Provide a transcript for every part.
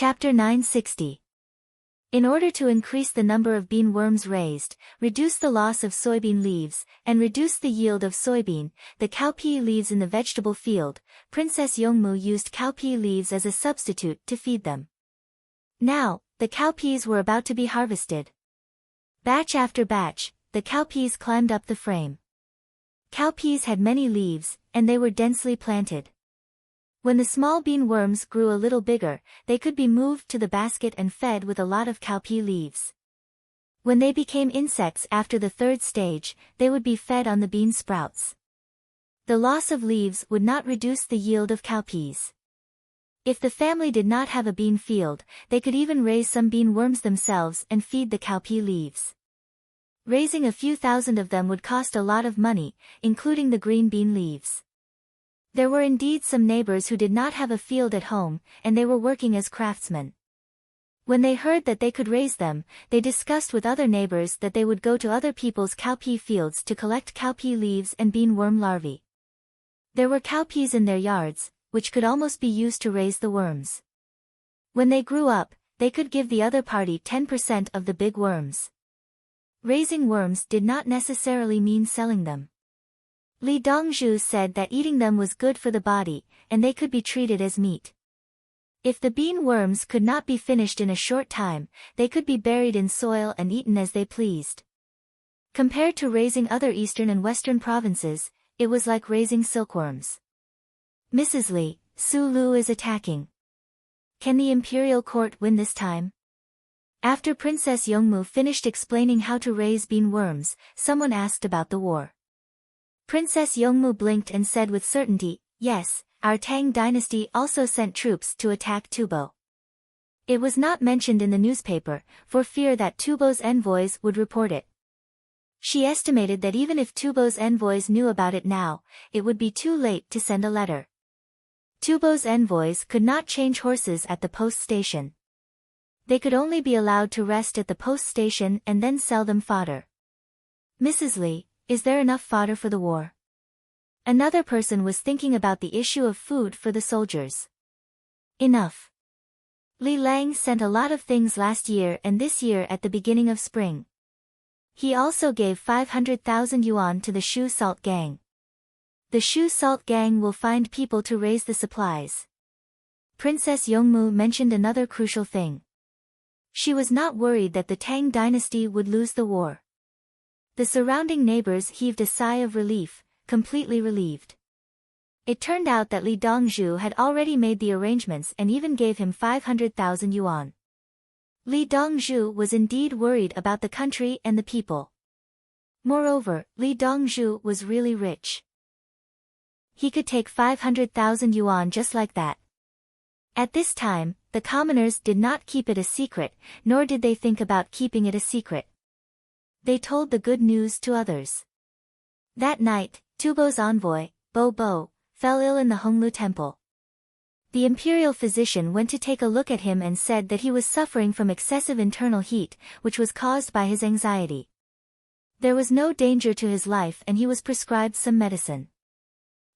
Chapter 960. In order to increase the number of bean worms raised, reduce the loss of soybean leaves, and reduce the yield of soybean, the cowpea leaves in the vegetable field, Princess Yongmu used cowpea leaves as a substitute to feed them. Now, the cowpeas were about to be harvested. Batch after batch, the cowpeas climbed up the frame. Cowpeas had many leaves, and they were densely planted. When the small bean worms grew a little bigger, they could be moved to the basket and fed with a lot of cowpea leaves. When they became insects after the third stage, they would be fed on the bean sprouts. The loss of leaves would not reduce the yield of cowpeas. If the family did not have a bean field, they could even raise some bean worms themselves and feed the cowpea leaves. Raising a few thousand of them would cost a lot of money, including the green bean leaves. There were indeed some neighbors who did not have a field at home, and they were working as craftsmen. When they heard that they could raise them, they discussed with other neighbors that they would go to other people's cowpea fields to collect cowpea leaves and bean worm larvae. There were cowpeas in their yards, which could almost be used to raise the worms. When they grew up, they could give the other party 10% of the big worms. Raising worms did not necessarily mean selling them. Li Dongzhu said that eating them was good for the body, and they could be treated as meat. If the bean worms could not be finished in a short time, they could be buried in soil and eaten as they pleased. Compared to raising other eastern and western provinces, it was like raising silkworms. Mrs. Li, Su Lu is attacking. Can the imperial court win this time? After Princess Yongmu finished explaining how to raise bean worms, someone asked about the war. Princess Yongmu blinked and said with certainty, yes, our Tang dynasty also sent troops to attack Tubo. It was not mentioned in the newspaper, for fear that Tubo's envoys would report it. She estimated that even if Tubo's envoys knew about it now, it would be too late to send a letter. Tubo's envoys could not change horses at the post station. They could only be allowed to rest at the post station and then sell them fodder. Mrs. Li, is there enough fodder for the war? Another person was thinking about the issue of food for the soldiers. Enough. Li Lang sent a lot of things last year and this year at the beginning of spring. He also gave 500,000 yuan to the Shu Salt Gang. The Shu Salt Gang will find people to raise the supplies. Princess Yongmu mentioned another crucial thing. She was not worried that the Tang dynasty would lose the war. The surrounding neighbors heaved a sigh of relief, completely relieved. It turned out that Li Dongzhu had already made the arrangements and even gave him 500,000 yuan. Li Dongzhu was indeed worried about the country and the people. Moreover, Li Dongzhu was really rich. He could take 500,000 yuan just like that. At this time, the commoners did not keep it a secret, nor did they think about keeping it a secret. They told the good news to others. That night, Tubo's envoy, Bo Bo, fell ill in the Honglu temple. The imperial physician went to take a look at him and said that he was suffering from excessive internal heat, which was caused by his anxiety. There was no danger to his life and he was prescribed some medicine.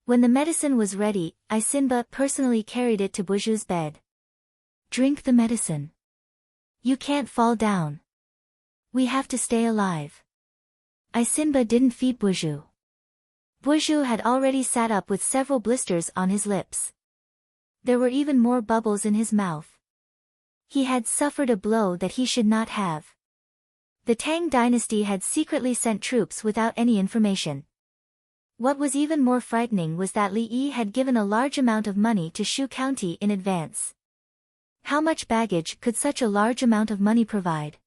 When the medicine was ready, Isinba personally carried it to Buzhu's bed. Drink the medicine. You can't fall down. We have to stay alive. Isinba didn't feed Buzhu. Buzhu had already sat up with several blisters on his lips. There were even more bubbles in his mouth. He had suffered a blow that he should not have. The Tang dynasty had secretly sent troops without any information. What was even more frightening was that Li Yi had given a large amount of money to Shu County in advance. How much baggage could such a large amount of money provide?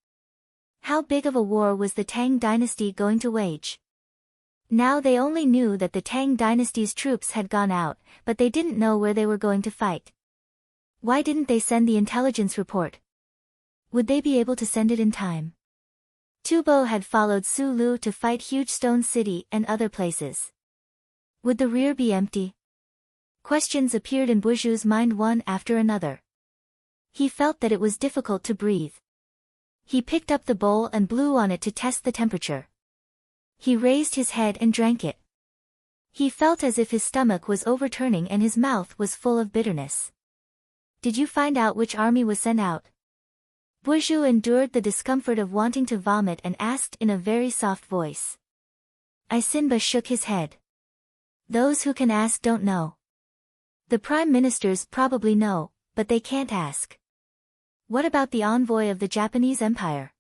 How big of a war was the Tang dynasty going to wage? Now they only knew that the Tang dynasty's troops had gone out, but they didn't know where they were going to fight. Why didn't they send the intelligence report? Would they be able to send it in time? Tubo had followed Su Lu to fight Huge Stone City and other places. Would the rear be empty? Questions appeared in Buzhu's mind one after another. He felt that it was difficult to breathe. He picked up the bowl and blew on it to test the temperature. He raised his head and drank it. He felt as if his stomach was overturning and his mouth was full of bitterness. Did you find out which army was sent out? Buju endured the discomfort of wanting to vomit and asked in a very soft voice. Isinba shook his head. Those who can ask don't know. The prime ministers probably know, but they can't ask. What about the envoy of the Japanese Empire?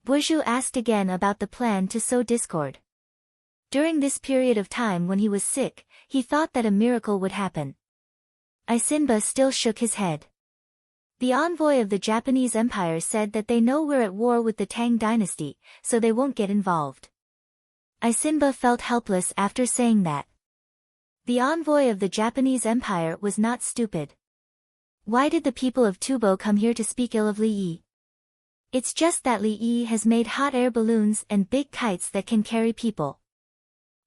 Buju asked again about the plan to sow discord. During this period of time when he was sick, he thought that a miracle would happen. Isinba still shook his head. The envoy of the Japanese Empire said that they know we're at war with the Tang dynasty, so they won't get involved. Isinba felt helpless after saying that. The envoy of the Japanese Empire was not stupid. Why did the people of Tubo come here to speak ill of Li Yi? It's just that Li Yi has made hot air balloons and big kites that can carry people.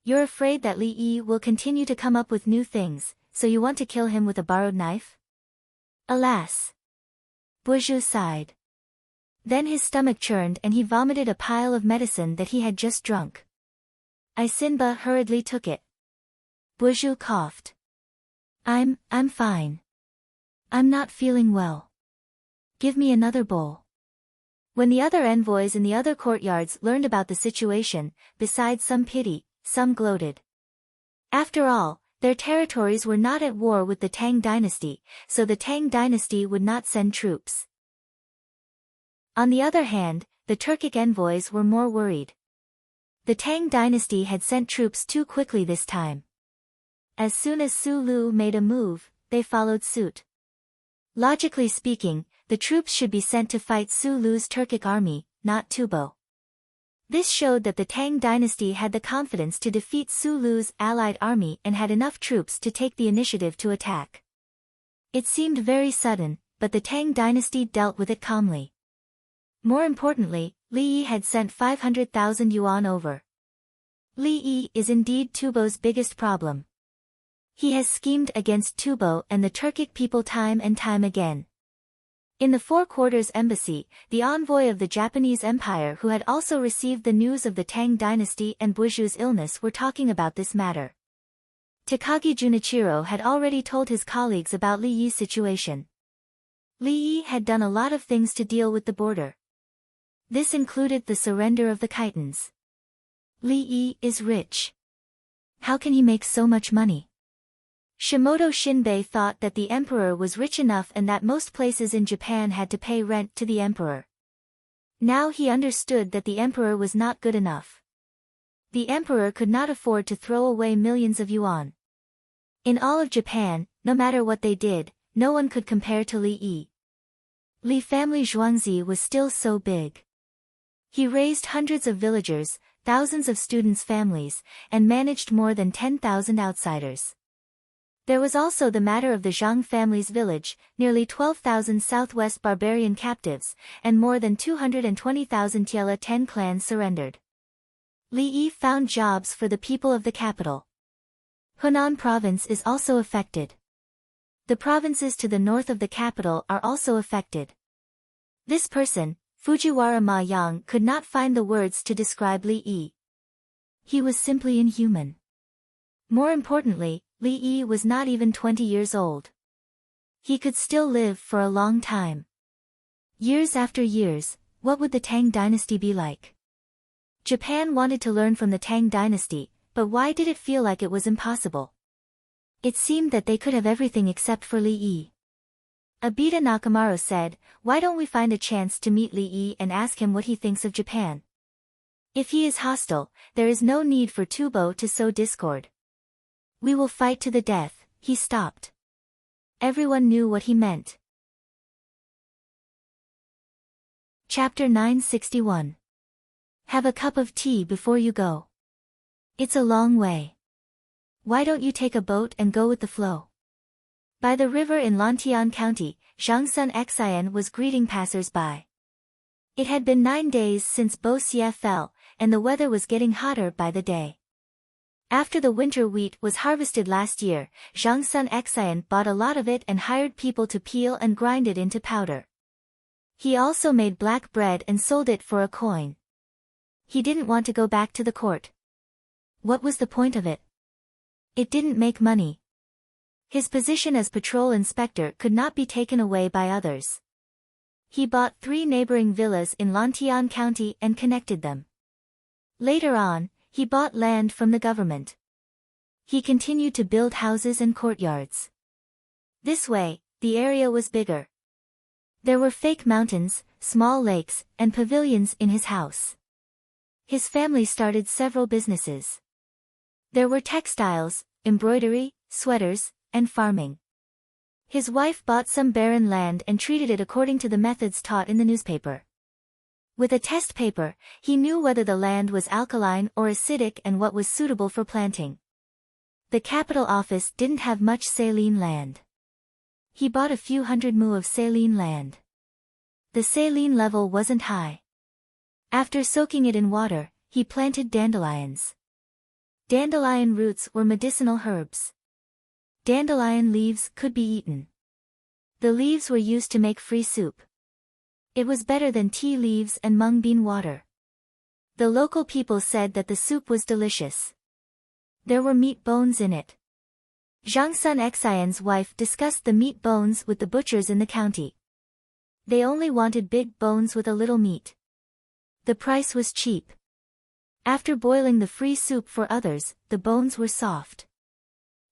You're afraid that Li Yi will continue to come up with new things, so you want to kill him with a borrowed knife? Alas! Buju sighed. Then his stomach churned and he vomited a pile of medicine that he had just drunk. Isinba hurriedly took it. Buju coughed. I'm fine. I'm not feeling well. Give me another bowl. When the other envoys in the other courtyards learned about the situation, besides some pity, some gloated. After all, their territories were not at war with the Tang dynasty, so the Tang dynasty would not send troops. On the other hand, the Turkic envoys were more worried. The Tang dynasty had sent troops too quickly this time. As soon as Su Lu made a move, they followed suit. Logically speaking, the troops should be sent to fight Su Lu's Turkic army, not Tubo. This showed that the Tang dynasty had the confidence to defeat Su Lu's allied army and had enough troops to take the initiative to attack. It seemed very sudden, but the Tang dynasty dealt with it calmly. More importantly, Li Yi had sent 500,000 yuan over. Li Yi is indeed Tubo's biggest problem. He has schemed against Tubo and the Turkic people time and time again. In the Four Quarters Embassy, the envoy of the Japanese Empire who had also received the news of the Tang dynasty and Buju's illness were talking about this matter. Takagi Junichiro had already told his colleagues about Li Yi's situation. Li Yi had done a lot of things to deal with the border. This included the surrender of the Khitans. Li Yi is rich. How can he make so much money? Shimoto Shinbei thought that the emperor was rich enough and that most places in Japan had to pay rent to the emperor. Now he understood that the emperor was not good enough. The emperor could not afford to throw away millions of yuan. In all of Japan, no matter what they did, no one could compare to Li Yi. Li family Zhuangzi was still so big. He raised hundreds of villagers, thousands of students' families, and managed more than 10,000 outsiders. There was also the matter of the Zhang family's village, nearly 12,000 southwest barbarian captives, and more than 220,000 Tiela 10 clans surrendered. Li Yi found jobs for the people of the capital. Hunan province is also affected. The provinces to the north of the capital are also affected. This person, Fujiwara Ma Yang, could not find the words to describe Li Yi. He was simply inhuman. More importantly, Li Yi was not even 20 years old. He could still live for a long time. Years after years, what would the Tang dynasty be like? Japan wanted to learn from the Tang dynasty, but why did it feel like it was impossible? It seemed that they could have everything except for Li Yi. Abita Nakamaro said, "Why don't we find a chance to meet Li Yi and ask him what he thinks of Japan? If he is hostile, there is no need for Tubo to sow discord. We will fight to the death." He stopped. Everyone knew what he meant. Chapter 961. Have a cup of tea before you go. It's a long way. Why don't you take a boat and go with the flow? By the river in Lantian County, Zhang Sun Xian was greeting passers-by. It had been 9 days since Bo Xie fell, and the weather was getting hotter by the day. After the winter wheat was harvested last year, Zhang Sun Xian bought a lot of it and hired people to peel and grind it into powder. He also made black bread and sold it for a coin. He didn't want to go back to the court. What was the point of it? It didn't make money. His position as patrol inspector could not be taken away by others. He bought 3 neighboring villas in Lantian County and connected them. Later on, he bought land from the government. He continued to build houses and courtyards. This way, the area was bigger. There were fake mountains, small lakes, and pavilions in his house. His family started several businesses. There were textiles, embroidery, sweaters, and farming. His wife bought some barren land and treated it according to the methods taught in the newspaper. With a test paper, he knew whether the land was alkaline or acidic and what was suitable for planting. The capital office didn't have much saline land. He bought a few hundred mu of saline land. The saline level wasn't high. After soaking it in water, he planted dandelions. Dandelion roots were medicinal herbs. Dandelion leaves could be eaten. The leaves were used to make free soup. It was better than tea leaves and mung bean water. The local people said that the soup was delicious. There were meat bones in it. Zhang Sun Xian's wife discussed the meat bones with the butchers in the county. They only wanted big bones with a little meat. The price was cheap. After boiling the free soup for others, the bones were soft.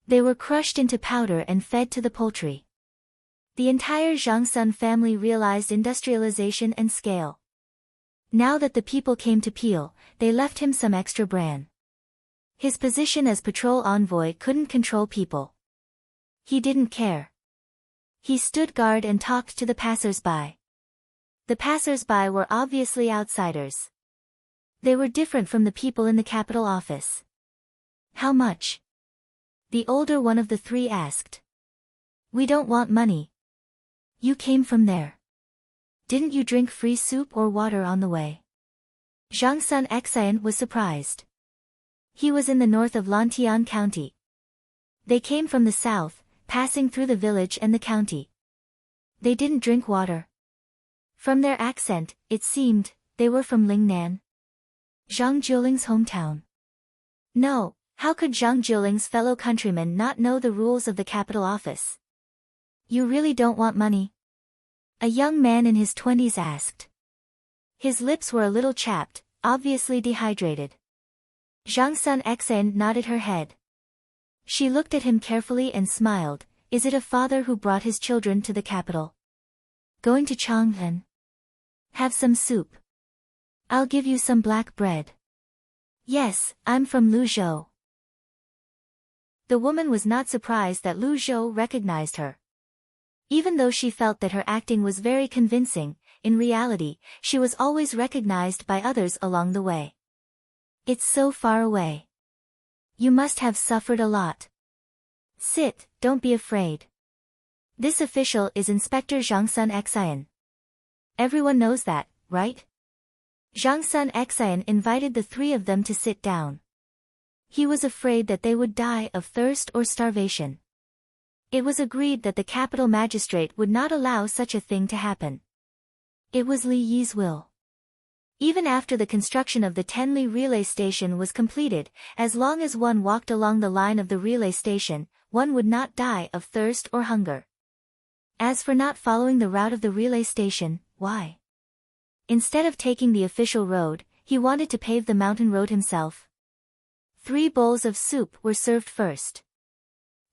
They were crushed into powder and fed to the poultry. The entire Zhang Sun family realized industrialization and scale. Now that the people came to peel, they left him some extra bran. His position as patrol envoy couldn't control people. He didn't care. He stood guard and talked to the passers-by. The passers-by were obviously outsiders. They were different from the people in the capital office. How much? The older one of the 3 asked. We don't want money. You came from there. Didn't you drink free soup or water on the way? Zhang Sun Xian was surprised. He was in the north of Lantian County. They came from the south, passing through the village and the county. They didn't drink water. From their accent, it seemed, they were from Lingnan, Zhang Jiuling's hometown. No, how could Zhang Jiuling's fellow countrymen not know the rules of the capital office? You really don't want money? A young man in his 20s asked. His lips were a little chapped, obviously dehydrated. Zhang Sun Xian nodded her head. She looked at him carefully and smiled. Is it a father who brought his children to the capital? Going to Chang'an? Have some soup. I'll give you some black bread. Yes, I'm from Luzhou. The woman was not surprised that Lu Zhou recognized her. Even though she felt that her acting was very convincing, in reality, she was always recognized by others along the way. It's so far away. You must have suffered a lot. Sit, don't be afraid. This official is Inspector Zhang Sun Xian. Everyone knows that, right? Zhang Sun Xian invited the 3 of them to sit down. He was afraid that they would die of thirst or starvation. It was agreed that the capital magistrate would not allow such a thing to happen. It was Li Yi's will. Even after the construction of the Tenli relay station was completed, as long as one walked along the line of the relay station, one would not die of thirst or hunger. As for not following the route of the relay station, why? Instead of taking the official road, he wanted to pave the mountain road himself. 3 bowls of soup were served first.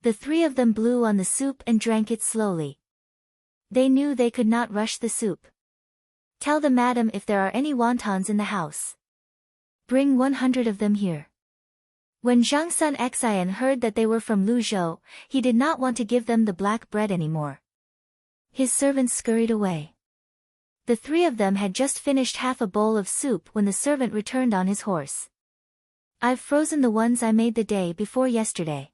The 3 of them blew on the soup and drank it slowly. They knew they could not rush the soup. Tell the madam if there are any wontons in the house. Bring 100 of them here. When Zhang Sun Xian heard that they were from Luzhou, he did not want to give them the black bread anymore. His servants scurried away. The 3 of them had just finished half a bowl of soup when the servant returned on his horse. I've frozen the ones I made the day before yesterday.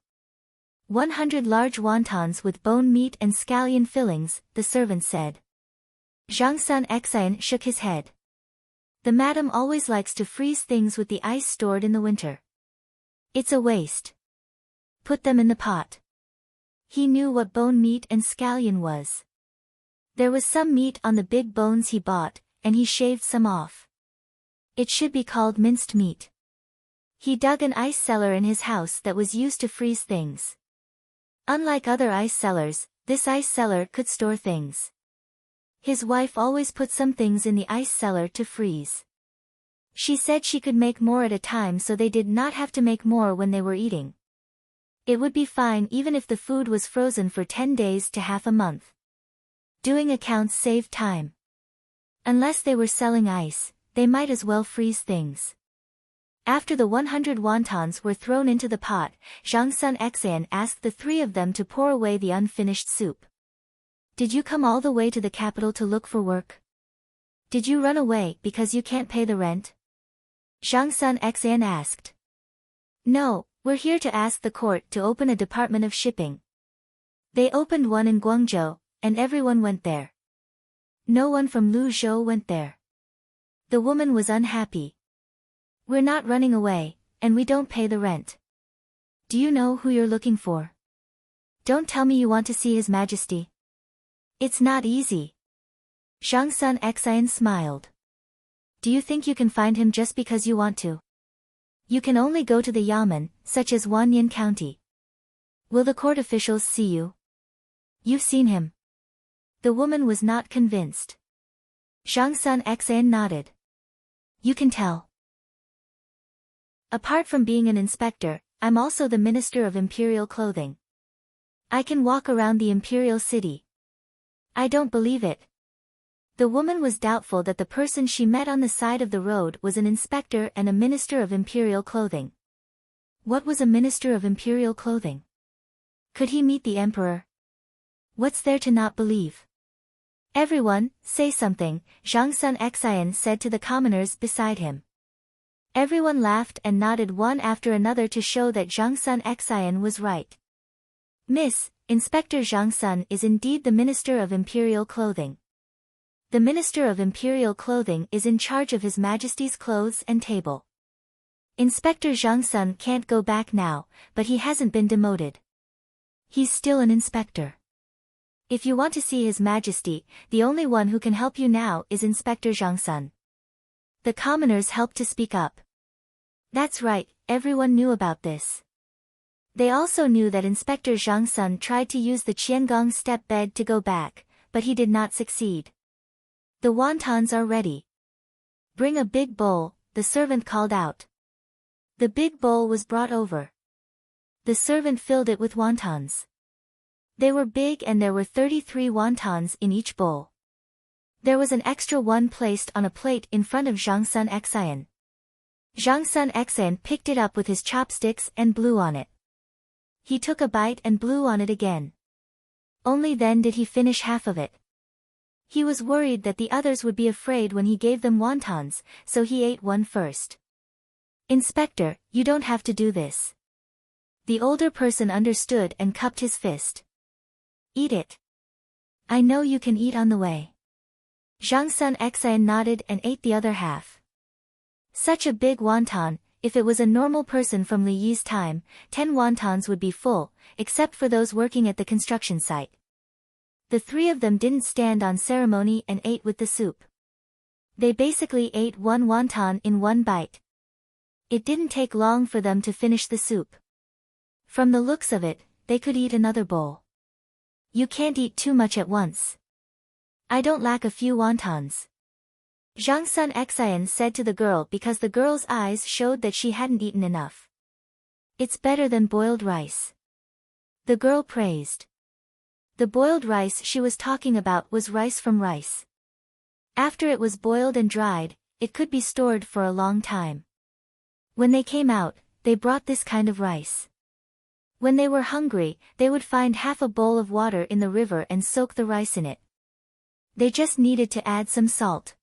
100 large wontons with bone meat and scallion fillings, the servant said. Zhang Sun Xian shook his head. The madam always likes to freeze things with the ice stored in the winter. It's a waste. Put them in the pot. He knew what bone meat and scallion was. There was some meat on the big bones he bought, and he shaved some off. It should be called minced meat. He dug an ice cellar in his house that was used to freeze things. Unlike other ice cellars, this ice cellar could store things. His wife always put some things in the ice cellar to freeze. She said she could make more at a time so they did not have to make more when they were eating. It would be fine even if the food was frozen for 10 days to half a month. Doing accounts saved time. Unless they were selling ice, they might as well freeze things. After the 100 wontons were thrown into the pot, Zhang Sun Xan asked the three of them to pour away the unfinished soup. Did you come all the way to the capital to look for work? Did you run away because you can't pay the rent? Zhang Sun Xan asked. No, we're here to ask the court to open a department of shipping. They opened one in Guangzhou, and everyone went there. No one from Luzhou went there. The woman was unhappy. We're not running away, and we don't pay the rent. Do you know who you're looking for? Don't tell me you want to see His Majesty. It's not easy. Zhang Sun Xian smiled. Do you think you can find him just because you want to? You can only go to the yamen, such as Wanyan County. Will the court officials see you? You've seen him. The woman was not convinced. Zhang Sun Xian nodded. You can tell. Apart from being an inspector, I'm also the Minister of Imperial Clothing. I can walk around the imperial city. I don't believe it. The woman was doubtful that the person she met on the side of the road was an inspector and a Minister of Imperial Clothing. What was a Minister of Imperial Clothing? Could he meet the Emperor? What's there to not believe? Everyone, say something, Zhang Sun Xian said to the commoners beside him. Everyone laughed and nodded one after another to show that Zhang Sun Xian was right. Miss, Inspector Zhang Sun is indeed the Minister of Imperial Clothing. The Minister of Imperial Clothing is in charge of His Majesty's clothes and table. Inspector Zhang Sun can't go back now, but he hasn't been demoted. He's still an inspector. If you want to see His Majesty, the only one who can help you now is Inspector Zhang Sun. The commoners helped to speak up. That's right, everyone knew about this. They also knew that Inspector Zhang Sun tried to use the Qiangong step bed to go back, but he did not succeed. The wontons are ready. Bring a big bowl, the servant called out. The big bowl was brought over. The servant filled it with wontons. They were big and there were 33 wontons in each bowl. There was an extra one placed on a plate in front of Zhang Sun Xian. Zhang Sun Xian picked it up with his chopsticks and blew on it. He took a bite and blew on it again. Only then did he finish half of it. He was worried that the others would be afraid when he gave them wontons, so he ate one first. Inspector, you don't have to do this. The older person understood and cupped his fist. Eat it. I know you can eat on the way. Zhang Sun Xian nodded and ate the other half. Such a big wonton, if it was a normal person from Li Yi's time, 10 wontons would be full, except for those working at the construction site. The three of them didn't stand on ceremony and ate with the soup. They basically ate one wonton in one bite. It didn't take long for them to finish the soup. From the looks of it, they could eat another bowl. You can't eat too much at once. I don't lack a few wontons. Zhang Sun Xian said to the girl because the girl's eyes showed that she hadn't eaten enough. It's better than boiled rice. The girl praised. The boiled rice she was talking about was rice from rice. After it was boiled and dried, it could be stored for a long time. When they came out, they brought this kind of rice. When they were hungry, they would find half a bowl of water in the river and soak the rice in it. They just needed to add some salt.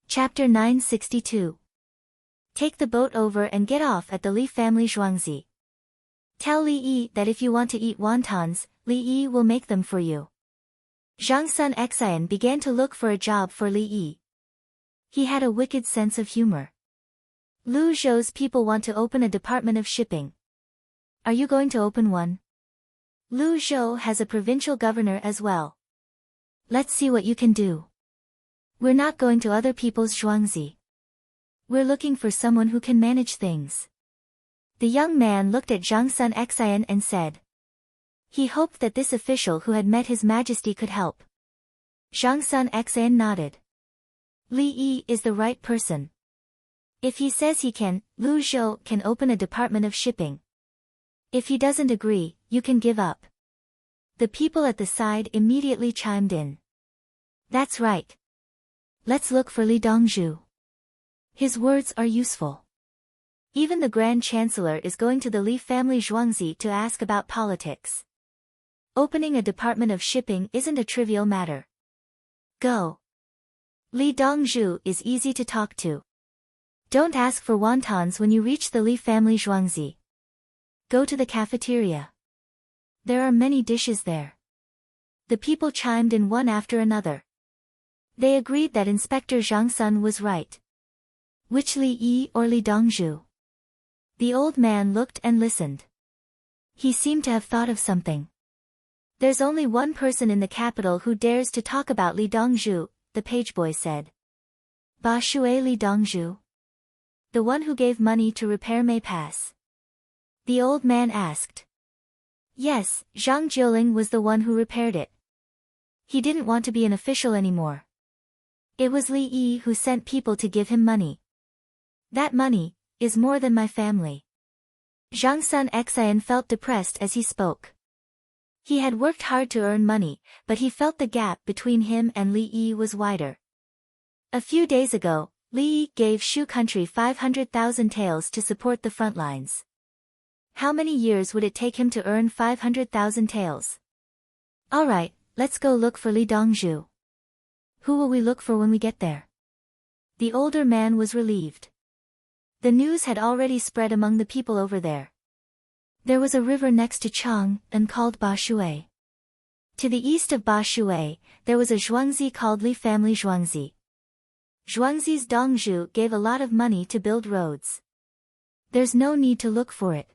Chapter 962. Take the boat over and get off at the Li family Zhuangzi. Tell Li Yi that if you want to eat wontons, Li Yi will make them for you. Zhang Sun Xian began to look for a job for Li Yi. He had a wicked sense of humor. Lu Zhou's people want to open a department of shipping. Are you going to open one? Lu Zhou has a provincial governor as well. Let's see what you can do. We're not going to other people's Zhuangzi. We're looking for someone who can manage things. The young man looked at Zhang Sun Xian and said. He hoped that this official who had met His Majesty could help. Zhang Sun Xian nodded. Li Yi is the right person. If he says he can, Lu Zhou can open a department of shipping. If he doesn't agree, you can give up. The people at the side immediately chimed in. That's right. Let's look for Li Dongzhu. His words are useful. Even the Grand Chancellor is going to the Li family Zhuangzi to ask about politics. Opening a department of shipping isn't a trivial matter. Go. Li Dongzhu is easy to talk to. Don't ask for wontons when you reach the Li family Zhuangzi. Go to the cafeteria. There are many dishes there. The people chimed in one after another. They agreed that Inspector Zhang Sun was right. Which Li Yi or Li Dongzhu? The old man looked and listened. He seemed to have thought of something. There's only one person in the capital who dares to talk about Li Dongzhu, the pageboy said. Ba Shui Li Dongzhu? The one who gave money to repair May Pass. The old man asked. Yes, Zhang Jiuling was the one who repaired it. He didn't want to be an official anymore. It was Li Yi who sent people to give him money. That money is more than my family. Zhang Sun Xian felt depressed as he spoke. He had worked hard to earn money, but he felt the gap between him and Li Yi was wider. A few days ago, Li Yi gave Shu country 500,000 taels to support the front lines. How many years would it take him to earn 500,000 taels? Alright, let's go look for Li Dongzhu. Who will we look for when we get there? The older man was relieved. The news had already spread among the people over there. There was a river next to Chang, and called Ba Shui. To the east of Ba Shui, there was a Zhuangzi called Li family Zhuangzi. Zhuangzi's Dongzhu gave a lot of money to build roads. There's no need to look for it.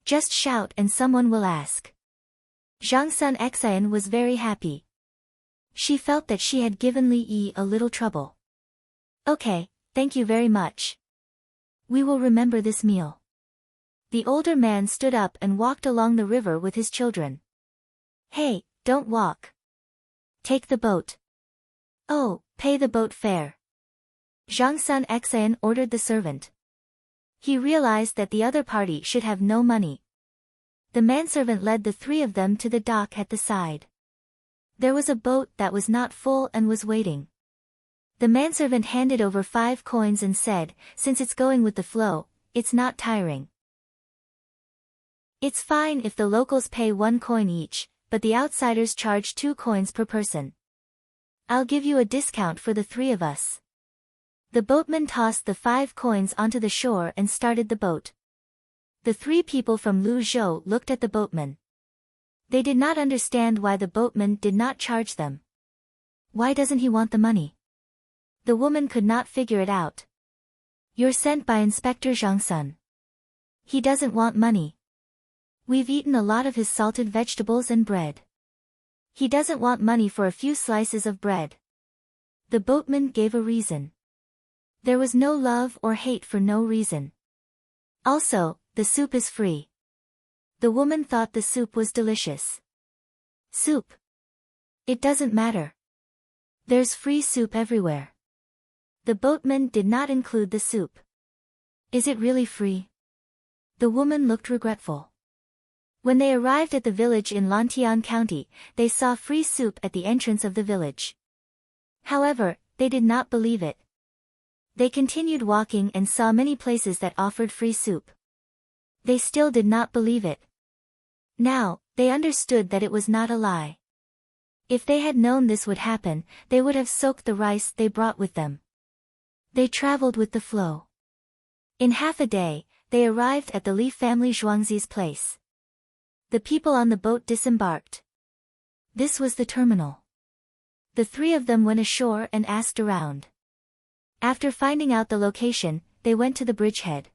Just shout and someone will ask. Zhang Sun Xian was very happy. She felt that she had given Li Yi a little trouble. Okay, thank you very much. We will remember this meal. The older man stood up and walked along the river with his children. Hey, don't walk. Take the boat. Oh, pay the boat fare. Zhang Sun Xian ordered the servant. He realized that the other party should have no money. The manservant led the three of them to the dock at the side. There was a boat that was not full and was waiting. The manservant handed over 5 coins and said, since it's going with the flow, it's not tiring. It's fine if the locals pay 1 coin each, but the outsiders charge 2 coins per person. I'll give you a discount for the 3 of us. The boatman tossed the 5 coins onto the shore and started the boat. The 3 people from Lu Zhou looked at the boatman. They did not understand why the boatman did not charge them. Why doesn't he want the money? The woman could not figure it out. You're sent by Inspector Zhang Sun. He doesn't want money. We've eaten a lot of his salted vegetables and bread. He doesn't want money for a few slices of bread. The boatman gave a reason. There was no love or hate for no reason. Also, the soup is free. The woman thought the soup was delicious. Soup. It doesn't matter. There's free soup everywhere. The boatman did not include the soup. Is it really free? The woman looked regretful. When they arrived at the village in Lantian County, they saw free soup at the entrance of the village. However, they did not believe it. They continued walking and saw many places that offered free soup. They still did not believe it. Now, they understood that it was not a lie. If they had known this would happen, they would have soaked the rice they brought with them. They traveled with the flow. In half a day, they arrived at the Li family Zhuangzi's place. The people on the boat disembarked. This was the terminal. The 3 of them went ashore and asked around. After finding out the location, they went to the bridgehead.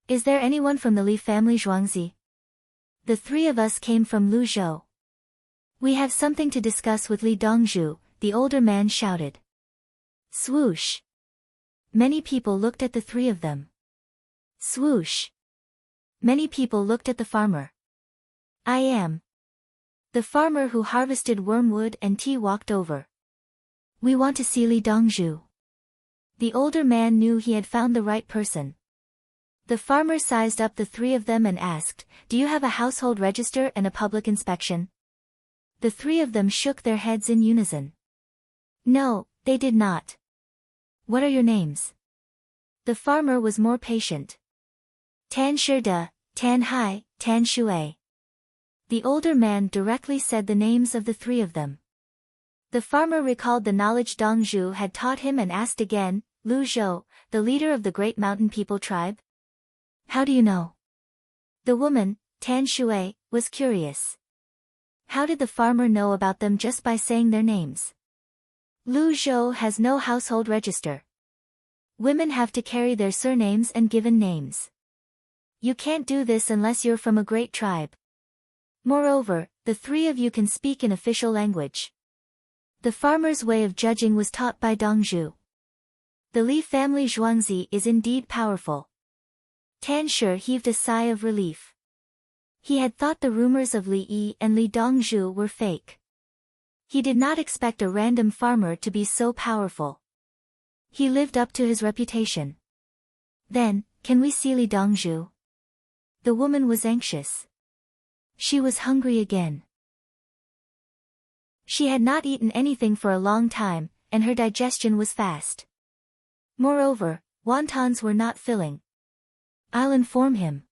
Is there anyone from the Li family Zhuangzi? The 3 of us came from Lu Zhou. We have something to discuss with Li Dongzhu, the older man shouted. Swoosh. Many people looked at the 3 of them. Swoosh. Many people looked at the farmer. I am. The farmer who harvested wormwood and tea walked over. We want to see Li Dongzhu. The older man knew he had found the right person. The farmer sized up the three of them and asked, "Do you have a household register and a public inspection?" The three of them shook their heads in unison. No, they did not. What are your names? The farmer was more patient. Tan Shida, Tan Hai, Tan Shui. The older man directly said the names of the three of them. The farmer recalled the knowledge Dongzhu had taught him and asked again, Lu Zhou, the leader of the great mountain people tribe? How do you know? The woman, Tan Shui, was curious. How did the farmer know about them just by saying their names? Lu Zhou has no household register. Women have to carry their surnames and given names. You can't do this unless you're from a great tribe. Moreover, the three of you can speak in official language. The farmer's way of judging was taught by Dongzhu. The Li family Zhuangzi is indeed powerful. Tan Shi heaved a sigh of relief. He had thought the rumors of Li Yi and Li Dongzhu were fake. He did not expect a random farmer to be so powerful. He lived up to his reputation. Then, can we see Li Dongzhu? The woman was anxious. She was hungry again. She had not eaten anything for a long time, and her digestion was fast. Moreover, wontons were not filling. I'll inform him.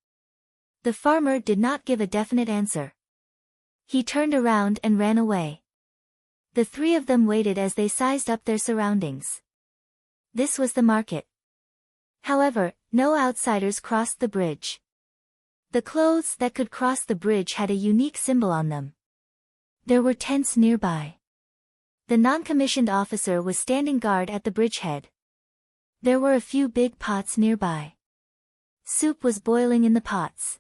The farmer did not give a definite answer. He turned around and ran away. The three of them waited as they sized up their surroundings. This was the market. However, no outsiders crossed the bridge. The clothes that could cross the bridge had a unique symbol on them. There were tents nearby. The non-commissioned officer was standing guard at the bridgehead. There were a few big pots nearby. Soup was boiling in the pots.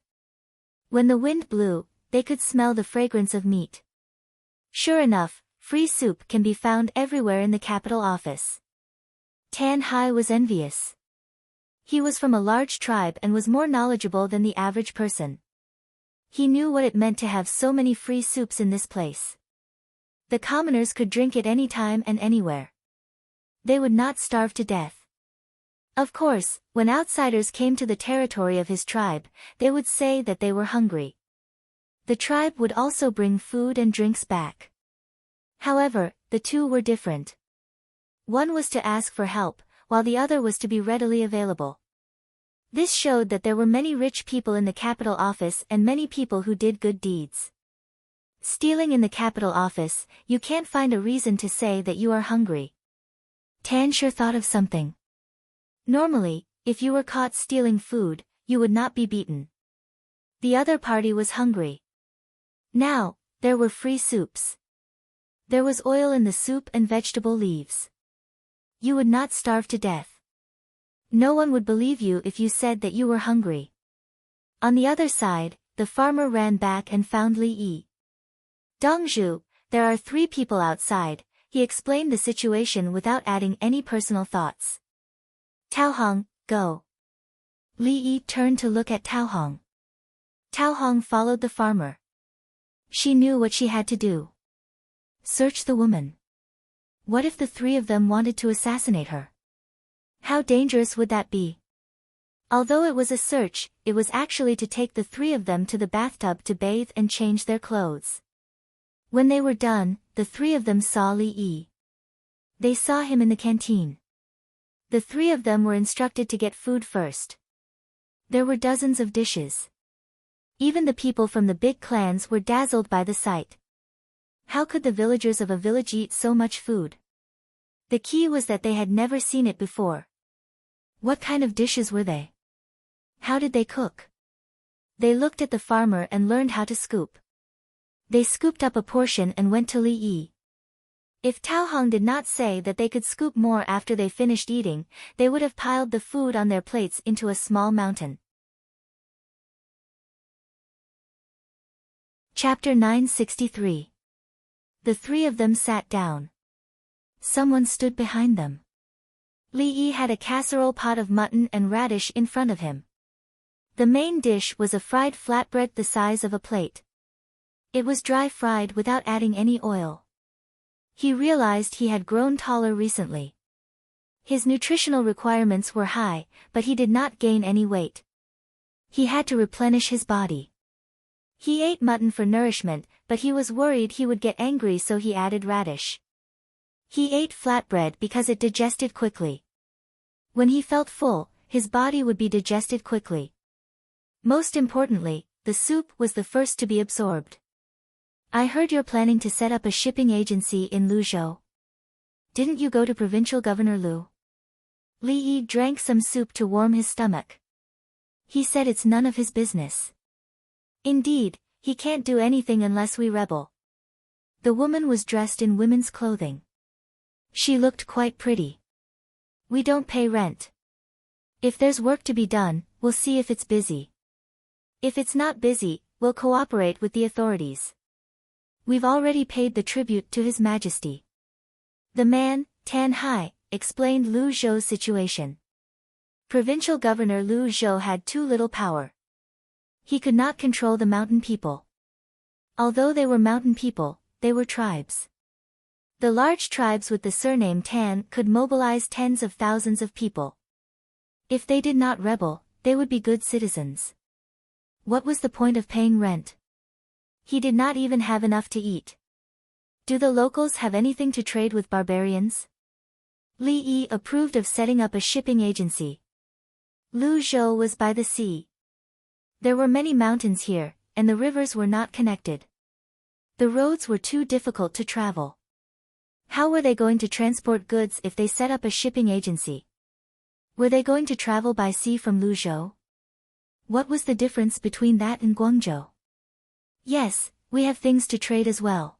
When the wind blew, they could smell the fragrance of meat. Sure enough, free soup can be found everywhere in the capital office. Tan Hai was envious. He was from a large tribe and was more knowledgeable than the average person. He knew what it meant to have so many free soups in this place. The commoners could drink it any time and anywhere. They would not starve to death. Of course, when outsiders came to the territory of his tribe, they would say that they were hungry. The tribe would also bring food and drinks back. However, the two were different. One was to ask for help, while the other was to be readily available. This showed that there were many rich people in the capital office and many people who did good deeds. Stealing in the capital office, you can't find a reason to say that you are hungry. Tan Shi thought of something. Normally, if you were caught stealing food, you would not be beaten. The other party was hungry. Now, there were free soups. There was oil in the soup and vegetable leaves. You would not starve to death. No one would believe you if you said that you were hungry. On the other side, the farmer ran back and found Li Yi. Dongzhu, there are 3 people outside, he explained the situation without adding any personal thoughts. Taohong, go. Li Yi turned to look at Taohong. Taohong followed the farmer. She knew what she had to do. Search the woman. What if the 3 of them wanted to assassinate her? How dangerous would that be? Although it was a search, it was actually to take the 3 of them to the bathtub to bathe and change their clothes. When they were done, the 3 of them saw Li Yi. They saw him in the canteen. The 3 of them were instructed to get food first. There were dozens of dishes. Even the people from the big clans were dazzled by the sight. How could the villagers of a village eat so much food? The key was that they had never seen it before. What kind of dishes were they? How did they cook? They looked at the farmer and learned how to scoop. They scooped up a portion and went to Li Yi. If Taohong did not say that they could scoop more after they finished eating, they would have piled the food on their plates into a small mountain. Chapter 963. The 3 of them sat down. Someone stood behind them. Li Yi had a casserole pot of mutton and radish in front of him. The main dish was a fried flatbread the size of a plate. It was dry fried without adding any oil. He realized he had grown taller recently. His nutritional requirements were high, but he did not gain any weight. He had to replenish his body. He ate mutton for nourishment, but he was worried he would get angry, so he added radish. He ate flatbread because it digested quickly. When he felt full, his body would be digested quickly. Most importantly, the soup was the first to be absorbed. I heard you're planning to set up a shipping agency in Luzhou. Didn't you go to Provincial Governor Liu? Li Yi drank some soup to warm his stomach. He said it's none of his business. Indeed, he can't do anything unless we rebel. The woman was dressed in women's clothing. She looked quite pretty. We don't pay rent. If there's work to be done, we'll see if it's busy. If it's not busy, we'll cooperate with the authorities. We've already paid the tribute to His Majesty. The man, Tan Hai, explained Lu Zhou's situation. Provincial Governor Lu Zhou had too little power. He could not control the mountain people. Although they were mountain people, they were tribes. The large tribes with the surname Tan could mobilize tens of thousands of people. If they did not rebel, they would be good citizens. What was the point of paying rent? He did not even have enough to eat. Do the locals have anything to trade with barbarians? Li Yi approved of setting up a shipping agency. Lu Zhou was by the sea. There were many mountains here, and the rivers were not connected. The roads were too difficult to travel. How were they going to transport goods if they set up a shipping agency? Were they going to travel by sea from Luzhou? What was the difference between that and Guangzhou? Yes, we have things to trade as well.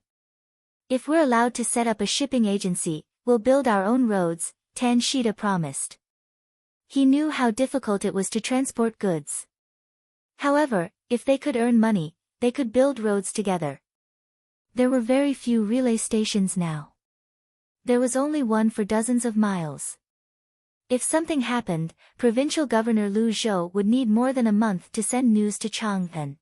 If we're allowed to set up a shipping agency, we'll build our own roads, Tan Shida promised. He knew how difficult it was to transport goods. However, if they could earn money, they could build roads together. There were very few relay stations now. There was only one for dozens of miles. If something happened, Provincial Governor Lu Zhou would need more than a month to send news to Chang'an.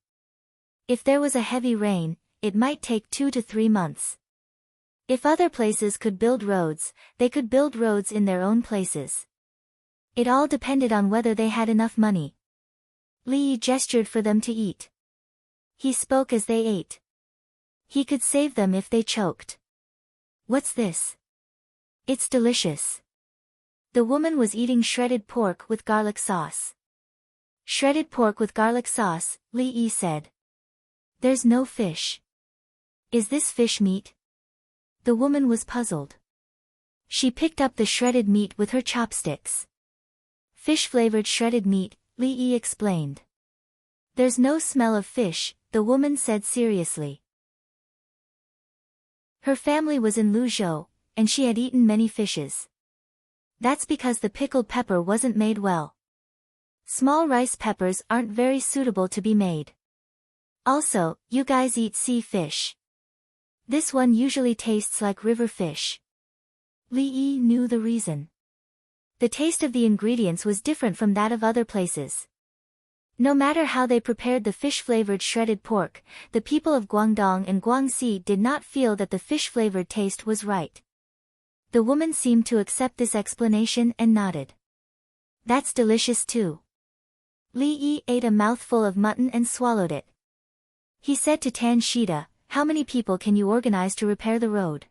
If there was a heavy rain, it might take 2 to 3 months. If other places could build roads, they could build roads in their own places. It all depended on whether they had enough money. Li Yi gestured for them to eat. He spoke as they ate. He could save them if they choked. What's this? It's delicious. The woman was eating shredded pork with garlic sauce. Shredded pork with garlic sauce, Li Yi said. There's no fish. Is this fish meat? The woman was puzzled. She picked up the shredded meat with her chopsticks. Fish-flavored shredded meat, Li Yi explained. There's no smell of fish, the woman said seriously. Her family was in Luzhou, and she had eaten many fishes. That's because the pickled pepper wasn't made well. Small rice peppers aren't very suitable to be made. Also, you guys eat sea fish. This one usually tastes like river fish. Li Yi knew the reason. The taste of the ingredients was different from that of other places. No matter how they prepared the fish-flavored shredded pork, the people of Guangdong and Guangxi did not feel that the fish-flavored taste was right. The woman seemed to accept this explanation and nodded. That's delicious too. Li Yi ate a mouthful of mutton and swallowed it. He said to Tan Shida, how many people can you organize to repair the road?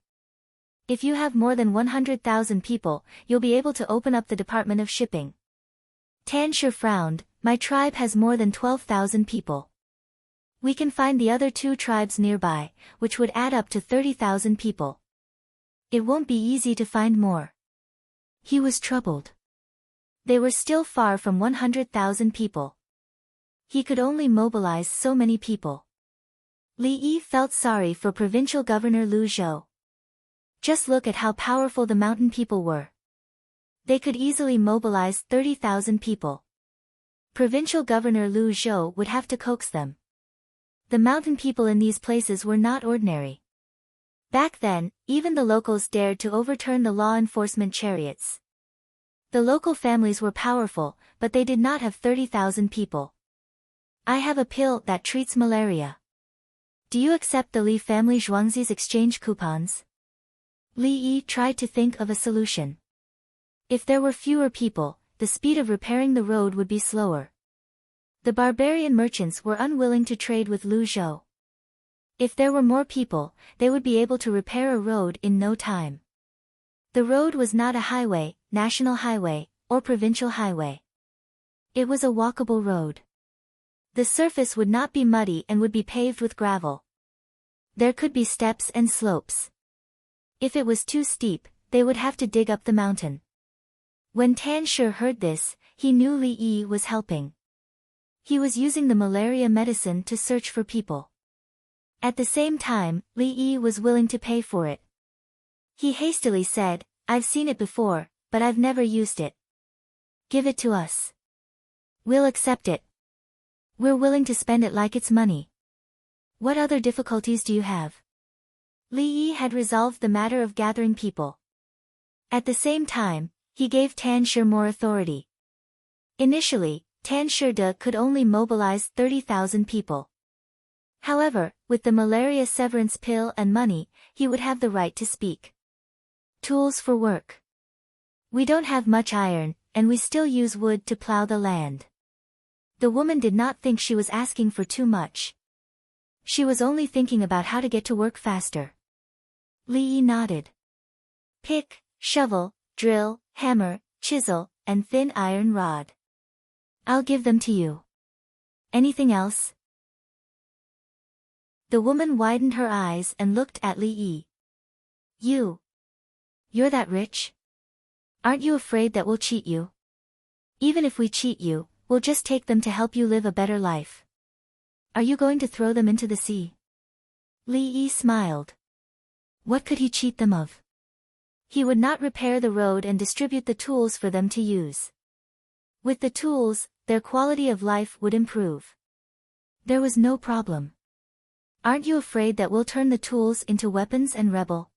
If you have more than 100,000 people, you'll be able to open up the Department of Shipping. Tan Shi frowned, my tribe has more than 12,000 people. We can find the other 2 tribes nearby, which would add up to 30,000 people. It won't be easy to find more. He was troubled. They were still far from 100,000 people. He could only mobilize so many people. Li Yi felt sorry for Provincial Governor Lu Zhou. Just look at how powerful the mountain people were. They could easily mobilize 30,000 people. Provincial Governor Lu Zhou would have to coax them. The mountain people in these places were not ordinary. Back then, even the locals dared to overturn the law enforcement chariots. The local families were powerful, but they did not have 30,000 people. I have a pill that treats malaria. Do you accept the Li family Zhuangzi's exchange coupons? Li Yi tried to think of a solution. If there were fewer people, the speed of repairing the road would be slower. The barbarian merchants were unwilling to trade with Lu Zhou. If there were more people, they would be able to repair a road in no time. The road was not a highway, national highway, or provincial highway. It was a walkable road. The surface would not be muddy and would be paved with gravel. There could be steps and slopes. If it was too steep, they would have to dig up the mountain. When Tan Shi heard this, he knew Li Yi was helping. He was using the malaria medicine to search for people. At the same time, Li Yi was willing to pay for it. He hastily said, "I've seen it before, but I've never used it. Give it to us. We'll accept it. We're willing to spend it like it's money. What other difficulties do you have?" Li Yi had resolved the matter of gathering people. At the same time, he gave Tan Shi more authority. Initially, Tan Shi could only mobilize 30,000 people. However, with the malaria severance pill and money, he would have the right to speak. Tools for work. We don't have much iron, and we still use wood to plow the land. The woman did not think she was asking for too much. She was only thinking about how to get to work faster. Li Yi nodded. Pick, shovel, drill, hammer, chisel, and thin iron rod. I'll give them to you. Anything else? The woman widened her eyes and looked at Li Yi. You're that rich? Aren't you afraid that we'll cheat you? Even if we cheat you, we'll just take them to help you live a better life. Are you going to throw them into the sea? Li Yi smiled. What could he cheat them of? He would not repair the road and distribute the tools for them to use. With the tools, their quality of life would improve. There was no problem. Aren't you afraid that we'll turn the tools into weapons and rebel?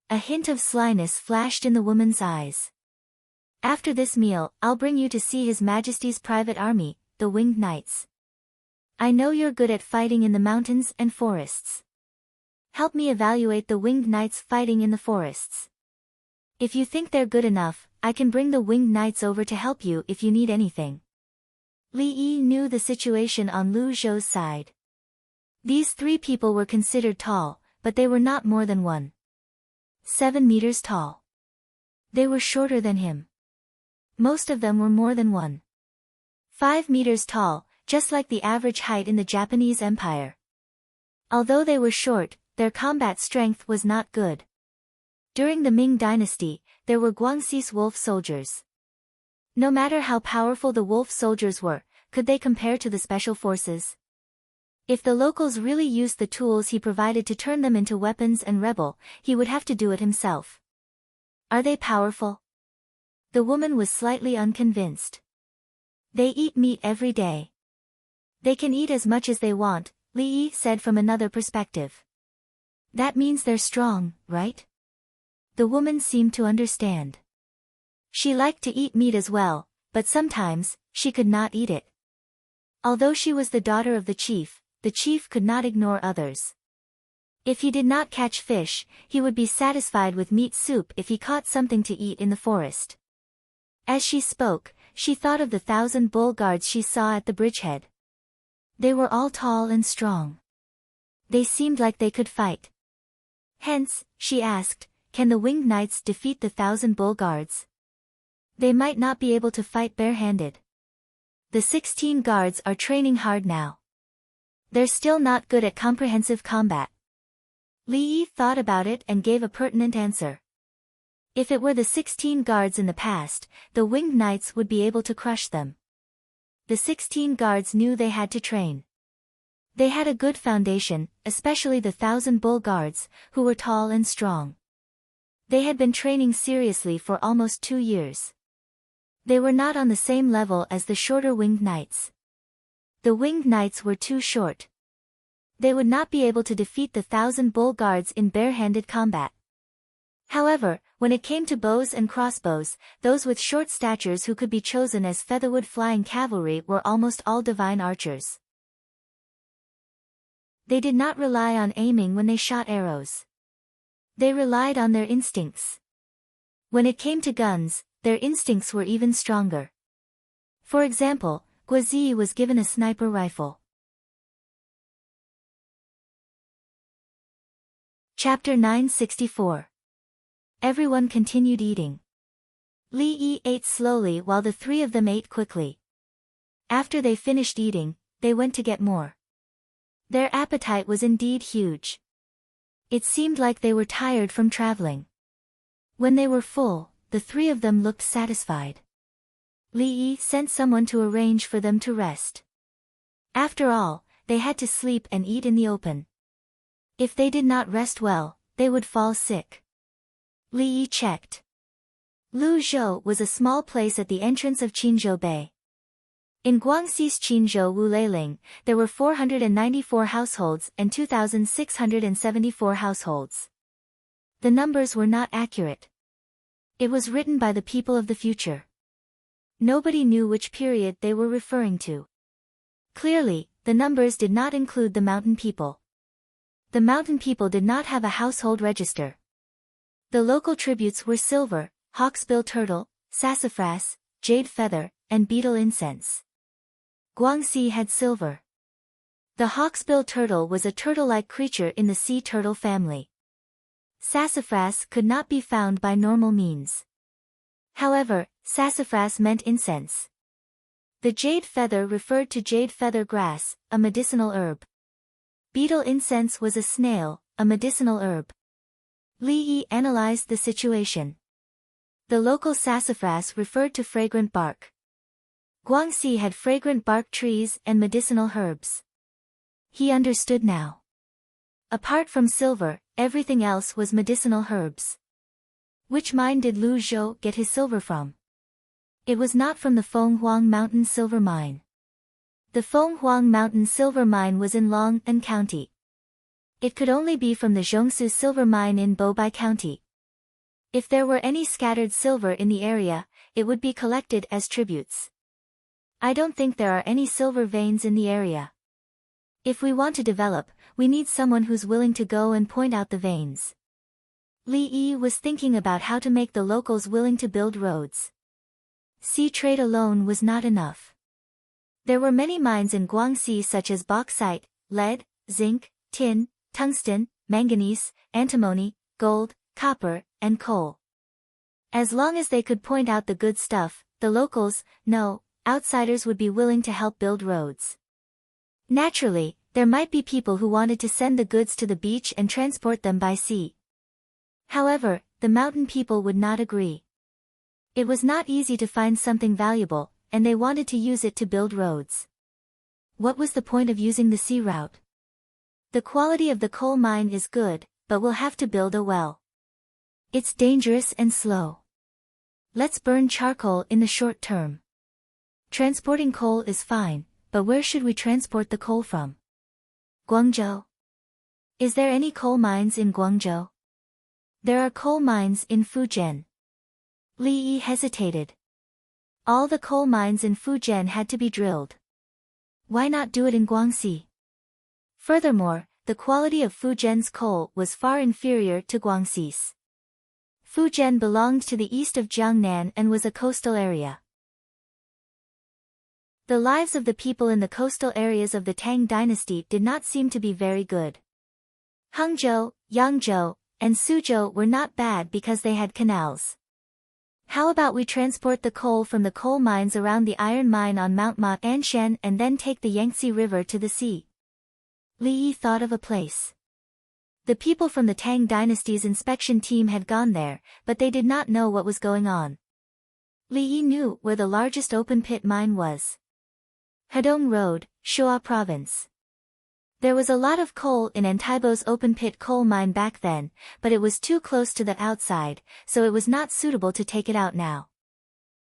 A hint of slyness flashed in the woman's eyes. After this meal, I'll bring you to see His Majesty's private army, the Winged Knights. I know you're good at fighting in the mountains and forests. Help me evaluate the Winged Knights fighting in the forests. If you think they're good enough, I can bring the Winged Knights over to help you if you need anything. Li Yi knew the situation on Lu Zhou's side. These three people were considered tall, but they were not more than 1.7 meters tall. They were shorter than him. Most of them were more than 1.5 meters tall, just like the average height in the Japanese Empire. Although they were short, their combat strength was not good. During the Ming Dynasty, there were Guangxi's wolf soldiers. No matter how powerful the wolf soldiers were, could they compare to the special forces? If the locals really used the tools he provided to turn them into weapons and rebel, he would have to do it himself. Are they powerful? The woman was slightly unconvinced. They eat meat every day. They can eat as much as they want, Li Yi said from another perspective. That means they're strong, right? The woman seemed to understand. She liked to eat meat as well, but sometimes, she could not eat it. Although she was the daughter of the chief could not ignore others. If he did not catch fish, he would be satisfied with meat soup if he caught something to eat in the forest. As she spoke, she thought of the 1,000 bull guards she saw at the bridgehead. They were all tall and strong. They seemed like they could fight. Hence, she asked, can the Winged Knights defeat the 1,000 bull guards? They might not be able to fight barehanded. The 16 guards are training hard now. They're still not good at comprehensive combat. Li Yi thought about it and gave a pertinent answer. If it were the 16 guards in the past, the Winged Knights would be able to crush them. The 16 guards knew they had to train. They had a good foundation, especially the 1,000 bull guards, who were tall and strong. They had been training seriously for almost 2 years. They were not on the same level as the shorter Winged Knights. The Winged Knights were too short. They would not be able to defeat the 1,000 bull guards in barehanded combat. However, when it came to bows and crossbows, those with short statures who could be chosen as featherwood flying cavalry were almost all divine archers. They did not rely on aiming when they shot arrows. They relied on their instincts. When it came to guns, their instincts were even stronger. For example, Guazi was given a sniper rifle. Chapter 964. Everyone continued eating. Li Yi ate slowly while the three of them ate quickly. After they finished eating, they went to get more. Their appetite was indeed huge. It seemed like they were tired from traveling. When they were full, the three of them looked satisfied. Li Yi sent someone to arrange for them to rest. After all, they had to sleep and eat in the open. If they did not rest well, they would fall sick. Li Yi checked. Luzhou was a small place at the entrance of Qinzhou Bay. In Guangxi's Qinzhou Wuleiling, there were 494 households and 2,674 households. The numbers were not accurate. It was written by the people of the future. Nobody knew which period they were referring to. Clearly, the numbers did not include the mountain people. The mountain people did not have a household register. The local tributes were silver, hawksbill turtle, sassafras, jade feather, and beetle incense. Guangxi had silver. The hawksbill turtle was a turtle-like creature in the sea turtle family. Sassafras could not be found by normal means. However, sassafras meant incense. The jade feather referred to jade feather grass, a medicinal herb. Beetle incense was a snail, a medicinal herb. Li Yi analyzed the situation. The local sassafras referred to fragrant bark. Guangxi had fragrant bark trees and medicinal herbs. He understood now. Apart from silver, everything else was medicinal herbs. Which mine did Lu Zhou get his silver from? It was not from the Fenghuang Mountain Silver Mine. The Fenghuang Mountain Silver Mine was in Long'an County. It could only be from the Zhongsu Silver Mine in Bobai County. If there were any scattered silver in the area, it would be collected as tributes. I don't think there are any silver veins in the area. If we want to develop, we need someone who's willing to go and point out the veins. Li Yi was thinking about how to make the locals willing to build roads. Sea trade alone was not enough. There were many mines in Guangxi such as bauxite, lead, zinc, tin, tungsten, manganese, antimony, gold, copper, and coal. As long as they could point out the good stuff, the locals, no, outsiders would be willing to help build roads. Naturally, there might be people who wanted to send the goods to the beach and transport them by sea. However, the mountain people would not agree. It was not easy to find something valuable, and they wanted to use it to build roads. What was the point of using the sea route? The quality of the coal mine is good, but we'll have to build a well. It's dangerous and slow. Let's burn charcoal in the short term. Transporting coal is fine, but where should we transport the coal from? Guangzhou. Is there any coal mines in Guangzhou? There are coal mines in Fujian. Li Yi hesitated. All the coal mines in Fujian had to be drilled. Why not do it in Guangxi? Furthermore, the quality of Fujian's coal was far inferior to Guangxi's. Fujian belonged to the east of Jiangnan and was a coastal area. The lives of the people in the coastal areas of the Tang dynasty did not seem to be very good. Hangzhou, Yangzhou, and Suzhou were not bad because they had canals. How about we transport the coal from the coal mines around the iron mine on Mount Ma Anshan and then take the Yangtze River to the sea? Li Yi thought of a place. The people from the Tang dynasty's inspection team had gone there, but they did not know what was going on. Li Yi knew where the largest open-pit mine was. Hedong Road, Shuo Province. There was a lot of coal in Antaibo's open-pit coal mine back then, but it was too close to the outside, so it was not suitable to take it out now.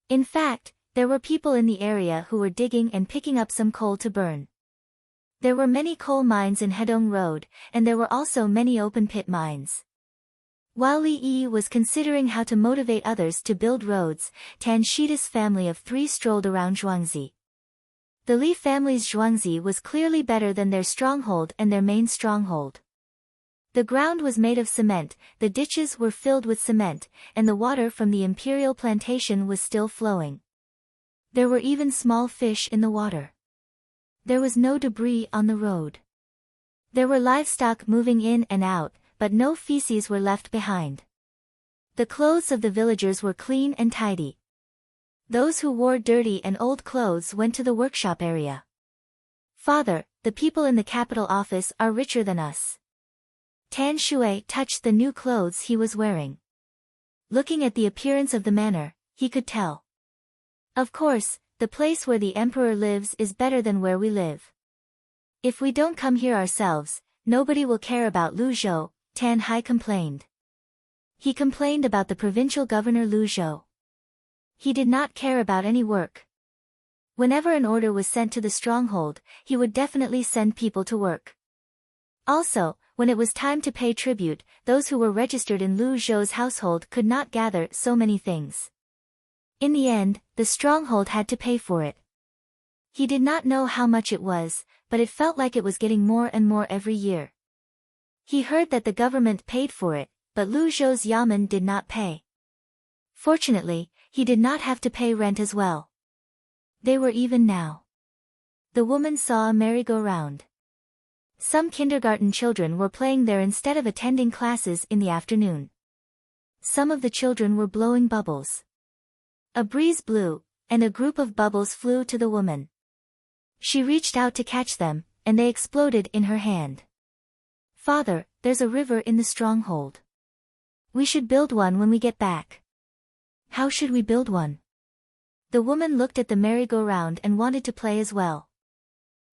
In fact, there were people in the area who were digging and picking up some coal to burn. There were many coal mines in Hedong Road, and there were also many open-pit mines. While Li Yi was considering how to motivate others to build roads, Tan Shida's family of 3 strolled around Zhuangzi. The Li family's Zhuangzi was clearly better than their stronghold and their main stronghold. The ground was made of cement, the ditches were filled with cement, and the water from the imperial plantation was still flowing. There were even small fish in the water. There was no debris on the road. There were livestock moving in and out, but no feces were left behind. The clothes of the villagers were clean and tidy. Those who wore dirty and old clothes went to the workshop area. "Father, the people in the capital office are richer than us." Tan Shui touched the new clothes he was wearing. Looking at the appearance of the manor, he could tell. "Of course, the place where the emperor lives is better than where we live. If we don't come here ourselves, nobody will care about Lu Zhou," Tan Hai complained. He complained about the provincial governor Lu Zhou. He did not care about any work. Whenever an order was sent to the stronghold, he would definitely send people to work. Also, when it was time to pay tribute, those who were registered in Lu Zhou's household could not gather so many things. In the end, the stronghold had to pay for it. He did not know how much it was, but it felt like it was getting more and more every year. He heard that the government paid for it, but Lu Zhou's yamen did not pay. Fortunately, he did not have to pay rent as well. They were even now. The woman saw a merry-go-round. Some kindergarten children were playing there instead of attending classes in the afternoon. Some of the children were blowing bubbles. A breeze blew, and a group of bubbles flew to the woman. She reached out to catch them, and they exploded in her hand. "Father, there's a river in the stronghold. We should build one when we get back." "How should we build one?" The woman looked at the merry-go-round and wanted to play as well.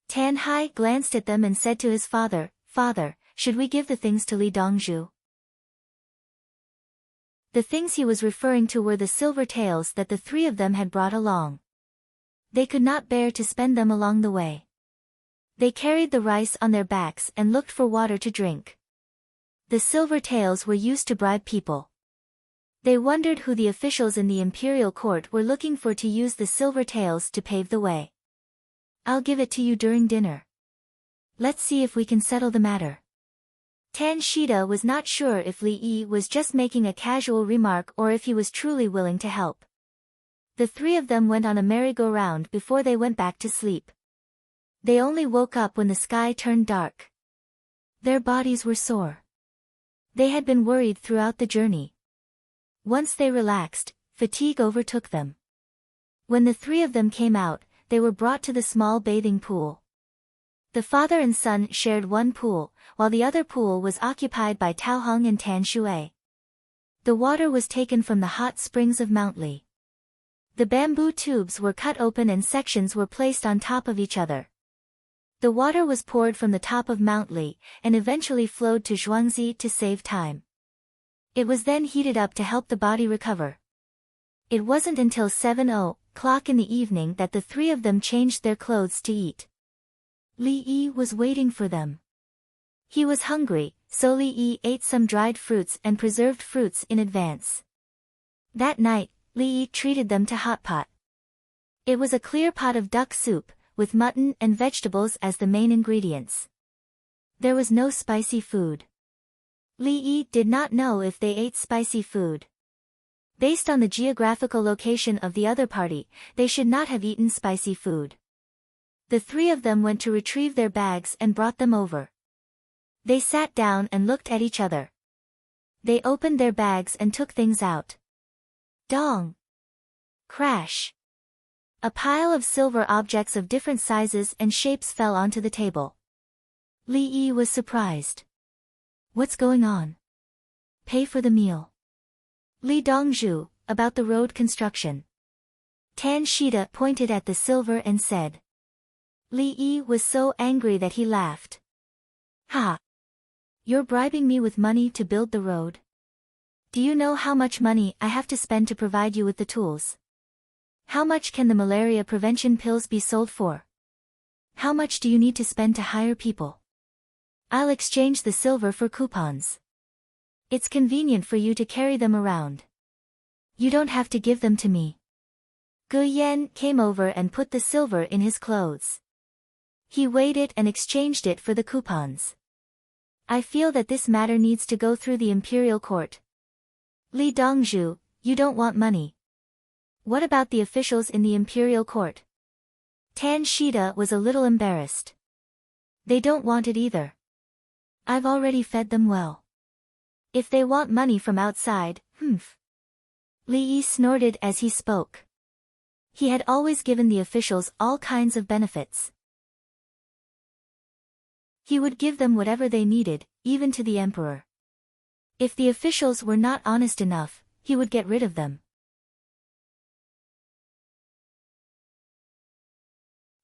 Tan Hai glanced at them and said to his father, "Father, should we give the things to Li Dongzhu?" The things he was referring to were the silver taels that the three of them had brought along. They could not bear to spend them along the way. They carried the rice on their backs and looked for water to drink. The silver taels were used to bribe people. They wondered who the officials in the imperial court were looking for to use the silver taels to pave the way. "I'll give it to you during dinner. Let's see if we can settle the matter." Tan Shida was not sure if Li Yi was just making a casual remark or if he was truly willing to help. The three of them went on a merry-go-round before they went back to sleep. They only woke up when the sky turned dark. Their bodies were sore. They had been worried throughout the journey. Once they relaxed, fatigue overtook them. When the three of them came out, they were brought to the small bathing pool. The father and son shared one pool, while the other pool was occupied by Tao Hong and Tan Shui. The water was taken from the hot springs of Mount Li. The bamboo tubes were cut open and sections were placed on top of each other. The water was poured from the top of Mount Li, and eventually flowed to Zhuangzi to save time. It was then heated up to help the body recover. It wasn't until 7:00 in the evening that the three of them changed their clothes to eat. Li Yi was waiting for them. He was hungry, so Li Yi ate some dried fruits and preserved fruits in advance. That night, Li Yi treated them to hot pot. It was a clear pot of duck soup, with mutton and vegetables as the main ingredients. There was no spicy food. Li Yi did not know if they ate spicy food. Based on the geographical location of the other party, they should not have eaten spicy food. The three of them went to retrieve their bags and brought them over. They sat down and looked at each other. They opened their bags and took things out. Dong! Crash! A pile of silver objects of different sizes and shapes fell onto the table. Li Yi was surprised. "What's going on?" "Pay for the meal." Li Dongzhu, about the road construction. Tan Shida pointed at the silver and said. Li Yi was so angry that he laughed. "Ha! You're bribing me with money to build the road? Do you know how much money I have to spend to provide you with the tools? How much can the malaria prevention pills be sold for? How much do you need to spend to hire people? I'll exchange the silver for coupons. It's convenient for you to carry them around. You don't have to give them to me." Gu Yan came over and put the silver in his clothes. He weighed it and exchanged it for the coupons. I feel that this matter needs to go through the imperial court. Li Dongzhu, you don't want money. What about the officials in the imperial court? Tan Shida was a little embarrassed. They don't want it either. I've already fed them well. If they want money from outside, Li Yi snorted as he spoke. He had always given the officials all kinds of benefits. He would give them whatever they needed, even to the emperor. If the officials were not honest enough, he would get rid of them.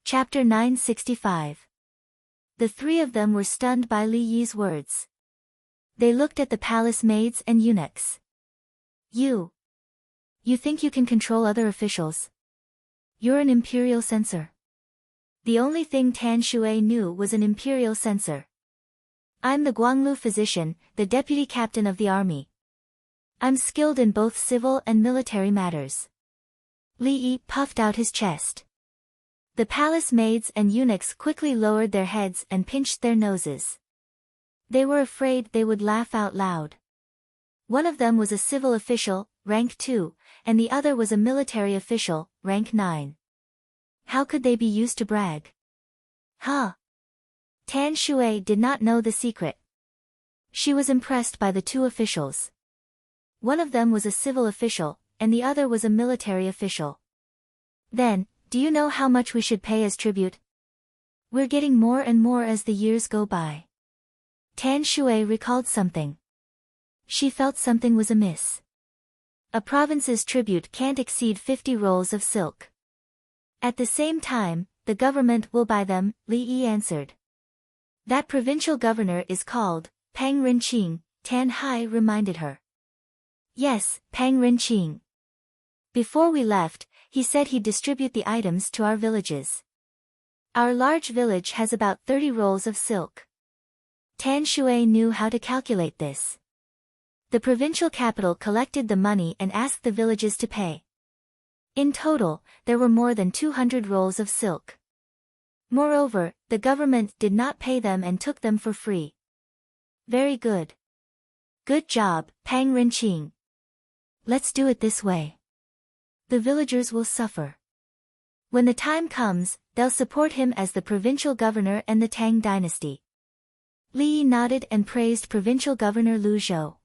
Chapter 965. The three of them were stunned by Li Yi's words. They looked at the palace maids and eunuchs. You think you can control other officials? You're an imperial censor. The only thing Tan Shui knew was an imperial censor. I'm the Guanglu physician, the deputy captain of the army. I'm skilled in both civil and military matters. Li Yi puffed out his chest. The palace maids and eunuchs quickly lowered their heads and pinched their noses. They were afraid they would laugh out loud. One of them was a civil official, rank 2, and the other was a military official, rank 9. How could they be used to brag? Tan Shui did not know the secret. She was impressed by the two officials. One of them was a civil official, and the other was a military official. Then, do you know how much we should pay as tribute? We're getting more and more as the years go by. Tan Shui recalled something. She felt something was amiss. A province's tribute can't exceed 50 rolls of silk. At the same time, the government will buy them, Li Yi answered. That provincial governor is called Pang Rinqing, Tan Hai reminded her. Yes, Pang Rinqing. Before we left, he said he'd distribute the items to our villages. Our large village has about 30 rolls of silk. Tan Shui knew how to calculate this. The provincial capital collected the money and asked the villages to pay. In total, there were more than 200 rolls of silk. Moreover, the government did not pay them and took them for free. Very good. Good job, Pang Rinqing. Let's do it this way. The villagers will suffer. When the time comes, they'll support him as the provincial governor and the Tang dynasty. Li Yi nodded and praised Provincial Governor Lu Zhou.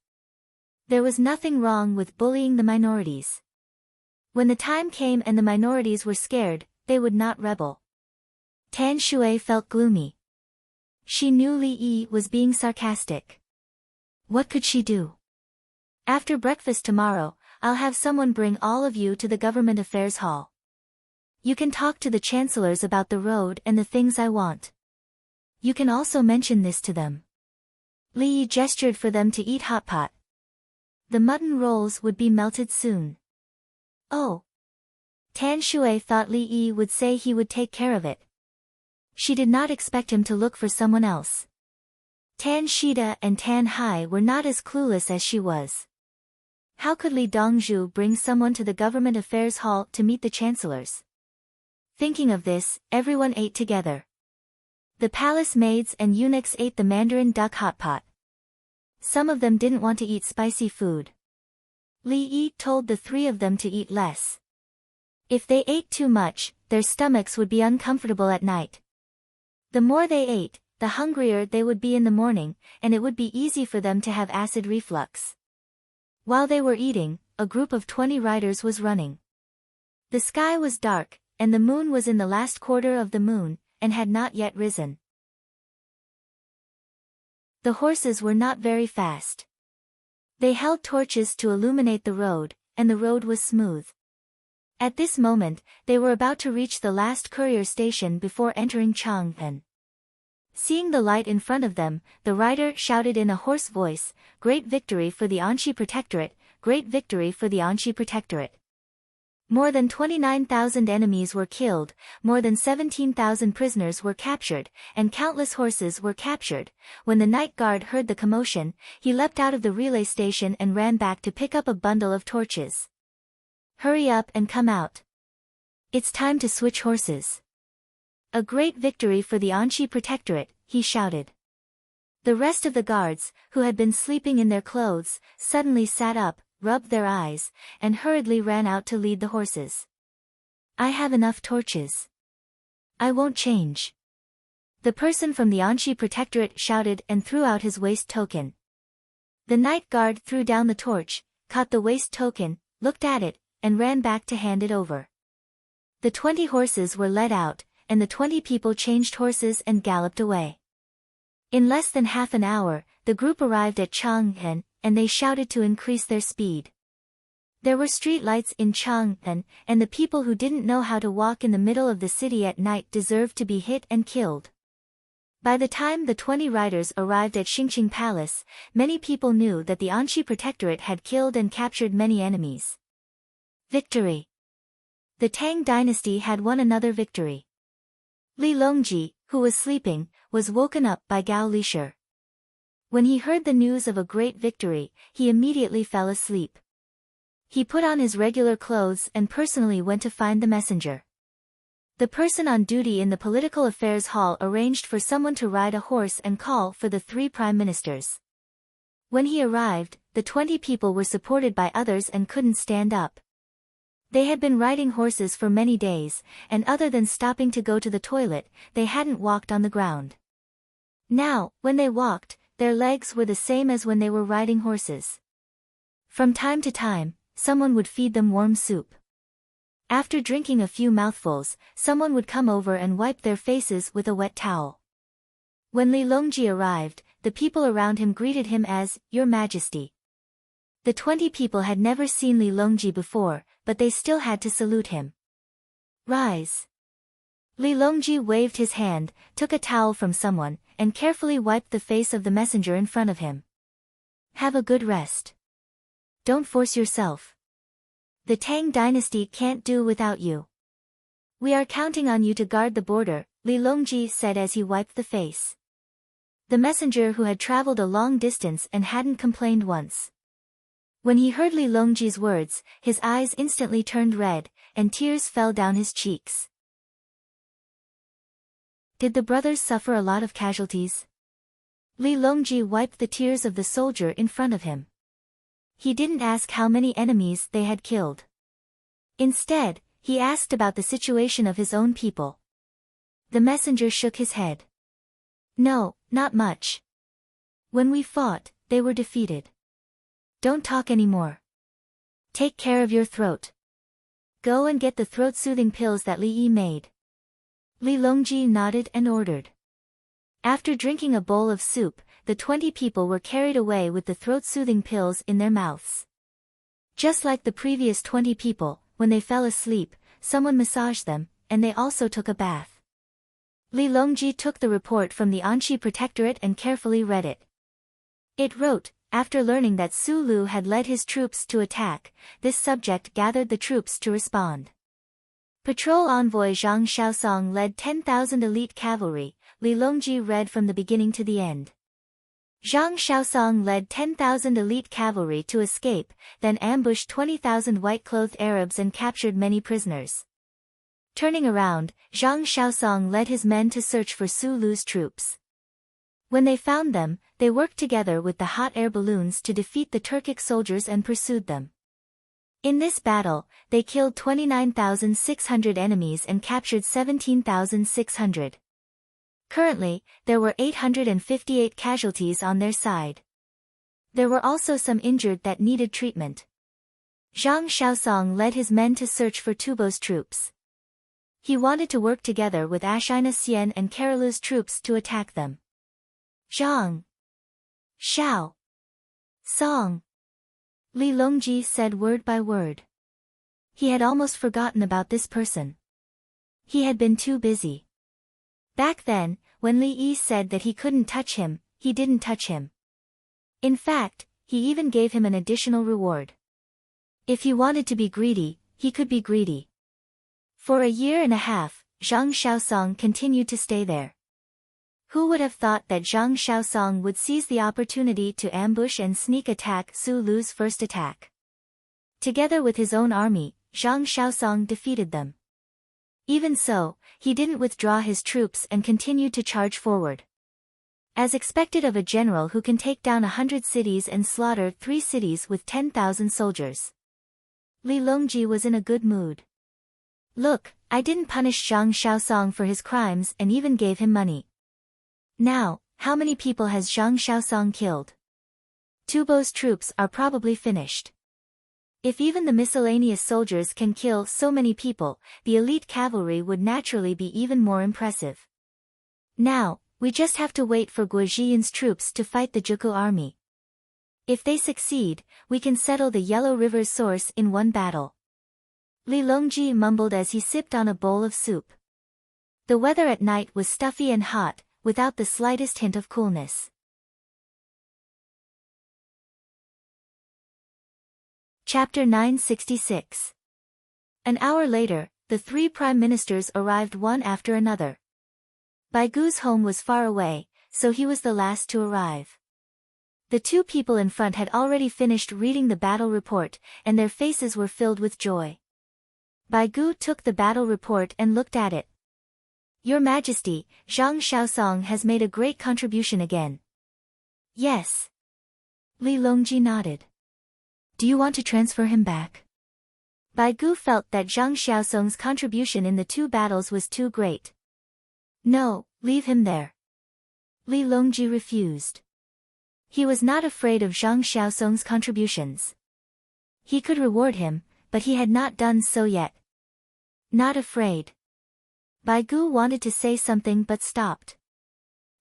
There was nothing wrong with bullying the minorities. When the time came and the minorities were scared, they would not rebel. Tan Shui felt gloomy. She knew Li Yi was being sarcastic. What could she do? After breakfast tomorrow, I'll have someone bring all of you to the Government Affairs Hall. You can talk to the chancellors about the road and the things I want. You can also mention this to them. Li Yi gestured for them to eat hot pot. The mutton rolls would be melted soon. Oh. Tan Shui thought Li Yi would say he would take care of it. She did not expect him to look for someone else. Tan Shida and Tan Hai were not as clueless as she was. How could Li Dongzhu bring someone to the Government Affairs Hall to meet the chancellors? Thinking of this, everyone ate together. The palace maids and eunuchs ate the Mandarin duck hot pot. Some of them didn't want to eat spicy food. Li Yi told the three of them to eat less. If they ate too much, their stomachs would be uncomfortable at night. The more they ate, the hungrier they would be in the morning, and it would be easy for them to have acid reflux. While they were eating, a group of 20 riders was running. The sky was dark, and the moon was in the last quarter of the moon, and had not yet risen. The horses were not very fast. They held torches to illuminate the road, and the road was smooth. At this moment, they were about to reach the last courier station before entering Chang'an. Seeing the light in front of them, the rider shouted in a hoarse voice, "Great victory for the Anxi Protectorate! Great victory for the Anxi Protectorate!" More than 29,000 enemies were killed, more than 17,000 prisoners were captured, and countless horses were captured. When the night guard heard the commotion, he leapt out of the relay station and ran back to pick up a bundle of torches. "Hurry up and come out. It's time to switch horses. A great victory for the Anchi Protectorate, he shouted. The rest of the guards, who had been sleeping in their clothes, suddenly sat up, rubbed their eyes, and hurriedly ran out to lead the horses. I have enough torches. I won't change. The person from the Anchi Protectorate shouted and threw out his waist token. The night guard threw down the torch, caught the waist token, looked at it, and ran back to hand it over. The 20 horses were led out, and the 20 people changed horses and galloped away. In less than half an hour, the group arrived at Chang'an, and they shouted to increase their speed. There were street lights in Chang'an, and the people who didn't know how to walk in the middle of the city at night deserved to be hit and killed. By the time the 20 riders arrived at Xingqing Palace, many people knew that the Anchi Protectorate had killed and captured many enemies. Victory. The Tang dynasty had won another victory. Li Longji, who was sleeping, was woken up by Gao Lisher. When he heard the news of a great victory, he immediately fell asleep. He put on his regular clothes and personally went to find the messenger. The person on duty in the Political Affairs Hall arranged for someone to ride a horse and call for the 3 prime ministers. When he arrived, the 20 people were supported by others and couldn't stand up. They had been riding horses for many days, and other than stopping to go to the toilet, they hadn't walked on the ground. Now, when they walked, their legs were the same as when they were riding horses. From time to time, someone would feed them warm soup. After drinking a few mouthfuls, someone would come over and wipe their faces with a wet towel. When Li Longji arrived, the people around him greeted him as, Your Majesty. The 20 people had never seen Li Longji before, but they still had to salute him. Rise. Li Longji waved his hand, took a towel from someone, and carefully wiped the face of the messenger in front of him. Have a good rest. Don't force yourself. The Tang dynasty can't do without you. We are counting on you to guard the border, Li Longji said as he wiped the face. The messenger who had traveled a long distance and hadn't complained once. When he heard Li Longji's words, his eyes instantly turned red, and tears fell down his cheeks. Did the brothers suffer a lot of casualties? Li Longji wiped the tears of the soldier in front of him. He didn't ask how many enemies they had killed. Instead, he asked about the situation of his own people. The messenger shook his head. No, not much. When we fought, they were defeated. Don't talk anymore. Take care of your throat. Go and get the throat-soothing pills that Li Yi made. Li Longji nodded and ordered. After drinking a bowl of soup, the 20 people were carried away with the throat-soothing pills in their mouths. Just like the previous 20 people, when they fell asleep, someone massaged them, and they also took a bath. Li Longji took the report from the Anchi Protectorate and carefully read it. It wrote, after learning that Su Lu had led his troops to attack, this subject gathered the troops to respond. Patrol envoy Zhang Shaosong led 10,000 elite cavalry, Li Longji read from the beginning to the end. Zhang Shaosong led 10,000 elite cavalry to escape, then ambushed 20,000 white-clothed Arabs and captured many prisoners. Turning around, Zhang Shaosong led his men to search for Su Lu's troops. When they found them, they worked together with the hot air balloons to defeat the Turkic soldiers and pursued them. In this battle, they killed 29,600 enemies and captured 17,600. Currently, there were 858 casualties on their side. There were also some injured that needed treatment. Zhang Shaosong led his men to search for Tubo's troops. He wanted to work together with Ashina Xian and Karalu's troops to attack them. Zhang Shao Song Li Longji said word by word. He had almost forgotten about this person. He had been too busy. Back then, when Li Yi said that he couldn't touch him, he didn't touch him. In fact, he even gave him an additional reward. If he wanted to be greedy, he could be greedy. For a year and a half, Zhang Shaosong continued to stay there. Who would have thought that Zhang Shaosong would seize the opportunity to ambush and sneak attack Su Lu's first attack? Together with his own army, Zhang Shaosong defeated them. Even so, he didn't withdraw his troops and continued to charge forward. As expected of a general who can take down 100 cities and slaughter 3 cities with 10,000 soldiers. Li Longji was in a good mood. Look, I didn't punish Zhang Xiaosong for his crimes and even gave him money. Now, how many people has Zhang Xiaosong killed? Tubo's troops are probably finished. If even the miscellaneous soldiers can kill so many people, the elite cavalry would naturally be even more impressive. Now, we just have to wait for Guo Zhiyin's troops to fight the Juku army. If they succeed, we can settle the Yellow River's source in one battle. Li Longji mumbled as he sipped on a bowl of soup. The weather at night was stuffy and hot, without the slightest hint of coolness. Chapter 966. An hour later, the 3 prime ministers arrived one after another. Baigu's home was far away, so he was the last to arrive. The 2 people in front had already finished reading the battle report, and their faces were filled with joy. Baigu took the battle report and looked at it. Your Majesty, Zhang Xiaosong has made a great contribution again. Yes. Li Longji nodded. Do you want to transfer him back? Baigu felt that Zhang Xiaosong's contribution in the 2 battles was too great. No, leave him there. Li Longji refused. He was not afraid of Zhang Xiaosong's contributions. He could reward him, but he had not done so yet. Not afraid. Baigu wanted to say something but stopped.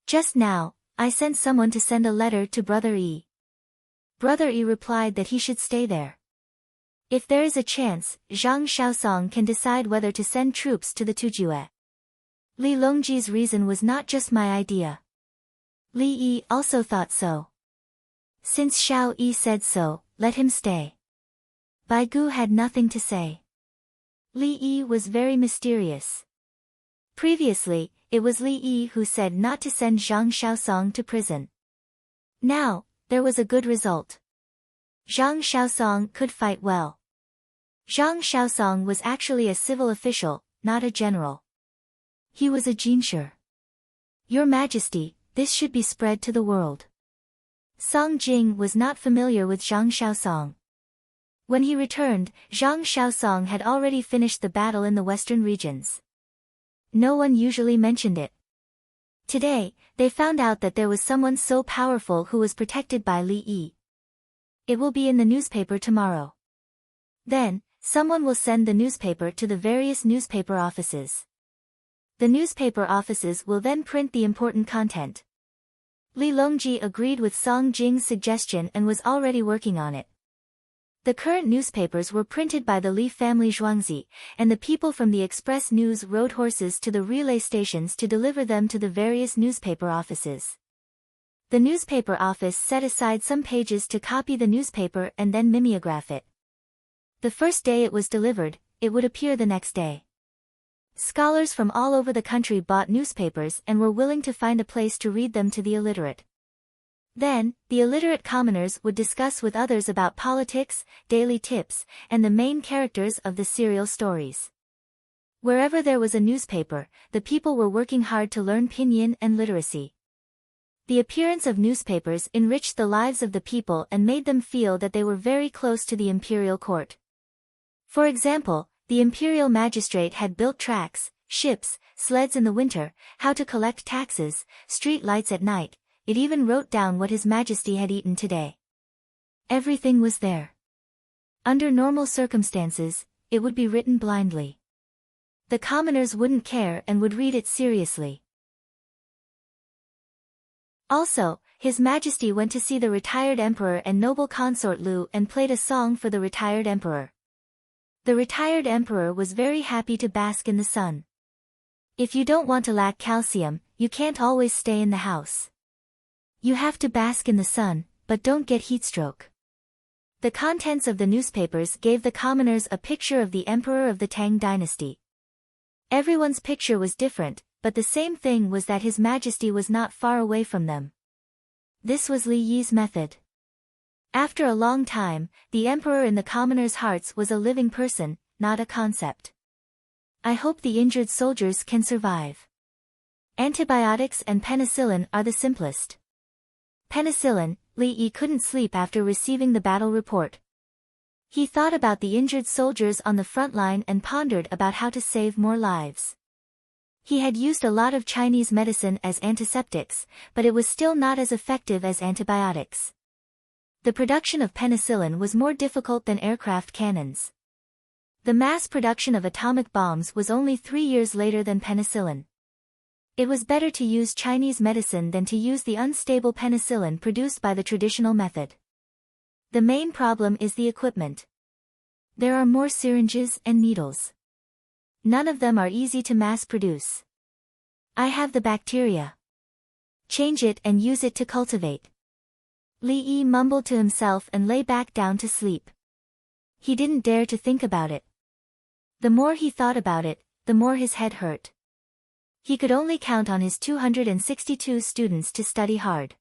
Just now, I sent someone to send a letter to Brother Yi. Brother Yi replied that he should stay there. If there is a chance, Zhang Xiaosong can decide whether to send troops to the Tujue. Li Longji's reason was not just my idea. Li Yi also thought so. Since Xiao Yi said so, let him stay. Baigu had nothing to say. Li Yi was very mysterious. Previously, it was Li Yi who said not to send Zhang Xiaosong to prison. Now, there was a good result. Zhang Xiaosong could fight well. Zhang Xiaosong was actually a civil official, not a general. He was a jinshi. Your Majesty, this should be spread to the world. Song Jing was not familiar with Zhang Xiaosong. When he returned, Zhang Xiaosong had already finished the battle in the western regions. No one usually mentioned it. Today, they found out that there was someone so powerful who was protected by Li Yi. It will be in the newspaper tomorrow. Then, someone will send the newspaper to the various newspaper offices. The newspaper offices will then print the important content. Li Longji agreed with Song Jing's suggestion and was already working on it. The current newspapers were printed by the Li family Zhuangzi, and the people from the Express News rode horses to the relay stations to deliver them to the various newspaper offices. The newspaper office set aside some pages to copy the newspaper and then mimeograph it. The first day it was delivered, it would appear the next day. Scholars from all over the country bought newspapers and were willing to find a place to read them to the illiterate. Then, the illiterate commoners would discuss with others about politics, daily tips, and the main characters of the serial stories. Wherever there was a newspaper, the people were working hard to learn pinyin and literacy. The appearance of newspapers enriched the lives of the people and made them feel that they were very close to the imperial court. For example, the imperial magistrate had built tracks, ships, sleds in the winter, how to collect taxes, street lights at night. It even wrote down what His Majesty had eaten today. Everything was there. Under normal circumstances, it would be written blindly. The commoners wouldn't care and would read it seriously. Also, His Majesty went to see the retired emperor and noble consort Lu and played a song for the retired emperor. The retired emperor was very happy to bask in the sun. If you don't want to lack calcium, you can't always stay in the house. You have to bask in the sun, but don't get heatstroke. The contents of the newspapers gave the commoners a picture of the emperor of the Tang dynasty. Everyone's picture was different, but the same thing was that His Majesty was not far away from them. This was Li Yi's method. After a long time, the emperor in the commoners' hearts was a living person, not a concept. I hope the injured soldiers can survive. Antibiotics and penicillin are the simplest. Penicillin, Li Yi couldn't sleep after receiving the battle report. He thought about the injured soldiers on the front line and pondered about how to save more lives. He had used a lot of Chinese medicine as antiseptics, but it was still not as effective as antibiotics. The production of penicillin was more difficult than aircraft cannons. The mass production of atomic bombs was only 3 years later than penicillin. It was better to use Chinese medicine than to use the unstable penicillin produced by the traditional method. The main problem is the equipment. There are more syringes and needles. None of them are easy to mass produce. I have the bacteria. Change it and use it to cultivate. Li Yi mumbled to himself and lay back down to sleep. He didn't dare to think about it. The more he thought about it, the more his head hurt. He could only count on his 262 students to study hard.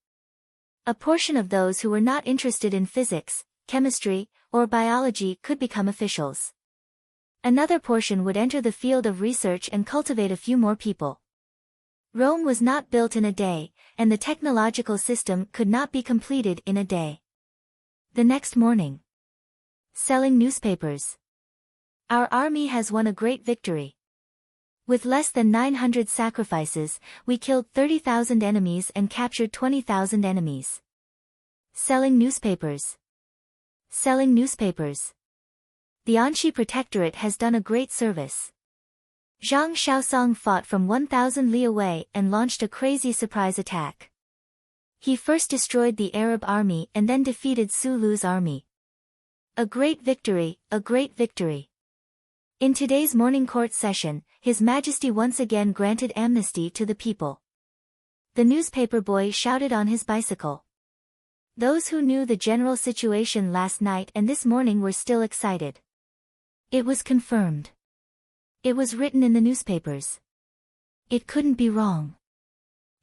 A portion of those who were not interested in physics, chemistry, or biology could become officials. Another portion would enter the field of research and cultivate a few more people. Rome was not built in a day, and the technological system could not be completed in a day. The next morning. Selling newspapers. Our army has won a great victory. With less than 900 sacrifices, we killed 30,000 enemies and captured 20,000 enemies. Selling newspapers. Selling newspapers. The Anxi Protectorate has done a great service. Zhang Shaosong fought from 1,000 li away and launched a crazy surprise attack. He first destroyed the Arab army and then defeated Su Lu's army. A great victory, a great victory. In today's morning court session, His Majesty once again granted amnesty to the people. The newspaper boy shouted on his bicycle. Those who knew the general situation last night and this morning were still excited. It was confirmed. It was written in the newspapers. It couldn't be wrong.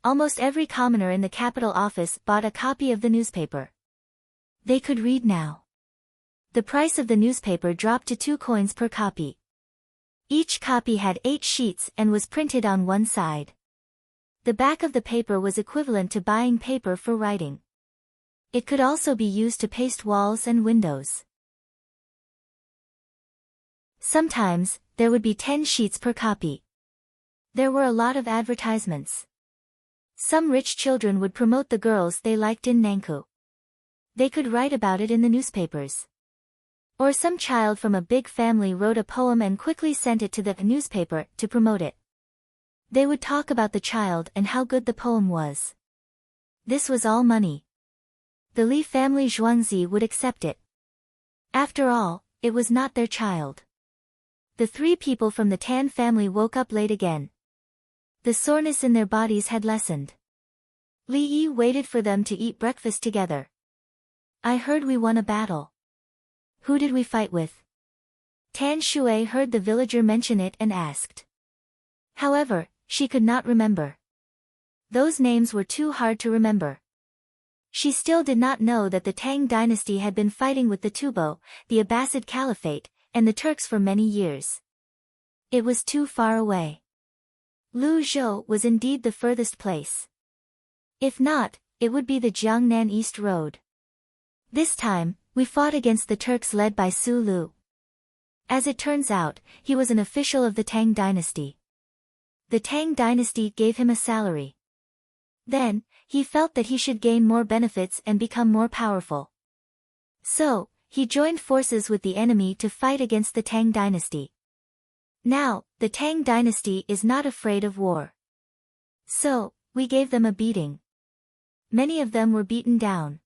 Almost every commoner in the capital office bought a copy of the newspaper. They could read now. The price of the newspaper dropped to 2 coins per copy. Each copy had 8 sheets and was printed on one side. The back of the paper was equivalent to buying paper for writing. It could also be used to paste walls and windows. Sometimes, there would be 10 sheets per copy. There were a lot of advertisements. Some rich children would promote the girls they liked in Nankou. They could write about it in the newspapers. Or some child from a big family wrote a poem and quickly sent it to the newspaper to promote it. They would talk about the child and how good the poem was. This was all money. The Li family Zhuangzi would accept it. After all, it was not their child. The 3 people from the Tan family woke up late again. The soreness in their bodies had lessened. Li Yi waited for them to eat breakfast together. I heard we won a battle. Who did we fight with? Tan Shui heard the villager mention it and asked. However, she could not remember. Those names were too hard to remember. She still did not know that the Tang dynasty had been fighting with the Tubo, the Abbasid Caliphate, and the Turks for many years. It was too far away. Lu Zhou was indeed the furthest place. If not, it would be the Jiangnan East Road. This time, we fought against the Turks led by Su Lu. As it turns out, he was an official of the Tang dynasty. The Tang dynasty gave him a salary. Then, he felt that he should gain more benefits and become more powerful. So, he joined forces with the enemy to fight against the Tang dynasty. Now, the Tang dynasty is not afraid of war. So, we gave them a beating. Many of them were beaten down.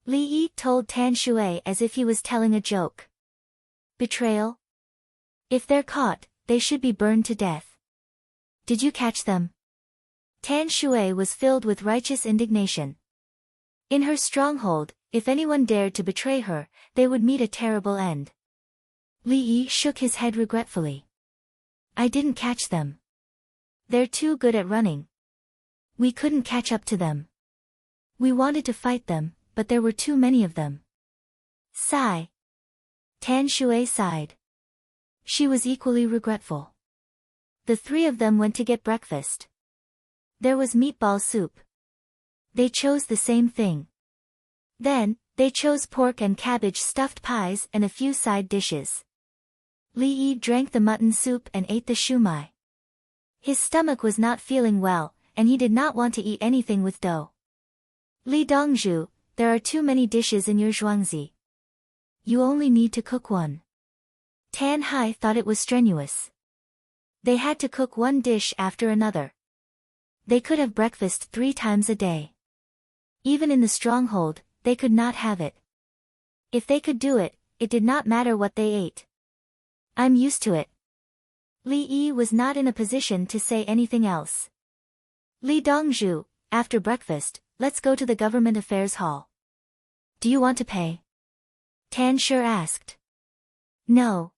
Li Yi told Tan Shui as if he was telling a joke. Betrayal? If they're caught, they should be burned to death. Did you catch them? Tan Shui was filled with righteous indignation. In her stronghold, if anyone dared to betray her, they would meet a terrible end. Li Yi shook his head regretfully. I didn't catch them. They're too good at running. We couldn't catch up to them. We wanted to fight them, but there were too many of them. Sigh. Tan Shui sighed. She was equally regretful. The three of them went to get breakfast. There was meatball soup. They chose the same thing. Then, they chose pork and cabbage stuffed pies and a few side dishes. Li Yi drank the mutton soup and ate the shumai. His stomach was not feeling well, and he did not want to eat anything with dough. Li Dongzhu, there are too many dishes in your zhuangzi. You only need to cook one. Tan Hai thought it was strenuous. They had to cook one dish after another. They could have breakfast 3 times a day. Even in the stronghold, they could not have it. If they could do it, it did not matter what they ate. I'm used to it. Li Yi was not in a position to say anything else. Li Dongzhu, after breakfast, let's go to the government affairs hall. Do you want to pay? Tan Shi asked. No.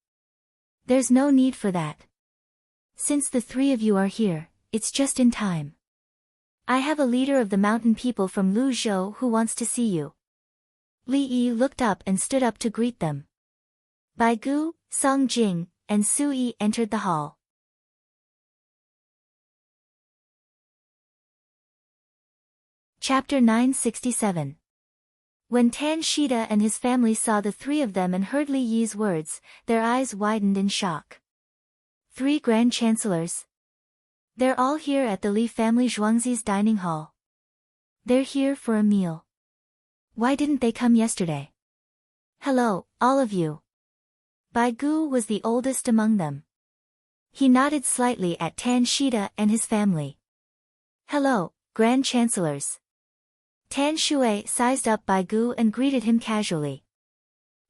There's no need for that. Since the 3 of you are here, it's just in time. I have a leader of the mountain people from Luzhou who wants to see you. Li Yi looked up and stood up to greet them. Bai Gu, Song Jing, and Su Yi entered the hall. Chapter 967. When Tan Shida and his family saw the 3 of them and heard Li Yi's words, their eyes widened in shock. 3 grand chancellors. They're all here at the Li family Zhuangzi's dining hall. They're here for a meal. Why didn't they come yesterday? Hello, all of you. Bai Gu was the oldest among them. He nodded slightly at Tan Shida and his family. Hello, grand chancellors. Tan Shui sized up Bai Gu and greeted him casually.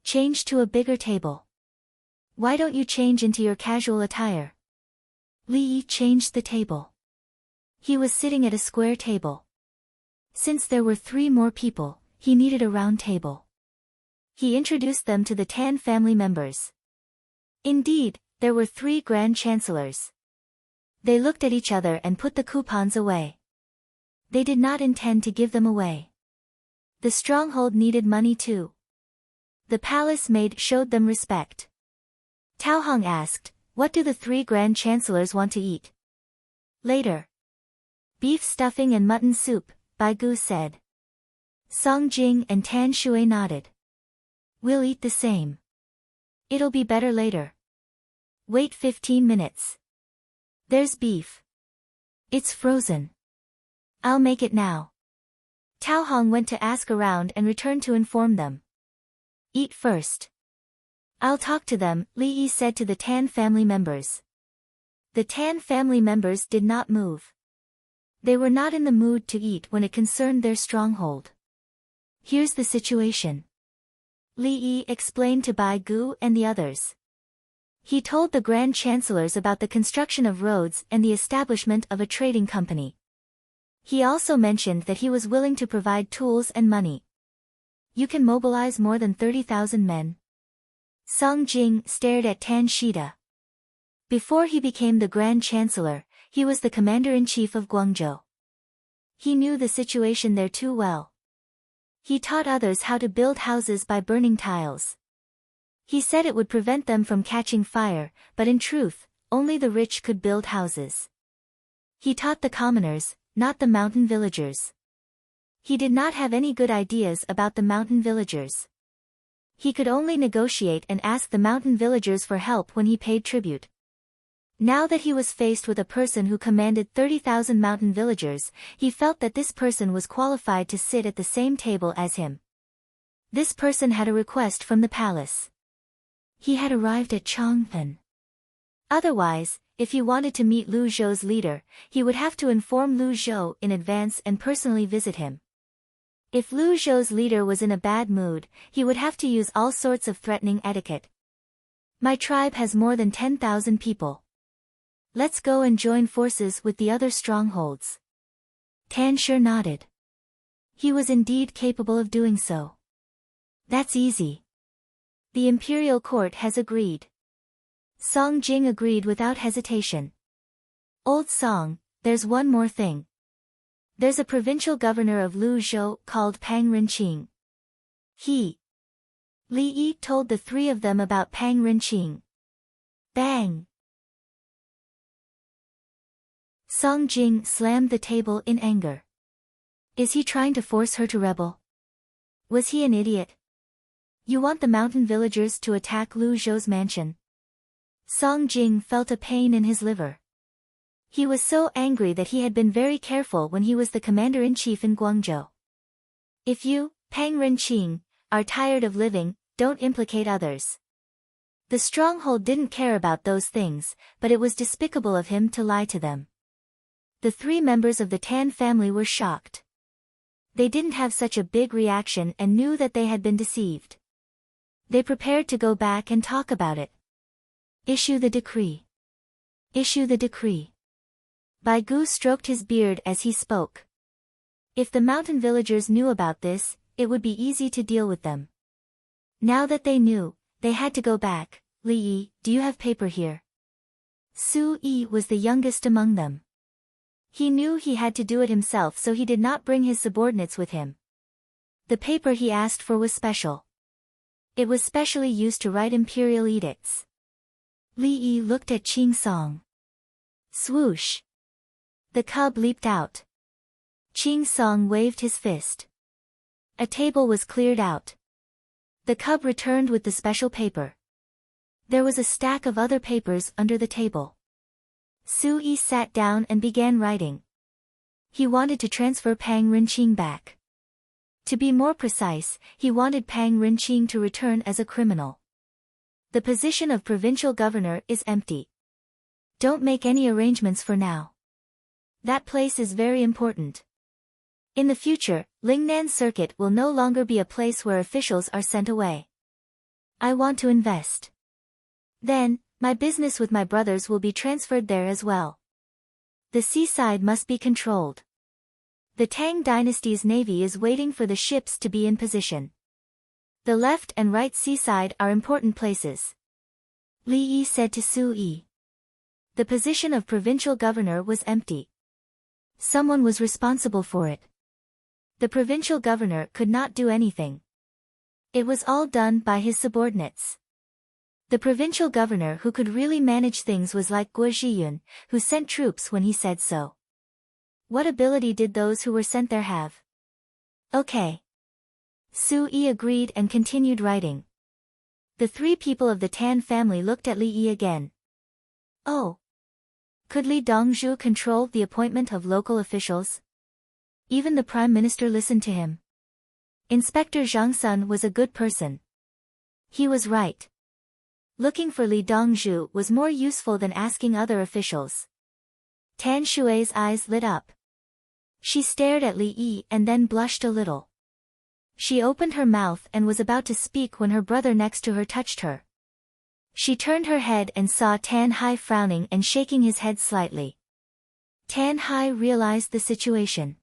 Change to a bigger table. Why don't you change into your casual attire? Li Yi changed the table. He was sitting at a square table. Since there were 3 more people, he needed a round table. He introduced them to the Tan family members. Indeed, there were 3 grand chancellors. They looked at each other and put the coupons away. They did not intend to give them away. The stronghold needed money too. The palace maid showed them respect. Tao Hong asked, what do the 3 grand chancellors want to eat? Later. Beef stuffing and mutton soup, Bai Gu said. Song Jing and Tan Shui nodded. We'll eat the same. It'll be better later. Wait 15 minutes. There's beef. It's frozen. I'll make it now. Tao Hong went to ask around and returned to inform them. Eat first. I'll talk to them, Li Yi said to the Tan family members. The Tan family members did not move. They were not in the mood to eat when it concerned their stronghold. Here's the situation. Li Yi explained to Bai Gu and the others. He told the grand chancellors about the construction of roads and the establishment of a trading company. He also mentioned that he was willing to provide tools and money. You can mobilize more than 30,000 men. Song Jing stared at Tan Shida. Before he became the Grand Chancellor, he was the Commander-in-Chief of Guangzhou. He knew the situation there too well. He taught others how to build houses by burning tiles. He said it would prevent them from catching fire, but in truth, only the rich could build houses. He taught the commoners, not the mountain villagers. He did not have any good ideas about the mountain villagers. He could only negotiate and ask the mountain villagers for help when he paid tribute. Now that he was faced with a person who commanded 30,000 mountain villagers, he felt that this person was qualified to sit at the same table as him. This person had a request from the palace. He had arrived at Changpeng. Otherwise, if he wanted to meet Lu Zhou's leader, he would have to inform Lu Zhou in advance and personally visit him. If Lu Zhou's leader was in a bad mood, he would have to use all sorts of threatening etiquette. My tribe has more than 10,000 people. Let's go and join forces with the other strongholds. Tan Shi nodded. He was indeed capable of doing so. That's easy. The imperial court has agreed. Song Jing agreed without hesitation. Old Song, there's one more thing. There's a provincial governor of Lu Zhou called Pang Rinqing. Li Yi told the 3 of them about Pang Rinqing. Bang! Song Jing slammed the table in anger. Is he trying to force her to rebel? Was he an idiot? You want the mountain villagers to attack Lu Zhou's mansion? Song Jing felt a pain in his liver. He was so angry that he had been very careful when he was the commander-in-chief in Guangzhou. If you, Pang Renqing, are tired of living, don't implicate others. The stronghold didn't care about those things, but it was despicable of him to lie to them. The 3 members of the Tan family were shocked. They didn't have such a big reaction and knew that they had been deceived. They prepared to go back and talk about it. Issue the decree. Issue the decree. Bai Gu stroked his beard as he spoke. If the mountain villagers knew about this, it would be easy to deal with them. Now that they knew, they had to go back. Li Yi, do you have paper here? Su Yi was the youngest among them. He knew he had to do it himself, so he did not bring his subordinates with him. The paper he asked for was special. It was specially used to write imperial edicts. Li Yi looked at Qing Song. Swoosh! The cub leaped out. Qing Song waved his fist. A table was cleared out. The cub returned with the special paper. There was a stack of other papers under the table. Su Yi sat down and began writing. He wanted to transfer Pang Renqing back. To be more precise, he wanted Pang Renqing to return as a criminal. The position of provincial governor is empty. Don't make any arrangements for now. That place is very important. In the future, Lingnan Circuit will no longer be a place where officials are sent away. I want to invest. Then, my business with my brothers will be transferred there as well. The seaside must be controlled. The Tang dynasty's navy is waiting for the ships to be in position. The left and right seaside are important places. Li Yi said to Su Yi. The position of provincial governor was empty. Someone was responsible for it. The provincial governor could not do anything. It was all done by his subordinates. The provincial governor who could really manage things was like Guo Zhiyun, who sent troops when he said so. What ability did those who were sent there have? Okay. Su Yi agreed and continued writing. The 3 people of the Tan family looked at Li Yi again. Oh. Could Li Dongzhu control the appointment of local officials? Even the Prime Minister listened to him. Inspector Zhang Sun was a good person. He was right. Looking for Li Dongzhu was more useful than asking other officials. Tan Shui's eyes lit up. She stared at Li Yi and then blushed a little. She opened her mouth and was about to speak when her brother next to her touched her. She turned her head and saw Tan Hai frowning and shaking his head slightly. Tan Hai realized the situation.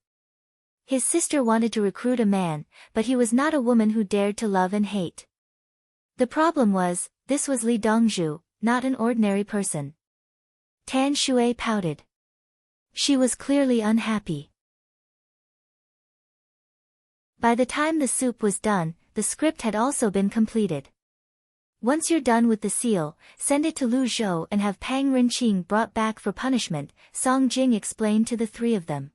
His sister wanted to recruit a man, but he was not a woman who dared to love and hate. The problem was, this was Li Dongzhu, not an ordinary person. Tan Shui pouted. She was clearly unhappy. By the time the soup was done, the script had also been completed. Once you're done with the seal, send it to Lu Zhou and have Pang Renqing brought back for punishment, Song Jing explained to the 3 of them.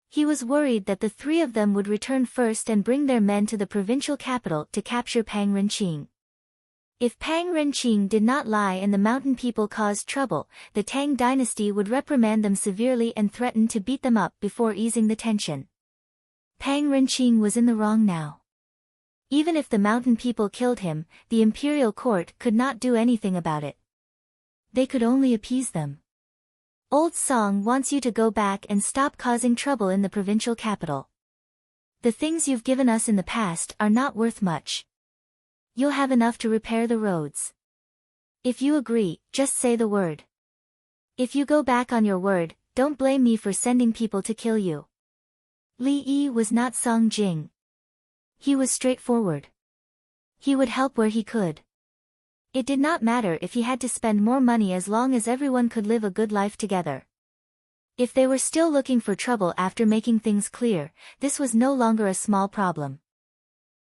He was worried that the 3 of them would return first and bring their men to the provincial capital to capture Pang Renqing. If Pang Renqing did not lie and the mountain people caused trouble, the Tang dynasty would reprimand them severely and threaten to beat them up before easing the tension. Pang Renqing was in the wrong now. Even if the mountain people killed him, the imperial court could not do anything about it. They could only appease them. Old Song wants you to go back and stop causing trouble in the provincial capital. The things you've given us in the past are not worth much. You'll have enough to repair the roads. If you agree, just say the word. If you go back on your word, don't blame me for sending people to kill you. Li Yi was not Song Jing. He was straightforward. He would help where he could. It did not matter if he had to spend more money as long as everyone could live a good life together. If they were still looking for trouble after making things clear, this was no longer a small problem.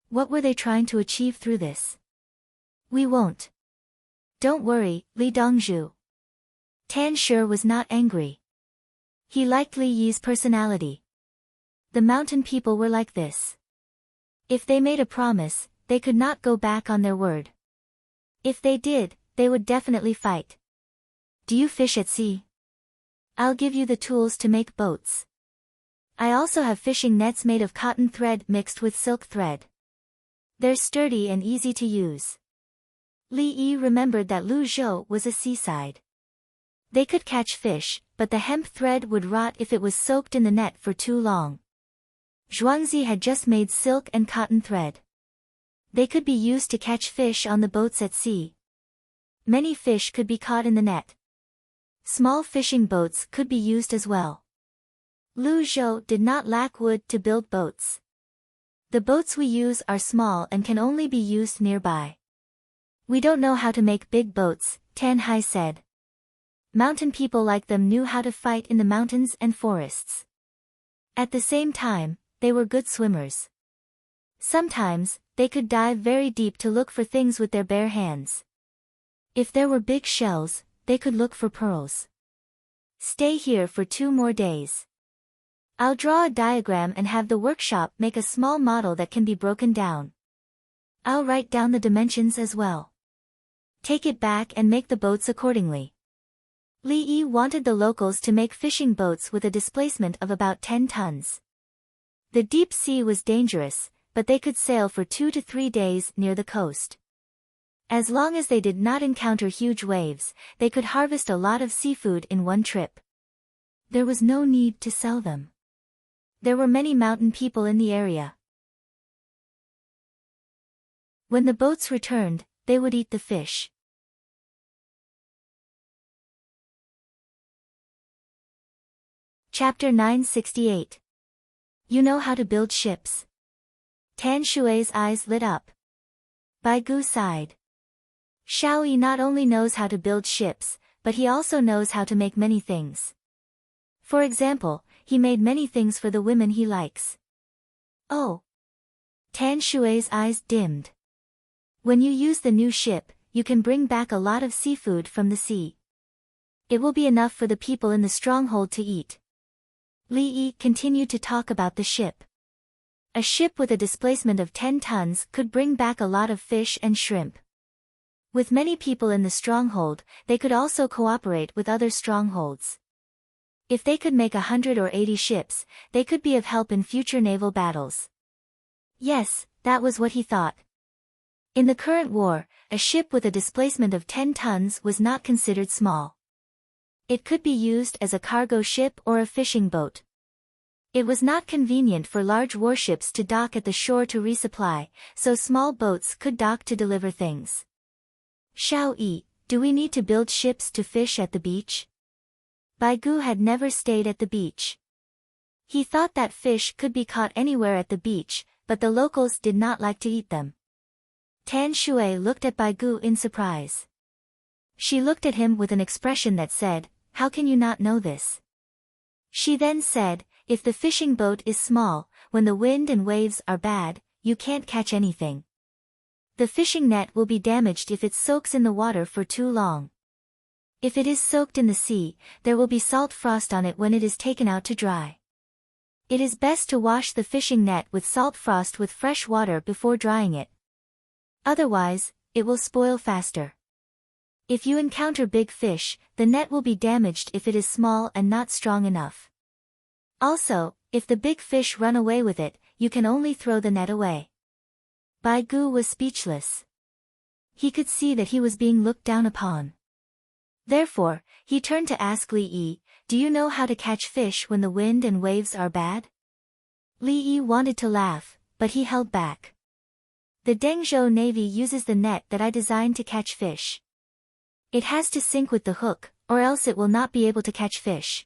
What were they trying to achieve through this? We won't. Don't worry, Li Dongzhu. Tan Shi was not angry. He liked Li Yi's personality. The mountain people were like this. If they made a promise, they could not go back on their word. If they did, they would definitely fight. Do you fish at sea? I'll give you the tools to make boats. I also have fishing nets made of cotton thread mixed with silk thread. They're sturdy and easy to use. Li Yi remembered that Luzhou was a seaside. They could catch fish, but the hemp thread would rot if it was soaked in the net for too long. Zhuangzi had just made silk and cotton thread. They could be used to catch fish on the boats at sea. Many fish could be caught in the net. Small fishing boats could be used as well. Luzhou did not lack wood to build boats. The boats we use are small and can only be used nearby. We don't know how to make big boats, Tan Hai said. Mountain people like them knew how to fight in the mountains and forests. At the same time, they were good swimmers. Sometimes, they could dive very deep to look for things with their bare hands. If there were big shells, they could look for pearls. Stay here for 2 more days. I'll draw a diagram and have the workshop make a small model that can be broken down. I'll write down the dimensions as well. Take it back and make the boats accordingly. Li Yi wanted the locals to make fishing boats with a displacement of about 10 tons. The deep sea was dangerous, but they could sail for 2 to 3 days near the coast. As long as they did not encounter huge waves, they could harvest a lot of seafood in one trip. There was no need to sell them. There were many mountain people in the area. When the boats returned, they would eat the fish. Chapter 968. You know how to build ships. Tan Shui's eyes lit up. Bai Gu sighed. Xiaoyi not only knows how to build ships, but he also knows how to make many things. For example, he made many things for the women he likes. Oh. Tan Shui's eyes dimmed. When you use the new ship, you can bring back a lot of seafood from the sea. It will be enough for the people in the stronghold to eat. Li Yi continued to talk about the ship. A ship with a displacement of 10 tons could bring back a lot of fish and shrimp. With many people in the stronghold, they could also cooperate with other strongholds. If they could make 100 or 80 ships, they could be of help in future naval battles. Yes, that was what he thought. In the current war, a ship with a displacement of 10 tons was not considered small. It could be used as a cargo ship or a fishing boat. It was not convenient for large warships to dock at the shore to resupply, so small boats could dock to deliver things. Xiao Yi, do we need to build ships to fish at the beach? Bai Gu had never stayed at the beach. He thought that fish could be caught anywhere at the beach, but the locals did not like to eat them. Tan Shui looked at Bai Gu in surprise. She looked at him with an expression that said, "How can you not know this?" She then said, "If the fishing boat is small, when the wind and waves are bad, you can't catch anything. The fishing net will be damaged if it soaks in the water for too long. If it is soaked in the sea, there will be salt frost on it when it is taken out to dry. It is best to wash the fishing net with salt frost with fresh water before drying it. Otherwise, it will spoil faster. If you encounter big fish, the net will be damaged if it is small and not strong enough. Also, if the big fish run away with it, you can only throw the net away." Bai Gu was speechless. He could see that he was being looked down upon. Therefore, he turned to ask Li Yi, "Do you know how to catch fish when the wind and waves are bad?" Li Yi wanted to laugh, but he held back. "The Dengzhou Navy uses the net that I designed to catch fish. It has to sink with the hook, or else it will not be able to catch fish."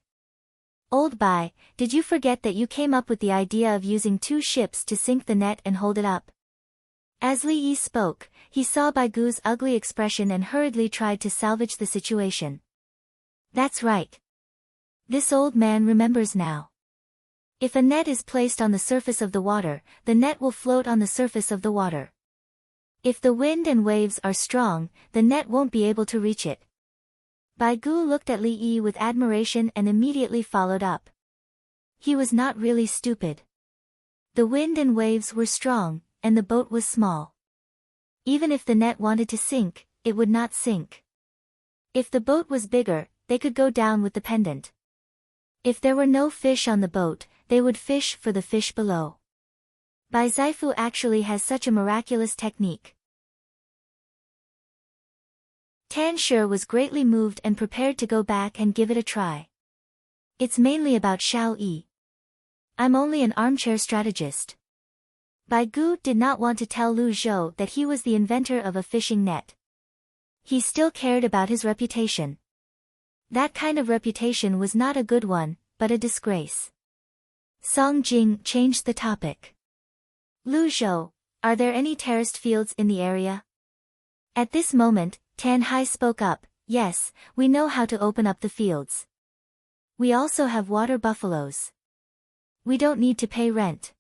"Old Bai, did you forget that you came up with the idea of using 2 ships to sink the net and hold it up?" As Li Yi spoke, he saw Bai Gu's ugly expression and hurriedly tried to salvage the situation. "That's right. This old man remembers now. If a net is placed on the surface of the water, the net will float on the surface of the water. If the wind and waves are strong, the net won't be able to reach it. Bai Gu looked at Li Yi with admiration and immediately followed up. He was not really stupid. The wind and waves were strong, and the boat was small. Even if the net wanted to sink, it would not sink. If the boat was bigger, they could go down with the pendant. If there were no fish on the boat, they would fish for the fish below. Bai Zaifu actually has such a miraculous technique. Tan Shi was greatly moved and prepared to go back and give it a try. It's mainly about Shao Yi. I'm only an armchair strategist. Bai Gu did not want to tell Lu Zhou that he was the inventor of a fishing net. He still cared about his reputation. That kind of reputation was not a good one, but a disgrace. Song Jing changed the topic. Lu Zhou, are there any terraced fields in the area? At this moment, Tan Hai spoke up, yes, we know how to open up the fields. We also have water buffaloes. We don't need to pay rent.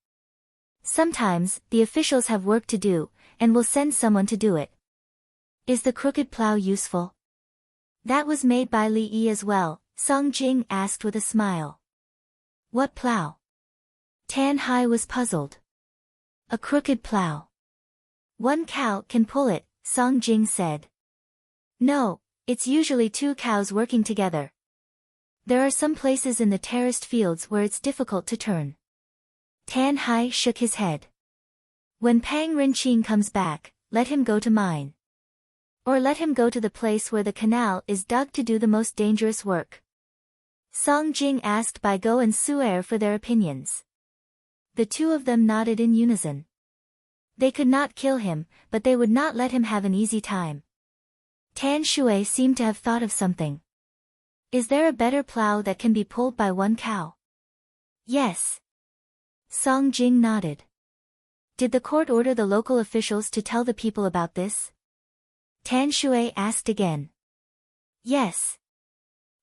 Sometimes, the officials have work to do, and will send someone to do it. Is the crooked plow useful? That was made by Li Yi as well, Song Jing asked with a smile. What plow? Tan Hai was puzzled. A crooked plow. One cow can pull it, Song Jing said. No, it's usually two cows working together. There are some places in the terraced fields where it's difficult to turn. Tan Hai shook his head. When Pang Rinqing comes back, let him go to mine. Or let him go to the place where the canal is dug to do the most dangerous work. Song Jing asked Bai Go and Su'er for their opinions. The two of them nodded in unison. They could not kill him, but they would not let him have an easy time. Tan Shui seemed to have thought of something. Is there a better plow that can be pulled by one cow? Yes. Song Jing nodded. Did the court order the local officials to tell the people about this? Tan Shui asked again. Yes.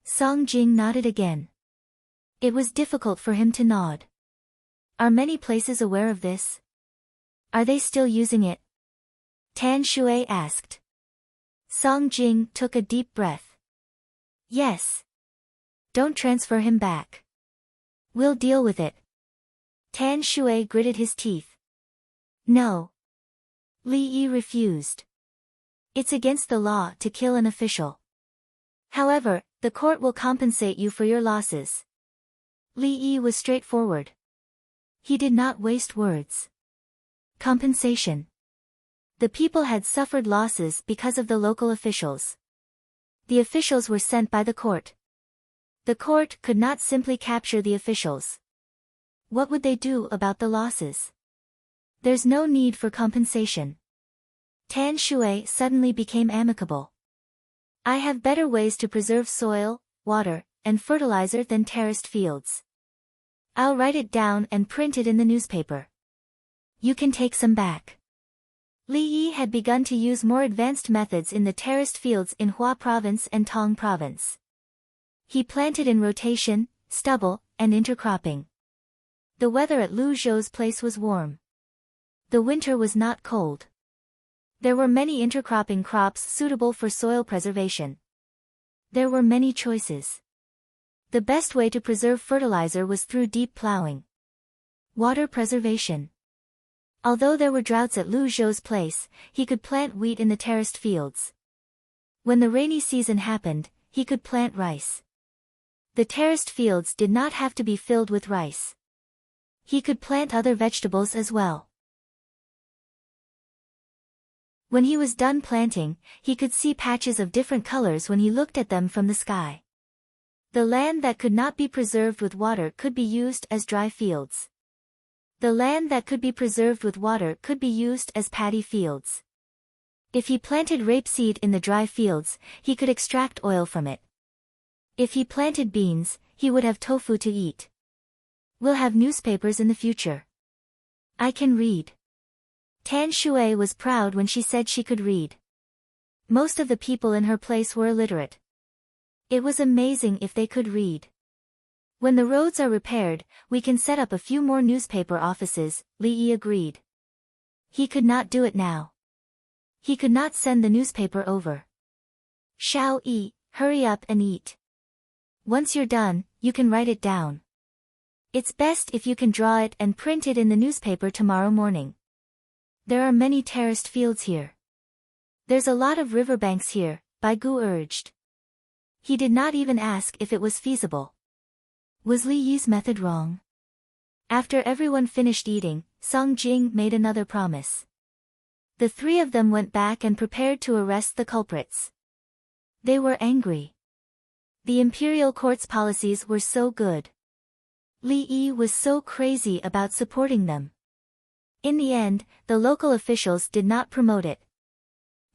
Song Jing nodded again. It was difficult for him to nod. Are many places aware of this? Are they still using it? Tan Shui asked. Song Jing took a deep breath. Yes. Don't transfer him back. We'll deal with it. Tan Shui gritted his teeth. No. Li Yi refused. It's against the law to kill an official. However, the court will compensate you for your losses. Li Yi was straightforward. He did not waste words. Compensation. The people had suffered losses because of the local officials. The officials were sent by the court. The court could not simply capture the officials. What would they do about the losses? There's no need for compensation. Tan Shui suddenly became amicable. I have better ways to preserve soil, water, and fertilizer than terraced fields. I'll write it down and print it in the newspaper. You can take some back. Li Yi had begun to use more advanced methods in the terraced fields in Hua Province and Tong Province. He planted in rotation, stubble, and intercropping. The weather at Lu Zhou's place was warm. The winter was not cold. There were many intercropping crops suitable for soil preservation. There were many choices. The best way to preserve fertilizer was through deep plowing. Water preservation. Although there were droughts at Lu Zhou's place, he could plant wheat in the terraced fields. When the rainy season happened, he could plant rice. The terraced fields did not have to be filled with rice. He could plant other vegetables as well. When he was done planting, he could see patches of different colors when he looked at them from the sky. The land that could not be preserved with water could be used as dry fields. The land that could be preserved with water could be used as paddy fields. If he planted rapeseed in the dry fields, he could extract oil from it. If he planted beans, he would have tofu to eat. We'll have newspapers in the future. I can read. Tan Shui was proud when she said she could read. Most of the people in her place were illiterate. It was amazing if they could read. When the roads are repaired, we can set up a few more newspaper offices, Li Yi agreed. He could not do it now. He could not send the newspaper over. Shao Yi, Hurry up and eat. Once you're done, you can write it down. It's best if you can draw it and print it in the newspaper tomorrow morning. There are many terraced fields here. There's a lot of riverbanks here, Baigu urged. He did not even ask if it was feasible. Was Li Yi's method wrong? After everyone finished eating, Song Jing made another promise. The three of them went back and prepared to arrest the culprits. They were angry. The imperial court's policies were so good. Li Yi was so crazy about supporting them. In the end, the local officials did not promote it.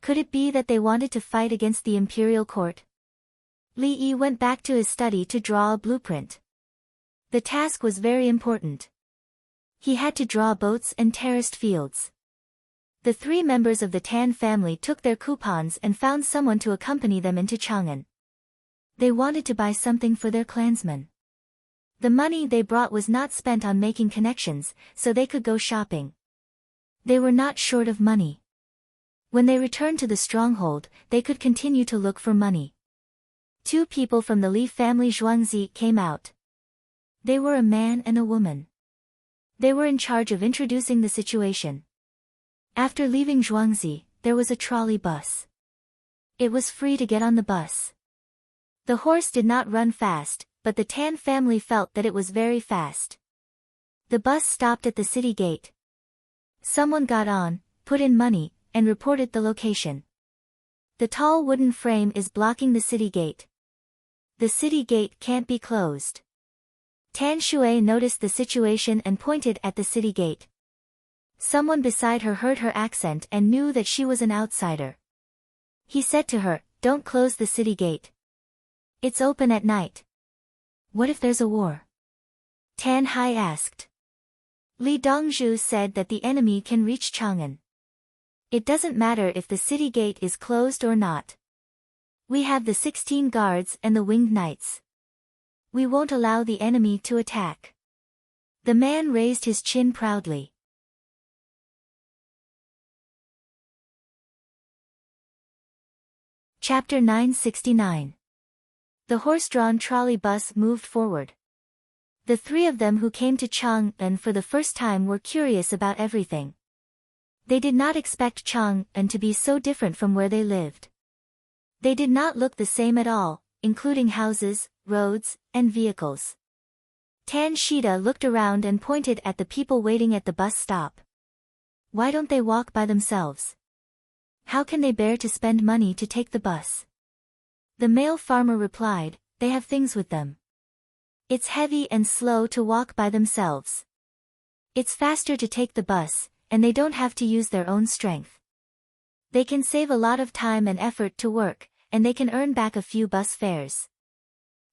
Could it be that they wanted to fight against the imperial court? Li Yi went back to his study to draw a blueprint. The task was very important. He had to draw boats and terraced fields. The three members of the Tan family took their coupons and found someone to accompany them into Chang'an. They wanted to buy something for their clansmen. The money they brought was not spent on making connections, so they could go shopping. They were not short of money. When they returned to the stronghold, they could continue to look for money. Two people from the Li family Zhuangzi came out. They were a man and a woman. They were in charge of introducing the situation. After leaving Zhuangzi, there was a trolley bus. It was free to get on the bus. The horse did not run fast, but the Tan family felt that it was very fast. The bus stopped at the city gate. Someone got on, put in money, and reported the location. The tall wooden frame is blocking the city gate. The city gate can't be closed. Tan Shui noticed the situation and pointed at the city gate. Someone beside her heard her accent and knew that she was an outsider. He said to her, "Don't close the city gate. It's open at night." "What if there's a war?" Tan Hai asked. Li Dongzhu said that the enemy can reach Chang'an. It doesn't matter if the city gate is closed or not. We have the 16 guards and the winged knights. We won't allow the enemy to attack. The man raised his chin proudly. Chapter 969. The horse-drawn trolley bus moved forward. The three of them who came to Chang'an for the first time were curious about everything. They did not expect Chang'an to be so different from where they lived. They did not look the same at all, including houses, roads, and vehicles. Tan Shida looked around and pointed at the people waiting at the bus stop. Why don't they walk by themselves? How can they bear to spend money to take the bus? The male farmer replied, "They have things with them. It's heavy and slow to walk by themselves. It's faster to take the bus, and they don't have to use their own strength. They can save a lot of time and effort to work, and they can earn back a few bus fares.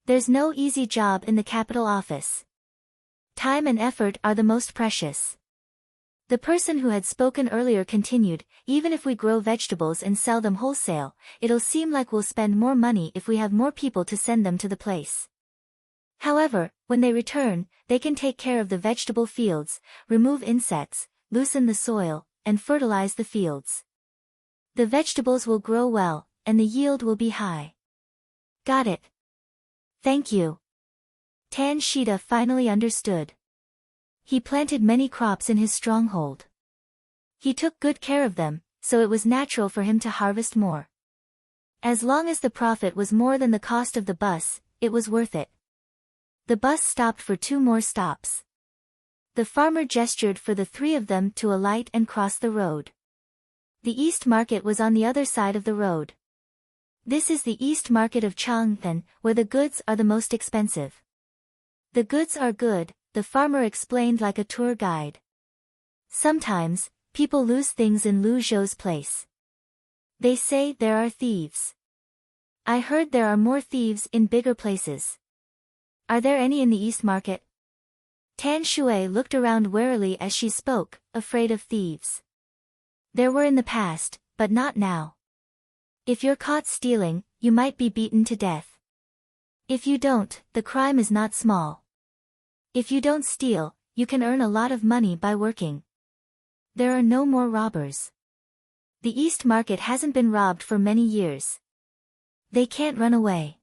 There's no easy job in the capital office. Time and effort are the most precious." The person who had spoken earlier continued, "Even if we grow vegetables and sell them wholesale, it'll seem like we'll spend more money if we have more people to send them to the place. However, when they return, they can take care of the vegetable fields, remove insects, loosen the soil, and fertilize the fields. The vegetables will grow well, and the yield will be high." "Got it. Thank you." Tan Shida finally understood. He planted many crops in his stronghold. He took good care of them, so it was natural for him to harvest more. As long as the profit was more than the cost of the bus, it was worth it. The bus stopped for 2 more stops. The farmer gestured for the three of them to alight and cross the road. The East Market was on the other side of the road. This is the East Market of Chang'an, where the goods are the most expensive. The goods are good, the farmer explained like a tour guide. Sometimes, people lose things in Lu Zhou's place. They say there are thieves. I heard there are more thieves in bigger places. Are there any in the East Market? Tan Shui looked around warily as she spoke, afraid of thieves. There were in the past, but not now. If you're caught stealing, you might be beaten to death. If you don't, the crime is not small. If you don't steal, you can earn a lot of money by working. There are no more robbers. The East Market hasn't been robbed for many years. They can't run away.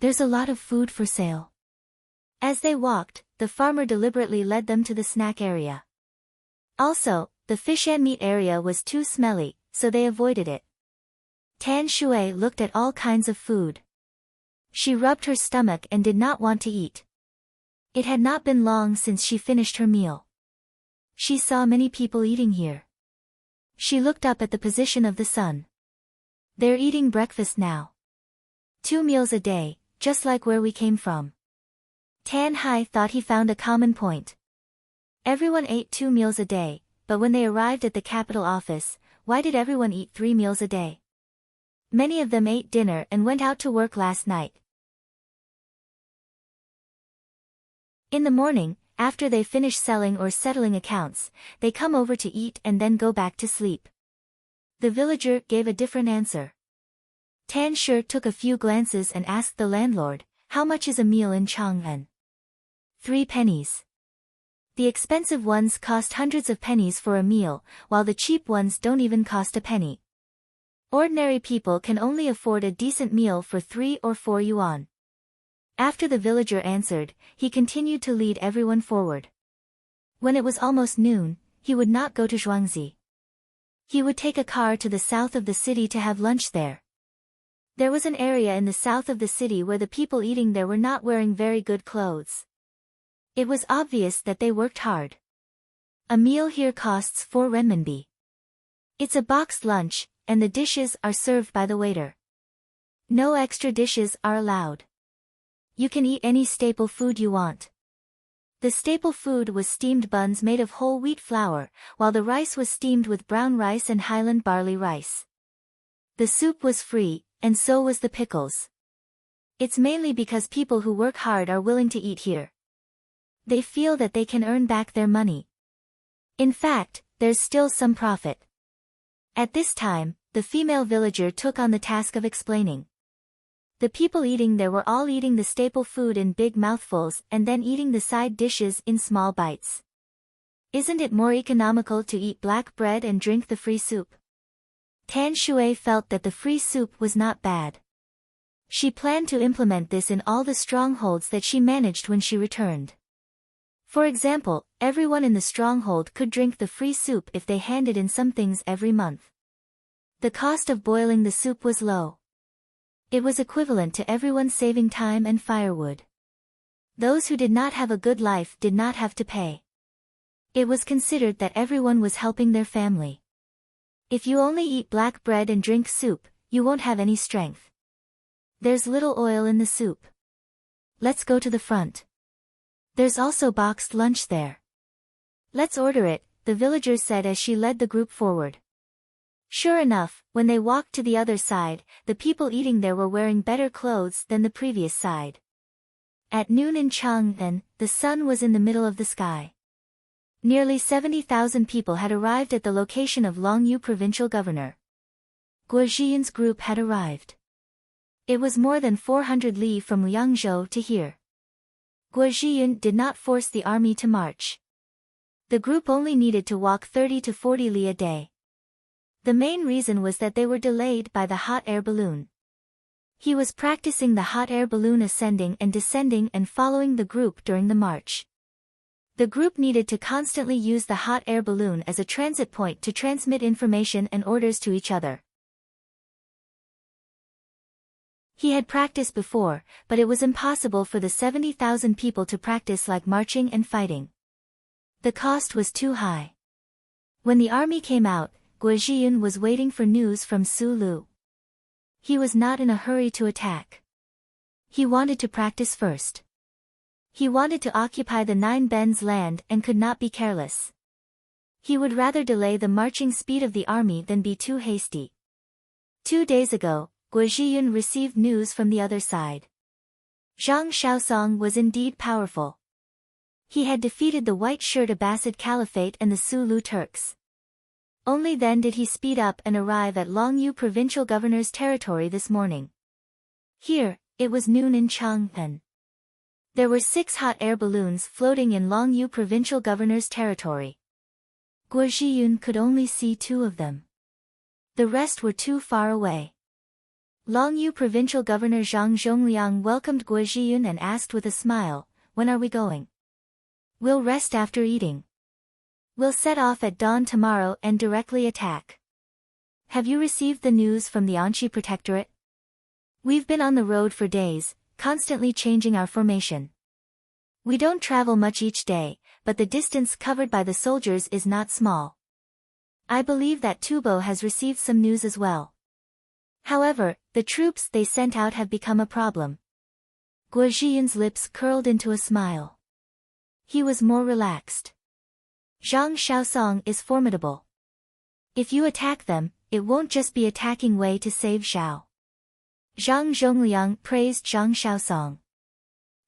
There's a lot of food for sale. As they walked, the farmer deliberately led them to the snack area. Also, the fish and meat area was too smelly, so they avoided it. Tan Shui looked at all kinds of food. She rubbed her stomach and did not want to eat. It had not been long since she finished her meal. She saw many people eating here. She looked up at the position of the sun. They're eating breakfast now. 2 meals a day, just like where we came from. Tan Hai thought he found a common point. Everyone ate 2 meals a day, but when they arrived at the capital office, why did everyone eat 3 meals a day? Many of them ate dinner and went out to work last night. In the morning, after they finish selling or settling accounts, they come over to eat and then go back to sleep. The villager gave a different answer. Tan Shi took a few glances and asked the landlord, "How much is a meal in Chang'an?" 3 pennies. The expensive ones cost hundreds of pennies for a meal, while the cheap ones don't even cost a penny. Ordinary people can only afford a decent meal for 3 or 4 yuan. After the villager answered, he continued to lead everyone forward. When it was almost noon, he would not go to Zhuangzi. He would take a car to the south of the city to have lunch there. There was an area in the south of the city where the people eating there were not wearing very good clothes. It was obvious that they worked hard. A meal here costs 4 renminbi. It's a boxed lunch, and the dishes are served by the waiter. No extra dishes are allowed. You can eat any staple food you want. The staple food was steamed buns made of whole wheat flour, while the rice was steamed with brown rice and Highland barley rice. The soup was free, and so was the pickles. It's mainly because people who work hard are willing to eat here. They feel that they can earn back their money. In fact, there's still some profit. At this time, the female villager took on the task of explaining. The people eating there were all eating the staple food in big mouthfuls and then eating the side dishes in small bites. Isn't it more economical to eat black bread and drink the free soup? Tan Shui felt that the free soup was not bad. She planned to implement this in all the strongholds that she managed when she returned. For example, everyone in the stronghold could drink the free soup if they handed in some things every month. The cost of boiling the soup was low. It was equivalent to everyone saving time and firewood. Those who did not have a good life did not have to pay. It was considered that everyone was helping their family. If you only eat black bread and drink soup, you won't have any strength. There's little oil in the soup. Let's go to the front. There's also boxed lunch there. Let's order it, the villager said as she led the group forward. Sure enough, when they walked to the other side, the people eating there were wearing better clothes than the previous side. At noon in Chang'an, the sun was in the middle of the sky. Nearly 70,000 people had arrived at the location of Longyu provincial governor. Guo Zhiyun's group had arrived. It was more than 400 li from Liangzhou to here. Guo Zhiyun did not force the army to march. The group only needed to walk 30 to 40 li a day. The main reason was that they were delayed by the hot air balloon. He was practicing the hot air balloon ascending and descending and following the group during the march. The group needed to constantly use the hot air balloon as a transit point to transmit information and orders to each other. He had practiced before, but it was impossible for the 70,000 people to practice like marching and fighting. The cost was too high. When the army came out, Guo Zhiyun was waiting for news from Su Lu. He was not in a hurry to attack. He wanted to practice first. He wanted to occupy the 9 Ben's land and could not be careless. He would rather delay the marching speed of the army than be too hasty. 2 days ago, Guo Zhiyun received news from the other side. Zhang Shaosong was indeed powerful. He had defeated the white-shirt Abbasid Caliphate and the Su Lu Turks. Only then did he speed up and arrive at Longyu provincial governor's territory this morning. Here, it was noon in Chang'an. There were 6 hot air balloons floating in Longyu provincial governor's territory. Guo Zhiyun could only see 2 of them. The rest were too far away. Longyu Provincial Governor Zhang Zhongliang welcomed Guo Zhiyun and asked with a smile, "When are we going?" "We'll rest after eating. We'll set off at dawn tomorrow and directly attack." "Have you received the news from the Anxi Protectorate?" "We've been on the road for days, constantly changing our formation. We don't travel much each day, but the distance covered by the soldiers is not small. I believe that Tubo has received some news as well. However, the troops they sent out have become a problem." Guo Zhiyun's lips curled into a smile. He was more relaxed. "Zhang Shaosong is formidable. If you attack them, it won't just be attacking Wei to save Zhao." Zhang Zhongliang praised Zhang Shaosong.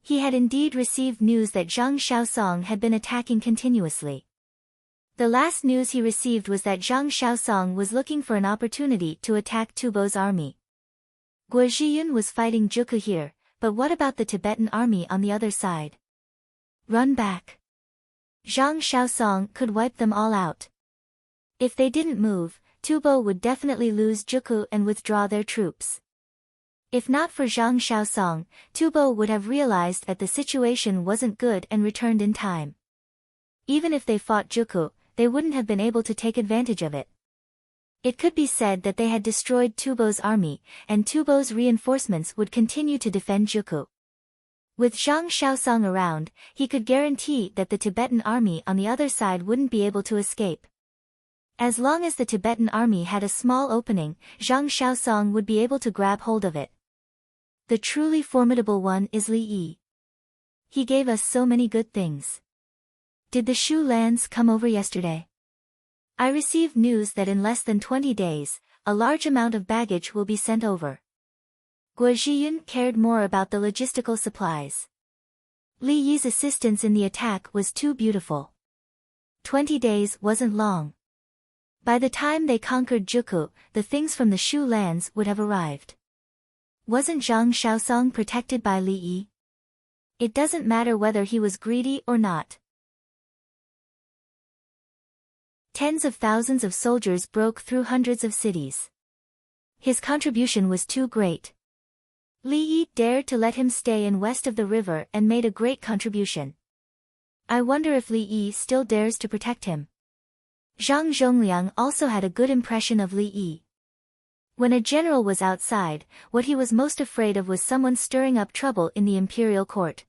He had indeed received news that Zhang Shaosong had been attacking continuously. The last news he received was that Zhang Shaosong was looking for an opportunity to attack Tubo's army. Guo Zhiyun was fighting Juku here, but what about the Tibetan army on the other side? Run back. Zhang Shaosong could wipe them all out. If they didn't move, Tubo would definitely lose Juku and withdraw their troops. If not for Zhang Shaosong, Tubo would have realized that the situation wasn't good and returned in time. Even if they fought Juku, they wouldn't have been able to take advantage of it. It could be said that they had destroyed Tubo's army, and Tubo's reinforcements would continue to defend Juku. With Zhang Shaosong around, he could guarantee that the Tibetan army on the other side wouldn't be able to escape. As long as the Tibetan army had a small opening, Zhang Shaosong would be able to grab hold of it. The truly formidable one is Li Yi. He gave us so many good things. Did the Shu lands come over yesterday? I received news that in less than 20 days, a large amount of baggage will be sent over. Guo Zhiyun cared more about the logistical supplies. Li Yi's assistance in the attack was too beautiful. 20 days wasn't long. By the time they conquered Juku, the things from the Shu lands would have arrived. Wasn't Zhang Shaosong protected by Li Yi? It doesn't matter whether he was greedy or not. Tens of thousands of soldiers broke through hundreds of cities. His contribution was too great. Li Yi dared to let him stay in west of the river and made a great contribution. I wonder if Li Yi still dares to protect him. Zhang Zhongliang also had a good impression of Li Yi. When a general was outside, what he was most afraid of was someone stirring up trouble in the imperial court.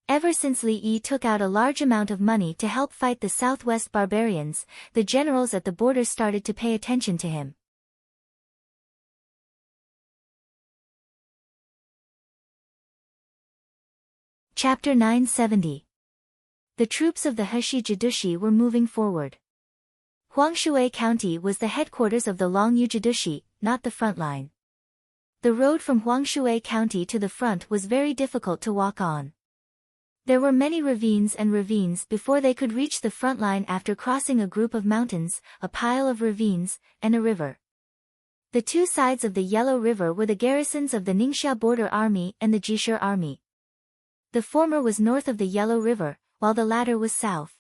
Ever since Li Yi took out a large amount of money to help fight the southwest barbarians, the generals at the border started to pay attention to him. Chapter 970. The troops of the Heshi Jidushi were moving forward. Huangshui County was the headquarters of the Longyu Jidushi, not the front line. The road from Huangshui County to the front was very difficult to walk on. There were many ravines before they could reach the front line after crossing a group of mountains, a pile of ravines, and a river. The two sides of the Yellow River were the garrisons of the Ningxia Border Army and the Jishur Army. The former was north of the Yellow River, while the latter was south.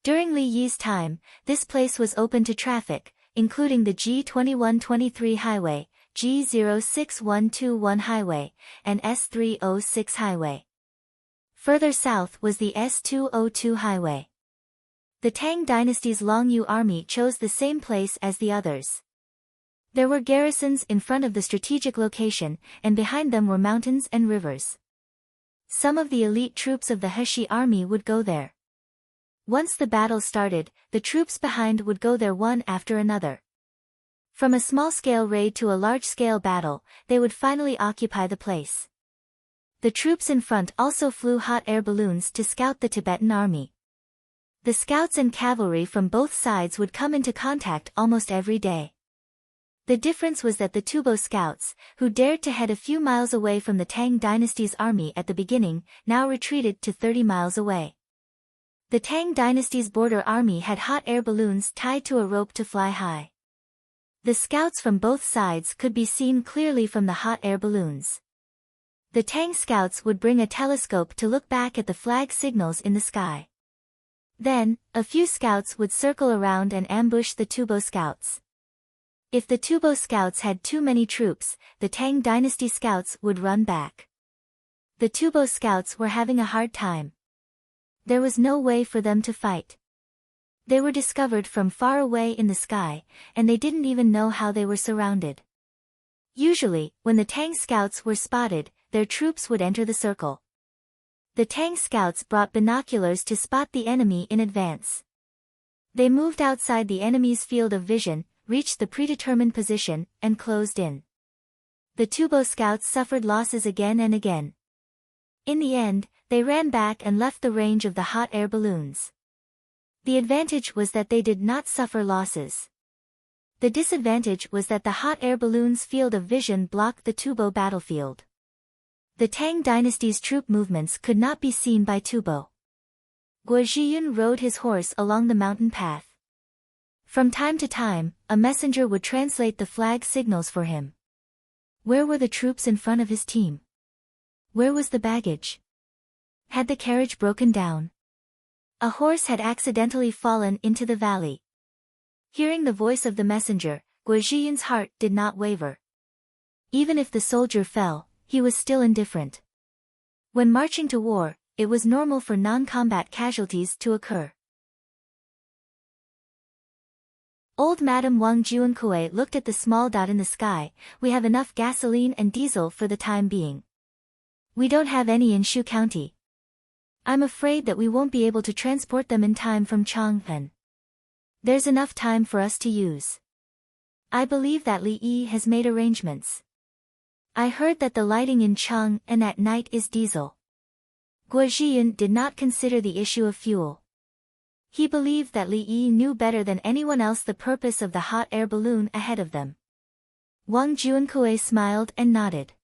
During Li Yi's time, this place was open to traffic, including the G2123 highway, G06121 highway, and S306 highway. Further south was the S202 highway. The Tang dynasty's Longyu army chose the same place as the others. There were garrisons in front of the strategic location, and behind them were mountains and rivers. Some of the elite troops of the Heshi army would go there. Once the battle started, the troops behind would go there one after another. From a small-scale raid to a large-scale battle, they would finally occupy the place. The troops in front also flew hot air balloons to scout the Tibetan army. The scouts and cavalry from both sides would come into contact almost every day. The difference was that the Tubo scouts, who dared to head a few miles away from the Tang dynasty's army at the beginning, now retreated to 30 miles away. The Tang dynasty's border army had hot air balloons tied to a rope to fly high. The scouts from both sides could be seen clearly from the hot air balloons. The Tang scouts would bring a telescope to look back at the flag signals in the sky. Then, a few scouts would circle around and ambush the Tubo scouts. If the Tubo scouts had too many troops, the Tang dynasty scouts would run back. The Tubo scouts were having a hard time. There was no way for them to fight. They were discovered from far away in the sky, and they didn't even know how they were surrounded. Usually, when the Tang scouts were spotted, their troops would enter the circle. The Tang scouts brought binoculars to spot the enemy in advance. They moved outside the enemy's field of vision, reached the predetermined position, and closed in. The Tubo scouts suffered losses again and again. In the end, they ran back and left the range of the hot air balloons. The advantage was that they did not suffer losses. The disadvantage was that the hot air balloon's field of vision blocked the Tubo battlefield. The Tang dynasty's troop movements could not be seen by Tubo. Guo Zhiyun rode his horse along the mountain path. From time to time, a messenger would translate the flag signals for him. Where were the troops in front of his team? Where was the baggage? Had the carriage broken down? A horse had accidentally fallen into the valley. Hearing the voice of the messenger, Guo Zhiyun's heart did not waver. Even if the soldier fell, he was still indifferent. When marching to war, it was normal for non-combat casualties to occur. Old Madame Wang Juankui looked at the small dot in the sky. We have enough gasoline and diesel for the time being. We don't have any in Shu County. I'm afraid that we won't be able to transport them in time from Chang'an. There's enough time for us to use. I believe that Li Yi has made arrangements. I heard that the lighting in Chang'an at night is diesel. Guo Zhiyun did not consider the issue of fuel. He believed that Li Yi knew better than anyone else the purpose of the hot air balloon ahead of them. Wang Juankui smiled and nodded.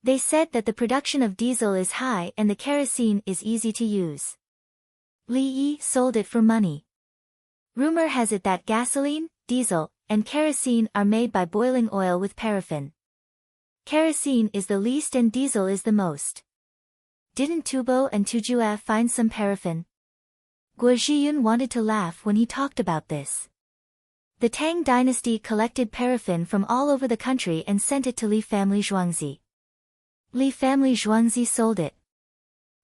They said that the production of diesel is high and the kerosene is easy to use. Li Yi sold it for money. Rumor has it that gasoline, diesel, and kerosene are made by boiling oil with paraffin. Kerosene is the least and diesel is the most. Didn't Tubo and Tujue find some paraffin? Guo Zhiyun wanted to laugh when he talked about this. The Tang dynasty collected paraffin from all over the country and sent it to Li family Zhuangzi. Li family Zhuangzi sold it.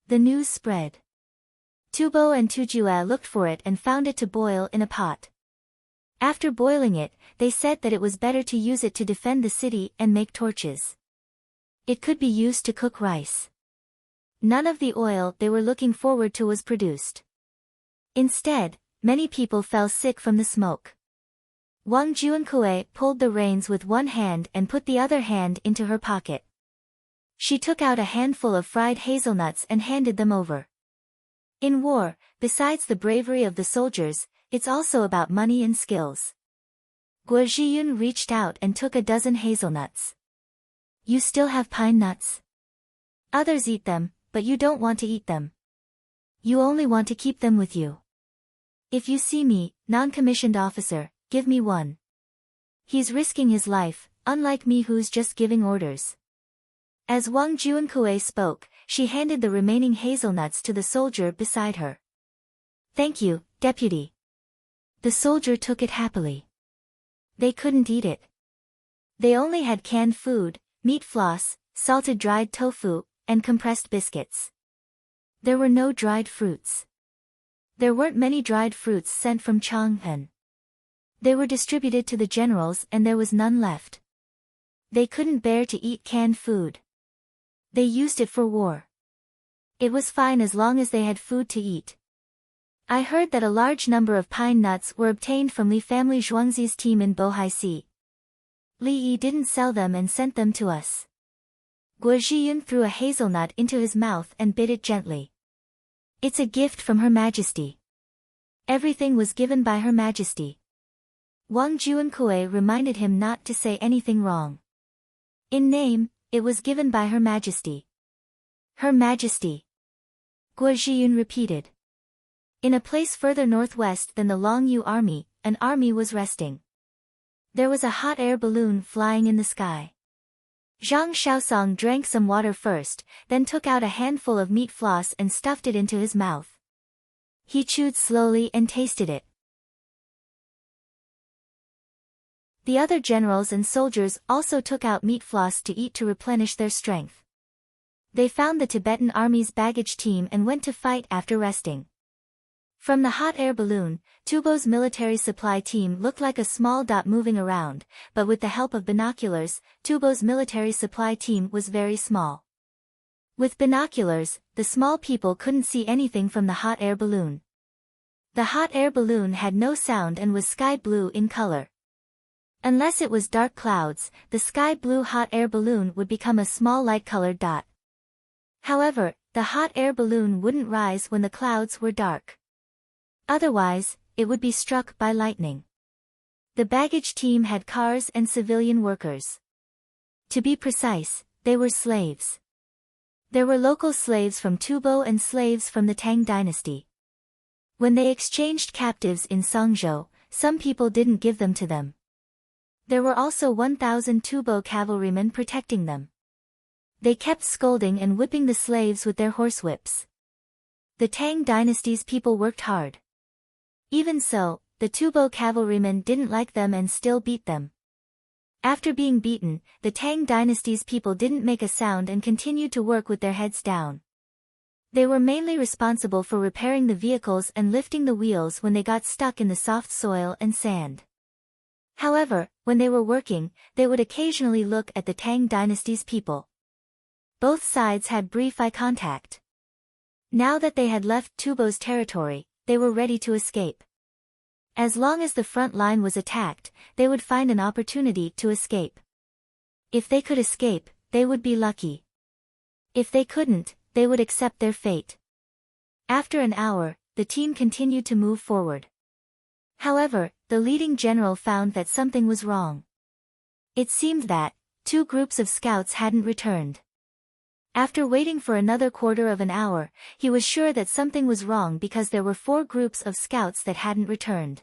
The news spread. Tubo and Tujue looked for it and found it to boil in a pot. After boiling it, they said that it was better to use it to defend the city and make torches. It could be used to cook rice. None of the oil they were looking forward to was produced. Instead, many people fell sick from the smoke. Wang Juankui pulled the reins with one hand and put the other hand into her pocket. She took out a handful of fried hazelnuts and handed them over. In war, besides the bravery of the soldiers, it's also about money and skills. Guo Zhiyun reached out and took a dozen hazelnuts. You still have pine nuts? Others eat them, but you don't want to eat them. You only want to keep them with you. If you see me, non-commissioned officer, give me one. He's risking his life, unlike me who's just giving orders. As Wang Juankui spoke, she handed the remaining hazelnuts to the soldier beside her. Thank you, deputy. The soldier took it happily. They couldn't eat it. They only had canned food, meat floss, salted dried tofu, and compressed biscuits. There were no dried fruits. There weren't many dried fruits sent from Chang'an. They were distributed to the generals and there was none left. They couldn't bear to eat canned food. They used it for war. It was fine as long as they had food to eat. I heard that a large number of pine nuts were obtained from Li family Zhuangzi's team in Bohai Sea. Li Yi didn't sell them and sent them to us. Guo Zhiyun threw a hazelnut into his mouth and bit it gently. It's a gift from Her Majesty. Everything was given by Her Majesty. Wang Juankui reminded him not to say anything wrong. In name, it was given by Her Majesty. Her Majesty. Guo Zhiyun repeated. In a place further northwest than the Longyu army, an army was resting. There was a hot air balloon flying in the sky. Zhang Shaosong drank some water first, then took out a handful of meat floss and stuffed it into his mouth. He chewed slowly and tasted it. The other generals and soldiers also took out meat floss to eat to replenish their strength. They found the Tibetan army's baggage team and went to fight after resting. From the hot air balloon, Tubo's military supply team looked like a small dot moving around, but with the help of binoculars, Tubo's military supply team was very small. With binoculars, the small people couldn't see anything from the hot air balloon. The hot air balloon had no sound and was sky blue in color. Unless it was dark clouds, the sky blue hot air balloon would become a small light-colored dot. However, the hot air balloon wouldn't rise when the clouds were dark. Otherwise, it would be struck by lightning. The baggage team had cars and civilian workers. To be precise, they were slaves. There were local slaves from Tubo and slaves from the Tang dynasty. When they exchanged captives in Songzhou, some people didn't give them to them. There were also 1,000 Tubo cavalrymen protecting them. They kept scolding and whipping the slaves with their horsewhips. The Tang dynasty's people worked hard. Even so, the Tubo cavalrymen didn't like them and still beat them. After being beaten, the Tang dynasty's people didn't make a sound and continued to work with their heads down. They were mainly responsible for repairing the vehicles and lifting the wheels when they got stuck in the soft soil and sand. However, when they were working, they would occasionally look at the Tang dynasty's people. Both sides had brief eye contact. Now that they had left Tubo's territory, they were ready to escape. As long as the front line was attacked, they would find an opportunity to escape. If they could escape, they would be lucky. If they couldn't, they would accept their fate. After an hour, the team continued to move forward. However, the leading general found that something was wrong. It seemed that 2 groups of scouts hadn't returned. After waiting for another quarter of an hour, he was sure that something was wrong because there were 4 groups of scouts that hadn't returned.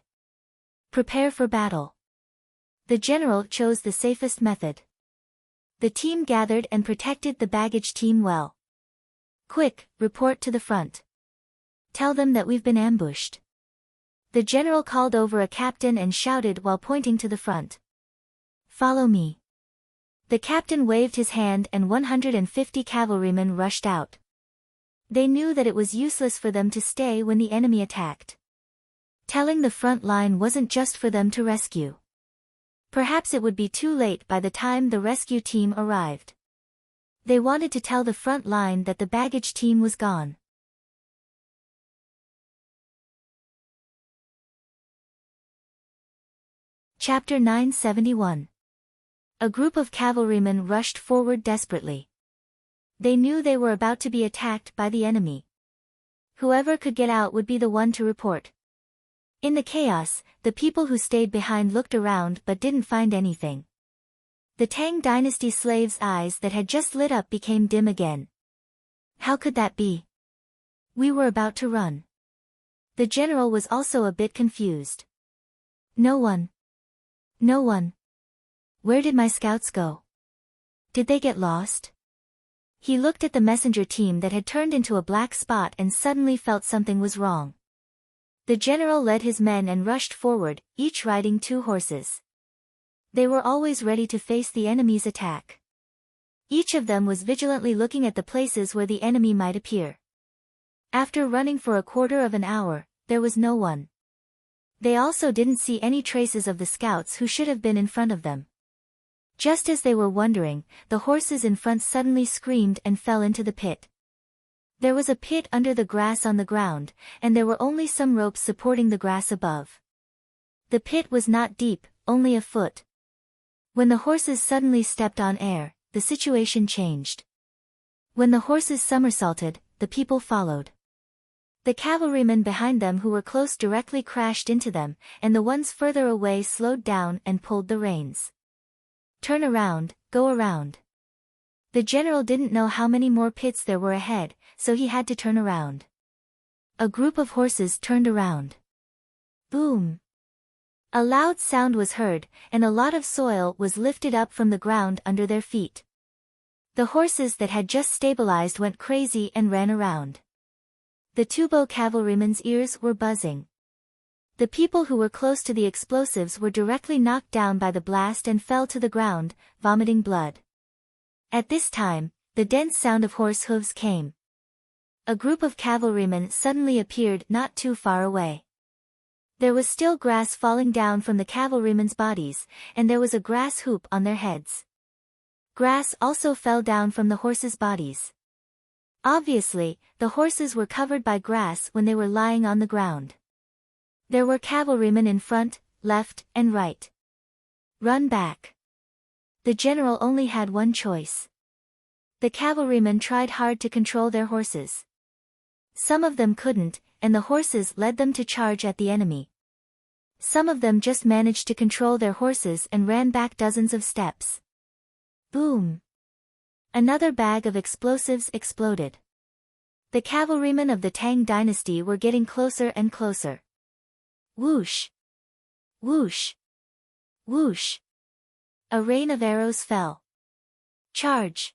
Prepare for battle. The general chose the safest method. The team gathered and protected the baggage team well. Quick, report to the front. Tell them that we've been ambushed. The general called over a captain and shouted while pointing to the front. Follow me. The captain waved his hand and 150 cavalrymen rushed out. They knew that it was useless for them to stay when the enemy attacked. Telling the front line wasn't just for them to rescue. Perhaps it would be too late by the time the rescue team arrived. They wanted to tell the front line that the baggage team was gone. Chapter 971. A group of cavalrymen rushed forward desperately. They knew they were about to be attacked by the enemy. Whoever could get out would be the one to report. In the chaos, the people who stayed behind looked around but didn't find anything. The Tang dynasty slaves' eyes that had just lit up became dim again. How could that be? We were about to run. The general was also a bit confused. No one. No one. Where did my scouts go? Did they get lost? He looked at the messenger team that had turned into a black spot and suddenly felt something was wrong. The general led his men and rushed forward, each riding 2 horses. They were always ready to face the enemy's attack. Each of them was vigilantly looking at the places where the enemy might appear. After running for a quarter of an hour, there was no one. They also didn't see any traces of the scouts who should have been in front of them. Just as they were wondering, the horses in front suddenly screamed and fell into the pit. There was a pit under the grass on the ground, and there were only some ropes supporting the grass above. The pit was not deep, only a foot. When the horses suddenly stepped on air, the situation changed. When the horses somersaulted, the people followed. The cavalrymen behind them who were close directly crashed into them, and the ones further away slowed down and pulled the reins. Turn around, go around. The general didn't know how many more pits there were ahead, so he had to turn around. A group of horses turned around. Boom! A loud sound was heard, and a lot of soil was lifted up from the ground under their feet. The horses that had just stabilized went crazy and ran around. The Tubo cavalrymen's ears were buzzing. The people who were close to the explosives were directly knocked down by the blast and fell to the ground, vomiting blood. At this time, the dense sound of horse hooves came. A group of cavalrymen suddenly appeared not too far away. There was still grass falling down from the cavalrymen's bodies, and there was a grass hoop on their heads. Grass also fell down from the horses' bodies. Obviously, the horses were covered by grass when they were lying on the ground. There were cavalrymen in front, left, and right. Run back. The general only had one choice. The cavalrymen tried hard to control their horses. Some of them couldn't, and the horses led them to charge at the enemy. Some of them just managed to control their horses and ran back dozens of steps. Boom! Another bag of explosives exploded. The cavalrymen of the Tang dynasty were getting closer and closer. Whoosh! Whoosh! Whoosh! A rain of arrows fell. Charge!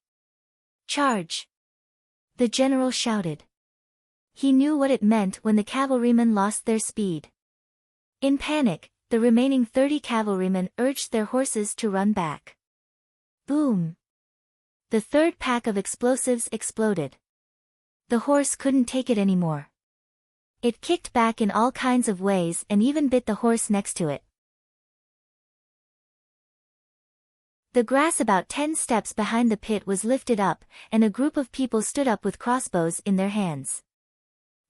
Charge! The general shouted. He knew what it meant when the cavalrymen lost their speed. In panic, the remaining 30 cavalrymen urged their horses to run back. Boom! The third pack of explosives exploded. The horse couldn't take it anymore. It kicked back in all kinds of ways and even bit the horse next to it. The grass about 10 steps behind the pit was lifted up, and a group of people stood up with crossbows in their hands.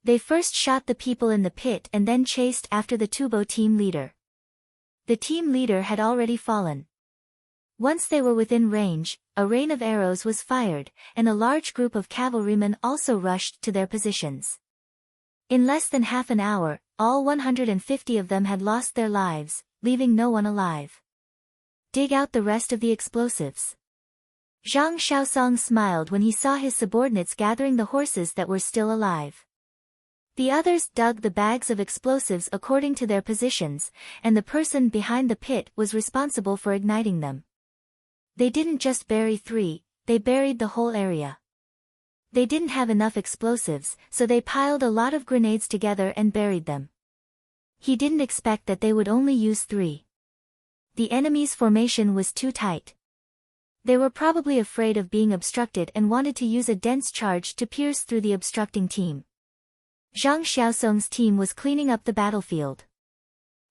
They first shot the people in the pit and then chased after the Tubo team leader. The team leader had already fallen. Once they were within range, a rain of arrows was fired, and a large group of cavalrymen also rushed to their positions. In less than half an hour, all 150 of them had lost their lives, leaving no one alive. Dig out the rest of the explosives. Zhang Xiaosong smiled when he saw his subordinates gathering the horses that were still alive. The others dug the bags of explosives according to their positions, and the person behind the pit was responsible for igniting them. They didn't just bury 3, they buried the whole area. They didn't have enough explosives, so they piled a lot of grenades together and buried them. He didn't expect that they would only use 3. The enemy's formation was too tight. They were probably afraid of being obstructed and wanted to use a dense charge to pierce through the obstructing team. Zhang Xiaosong's team was cleaning up the battlefield.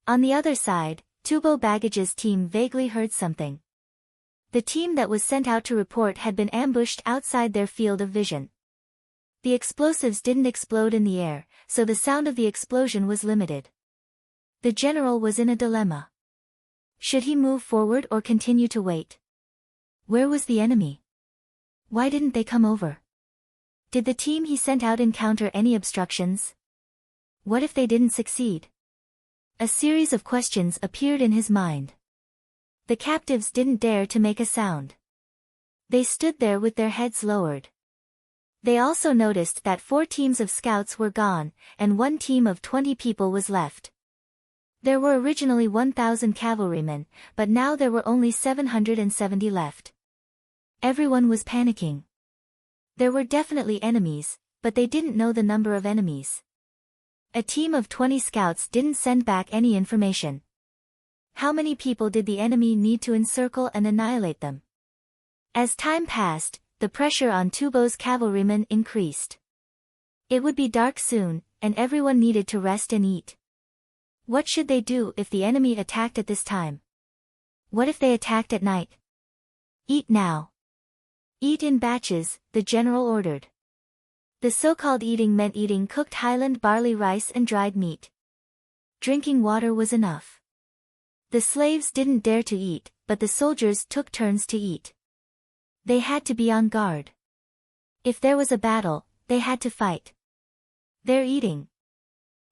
On the other side, Tubo Baggage's team vaguely heard something. The team that was sent out to report had been ambushed outside their field of vision. The explosives didn't explode in the air, so the sound of the explosion was limited. The general was in a dilemma. Should he move forward or continue to wait? Where was the enemy? Why didn't they come over? Did the team he sent out encounter any obstructions? What if they didn't succeed? A series of questions appeared in his mind. The captives didn't dare to make a sound. They stood there with their heads lowered. They also noticed that 4 teams of scouts were gone, and 1 team of 20 people was left. There were originally 1,000 cavalrymen, but now there were only 770 left. Everyone was panicking. There were definitely enemies, but they didn't know the number of enemies. A team of 20 scouts didn't send back any information. How many people did the enemy need to encircle and annihilate them? As time passed, the pressure on Tubo's cavalrymen increased. It would be dark soon, and everyone needed to rest and eat. What should they do if the enemy attacked at this time? What if they attacked at night? Eat now. Eat in batches, the general ordered. The so-called eating meant eating cooked highland barley rice and dried meat. Drinking water was enough. The slaves didn't dare to eat, but the soldiers took turns to eat. They had to be on guard. If there was a battle, they had to fight. They're eating.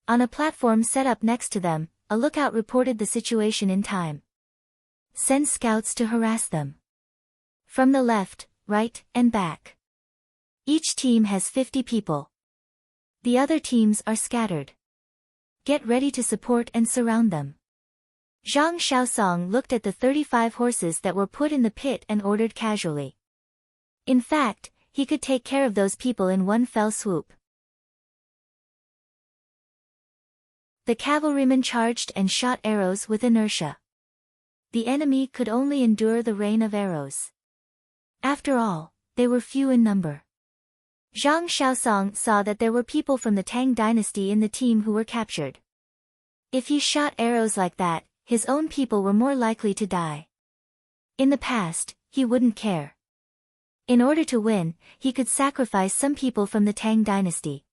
On a platform set up next to them, a lookout reported the situation in time. Send scouts to harass them. From the left, right, and back. Each team has 50 people. The other teams are scattered. Get ready to support and surround them. Zhang Xiaosong looked at the 35 horses that were put in the pit and ordered casually. In fact, he could take care of those people in one fell swoop. The cavalrymen charged and shot arrows with inertia. The enemy could only endure the rain of arrows. After all, they were few in number. Zhang Shaosong saw that there were people from the Tang dynasty in the team who were captured. If he shot arrows like that, his own people were more likely to die. In the past, he wouldn't care. In order to win, he could sacrifice some people from the Tang dynasty.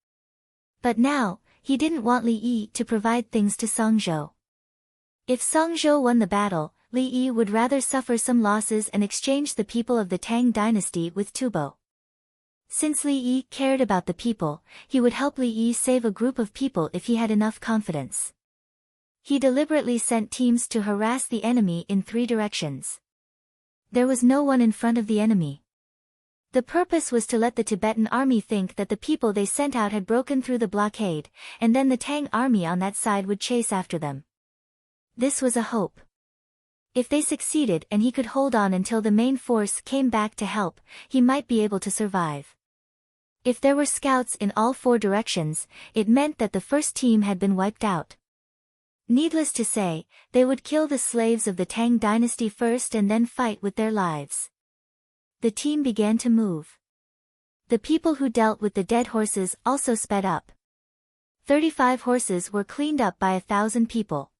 But now, he didn't want Li Yi to provide things to Songzhou. If Songzhou won the battle, Li Yi would rather suffer some losses and exchange the people of the Tang dynasty with Tubo. Since Li Yi cared about the people, he would help Li Yi save a group of people if he had enough confidence. He deliberately sent teams to harass the enemy in 3 directions. There was no one in front of the enemy. The purpose was to let the Tibetan army think that the people they sent out had broken through the blockade, and then the Tang army on that side would chase after them. This was a hope. If they succeeded and he could hold on until the main force came back to help, he might be able to survive. If there were scouts in all 4 directions, it meant that the first team had been wiped out. Needless to say, they would kill the slaves of the Tang dynasty first and then fight with their lives. The team began to move. The people who dealt with the dead horses also sped up. 35 horses were cleaned up by 1,000 people.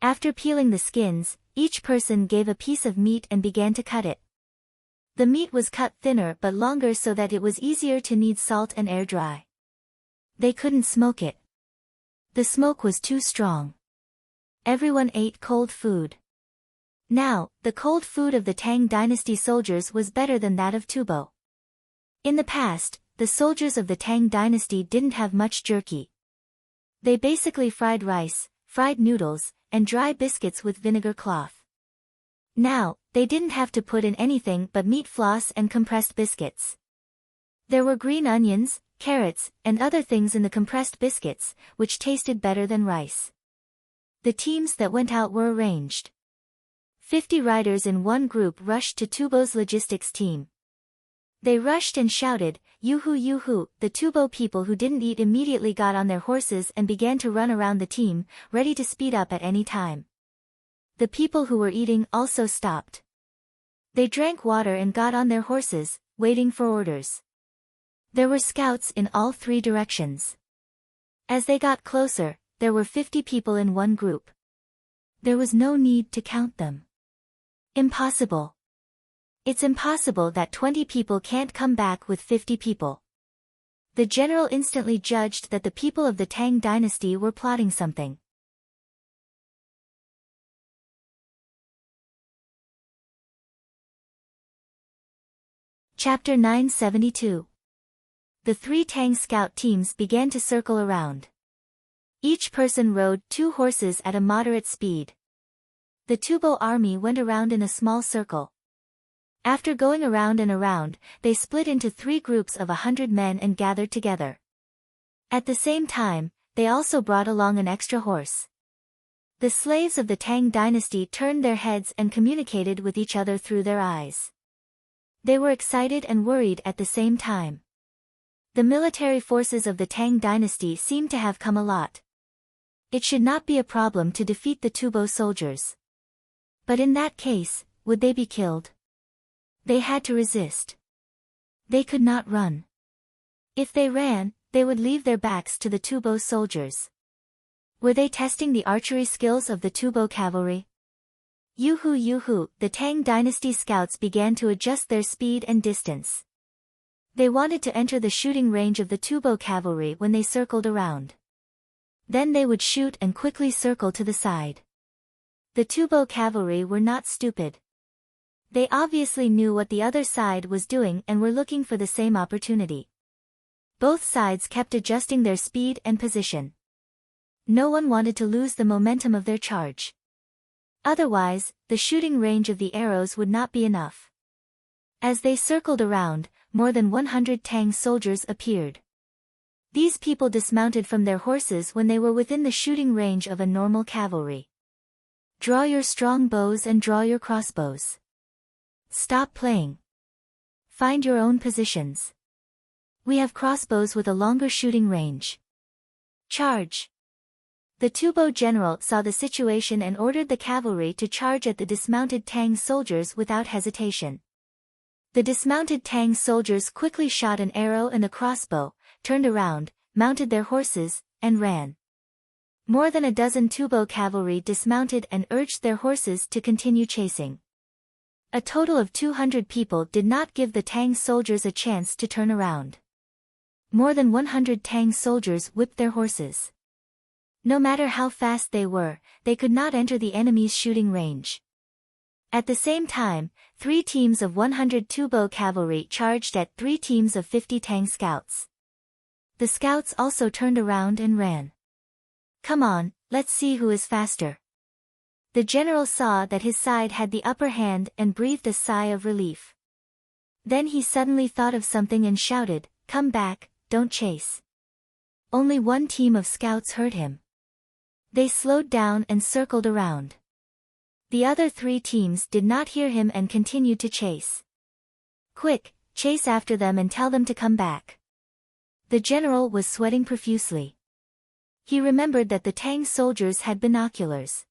After peeling the skins, each person gave a piece of meat and began to cut it. The meat was cut thinner but longer so that it was easier to knead salt and air dry. They couldn't smoke it. The smoke was too strong. Everyone ate cold food. Now, the cold food of the Tang dynasty soldiers was better than that of Tubo. In the past, the soldiers of the Tang dynasty didn't have much jerky. They basically fried rice, fried noodles, and dry biscuits with vinegar cloth. Now, they didn't have to put in anything but meat floss and compressed biscuits. There were green onions, carrots, and other things in the compressed biscuits, which tasted better than rice. The teams that went out were arranged. 50 riders in one group rushed to Tubo's logistics team. They rushed and shouted, "Yoo-hoo, yoo-hoo!" The Tubo people who didn't eat immediately got on their horses and began to run around the team, ready to speed up at any time. The people who were eating also stopped. They drank water and got on their horses, waiting for orders. There were scouts in all 3 directions. As they got closer, there were 50 people in one group. There was no need to count them. Impossible. It's impossible that 20 people can't come back with 50 people. The general instantly judged that the people of the Tang dynasty were plotting something. Chapter 972. The 3 Tang scout teams began to circle around. Each person rode 2 horses at a moderate speed. The Tubo army went around in a small circle. After going around and around, they split into 3 groups of 100 men and gathered together. At the same time, they also brought along an extra horse. The slaves of the Tang dynasty turned their heads and communicated with each other through their eyes. They were excited and worried at the same time. The military forces of the Tang dynasty seemed to have come a lot. It should not be a problem to defeat the Tubo soldiers. But in that case, would they be killed? They had to resist. They could not run. If they ran, they would leave their backs to the Tubo soldiers. Were they testing the archery skills of the Tubo cavalry? Yoo-hoo, yoo-hoo! The Tang dynasty scouts began to adjust their speed and distance. They wanted to enter the shooting range of the Tubo cavalry when they circled around. Then they would shoot and quickly circle to the side. The Tubo cavalry were not stupid. They obviously knew what the other side was doing and were looking for the same opportunity. Both sides kept adjusting their speed and position. No one wanted to lose the momentum of their charge. Otherwise, the shooting range of the arrows would not be enough. As they circled around, more than 100 Tang soldiers appeared. These people dismounted from their horses when they were within the shooting range of a normal cavalry. Draw your strong bows and draw your crossbows. Stop playing. Find your own positions. We have crossbows with a longer shooting range. Charge. The Tubo general saw the situation and ordered the cavalry to charge at the dismounted Tang soldiers without hesitation. The dismounted Tang soldiers quickly shot an arrow and a crossbow, turned around, mounted their horses, and ran. More than a dozen Tubo cavalry dismounted and urged their horses to continue chasing. A total of 200 people did not give the Tang soldiers a chance to turn around. More than 100 Tang soldiers whipped their horses. No matter how fast they were, they could not enter the enemy's shooting range. At the same time, 3 teams of 100 Tubo cavalry charged at 3 teams of 50 Tang scouts. The scouts also turned around and ran. "Come on, let's see who is faster." The general saw that his side had the upper hand and breathed a sigh of relief. Then he suddenly thought of something and shouted, "Come back, don't chase." Only one team of scouts heard him. They slowed down and circled around. The other 3 teams did not hear him and continued to chase. "Quick, chase after them and tell them to come back." The general was sweating profusely. He remembered that the Tang soldiers had binoculars.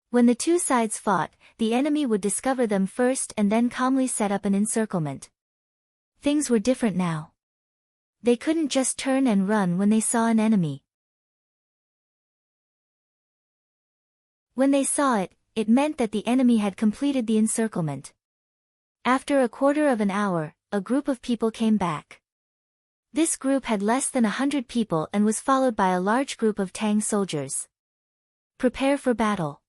When the 2 sides fought, the enemy would discover them first and then calmly set up an encirclement. Things were different now. They couldn't just turn and run when they saw an enemy. When they saw it, it meant that the enemy had completed the encirclement. After a quarter of an hour, a group of people came back. This group had less than 100 people and was followed by a large group of Tang soldiers. "Prepare for battle."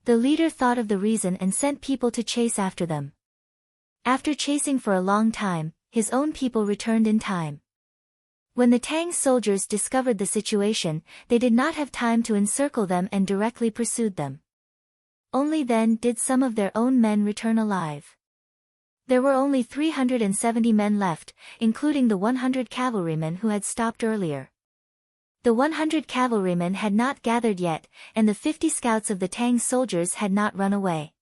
The leader thought of the reason and sent people to chase after them. After chasing for a long time, his own people returned in time. When the Tang soldiers discovered the situation, they did not have time to encircle them and directly pursued them. Only then did some of their own men return alive. There were only 370 men left, including the 100 cavalrymen who had stopped earlier. The 100 cavalrymen had not gathered yet, and the 50 scouts of the Tang soldiers had not run away.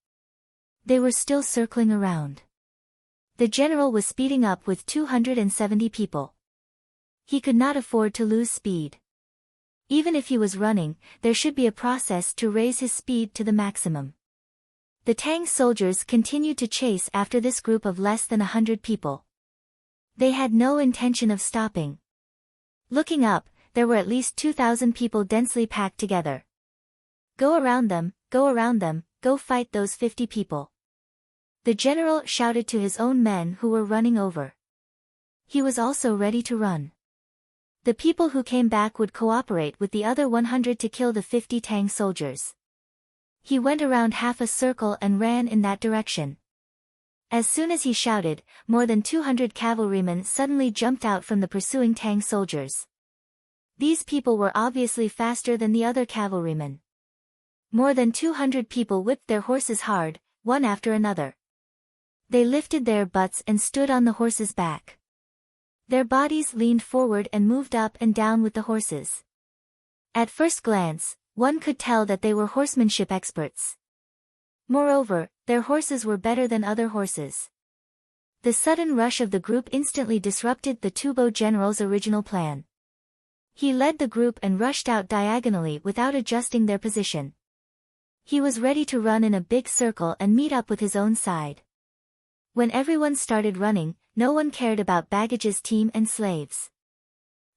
They were still circling around. The general was speeding up with 270 people. He could not afford to lose speed. Even if he was running, there should be a process to raise his speed to the maximum. The Tang soldiers continued to chase after this group of less than 100 people. They had no intention of stopping. Looking up, there were at least 2,000 people densely packed together. Go around them, go fight those 50 people." The general shouted to his own men who were running over. He was also ready to run. The people who came back would cooperate with the other 100 to kill the 50 Tang soldiers. He went around half a circle and ran in that direction. As soon as he shouted, more than 200 cavalrymen suddenly jumped out from the pursuing Tang soldiers. These people were obviously faster than the other cavalrymen. More than 200 people whipped their horses hard, one after another. They lifted their butts and stood on the horses' back. Their bodies leaned forward and moved up and down with the horses. At first glance, one could tell that they were horsemanship experts. Moreover, their horses were better than other horses. The sudden rush of the group instantly disrupted the Tubo general's original plan. He led the group and rushed out diagonally without adjusting their position. He was ready to run in a big circle and meet up with his own side. When everyone started running, no one cared about Baggage's team and slaves.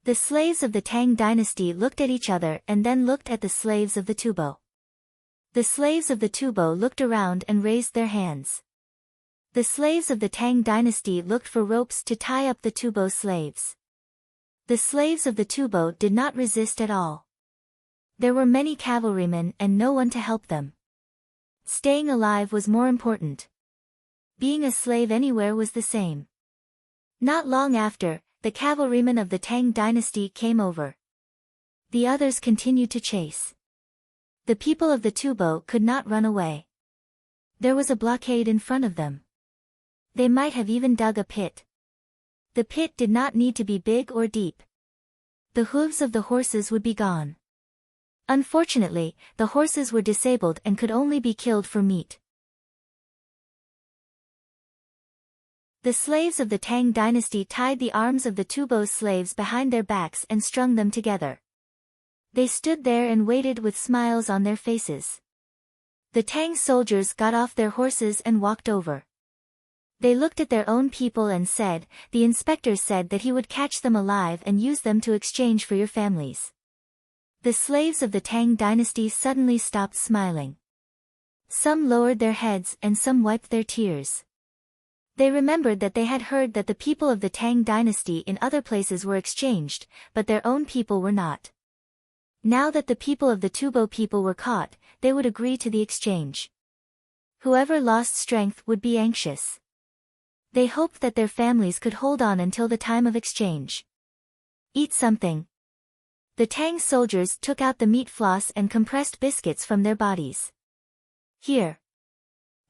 The slaves of the Tang dynasty looked at each other and then looked at the slaves of the Tubo. The slaves of the Tubo looked around and raised their hands. The slaves of the Tang dynasty looked for ropes to tie up the Tubo slaves. The slaves of the Tubo did not resist at all. There were many cavalrymen and no one to help them. Staying alive was more important. Being a slave anywhere was the same. Not long after, the cavalrymen of the Tang dynasty came over. The others continued to chase. The people of the Tubo could not run away. There was a blockade in front of them. They might have even dug a pit. The pit did not need to be big or deep. The hooves of the horses would be gone. Unfortunately, the horses were disabled and could only be killed for meat. The slaves of the Tang dynasty tied the arms of the Tubo slaves behind their backs and strung them together. They stood there and waited with smiles on their faces. The Tang soldiers got off their horses and walked over. They looked at their own people and said, "The inspector said that he would catch them alive and use them to exchange for your families." The slaves of the Tang dynasty suddenly stopped smiling. Some lowered their heads and some wiped their tears. They remembered that they had heard that the people of the Tang dynasty in other places were exchanged, but their own people were not. Now that the people of the Tubo people were caught, they would agree to the exchange. Whoever lost strength would be anxious. They hoped that their families could hold on until the time of exchange. "Eat something." The Tang soldiers took out the meat floss and compressed biscuits from their bodies. "Here.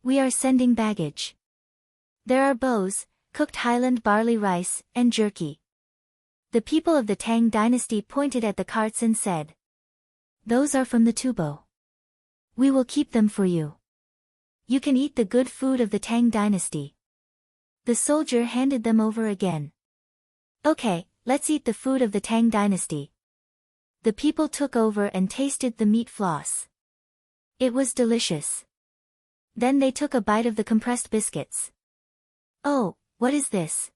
We are sending baggage. There are bows, cooked highland barley rice, and jerky." The people of the Tang dynasty pointed at the carts and said, "Those are from the Tubo. We will keep them for you. You can eat the good food of the Tang dynasty." The soldier handed them over again. "Okay, let's eat the food of the Tang dynasty." The people took over and tasted the meat floss. It was delicious. Then they took a bite of the compressed biscuits. "Oh, what is this?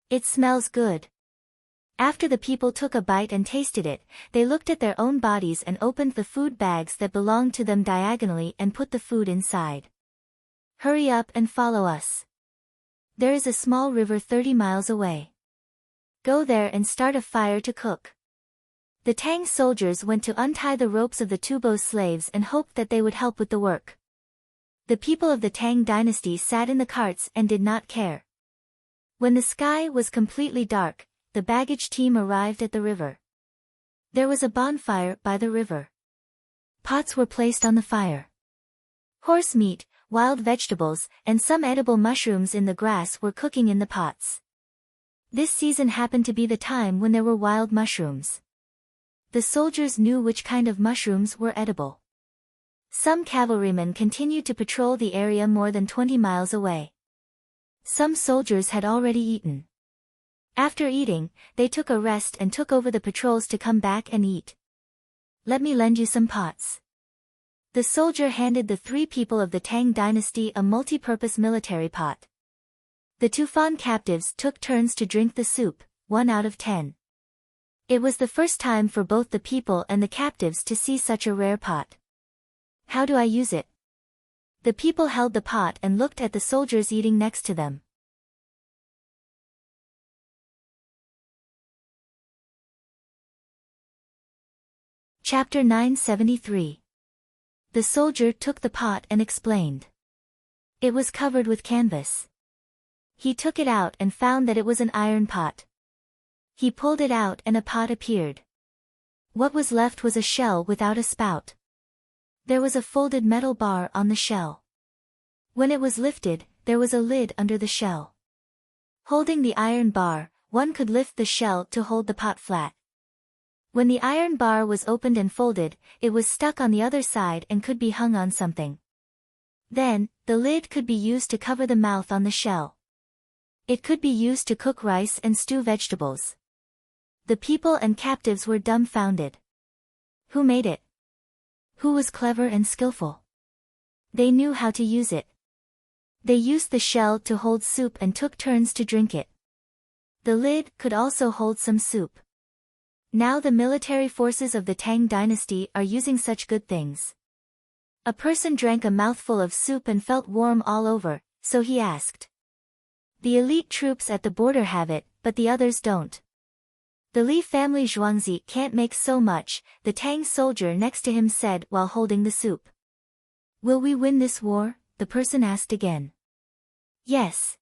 It smells good." After the people took a bite and tasted it, they looked at their own bodies and opened the food bags that belonged to them diagonally and put the food inside. "Hurry up and follow us. There is a small river 30 miles away. Go there and start a fire to cook." The Tang soldiers went to untie the ropes of the Tubo slaves and hoped that they would help with the work. The people of the Tang dynasty sat in the carts and did not care. When the sky was completely dark, the baggage team arrived at the river. There was a bonfire by the river. Pots were placed on the fire. Horse meat, wild vegetables, and some edible mushrooms in the grass were cooking in the pots. This season happened to be the time when there were wild mushrooms. The soldiers knew which kind of mushrooms were edible. Some cavalrymen continued to patrol the area more than 20 miles away. Some soldiers had already eaten. After eating, they took a rest and took over the patrols to come back and eat. "Let me lend you some pots." The soldier handed the 3 people of the Tang dynasty a multi-purpose military pot. The Tufan captives took turns to drink the soup, 1 out of 10. It was the first time for both the people and the captives to see such a rare pot. "How do I use it?" The people held the pot and looked at the soldiers eating next to them. Chapter 973. The soldier took the pot and explained. It was covered with canvas. He took it out and found that it was an iron pot. He pulled it out and a pot appeared. What was left was a shell without a spout. There was a folded metal bar on the shell. When it was lifted, there was a lid under the shell. Holding the iron bar, one could lift the shell to hold the pot flat. When the iron bar was opened and folded, it was stuck on the other side and could be hung on something. Then, the lid could be used to cover the mouth on the shell. It could be used to cook rice and stew vegetables. The people and captives were dumbfounded. Who made it? Who was clever and skillful? They knew how to use it. They used the shell to hold soup and took turns to drink it. The lid could also hold some soup. Now the military forces of the Tang dynasty are using such good things. A person drank a mouthful of soup and felt warm all over, so he asked. The elite troops at the border have it, but the others don't. The Li family Zhuangzi can't make so much, the Tang soldier next to him said while holding the soup. Will we win this war? The person asked again. Yes.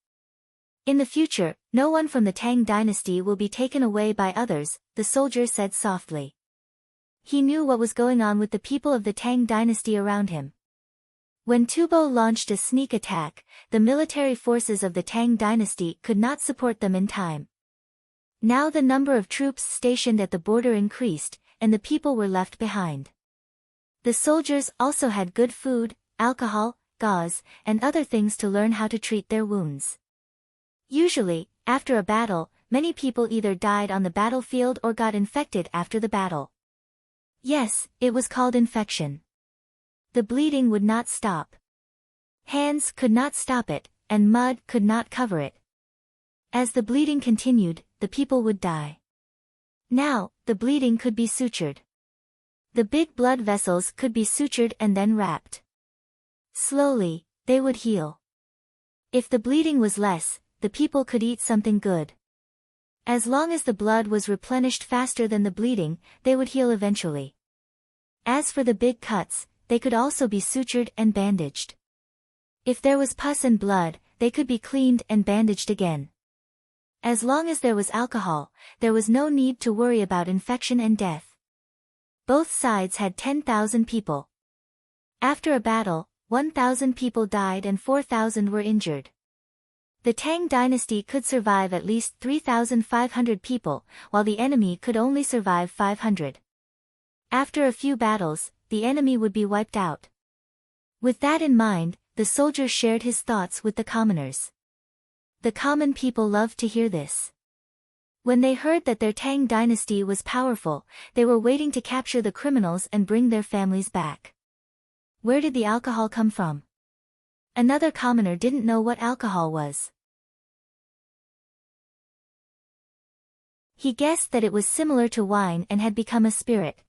In the future, no one from the Tang dynasty will be taken away by others, the soldier said softly. He knew what was going on with the people of the Tang dynasty around him. When Tubo launched a sneak attack, the military forces of the Tang dynasty could not support them in time. Now the number of troops stationed at the border increased, and the people were left behind. The soldiers also had good food, alcohol, gauze, and other things to learn how to treat their wounds. Usually, after a battle, many people either died on the battlefield or got infected after the battle. Yes, it was called infection. The bleeding would not stop. Hands could not stop it, and mud could not cover it. As the bleeding continued, the people would die. Now, the bleeding could be sutured. The big blood vessels could be sutured and then wrapped. Slowly, they would heal. If the bleeding was less, the people could eat something good. As long as the blood was replenished faster than the bleeding, they would heal eventually. As for the big cuts, they could also be sutured and bandaged. If there was pus and blood, they could be cleaned and bandaged again. As long as there was alcohol, there was no need to worry about infection and death. Both sides had 10,000 people. After a battle, 1,000 people died and 4,000 were injured. The Tang dynasty could survive at least 3,500 people, while the enemy could only survive 500. After a few battles, the enemy would be wiped out. With that in mind, the soldier shared his thoughts with the commoners. The common people loved to hear this. When they heard that their Tang dynasty was powerful, they were waiting to capture the criminals and bring their families back. Where did the alcohol come from? Another commoner didn't know what alcohol was. He guessed that it was similar to wine and had become a spirit.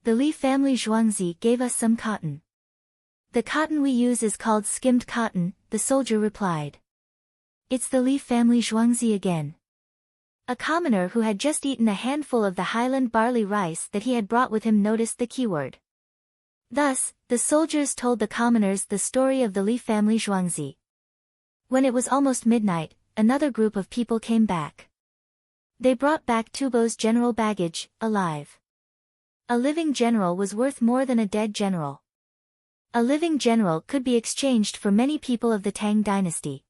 The Li family Zhuangzi gave us some cotton. The cotton we use is called skimmed cotton, the soldier replied. It's the Li family Zhuangzi again. A commoner who had just eaten a handful of the highland barley rice that he had brought with him noticed the keyword. Thus, the soldiers told the commoners the story of the Li family Zhuangzi. When it was almost midnight, another group of people came back. They brought back Tubo's general baggage, alive. A living general was worth more than a dead general. A living general could be exchanged for many people of the Tang dynasty.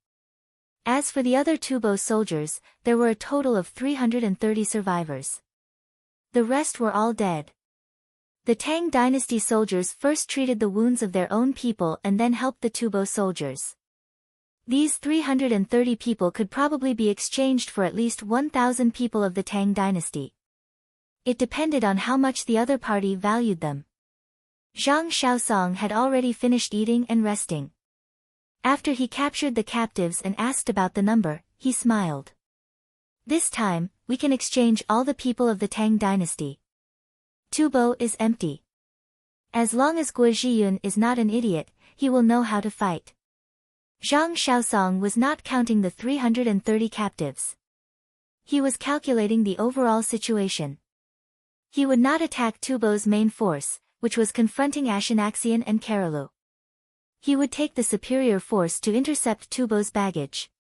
As for the other Tubo soldiers, there were a total of 330 survivors. The rest were all dead. The Tang dynasty soldiers first treated the wounds of their own people and then helped the Tubo soldiers. These 330 people could probably be exchanged for at least 1,000 people of the Tang dynasty. It depended on how much the other party valued them. Zhang Shaosong had already finished eating and resting. After he captured the captives and asked about the number, he smiled. This time, we can exchange all the people of the Tang dynasty. Tubo is empty. As long as Guo Zhiyun is not an idiot, he will know how to fight. Zhang Shaosong was not counting the 330 captives. He was calculating the overall situation. He would not attack Tubo's main force, which was confronting Ashinaxian and Karalu. He would take the superior force to intercept Tubo's baggage.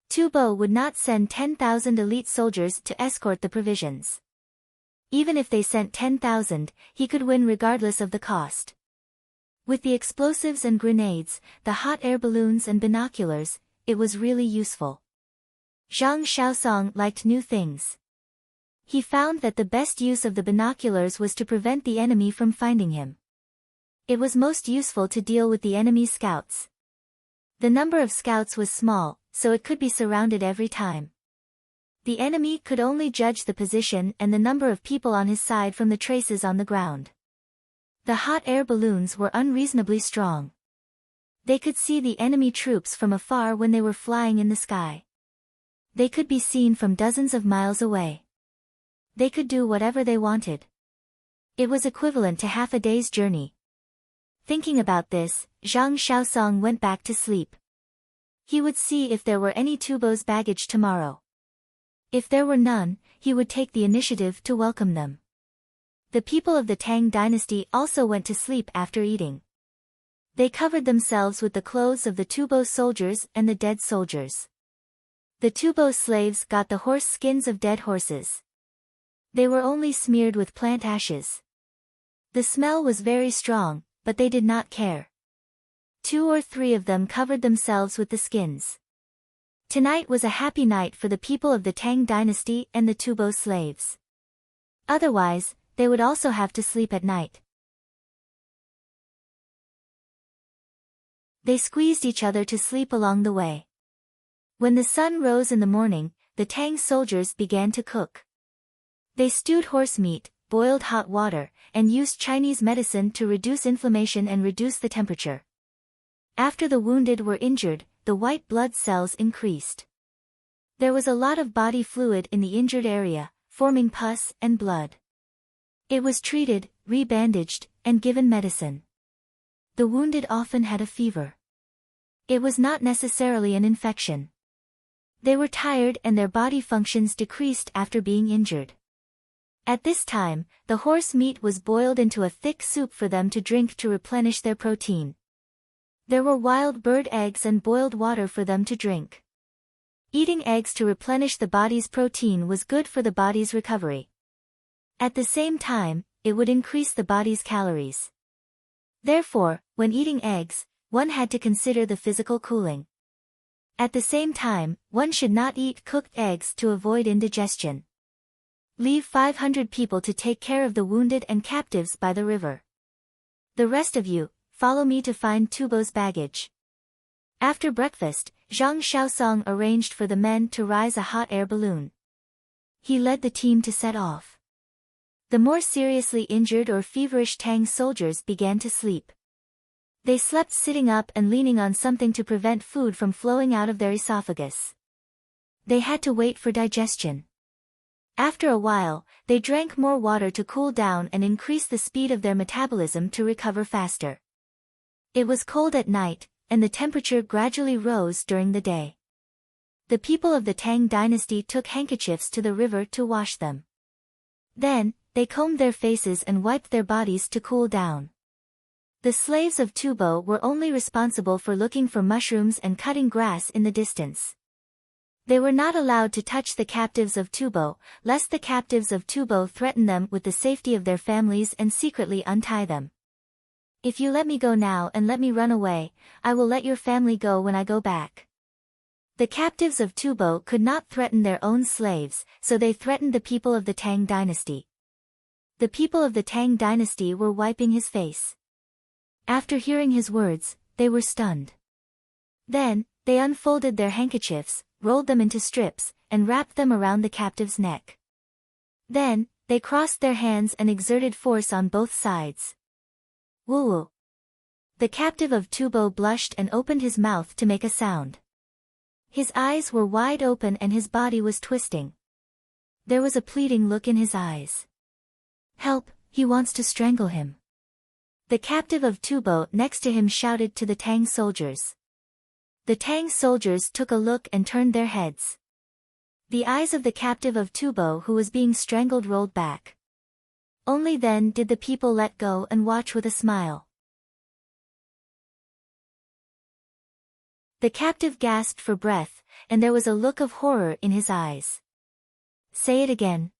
Tubo would not send 10,000 elite soldiers to escort the provisions. Even if they sent 10,000, he could win regardless of the cost. With the explosives and grenades, the hot air balloons and binoculars, it was really useful. Zhang Shaosong liked new things. He found that the best use of the binoculars was to prevent the enemy from finding him. It was most useful to deal with the enemy's scouts. The number of scouts was small, so it could be surrounded every time. The enemy could only judge the position and the number of people on his side from the traces on the ground. The hot air balloons were unreasonably strong. They could see the enemy troops from afar when they were flying in the sky. They could be seen from dozens of miles away. They could do whatever they wanted. It was equivalent to half a day's journey. Thinking about this, Zhang Shaosong went back to sleep. He would see if there were any Tubo's baggage tomorrow. If there were none, he would take the initiative to welcome them. The people of the Tang dynasty also went to sleep after eating. They covered themselves with the clothes of the Tubo soldiers and the dead soldiers. The Tubo slaves got the horse skins of dead horses. They were only smeared with plant ashes. The smell was very strong, but they did not care. 2 or 3 of them covered themselves with the skins. Tonight was a happy night for the people of the Tang dynasty and the Tubo slaves. Otherwise, they would also have to sleep at night. They squeezed each other to sleep along the way. When the sun rose in the morning, the Tang soldiers began to cook. They stewed horse meat, boiled hot water, and used Chinese medicine to reduce inflammation and reduce the temperature. After the wounded were injured, the white blood cells increased. There was a lot of body fluid in the injured area, forming pus and blood. It was treated, rebandaged, and given medicine. The wounded often had a fever. It was not necessarily an infection. They were tired and their body functions decreased after being injured. At this time, the horse meat was boiled into a thick soup for them to drink to replenish their protein. There were wild bird eggs and boiled water for them to drink. Eating eggs to replenish the body's protein was good for the body's recovery. At the same time, it would increase the body's calories. Therefore, when eating eggs, one had to consider the physical cooling. At the same time, one should not eat cooked eggs to avoid indigestion. Leave 500 people to take care of the wounded and captives by the river. The rest of you, follow me to find Tubo's baggage. After breakfast, Zhang Shaosong arranged for the men to rise a hot air balloon. He led the team to set off. The more seriously injured or feverish Tang soldiers began to sleep. They slept sitting up and leaning on something to prevent food from flowing out of their esophagus. They had to wait for digestion. After a while, they drank more water to cool down and increase the speed of their metabolism to recover faster. It was cold at night, and the temperature gradually rose during the day. The people of the Tang dynasty took handkerchiefs to the river to wash them. Then, they combed their faces and wiped their bodies to cool down. The slaves of Tubo were only responsible for looking for mushrooms and cutting grass in the distance. They were not allowed to touch the captives of Tubo, lest the captives of Tubo threaten them with the safety of their families and secretly untie them. If you let me go now and let me run away, I will let your family go when I go back. The captives of Tubo could not threaten their own slaves, so they threatened the people of the Tang dynasty. The people of the Tang dynasty were wiping his face. After hearing his words, they were stunned. Then, they unfolded their handkerchiefs, rolled them into strips, and wrapped them around the captive's neck. Then, they crossed their hands and exerted force on both sides. Woo-woo. The captive of Tubo blushed and opened his mouth to make a sound. His eyes were wide open and his body was twisting. There was a pleading look in his eyes. Help, he wants to strangle him. The captive of Tubo next to him shouted to the Tang soldiers. The Tang soldiers took a look and turned their heads. The eyes of the captive of Tubo who was being strangled rolled back. Only then did the people let go and watch with a smile. The captive gasped for breath, and there was a look of horror in his eyes. Say it again.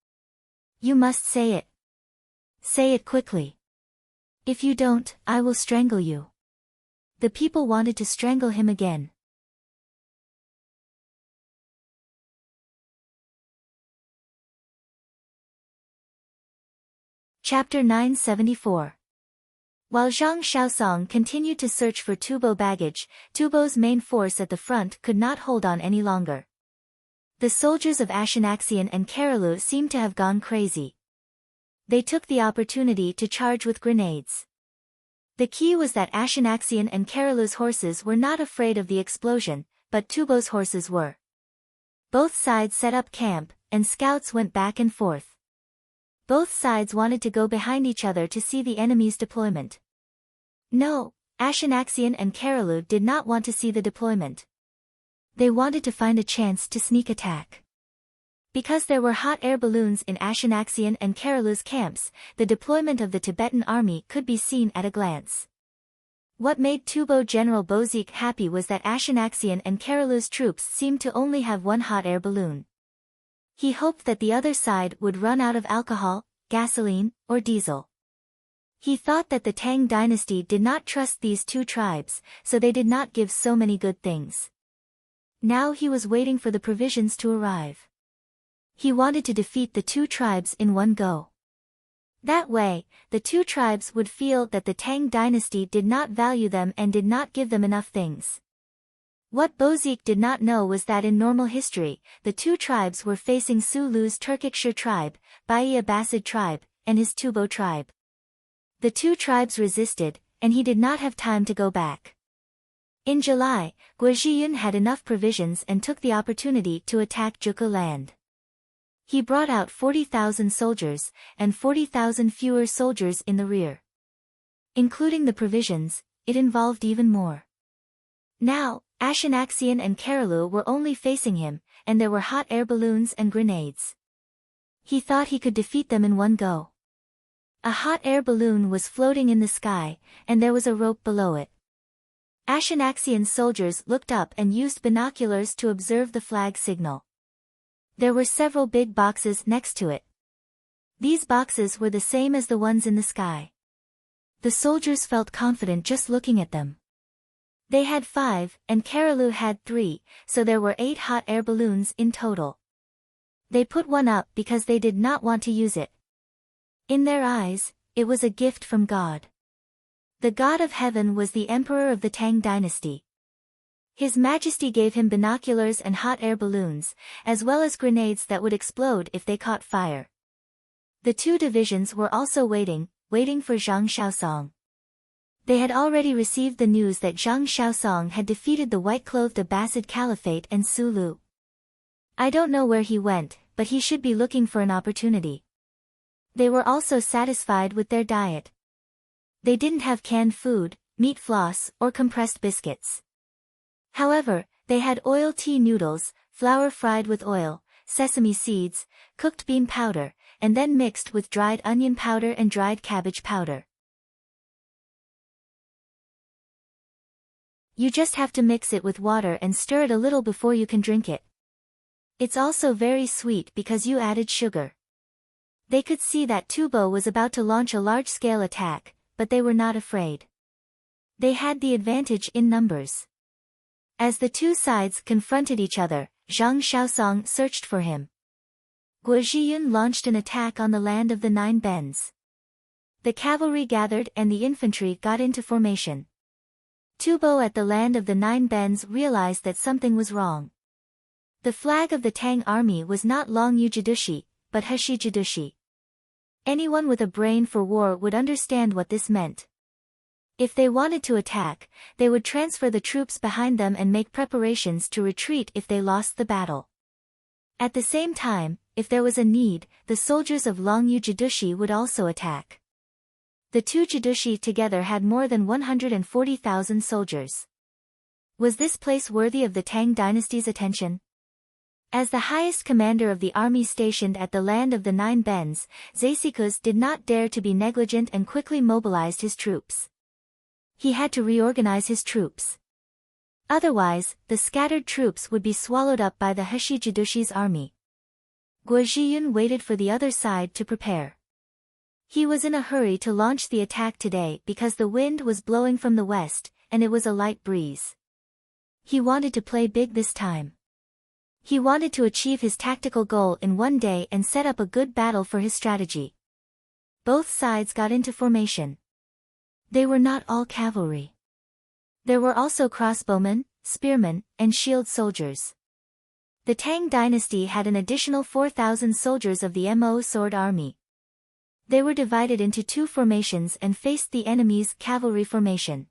You must say it. Say it quickly. If you don't, I will strangle you. The people wanted to strangle him again. Chapter 974. While Zhang Shaosong continued to search for Tubo baggage, Tubo's main force at the front could not hold on any longer. The soldiers of Ashanaxian and Karalu seemed to have gone crazy. They took the opportunity to charge with grenades. The key was that Ashanaxian and Karalu's horses were not afraid of the explosion, but Tubo's horses were. Both sides set up camp, and scouts went back and forth. Both sides wanted to go behind each other to see the enemy's deployment. No, Ashanaxian and Karalu did not want to see the deployment. They wanted to find a chance to sneak attack. Because there were hot air balloons in Ashanaxian and Karalu's camps, the deployment of the Tibetan army could be seen at a glance. What made Tubo General Bozik happy was that Ashanaxian and Karalu's troops seemed to only have one hot air balloon. He hoped that the other side would run out of alcohol, gasoline, or diesel. He thought that the Tang dynasty did not trust these two tribes, so they did not give so many good things. Now he was waiting for the provisions to arrive. He wanted to defeat the two tribes in one go. That way, the two tribes would feel that the Tang dynasty did not value them and did not give them enough things. What Bozik did not know was that in normal history, the two tribes were facing Sulu's Turkikshire tribe, Bai Abbasid tribe, and his Tubo tribe. The two tribes resisted, and he did not have time to go back. In July, Guizhiyun had enough provisions and took the opportunity to attack Zhuge land. He brought out 40,000 soldiers, and 40,000 fewer soldiers in the rear. Including the provisions, it involved even more. Now, Ashinaxian and Karalu were only facing him, and there were hot air balloons and grenades. He thought he could defeat them in one go. A hot air balloon was floating in the sky, and there was a rope below it. Ashinaxian's soldiers looked up and used binoculars to observe the flag signal. There were several big boxes next to it. These boxes were the same as the ones in the sky. The soldiers felt confident just looking at them. They had 5, and Karalu had 3, so there were 8 hot air balloons in total. They put one up because they did not want to use it. In their eyes, it was a gift from God. The God of heaven was the emperor of the Tang dynasty. His Majesty gave him binoculars and hot air balloons, as well as grenades that would explode if they caught fire. The two divisions were also waiting for Zhang Shaosong. They had already received the news that Zhang Shaosong had defeated the white-clothed Abbasid Caliphate and Su Lu. I don't know where he went, but he should be looking for an opportunity. They were also satisfied with their diet. They didn't have canned food, meat floss, or compressed biscuits. However, they had oil tea noodles, flour fried with oil, sesame seeds, cooked bean powder, and then mixed with dried onion powder and dried cabbage powder. You just have to mix it with water and stir it a little before you can drink it. It's also very sweet because you added sugar. They could see that Tubo was about to launch a large-scale attack, but they were not afraid. They had the advantage in numbers. As the two sides confronted each other, Zhang Shaosong searched for him. Guizhiyun launched an attack on the land of the Nine Bends. The cavalry gathered and the infantry got into formation. Tubo at the land of the Nine Bends realized that something was wrong. The flag of the Tang army was not Long Yu Jidushi, but Heshi Jidushi. Anyone with a brain for war would understand what this meant. If they wanted to attack, they would transfer the troops behind them and make preparations to retreat if they lost the battle. At the same time, if there was a need, the soldiers of Long Yu Jidushi would also attack. The two Jidushi together had more than 140,000 soldiers. Was this place worthy of the Tang dynasty's attention? As the highest commander of the army stationed at the land of the Nine Bends, Zasikus did not dare to be negligent and quickly mobilized his troops. He had to reorganize his troops. Otherwise, the scattered troops would be swallowed up by the Heshi Jidushi's army. Guizhiyun waited for the other side to prepare. He was in a hurry to launch the attack today because the wind was blowing from the west, and it was a light breeze. He wanted to play big this time. He wanted to achieve his tactical goal in one day and set up a good battle for his strategy. Both sides got into formation. They were not all cavalry. There were also crossbowmen, spearmen, and shield soldiers. The Tang dynasty had an additional 4,000 soldiers of the Mo Sword Army. They were divided into two formations and faced the enemy's cavalry formation.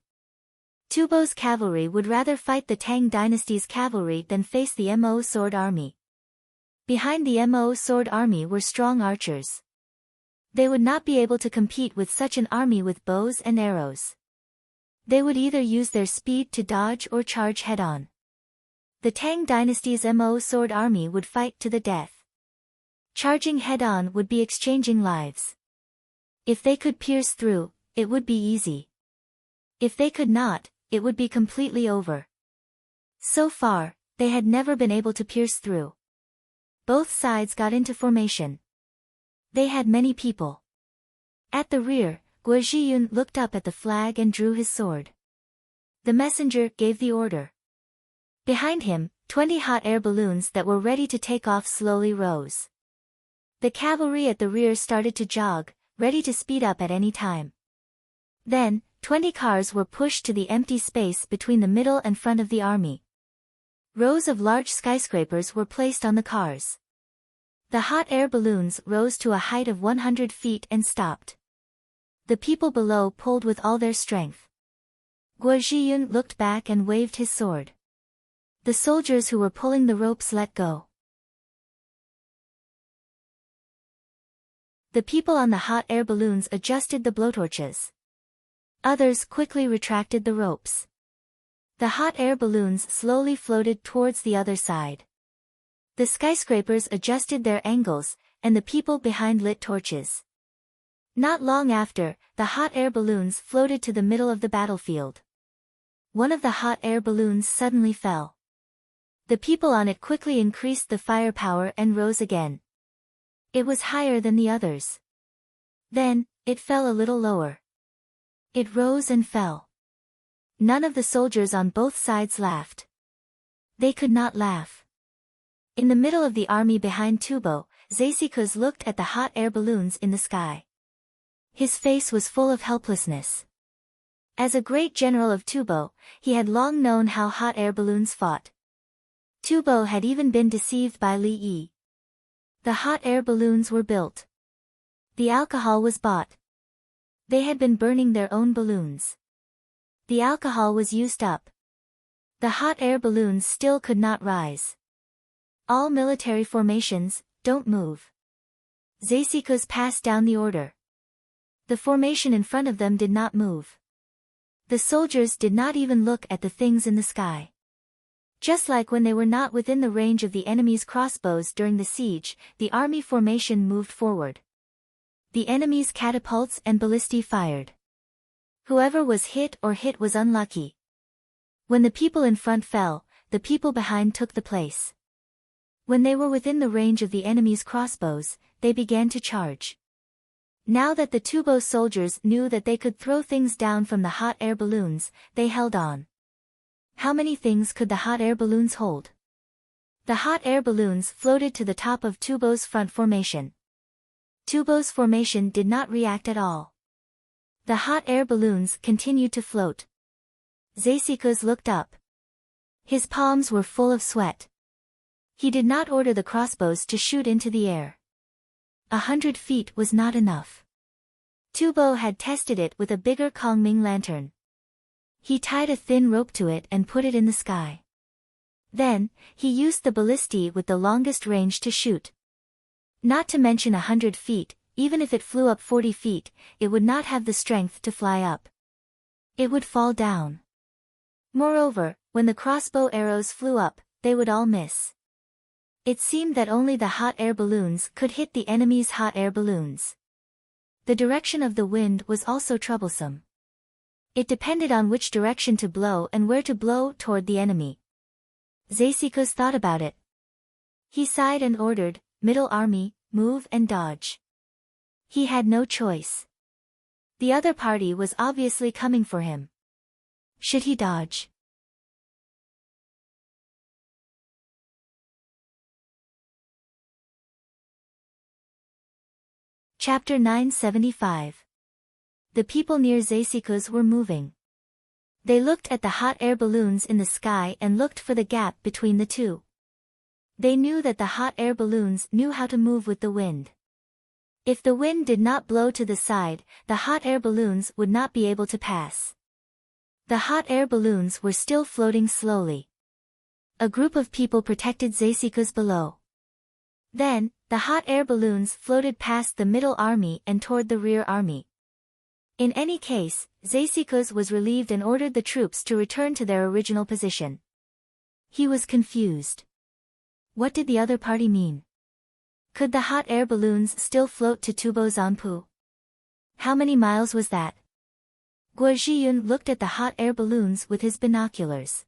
Tubo's cavalry would rather fight the Tang dynasty's cavalry than face the Mo Sword Army. Behind the Mo Sword Army were strong archers. They would not be able to compete with such an army with bows and arrows. They would either use their speed to dodge or charge head-on. The Tang dynasty's Mo Sword Army would fight to the death. Charging head-on would be exchanging lives. If they could pierce through, it would be easy. If they could not, it would be completely over. So far, they had never been able to pierce through. Both sides got into formation. They had many people. At the rear, Guizhiyun looked up at the flag and drew his sword. The messenger gave the order. Behind him, 20 hot air balloons that were ready to take off slowly rose. The cavalry at the rear started to jog, ready to speed up at any time. Then, 20 cars were pushed to the empty space between the middle and front of the army. Rows of large skyscrapers were placed on the cars. The hot air balloons rose to a height of 100 feet and stopped. The people below pulled with all their strength. Guo Zhiyun looked back and waved his sword. The soldiers who were pulling the ropes let go. The people on the hot air balloons adjusted the blowtorches. Others quickly retracted the ropes. The hot air balloons slowly floated towards the other side. The skyscrapers adjusted their angles, and the people behind lit torches. Not long after, the hot air balloons floated to the middle of the battlefield. One of the hot air balloons suddenly fell. The people on it quickly increased the firepower and rose again. It was higher than the others. Then, it fell a little lower. It rose and fell. None of the soldiers on both sides laughed. They could not laugh. In the middle of the army behind Tubo, Zasikus looked at the hot air balloons in the sky. His face was full of helplessness. As a great general of Tubo, he had long known how hot air balloons fought. Tubo had even been deceived by Li Yi. The hot air balloons were built. The alcohol was bought. They had been burning their own balloons. The alcohol was used up. The hot air balloons still could not rise. All military formations, don't move. Zasikus passed down the order. The formation in front of them did not move. The soldiers did not even look at the things in the sky. Just like when they were not within the range of the enemy's crossbows during the siege, the army formation moved forward. The enemy's catapults and ballistae fired. Whoever was hit was unlucky. When the people in front fell, the people behind took the place. When they were within the range of the enemy's crossbows, they began to charge. Now that the Tubo soldiers knew that they could throw things down from the hot air balloons, they held on. How many things could the hot air balloons hold? The hot air balloons floated to the top of Tubo's front formation. Tubo's formation did not react at all. The hot air balloons continued to float. Zasikus looked up. His palms were full of sweat. He did not order the crossbows to shoot into the air. 100 feet was not enough. Tubo had tested it with a bigger Kongming lantern. He tied a thin rope to it and put it in the sky. Then, he used the ballistae with the longest range to shoot. Not to mention 100 feet, even if it flew up 40 feet, it would not have the strength to fly up. It would fall down. Moreover, when the crossbow arrows flew up, they would all miss. It seemed that only the hot air balloons could hit the enemy's hot air balloons. The direction of the wind was also troublesome. It depended on which direction to blow and where to blow toward the enemy. Zasikus thought about it. He sighed and ordered, "Middle army, move and dodge." He had no choice. The other party was obviously coming for him. Should he dodge? Chapter 975. The people near Zasikus were moving. They looked at the hot air balloons in the sky and looked for the gap between the two. They knew that the hot air balloons knew how to move with the wind. If the wind did not blow to the side, the hot air balloons would not be able to pass. The hot air balloons were still floating slowly. A group of people protected Zasikus below. Then, the hot air balloons floated past the middle army and toward the rear army. In any case, Zasikus was relieved and ordered the troops to return to their original position. He was confused. What did the other party mean? Could the hot air balloons still float to Tubo Zanpu? How many miles was that? Guo Zhiyun looked at the hot air balloons with his binoculars.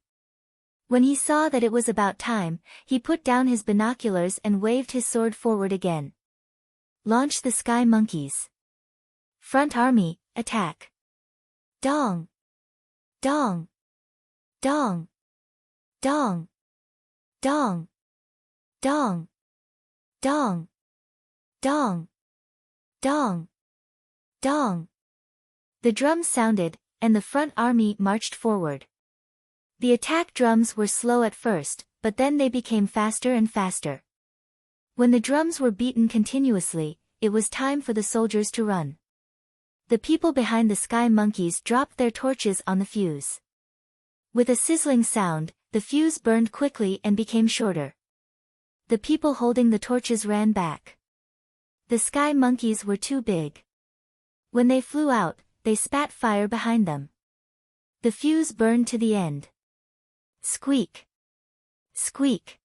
When he saw that it was about time, he put down his binoculars and waved his sword forward again. Launch the sky monkeys. Front army, attack. Dong! Dong! Dong! Dong! Dong! Dong! Dong! Dong! Dong! Dong! The drums sounded, and the front army marched forward. The attack drums were slow at first, but then they became faster and faster. When the drums were beaten continuously, it was time for the soldiers to run. The people behind the sky monkeys dropped their torches on the fuse. With a sizzling sound, the fuse burned quickly and became shorter. The people holding the torches ran back. The sky monkeys were too big. When they flew out, they spat fire behind them. The fuse burned to the end. Squeak! Squeak!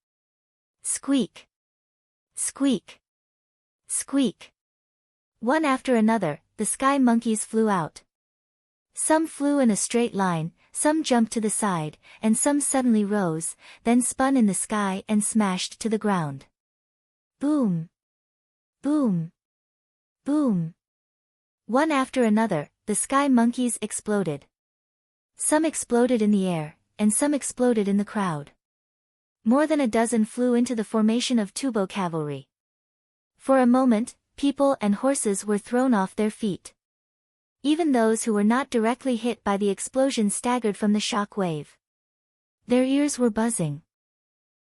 Squeak! Squeak! Squeak! One after another, the sky monkeys flew out. Some flew in a straight line, some jumped to the side, and some suddenly rose, then spun in the sky and smashed to the ground. Boom! Boom! Boom! One after another, the sky monkeys exploded. Some exploded in the air, and some exploded in the crowd. More than a dozen flew into the formation of tubo cavalry. For a moment, people and horses were thrown off their feet. Even those who were not directly hit by the explosion staggered from the shock wave. Their ears were buzzing.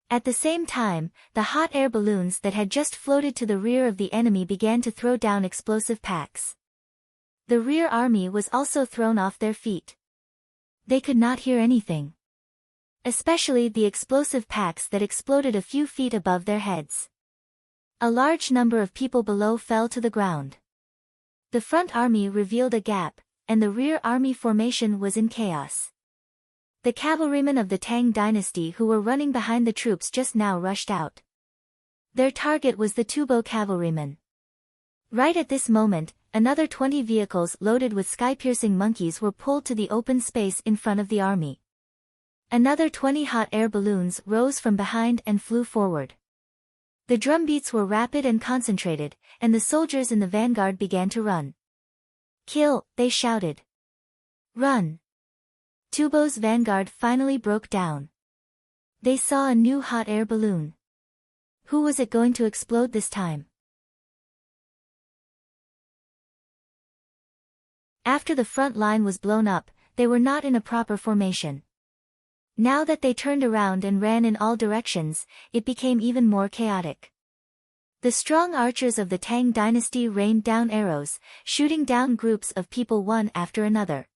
At the same time, the hot air balloons that had just floated to the rear of the enemy began to throw down explosive packs. The rear army was also thrown off their feet. They could not hear anything. Especially the explosive packs that exploded a few feet above their heads. A large number of people below fell to the ground. The front army revealed a gap, and the rear army formation was in chaos. The cavalrymen of the Tang dynasty who were running behind the troops just now rushed out. Their target was the tubo cavalrymen. Right at this moment, another 20 vehicles loaded with sky-piercing monkeys were pulled to the open space in front of the army. Another 20 hot air balloons rose from behind and flew forward. The drumbeats were rapid and concentrated, and the soldiers in the vanguard began to run. Kill, they shouted. Run. Tubo's vanguard finally broke down. They saw a new hot air balloon. Who was it going to explode this time? After the front line was blown up, they were not in a proper formation. Now that they turned around and ran in all directions, it became even more chaotic. The strong archers of the Tang dynasty rained down arrows, shooting down groups of people one after another.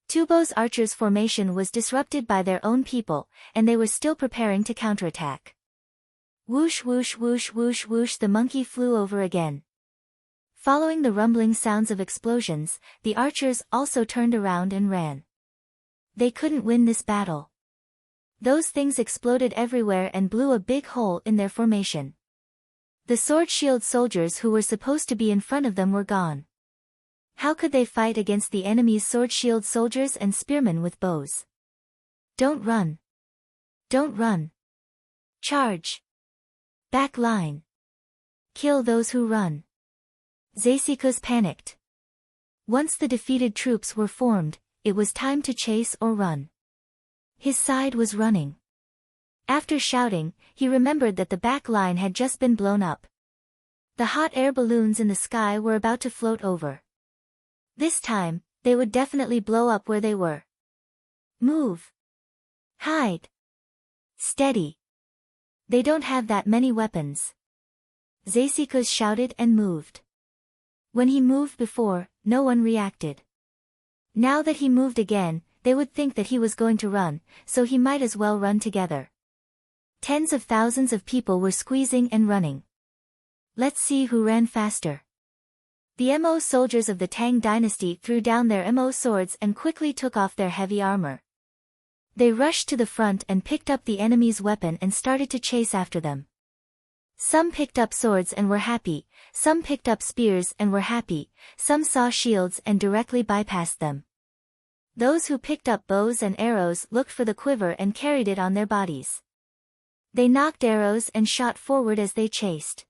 Tubo's archers' formation was disrupted by their own people, and they were still preparing to counterattack. Whoosh whoosh whoosh whoosh whoosh, the monkey flew over again. Following the rumbling sounds of explosions, the archers also turned around and ran. They couldn't win this battle. Those things exploded everywhere and blew a big hole in their formation. The sword-shield soldiers who were supposed to be in front of them were gone. How could they fight against the enemy's sword-shield soldiers and spearmen with bows? Don't run. Don't run. Charge. Back line. Kill those who run. Zasikus panicked. Once the defeated troops were formed, it was time to chase or run. His side was running. After shouting, he remembered that the back line had just been blown up. The hot air balloons in the sky were about to float over. This time, they would definitely blow up where they were. Move. Hide. Steady. They don't have that many weapons. Zasikus shouted and moved. When he moved before, no one reacted. Now that he moved again, they would think that he was going to run, so he might as well run together. Tens of thousands of people were squeezing and running. Let's see who ran faster. The Mo soldiers of the Tang dynasty threw down their Mo swords and quickly took off their heavy armor. They rushed to the front and picked up the enemy's weapon and started to chase after them. Some picked up swords and were happy, some picked up spears and were happy, some saw shields and directly bypassed them. Those who picked up bows and arrows looked for the quiver and carried it on their bodies. They knocked arrows and shot forward as they chased.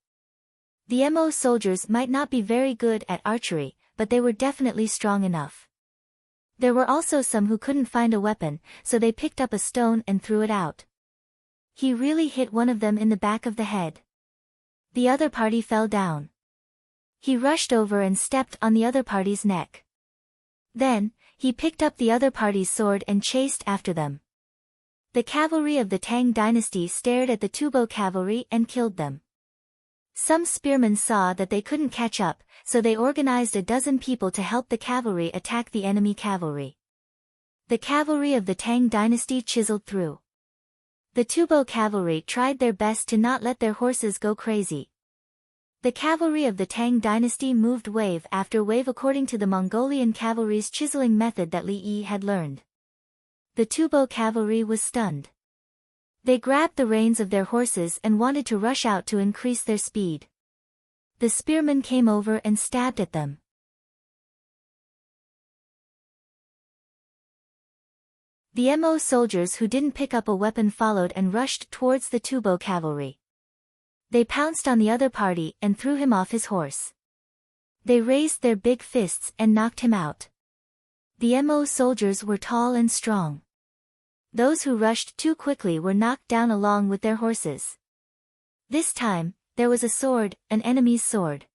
The Mo soldiers might not be very good at archery, but they were definitely strong enough. There were also some who couldn't find a weapon, so they picked up a stone and threw it out. He really hit one of them in the back of the head. The other party fell down. He rushed over and stepped on the other party's neck. Then, he picked up the other party's sword and chased after them. The cavalry of the Tang dynasty stared at the Tubo cavalry and killed them. Some spearmen saw that they couldn't catch up, so they organized a dozen people to help the cavalry attack the enemy cavalry. The cavalry of the Tang dynasty chiseled through. The Tubo cavalry tried their best to not let their horses go crazy. The cavalry of the Tang dynasty moved wave after wave according to the Mongolian cavalry's chiseling method that Li Yi had learned. The Tubo cavalry was stunned. They grabbed the reins of their horses and wanted to rush out to increase their speed. The spearmen came over and stabbed at them. The Mo soldiers who didn't pick up a weapon followed and rushed towards the Tubo cavalry. They pounced on the other party and threw him off his horse. They raised their big fists and knocked him out. The Mo soldiers were tall and strong. Those who rushed too quickly were knocked down along with their horses. This time, there was a sword, an enemy's sword.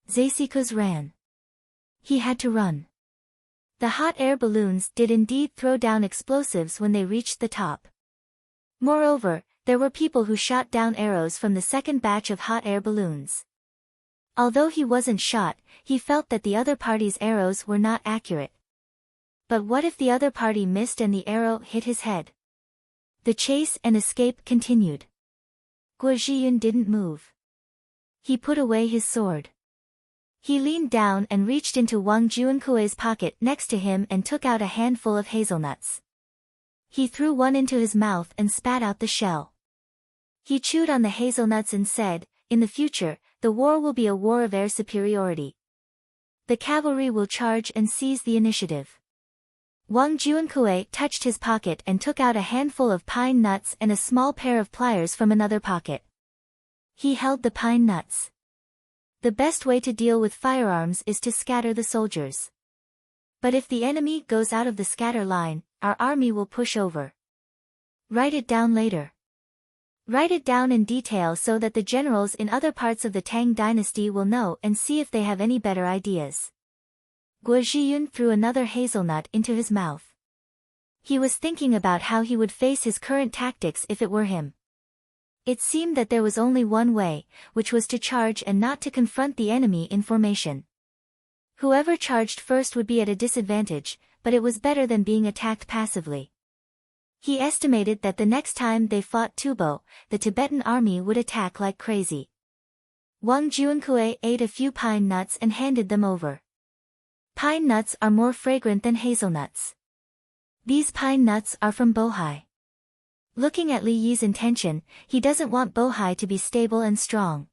Zasikus ran. He had to run. The hot air balloons did indeed throw down explosives when they reached the top. Moreover, there were people who shot down arrows from the second batch of hot air balloons. Although he wasn't shot, he felt that the other party's arrows were not accurate. But what if the other party missed and the arrow hit his head? The chase and escape continued. Guo Zhiyun didn't move. He put away his sword. He leaned down and reached into Wang Juankue's pocket next to him and took out a handful of hazelnuts. He threw one into his mouth and spat out the shell. He chewed on the hazelnuts and said, "In the future, the war will be a war of air superiority. The cavalry will charge and seize the initiative." Wang Juankue touched his pocket and took out a handful of pine nuts and a small pair of pliers from another pocket. He held the pine nuts. The best way to deal with firearms is to scatter the soldiers. But if the enemy goes out of the scatter line, our army will push over. Write it down later. Write it down in detail so that the generals in other parts of the Tang dynasty will know and see if they have any better ideas. Guo Zhiyun threw another hazelnut into his mouth. He was thinking about how he would face his current tactics if it were him. It seemed that there was only one way, which was to charge and not to confront the enemy in formation. Whoever charged first would be at a disadvantage, but it was better than being attacked passively. He estimated that the next time they fought Tubo, the Tibetan army would attack like crazy. Wang Juankue ate a few pine nuts and handed them over. Pine nuts are more fragrant than hazelnuts. These pine nuts are from Bohai. Looking at Li Yi's intention, he doesn't want Bohai to be stable and strong.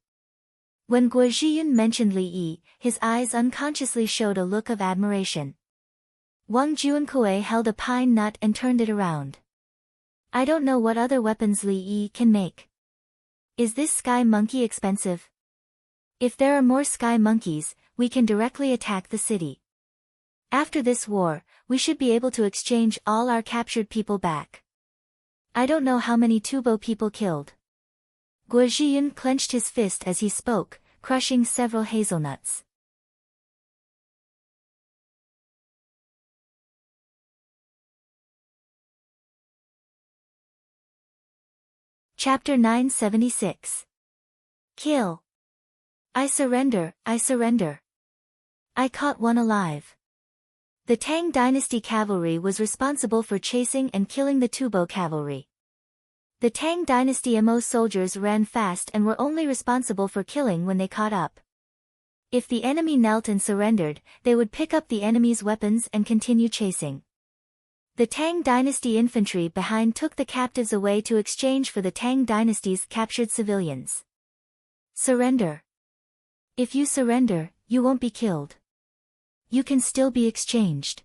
When Guo Zhiyun mentioned Li Yi, his eyes unconsciously showed a look of admiration. Wang Juankue held a pine nut and turned it around. I don't know what other weapons Li Yi can make. Is this sky monkey expensive? If there are more sky monkeys, we can directly attack the city. After this war, we should be able to exchange all our captured people back. I don't know how many Tubo people killed. Guo Zhiyun clenched his fist as he spoke, crushing several hazelnuts. Chapter 976. Kill. I surrender, I surrender. I caught one alive. The Tang dynasty cavalry was responsible for chasing and killing the Tubo cavalry. The Tang dynasty Mo soldiers ran fast and were only responsible for killing when they caught up. If the enemy knelt and surrendered, they would pick up the enemy's weapons and continue chasing. The Tang dynasty infantry behind took the captives away to exchange for the Tang dynasty's captured civilians. Surrender. If you surrender, you won't be killed. You can still be exchanged.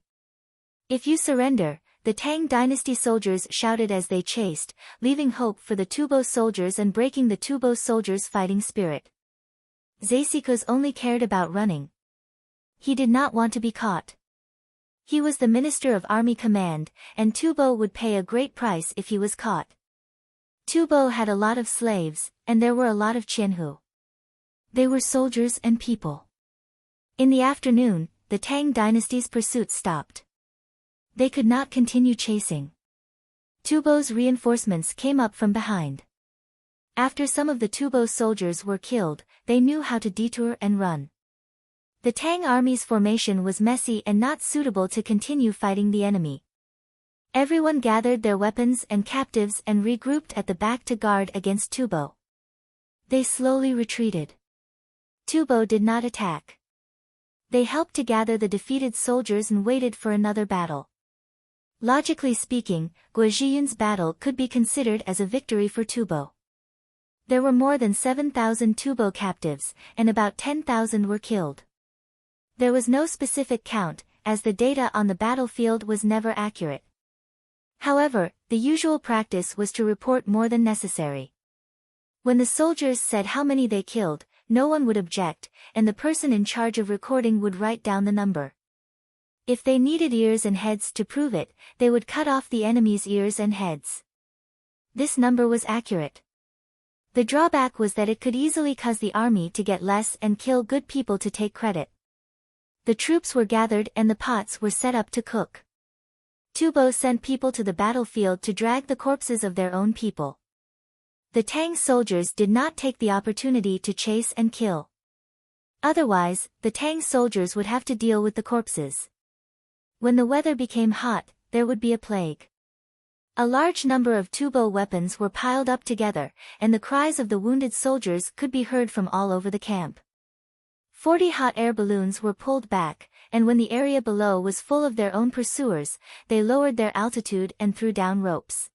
If you surrender, the Tang dynasty soldiers shouted as they chased, leaving hope for the Tubo soldiers and breaking the Tubo soldiers' fighting spirit. Zasikus only cared about running. He did not want to be caught. He was the minister of army command, and Tubo would pay a great price if he was caught. Tubo had a lot of slaves, and there were a lot of Qianhu. They were soldiers and people. In the afternoon, the Tang dynasty's pursuit stopped. They could not continue chasing. Tubo's reinforcements came up from behind. After some of the Tubo soldiers were killed, they knew how to detour and run. The Tang army's formation was messy and not suitable to continue fighting the enemy. Everyone gathered their weapons and captives and regrouped at the back to guard against Tubo. They slowly retreated. Tubo did not attack. They helped to gather the defeated soldiers and waited for another battle. Logically speaking, Guojiyun's battle could be considered as a victory for Tubo. There were more than 7,000 Tubo captives, and about 10,000 were killed. There was no specific count, as the data on the battlefield was never accurate. However, the usual practice was to report more than necessary. When the soldiers said how many they killed, no one would object, and the person in charge of recording would write down the number. If they needed ears and heads to prove it, they would cut off the enemy's ears and heads. This number was accurate. The drawback was that it could easily cause the army to get less and kill good people to take credit. The troops were gathered and the pots were set up to cook. Tubo sent people to the battlefield to drag the corpses of their own people. The Tang soldiers did not take the opportunity to chase and kill. Otherwise, the Tang soldiers would have to deal with the corpses. When the weather became hot, there would be a plague. A large number of Tubo weapons were piled up together, and the cries of the wounded soldiers could be heard from all over the camp. 40 hot air balloons were pulled back, and when the area below was full of their own pursuers, they lowered their altitude and threw down ropes.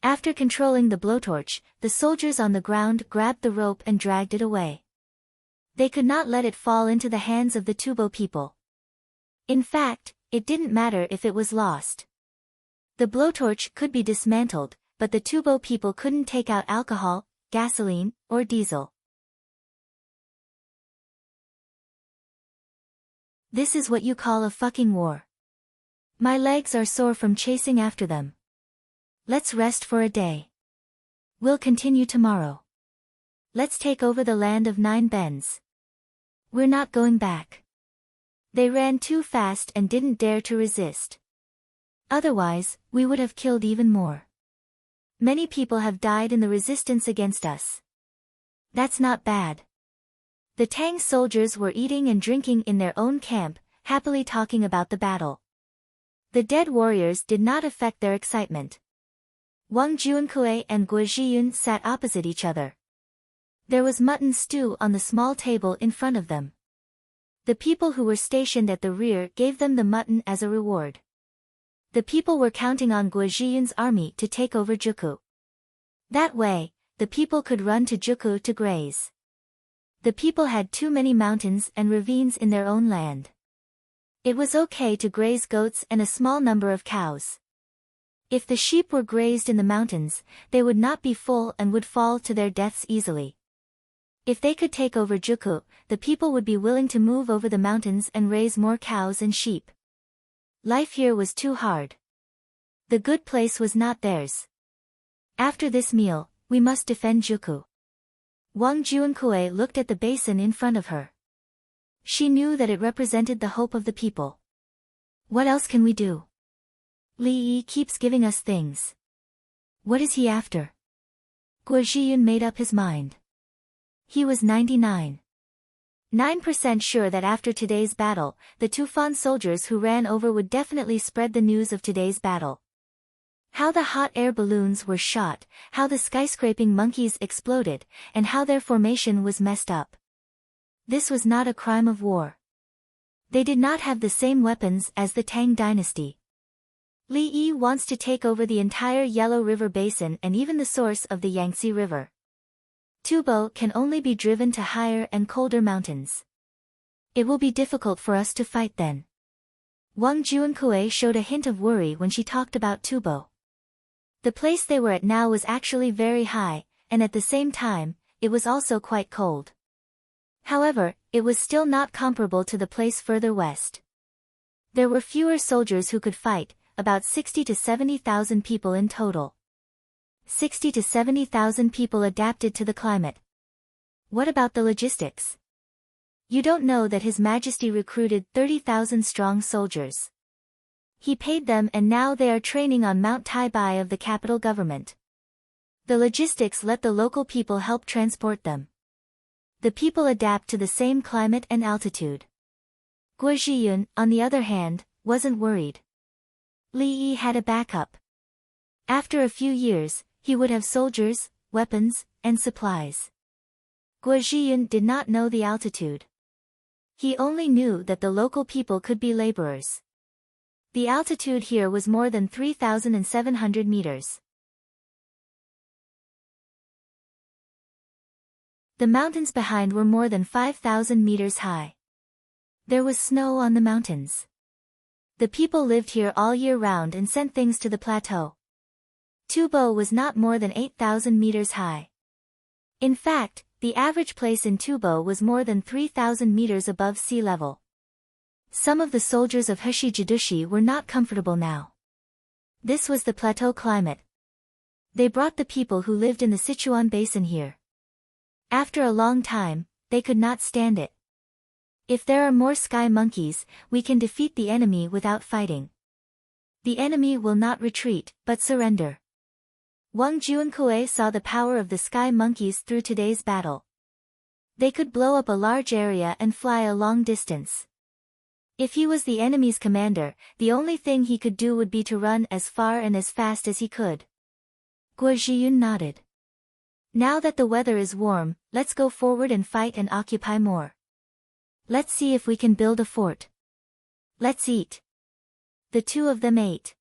After controlling the blowtorch, the soldiers on the ground grabbed the rope and dragged it away. They could not let it fall into the hands of the Tubo people. In fact, it didn't matter if it was lost. The blowtorch could be dismantled, but the Tubo people couldn't take out alcohol, gasoline, or diesel. This is what you call a fucking war. My legs are sore from chasing after them. Let's rest for a day. We'll continue tomorrow. Let's take over the land of 9 bends. We're not going back. They ran too fast and didn't dare to resist. Otherwise, we would have killed even more. Many people have died in the resistance against us. That's not bad. The Tang soldiers were eating and drinking in their own camp, happily talking about the battle. The dead warriors did not affect their excitement. Wang Juankui and Guojiyun sat opposite each other. There was mutton stew on the small table in front of them. The people who were stationed at the rear gave them the mutton as a reward. The people were counting on Guojiyun's army to take over Juku. That way, the people could run to Juku to graze. The people had too many mountains and ravines in their own land. It was okay to graze goats and a small number of cows. If the sheep were grazed in the mountains, they would not be full and would fall to their deaths easily. If they could take over Juku, the people would be willing to move over the mountains and raise more cows and sheep. Life here was too hard. The good place was not theirs. After this meal, we must defend Juku. Wang Juankui looked at the basin in front of her. She knew that it represented the hope of the people. What else can we do? Li Yi keeps giving us things. What is he after? Guojiyun made up his mind. He was 99.9% sure that after today's battle, the Tufan soldiers who ran over would definitely spread the news of today's battle. How the hot air balloons were shot, how the skyscraping monkeys exploded, and how their formation was messed up. This was not a crime of war. They did not have the same weapons as the Tang dynasty. Li Yi wants to take over the entire Yellow River Basin and even the source of the Yangtze River. Tubo can only be driven to higher and colder mountains. It will be difficult for us to fight then. Wang Juankui showed a hint of worry when she talked about Tubo. The place they were at now was actually very high, and at the same time, it was also quite cold. However, it was still not comparable to the place further west. There were fewer soldiers who could fight, about 60 to 70,000 people in total. 60 to 70,000 people adapted to the climate. What about the logistics? You don't know that His Majesty recruited 30,000 strong soldiers. He paid them and now they are training on Mount Taibai of the capital government. The logistics let the local people help transport them. The people adapt to the same climate and altitude. Guo Zhiyun, on the other hand, wasn't worried. Li Yi had a backup. After a few years, he would have soldiers, weapons, and supplies. Guo Zhiyun did not know the altitude. He only knew that the local people could be laborers. The altitude here was more than 3,700 meters. The mountains behind were more than 5,000 meters high. There was snow on the mountains. The people lived here all year round and sent things to the plateau. Tubo was not more than 8,000 meters high. In fact, the average place in Tubo was more than 3,000 meters above sea level. Some of the soldiers of Heshi Jidushi were not comfortable now. This was the plateau climate. They brought the people who lived in the Sichuan basin here. After a long time, they could not stand it. If there are more sky monkeys, we can defeat the enemy without fighting. The enemy will not retreat, but surrender. Wang Juankue saw the power of the sky monkeys through today's battle. They could blow up a large area and fly a long distance. If he was the enemy's commander, the only thing he could do would be to run as far and as fast as he could. Guo Zhiyun nodded. Now that the weather is warm, let's go forward and fight and occupy more. Let's see if we can build a fort. Let's eat. The two of them ate.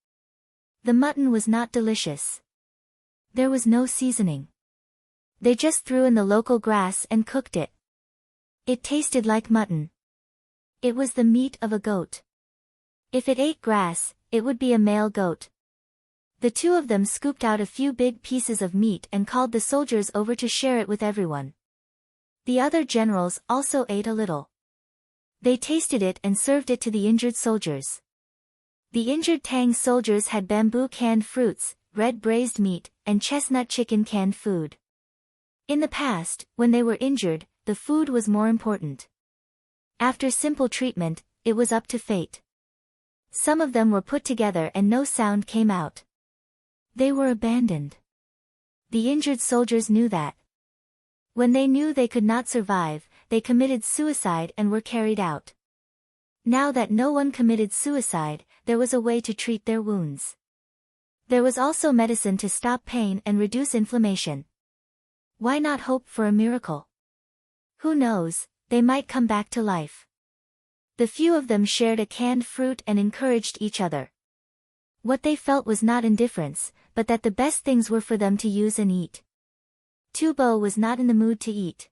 The mutton was not delicious. There was no seasoning. They just threw in the local grass and cooked it. It tasted like mutton. It was the meat of a goat. If it ate grass, it would be a male goat. The two of them scooped out a few big pieces of meat and called the soldiers over to share it with everyone. The other generals also ate a little. They tasted it and served it to the injured soldiers. The injured Tang soldiers had bamboo canned fruits, red braised meat, and chestnut chicken canned food. In the past, when they were injured, the food was more important. After simple treatment, it was up to fate. Some of them were put together and no sound came out. They were abandoned. The injured soldiers knew that. When they knew they could not survive, they committed suicide and were carried out. Now that no one committed suicide, there was a way to treat their wounds. There was also medicine to stop pain and reduce inflammation. Why not hope for a miracle? Who knows, they might come back to life. The few of them shared a canned fruit and encouraged each other. What they felt was not indifference, but that the best things were for them to use and eat. Tubo was not in the mood to eat.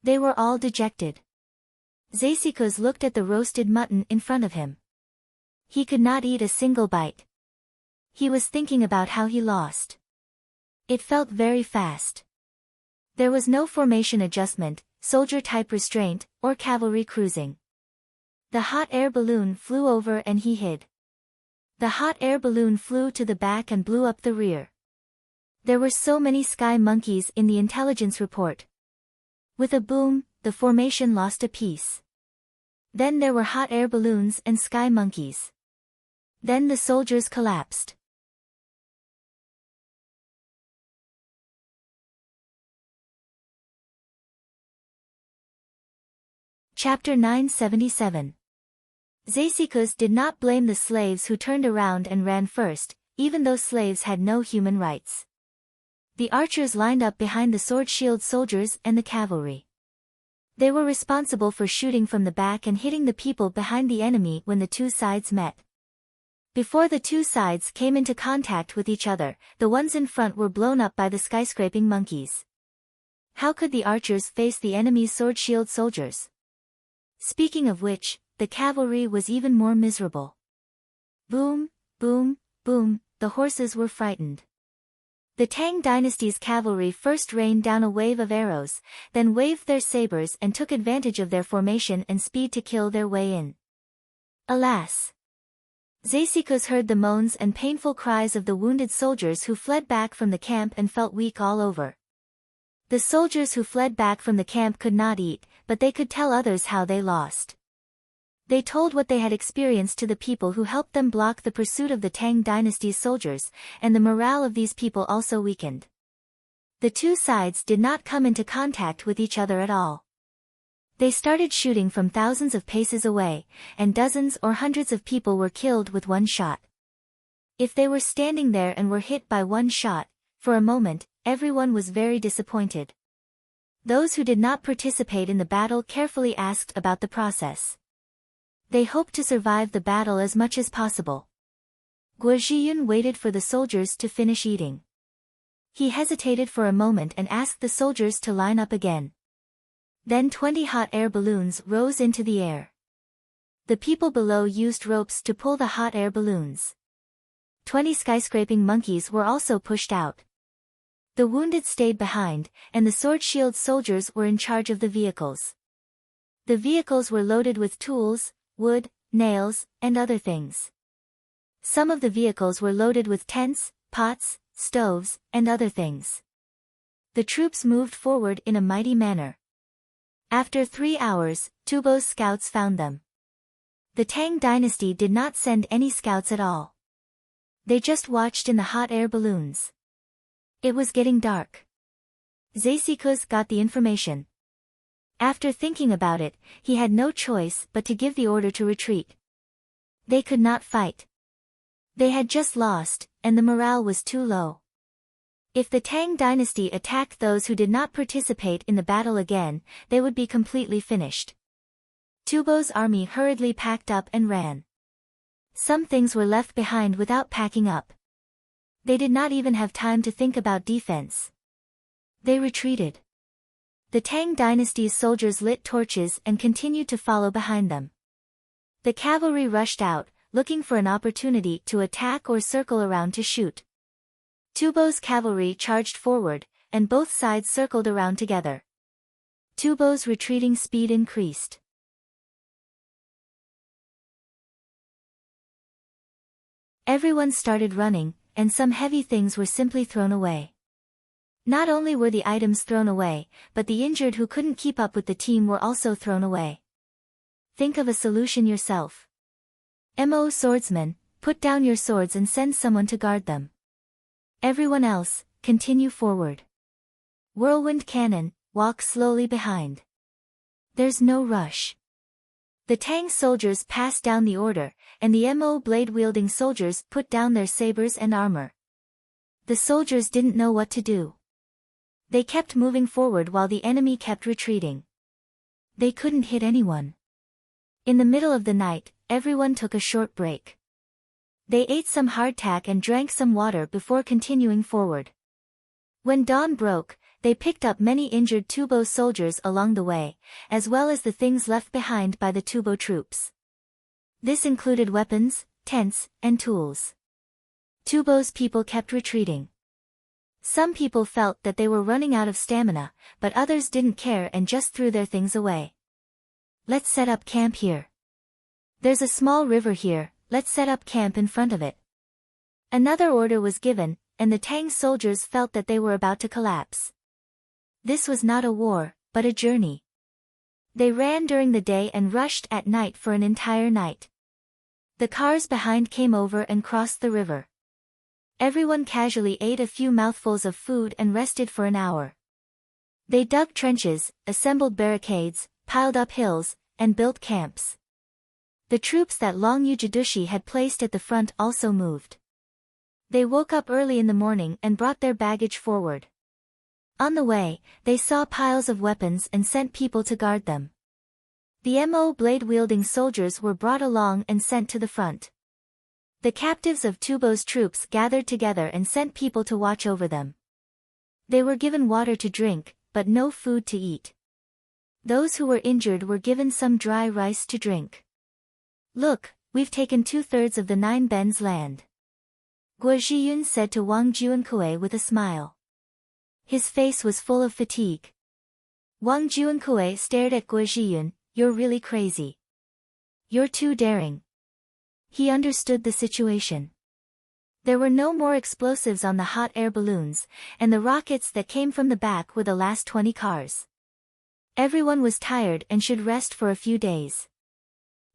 They were all dejected. Zesikos looked at the roasted mutton in front of him. He could not eat a single bite. He was thinking about how he lost. It felt very fast. There was no formation adjustment, soldier-type restraint, or cavalry cruising. The hot air balloon flew over and he hid. The hot air balloon flew to the back and blew up the rear. There were so many sky monkeys in the intelligence report. With a boom, the formation lost a piece. Then there were hot air balloons and sky monkeys. Then the soldiers collapsed. Chapter 977. Zesikos did not blame the slaves who turned around and ran first, even though slaves had no human rights. The archers lined up behind the sword-shield soldiers and the cavalry. They were responsible for shooting from the back and hitting the people behind the enemy when the two sides met. Before the two sides came into contact with each other, the ones in front were blown up by the skyscraping monkeys. How could the archers face the enemy's sword-shield soldiers? Speaking of which, the cavalry was even more miserable. Boom, boom, boom, the horses were frightened. The Tang dynasty's cavalry first rained down a wave of arrows, then waved their sabers and took advantage of their formation and speed to kill their way in. Alas! Zesikos heard the moans and painful cries of the wounded soldiers who fled back from the camp and felt weak all over. The soldiers who fled back from the camp could not eat, but they could tell others how they lost. They told what they had experienced to the people who helped them block the pursuit of the Tang dynasty's soldiers, and the morale of these people also weakened. The two sides did not come into contact with each other at all. They started shooting from thousands of paces away, and dozens or hundreds of people were killed with one shot. If they were standing there and were hit by one shot, for a moment, everyone was very disappointed. Those who did not participate in the battle carefully asked about the process. They hoped to survive the battle as much as possible. Guo Zhiyun waited for the soldiers to finish eating. He hesitated for a moment and asked the soldiers to line up again. Then 20 hot air balloons rose into the air. The people below used ropes to pull the hot air balloons. 20 skyscraping monkeys were also pushed out. The wounded stayed behind, and the sword-shield soldiers were in charge of the vehicles. The vehicles were loaded with tools, wood, nails, and other things. Some of the vehicles were loaded with tents, pots, stoves, and other things. The troops moved forward in a mighty manner. After 3 hours, Tubo's scouts found them. The Tang dynasty did not send any scouts at all. They just watched in the hot air balloons. It was getting dark. Zasikus got the information. After thinking about it, he had no choice but to give the order to retreat. They could not fight. They had just lost, and the morale was too low. If the Tang dynasty attacked those who did not participate in the battle again, they would be completely finished. Tubo's army hurriedly packed up and ran. Some things were left behind without packing up. They did not even have time to think about defense. They retreated. The Tang dynasty's soldiers lit torches and continued to follow behind them. The cavalry rushed out, looking for an opportunity to attack or circle around to shoot. Tubo's cavalry charged forward, and both sides circled around together. Tubo's retreating speed increased. Everyone started running, and some heavy things were simply thrown away. Not only were the items thrown away, but the injured who couldn't keep up with the team were also thrown away. Think of a solution yourself. Mo swordsmen, put down your swords and send someone to guard them. Everyone else, continue forward. Whirlwind cannon, walk slowly behind. There's no rush. The Tang soldiers passed down the order, and the Mo blade-wielding soldiers put down their sabers and armor. The soldiers didn't know what to do. They kept moving forward while the enemy kept retreating. They couldn't hit anyone. In the middle of the night, everyone took a short break. They ate some hardtack and drank some water before continuing forward. When dawn broke, they picked up many injured Tubo soldiers along the way, as well as the things left behind by the Tubo troops. This included weapons, tents, and tools. Tubo's people kept retreating. Some people felt that they were running out of stamina, but others didn't care and just threw their things away. Let's set up camp here. There's a small river here, let's set up camp in front of it. Another order was given, and the Tang soldiers felt that they were about to collapse. This was not a war, but a journey. They ran during the day and rushed at night for an entire night. The cars behind came over and crossed the river. Everyone casually ate a few mouthfuls of food and rested for an hour. They dug trenches, assembled barricades, piled up hills, and built camps. The troops that Long Yujidushi had placed at the front also moved. They woke up early in the morning and brought their baggage forward. On the way, they saw piles of weapons and sent people to guard them. The Mo blade-wielding soldiers were brought along and sent to the front. The captives of Tubo's troops gathered together and sent people to watch over them. They were given water to drink, but no food to eat. Those who were injured were given some dry rice to drink. Look, we've taken 2/3 of the 9 Ben's land. Guo Zhiyun said to Wang Juankui with a smile. His face was full of fatigue. Wang Juankui stared at Guo Zhiyun. You're really crazy. You're too daring. He understood the situation. There were no more explosives on the hot air balloons, and the rockets that came from the back were the last 20 cars. Everyone was tired and should rest for a few days.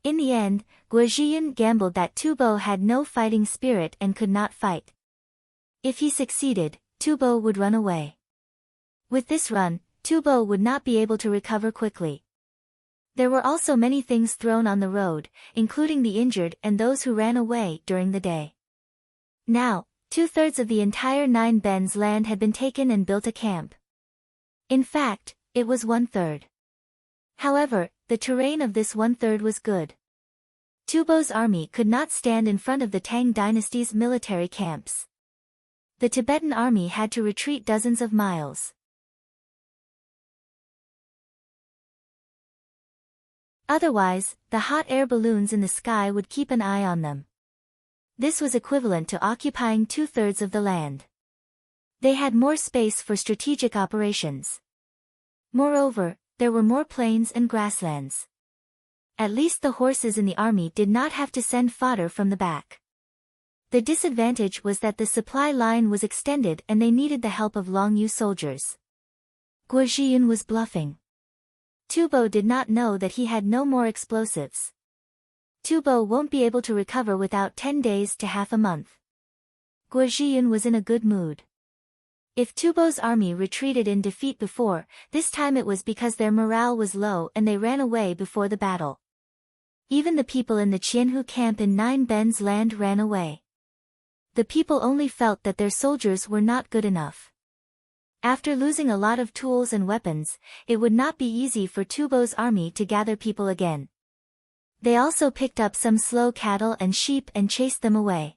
In the end, Guo Zhiyun gambled that Tubo had no fighting spirit and could not fight. If he succeeded, Tubo would run away. With this run, Tubo would not be able to recover quickly. There were also many things thrown on the road, including the injured and those who ran away during the day. Now, 2/3 of the entire 9 Ben's land had been taken and built a camp. In fact, it was 1/3. However, the terrain of this 1/3 was good. Tubo's army could not stand in front of the Tang dynasty's military camps. The Tibetan army had to retreat dozens of miles. Otherwise, the hot air balloons in the sky would keep an eye on them. This was equivalent to occupying 2/3 of the land. They had more space for strategic operations. Moreover, there were more plains and grasslands. At least the horses in the army did not have to send fodder from the back. The disadvantage was that the supply line was extended and they needed the help of Longyu soldiers. Guo Zhiyun was bluffing. Tubo did not know that he had no more explosives. Tubo won't be able to recover without 10 days to half a month. Guo Zhiyun was in a good mood. If Tubo's army retreated in defeat before, this time it was because their morale was low and they ran away before the battle. Even the people in the Qianhu camp in 9 Ben's land ran away. The people only felt that their soldiers were not good enough. After losing a lot of tools and weapons, it would not be easy for Tubo's army to gather people again. They also picked up some slow cattle and sheep and chased them away.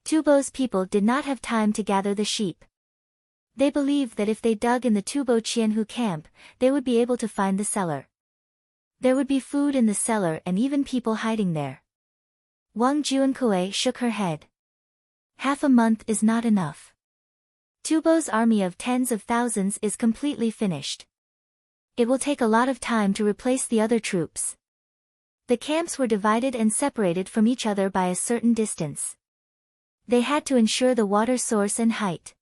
Tubo's people did not have time to gather the sheep. They believed that if they dug in the Tubo Qianhu camp, they would be able to find the cellar. There would be food in the cellar and even people hiding there. Wang Juankue shook her head. Half a month is not enough. Tubo's army of tens of thousands is completely finished. It will take a lot of time to replace the other troops. The camps were divided and separated from each other by a certain distance. They had to ensure the water source and height.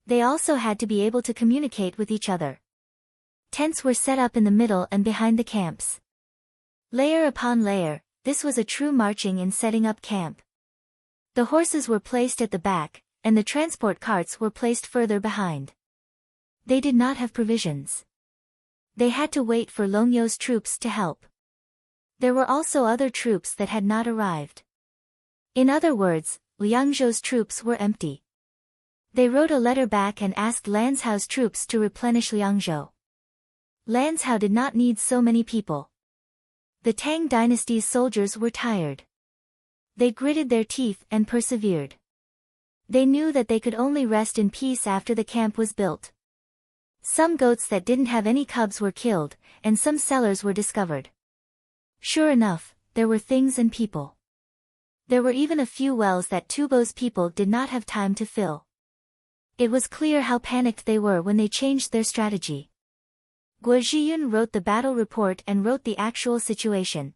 They also had to be able to communicate with each other. Tents were set up in the middle and behind the camps. Layer upon layer, this was a true marching in setting up camp. The horses were placed at the back, and the transport carts were placed further behind. They did not have provisions. They had to wait for Longyu's troops to help. There were also other troops that had not arrived. In other words, Liangzhou's troops were empty. They wrote a letter back and asked Lanzhao's troops to replenish Liangzhou. Lanzhao did not need so many people. The Tang dynasty's soldiers were tired. They gritted their teeth and persevered. They knew that they could only rest in peace after the camp was built. Some goats that didn't have any cubs were killed, and some cellars were discovered. Sure enough, there were things and people. There were even a few wells that Tubo's people did not have time to fill. It was clear how panicked they were when they changed their strategy. Guo Zhiyun wrote the battle report and wrote the actual situation.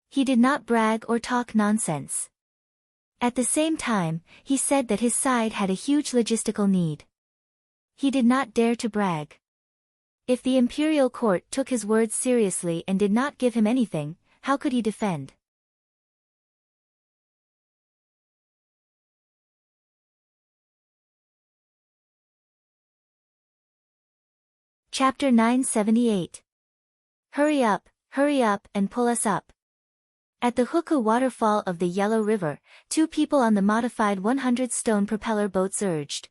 He did not brag or talk nonsense. At the same time, he said that his side had a huge logistical need. He did not dare to brag. If the imperial court took his words seriously and did not give him anything, how could he defend? Chapter 978. Hurry up, and pull us up. At the Huku waterfall of the Yellow River, 2 people on the modified 100-stone propeller boat surged.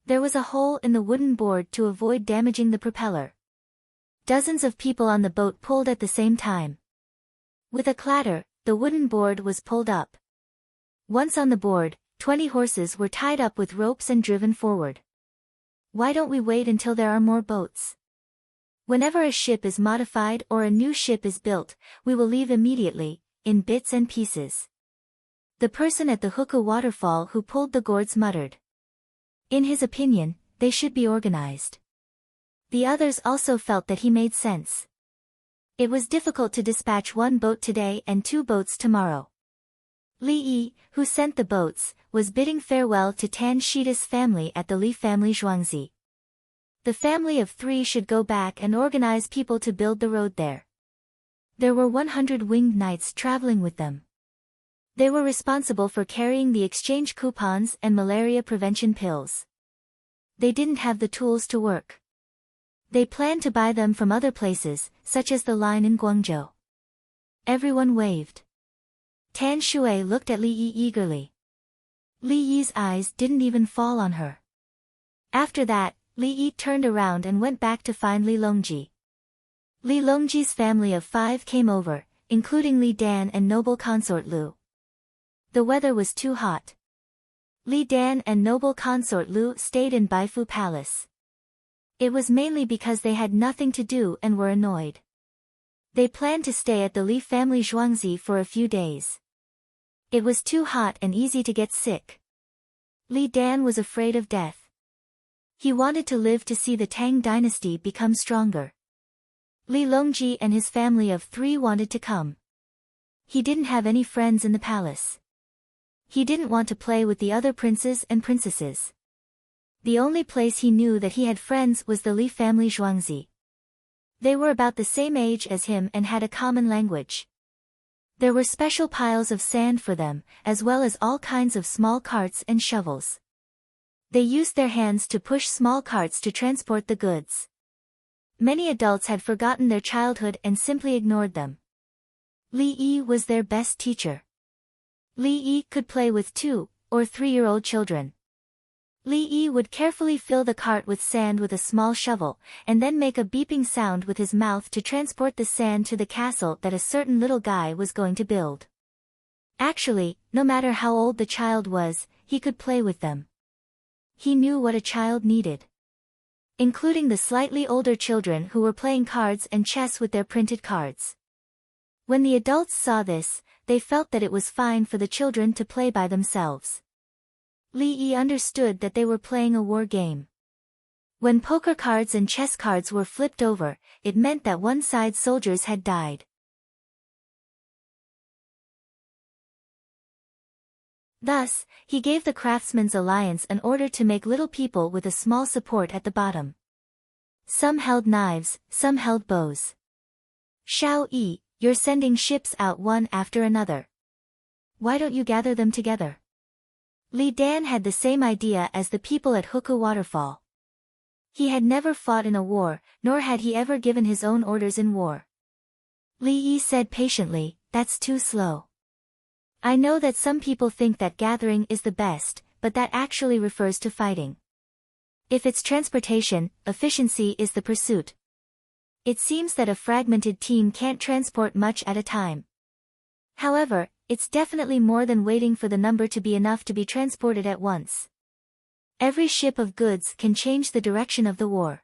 There was a hole in the wooden board to avoid damaging the propeller. Dozens of people on the boat pulled at the same time. With a clatter, the wooden board was pulled up. Once on the board, 20 horses were tied up with ropes and driven forward. Why don't we wait until there are more boats? Whenever a ship is modified or a new ship is built, we will leave immediately, in bits and pieces. The person at the Huku waterfall who pulled the gourds muttered. In his opinion, they should be organized. The others also felt that he made sense. It was difficult to dispatch 1 boat today and 2 boats tomorrow. Li Yi, who sent the boats, was bidding farewell to Tan Shida's family at the Li family Zhuangzi. The family of 3 should go back and organize people to build the road there. There were 100 winged knights traveling with them. They were responsible for carrying the exchange coupons and malaria prevention pills. They didn't have the tools to work. They planned to buy them from other places, such as the line in Guangzhou. Everyone waved. Tan Shui looked at Li Yi eagerly. Li Yi's eyes didn't even fall on her. After that, Li Yi turned around and went back to find Li Longji. Li Longji's family of 5 came over, including Li Dan and noble consort Lu. The weather was too hot. Li Dan and noble consort Lu stayed in Baifu Palace. It was mainly because they had nothing to do and were annoyed. They planned to stay at the Li family Zhuangzi for a few days. It was too hot and easy to get sick. Li Dan was afraid of death. He wanted to live to see the Tang dynasty become stronger. Li Longji and his family of 3 wanted to come. He didn't have any friends in the palace. He didn't want to play with the other princes and princesses. The only place he knew that he had friends was the Li family Zhuangzi. They were about the same age as him and had a common language. There were special piles of sand for them, as well as all kinds of small carts and shovels. They used their hands to push small carts to transport the goods. Many adults had forgotten their childhood and simply ignored them. Li Yi was their best teacher. Li Yi could play with 2- or 3-year-old children. Li Yi would carefully fill the cart with sand with a small shovel, and then make a beeping sound with his mouth to transport the sand to the castle that a certain little guy was going to build. Actually, no matter how old the child was, he could play with them. He knew what a child needed. Including the slightly older children who were playing cards and chess with their printed cards. When the adults saw this, they felt that it was fine for the children to play by themselves. Li Yi understood that they were playing a war game. When poker cards and chess cards were flipped over, it meant that one side's soldiers had died. Thus, he gave the Craftsmen's Alliance an order to make little people with a small support at the bottom. Some held knives, some held bows. Shao Yi, you're sending ships out one after another. Why don't you gather them together? Li Dan had the same idea as the people at Huku Waterfall. He had never fought in a war, nor had he ever given his own orders in war. Li Yi said patiently, that's too slow. I know that some people think that gathering is the best, but that actually refers to fighting. If it's transportation, efficiency is the pursuit. It seems that a fragmented team can't transport much at a time. However, it's definitely more than waiting for the number to be enough to be transported at once. Every ship of goods can change the direction of the war.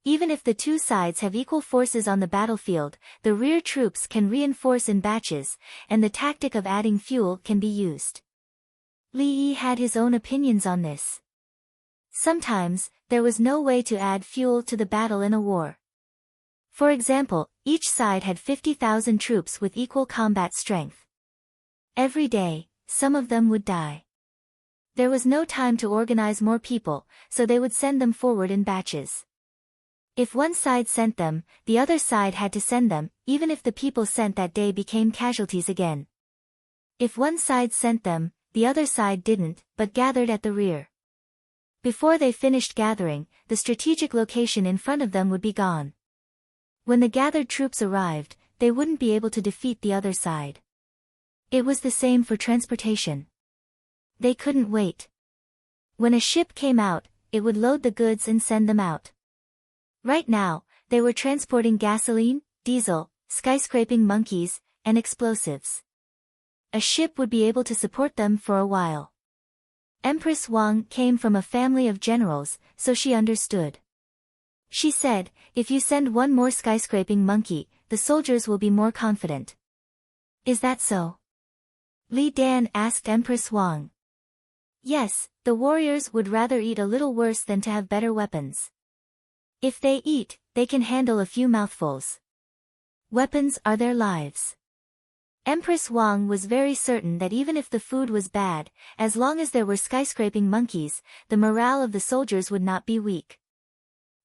Even if the 2 sides have equal forces on the battlefield, the rear troops can reinforce in batches, and the tactic of adding fuel can be used. Li Yi had his own opinions on this. Sometimes, there was no way to add fuel to the battle in a war. For example, each side had 50,000 troops with equal combat strength. Every day, some of them would die. There was no time to organize more people, so they would send them forward in batches. If one side sent them, the other side had to send them, even if the people sent that day became casualties again. If one side sent them, the other side didn't, but gathered at the rear. Before they finished gathering, the strategic location in front of them would be gone. When the gathered troops arrived, they wouldn't be able to defeat the other side. It was the same for transportation. They couldn't wait. When a ship came out, it would load the goods and send them out. Right now, they were transporting gasoline, diesel, skyscraping monkeys, and explosives. A ship would be able to support them for a while. Empress Wang came from a family of generals, so she understood. She said, if you send one more skyscraping monkey, the soldiers will be more confident. Is that so? Li Dan asked Empress Wang. Yes, the warriors would rather eat a little worse than to have better weapons. If they eat, they can handle a few mouthfuls. Weapons are their lives. Empress Wang was very certain that even if the food was bad, as long as there were skyscraping monkeys, the morale of the soldiers would not be weak.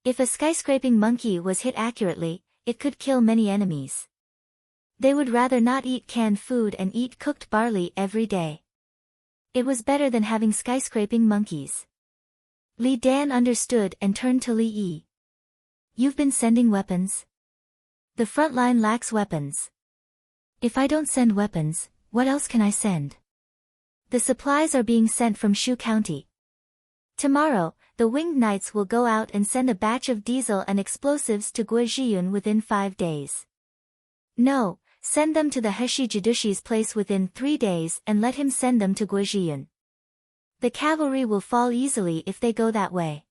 If a skyscraping monkey was hit accurately, it could kill many enemies. They would rather not eat canned food and eat cooked barley every day. It was better than having skyscraping monkeys. Li Dan understood and turned to Li Yi. You've been sending weapons? The front line lacks weapons. If I don't send weapons, what else can I send? The supplies are being sent from Shu County. Tomorrow, the Winged Knights will go out and send a batch of diesel and explosives to Guizhiyun within 5 days. No, send them to the Heshi Jidushi's place within 3 days and let him send them to Guizhiyun. The cavalry will fall easily if they go that way.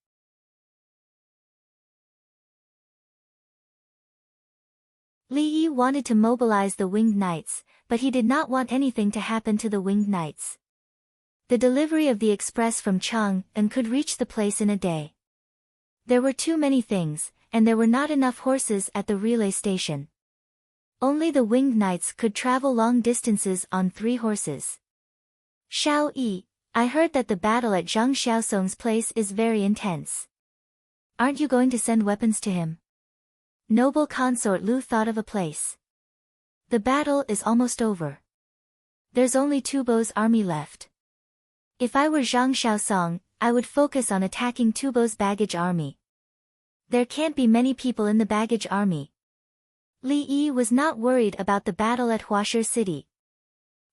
Li Yi wanted to mobilize the Winged Knights, but he did not want anything to happen to the Winged Knights. The delivery of the express from Chang'an could reach the place in a day. There were too many things, and there were not enough horses at the relay station. Only the Winged Knights could travel long distances on 3 horses. Xiao Yi, I heard that the battle at Zhang Xiaosong's place is very intense. Aren't you going to send weapons to him? Noble consort Lu thought of a place. The battle is almost over. There's only Tubo's army left. If I were Zhang Xiaosong, I would focus on attacking Tubo's baggage army. There can't be many people in the baggage army. Li Yi was not worried about the battle at Huashi City.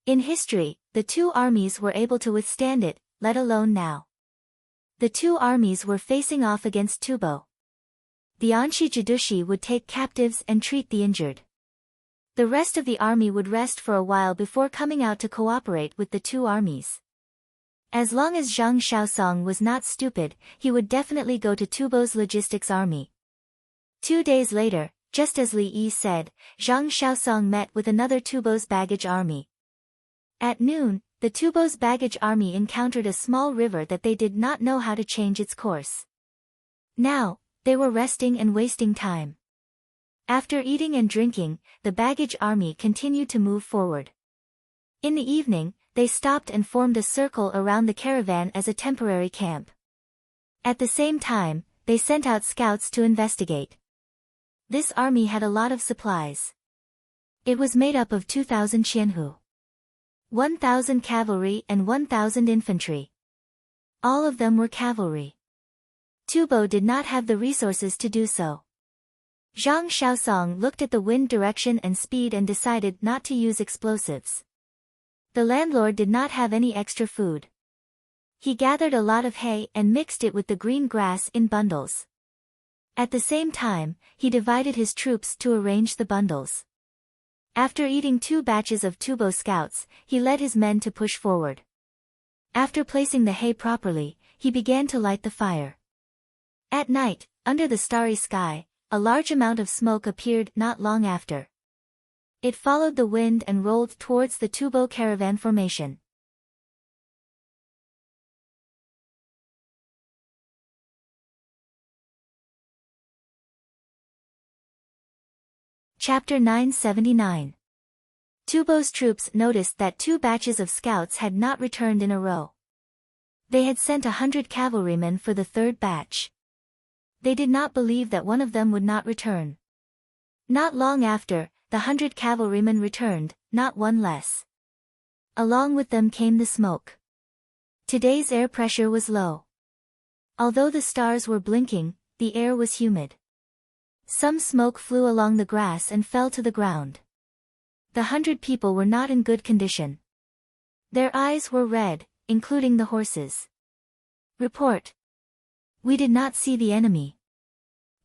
In history, the 2 armies were able to withstand it, let alone now. The 2 armies were facing off against Tubo. The Anshi Jidushi would take captives and treat the injured. The rest of the army would rest for a while before coming out to cooperate with the 2 armies. As long as Zhang Xiaosong was not stupid, he would definitely go to Tubo's logistics army. 2 days later, just as Li Yi said, Zhang Xiaosong met with another Tubo's baggage army. At noon, the Tubo's baggage army encountered a small river that they did not know how to change its course. Now, they were resting and wasting time. After eating and drinking, the baggage army continued to move forward. In the evening, they stopped and formed a circle around the caravan as a temporary camp. At the same time, they sent out scouts to investigate. This army had a lot of supplies. It was made up of 2,000 qianhu, 1,000 cavalry and 1,000 infantry. All of them were cavalry. Tubo did not have the resources to do so. Zhang Xiaosong looked at the wind direction and speed and decided not to use explosives. The landlord did not have any extra food. He gathered a lot of hay and mixed it with the green grass in bundles. At the same time, he divided his troops to arrange the bundles. After eating 2 batches of Tubo scouts, he led his men to push forward. After placing the hay properly, he began to light the fire. At night, under the starry sky, a large amount of smoke appeared not long after. It followed the wind and rolled towards the Tubo caravan formation. Chapter 979. Tubo's troops noticed that 2 batches of scouts had not returned in a row. They had sent 100 cavalrymen for the 3rd batch. They did not believe that one of them would not return. Not long after, the 100 cavalrymen returned, not one less. Along with them came the smoke. Today's air pressure was low. Although the stars were blinking, the air was humid. Some smoke flew along the grass and fell to the ground. The 100 people were not in good condition. Their eyes were red, including the horses. Report. We did not see the enemy.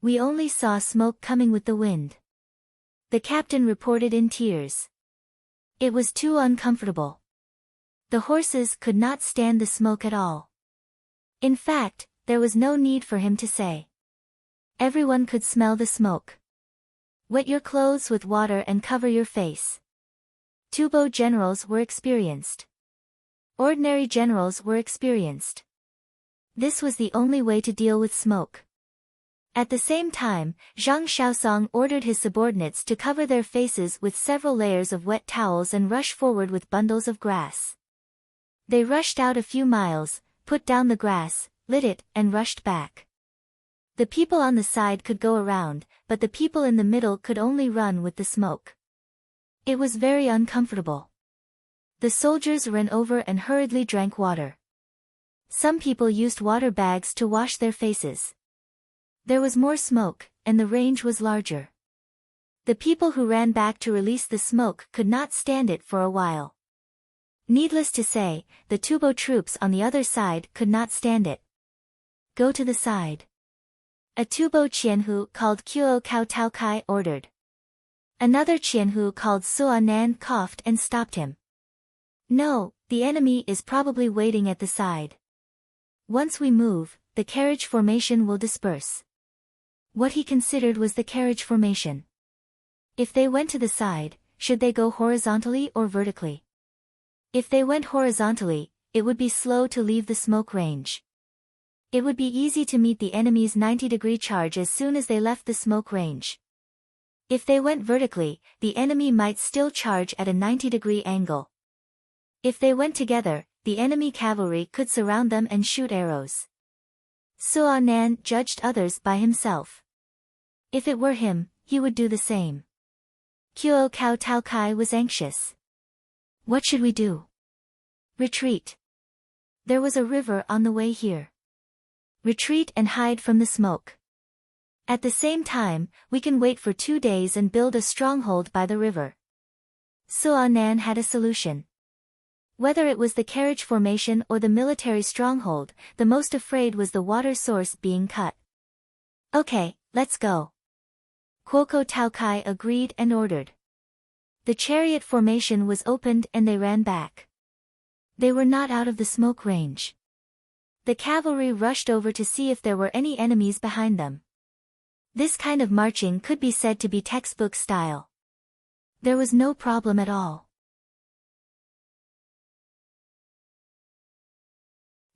We only saw smoke coming with the wind. The captain reported in tears. It was too uncomfortable. The horses could not stand the smoke at all. In fact, there was no need for him to say. Everyone could smell the smoke. Wet your clothes with water and cover your face. Tubo generals were experienced. Ordinary generals were experienced. This was the only way to deal with smoke. At the same time, Zhang Xiaosong ordered his subordinates to cover their faces with several layers of wet towels and rush forward with bundles of grass. They rushed out a few miles, put down the grass, lit it, and rushed back. The people on the side could go around, but the people in the middle could only run with the smoke. It was very uncomfortable. The soldiers ran over and hurriedly drank water. Some people used water bags to wash their faces. There was more smoke, and the range was larger. The people who ran back to release the smoke could not stand it for a while. Needless to say, the Tubo troops on the other side could not stand it. Go to the side. A Tubo Qianhu called Kuo Kao Tao Kai ordered. Another Qianhu called Suo Nan coughed and stopped him. No, the enemy is probably waiting at the side. Once we move, the carriage formation will disperse. What he considered was the carriage formation. If they went to the side, should they go horizontally or vertically? If they went horizontally, it would be slow to leave the smoke range. It would be easy to meet the enemy's 90-degree charge as soon as they left the smoke range. If they went vertically, the enemy might still charge at a 90-degree angle. If they went together, the enemy cavalry could surround them and shoot arrows. Suo Nan judged others by himself. If it were him, he would do the same. Kuo Kao Tao Kai was anxious. What should we do? Retreat. There was a river on the way here. Retreat and hide from the smoke. At the same time, we can wait for 2 days and build a stronghold by the river. Suo Nan had a solution. Whether it was the carriage formation or the military stronghold, the most afraid was the water source being cut. Okay, let's go. Kuo Tao Kai agreed and ordered. The chariot formation was opened and they ran back. They were not out of the smoke range. The cavalry rushed over to see if there were any enemies behind them. This kind of marching could be said to be textbook style. There was no problem at all.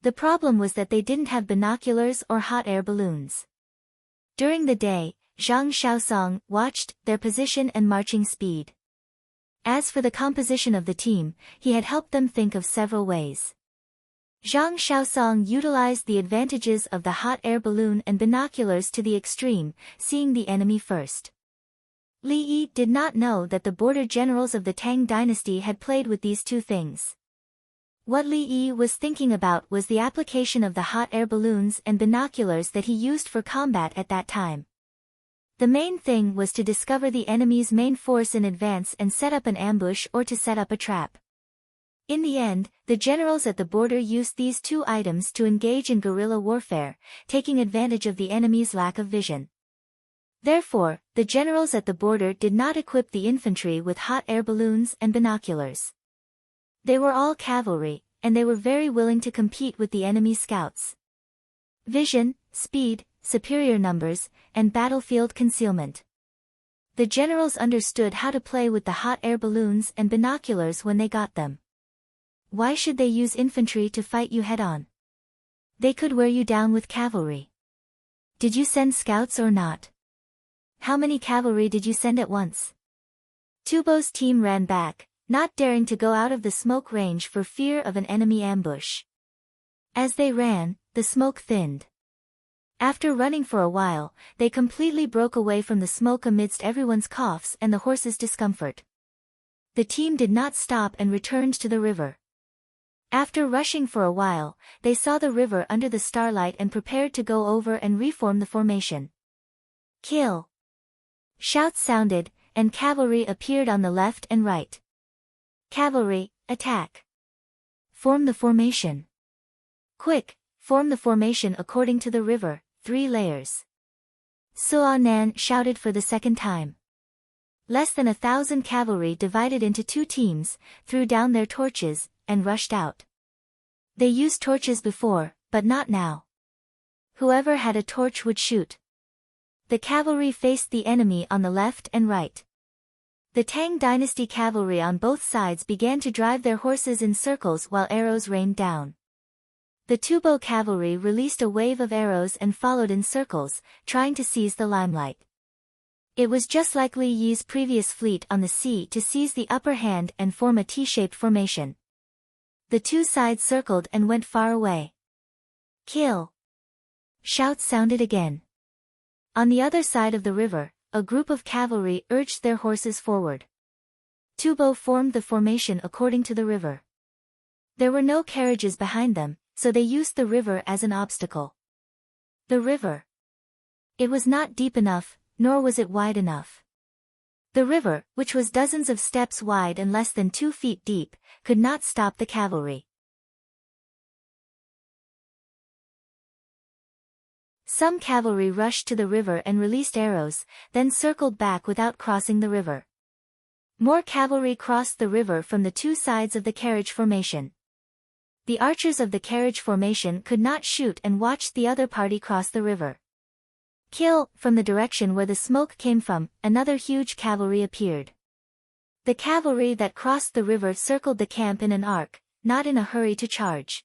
The problem was that they didn't have binoculars or hot air balloons. During the day, Zhang Shaosong watched their position and marching speed. As for the composition of the team, he had helped them think of several ways. Zhang Shaosong utilized the advantages of the hot air balloon and binoculars to the extreme, seeing the enemy first. Li Yi did not know that the border generals of the Tang dynasty had played with these two things. What Li Yi was thinking about was the application of the hot air balloons and binoculars that he used for combat at that time. The main thing was to discover the enemy's main force in advance and set up an ambush or to set up a trap. In the end, the generals at the border used these two items to engage in guerrilla warfare, taking advantage of the enemy's lack of vision. Therefore, the generals at the border did not equip the infantry with hot air balloons and binoculars. They were all cavalry, and they were very willing to compete with the enemy scouts. Vision, speed, superior numbers, and battlefield concealment. The generals understood how to play with the hot air balloons and binoculars when they got them. Why should they use infantry to fight you head-on? They could wear you down with cavalry. Did you send scouts or not? How many cavalry did you send at once? Tubo's team ran back, not daring to go out of the smoke range for fear of an enemy ambush. As they ran, the smoke thinned. After running for a while, they completely broke away from the smoke amidst everyone's coughs and the horses' discomfort. The team did not stop and returned to the river. After rushing for a while, they saw the river under the starlight and prepared to go over and reform the formation. Kill! Shouts sounded, and cavalry appeared on the left and right. Cavalry, attack! Form the formation. Quick, form the formation according to the river, 3 layers. Suo Nan shouted for the second time. Less than 1,000 cavalry divided into 2 teams, threw down their torches, and rushed out. They used torches before, but not now. Whoever had a torch would shoot. The cavalry faced the enemy on the left and right. The Tang dynasty cavalry on both sides began to drive their horses in circles while arrows rained down. The Tubo cavalry released a wave of arrows and followed in circles, trying to seize the limelight. It was just like Li Yi's previous fleet on the sea to seize the upper hand and form a T-shaped formation. The 2 sides circled and went far away. Kill! Shouts sounded again. On the other side of the river, a group of cavalry urged their horses forward. Tubo formed the formation according to the river. There were no carriages behind them, so they used the river as an obstacle. The river. It was not deep enough, nor was it wide enough. The river, which was dozens of steps wide and less than 2 feet deep, could not stop the cavalry. Some cavalry rushed to the river and released arrows, then circled back without crossing the river. More cavalry crossed the river from the 2 sides of the carriage formation. The archers of the carriage formation could not shoot and watched the other party cross the river. Kill, from the direction where the smoke came from, another huge cavalry appeared. The cavalry that crossed the river circled the camp in an arc, not in a hurry to charge.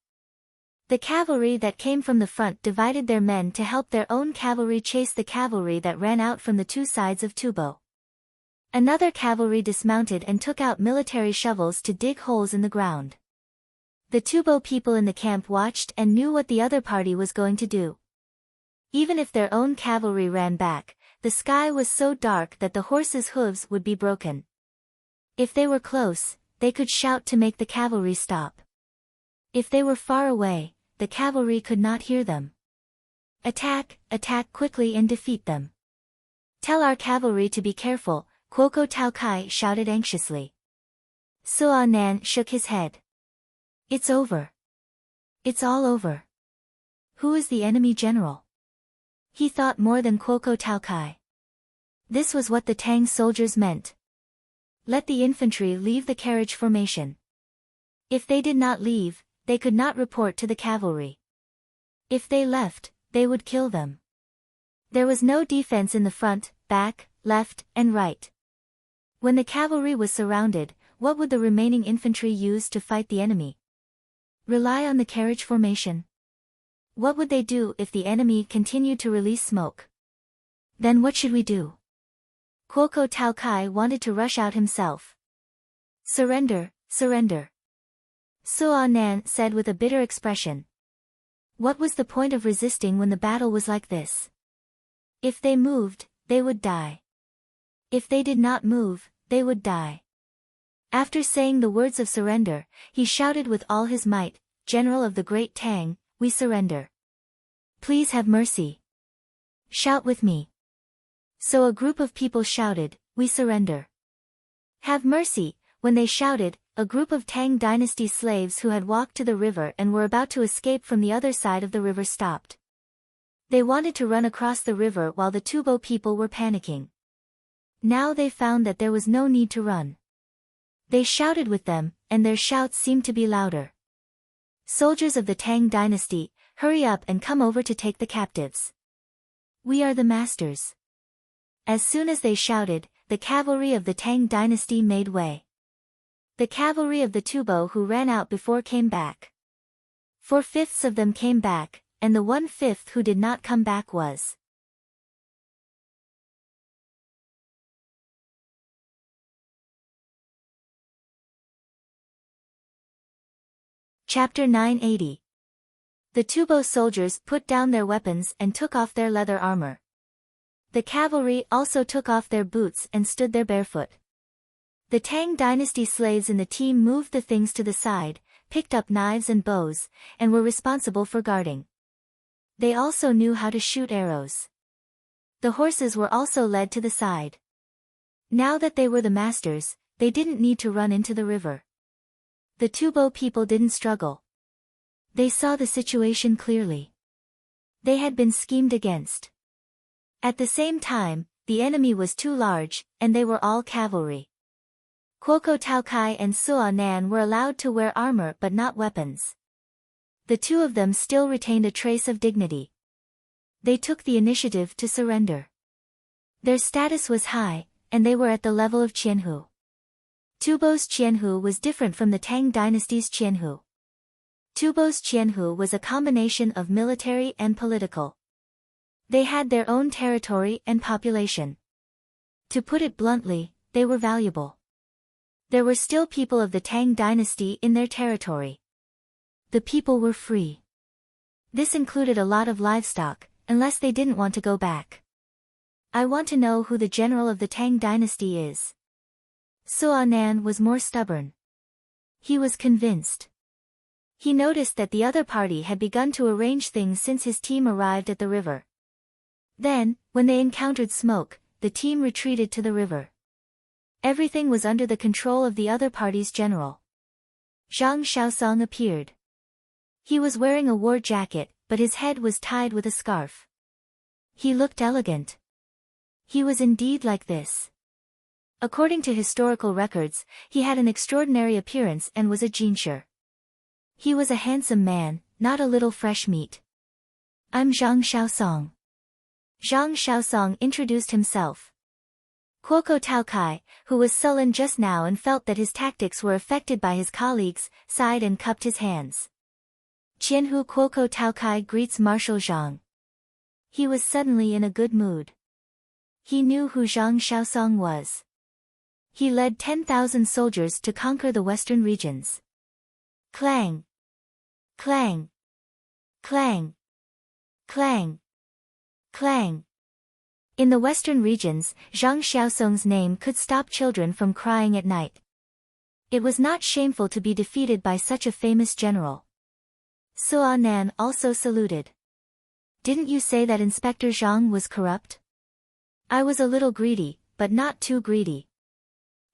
The cavalry that came from the front divided their men to help their own cavalry chase the cavalry that ran out from the 2 sides of Tubo. Another cavalry dismounted and took out military shovels to dig holes in the ground. The Tubo people in the camp watched and knew what the other party was going to do. Even if their own cavalry ran back, the sky was so dark that the horses' hooves would be broken. If they were close, they could shout to make the cavalry stop. If they were far away, the cavalry could not hear them. Attack, attack quickly and defeat them. Tell our cavalry to be careful, Kwoko Tao Kai shouted anxiously. Suo Nan shook his head. It's over. It's all over. Who is the enemy general? He thought more than Kwoko Tao Kai. This was what the Tang soldiers meant. Let the infantry leave the carriage formation. If they did not leave, they could not report to the cavalry. If they left, they would kill them. There was no defense in the front, back, left, and right. When the cavalry was surrounded, what would the remaining infantry use to fight the enemy? Rely on the carriage formation. What would they do if the enemy continued to release smoke? Then what should we do? Kwoko Tao Kai wanted to rush out himself. Surrender, surrender. Suo Nan said with a bitter expression. What was the point of resisting when the battle was like this? If they moved, they would die. If they did not move, they would die. After saying the words of surrender, he shouted with all his might, General of the Great Tang, we surrender. Please have mercy. Shout with me. So a group of people shouted, we surrender. Have mercy. When they shouted, a group of Tang dynasty slaves who had walked to the river and were about to escape from the other side of the river stopped. They wanted to run across the river while the Tubo people were panicking. Now they found that there was no need to run. They shouted with them, and their shouts seemed to be louder. Soldiers of the Tang dynasty, hurry up and come over to take the captives. We are the masters. As soon as they shouted, the cavalry of the Tang dynasty made way. The cavalry of the Tubo who ran out before came back. 4/5 of them came back, and the 1/5 who did not come back was. Chapter 980. The Tubo soldiers put down their weapons and took off their leather armor. The cavalry also took off their boots and stood there barefoot. The Tang dynasty slaves in the team moved the things to the side, picked up knives and bows, and were responsible for guarding. They also knew how to shoot arrows. The horses were also led to the side. Now that they were the masters, they didn't need to run into the river. The Tubo people didn't struggle. They saw the situation clearly. They had been schemed against. At the same time, the enemy was too large, and they were all cavalry. Kwoko Tao Kai and Suo Nan were allowed to wear armor but not weapons. The two of them still retained a trace of dignity. They took the initiative to surrender. Their status was high, and they were at the level of Qianhu. Tubo's Qianhu was different from the Tang dynasty's Qianhu. Tubo's Qianhu was a combination of military and political. They had their own territory and population. To put it bluntly, they were valuable. There were still people of the Tang dynasty in their territory. The people were free. This included a lot of livestock, unless they didn't want to go back. I want to know who the general of the Tang dynasty is. Suo Nan was more stubborn. He was convinced. He noticed that the other party had begun to arrange things since his team arrived at the river. Then, when they encountered smoke, the team retreated to the river. Everything was under the control of the other party's general. Zhang Xiaosong appeared. He was wearing a war jacket, but his head was tied with a scarf. He looked elegant. He was indeed like this. According to historical records, he had an extraordinary appearance and was a jinsher. He was a handsome man, not a little fresh meat. I'm Zhang Xiaosong. Zhang Xiaosong introduced himself. Kuoko Taokai, who was sullen just now and felt that his tactics were affected by his colleagues, sighed and cupped his hands. Qianhu Kuoko Taokai greets Marshal Zhang. He was suddenly in a good mood. He knew who Zhang Xiaosong was. He led 10,000 soldiers to conquer the western regions. Clang! Clang! Clang! Clang! Clang! In the western regions, Zhang Xiaosong's name could stop children from crying at night. It was not shameful to be defeated by such a famous general. Suo Nan also saluted. Didn't you say that Inspector Zhang was corrupt? I was a little greedy, but not too greedy.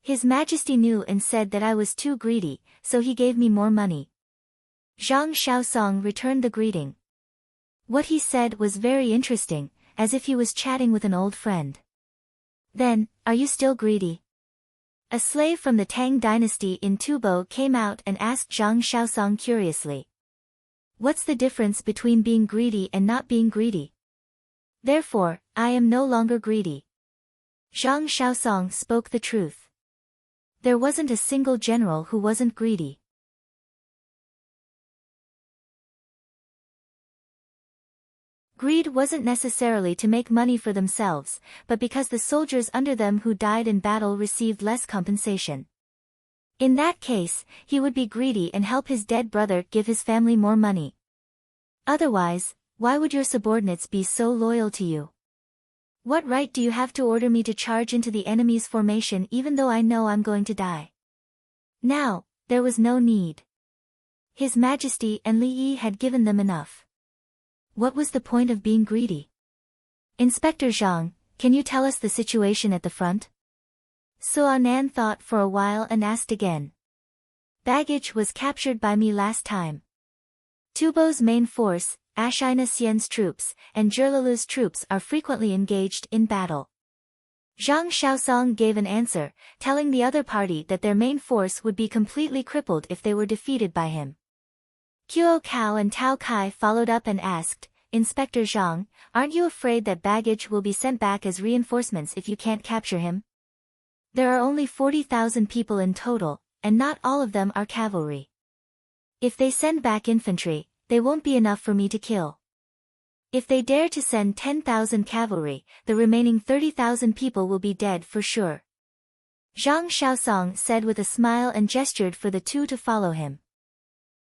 His Majesty knew and said that I was too greedy, so he gave me more money. Zhang Xiaosong returned the greeting. What he said was very interesting, as if he was chatting with an old friend. Then, are you still greedy? A slave from the Tang dynasty in Tubo came out and asked Zhang Xiaosong curiously. What's the difference between being greedy and not being greedy? Therefore, I am no longer greedy. Zhang Xiaosong spoke the truth. There wasn't a single general who wasn't greedy. Greed wasn't necessarily to make money for themselves, but because the soldiers under them who died in battle received less compensation. In that case, he would be greedy and help his dead brother give his family more money. Otherwise, why would your subordinates be so loyal to you? What right do you have to order me to charge into the enemy's formation even though I know I'm going to die? Now, there was no need. His Majesty and Li Yi had given them enough. What was the point of being greedy? Inspector Zhang, can you tell us the situation at the front? Suo Nan thought for a while and asked again. Baggage was captured by me last time. Tubo's main force, Ashina Xian's troops, and Zhirlalu's troops are frequently engaged in battle. Zhang Xiaosong gave an answer, telling the other party that their main force would be completely crippled if they were defeated by him. Kuo Cao and Tao Kai followed up and asked, Inspector Zhang, aren't you afraid that baggage will be sent back as reinforcements if you can't capture him? There are only 40,000 people in total, and not all of them are cavalry. If they send back infantry, they won't be enough for me to kill. If they dare to send 10,000 cavalry, the remaining 30,000 people will be dead for sure. Zhang Xiaosong said with a smile and gestured for the two to follow him.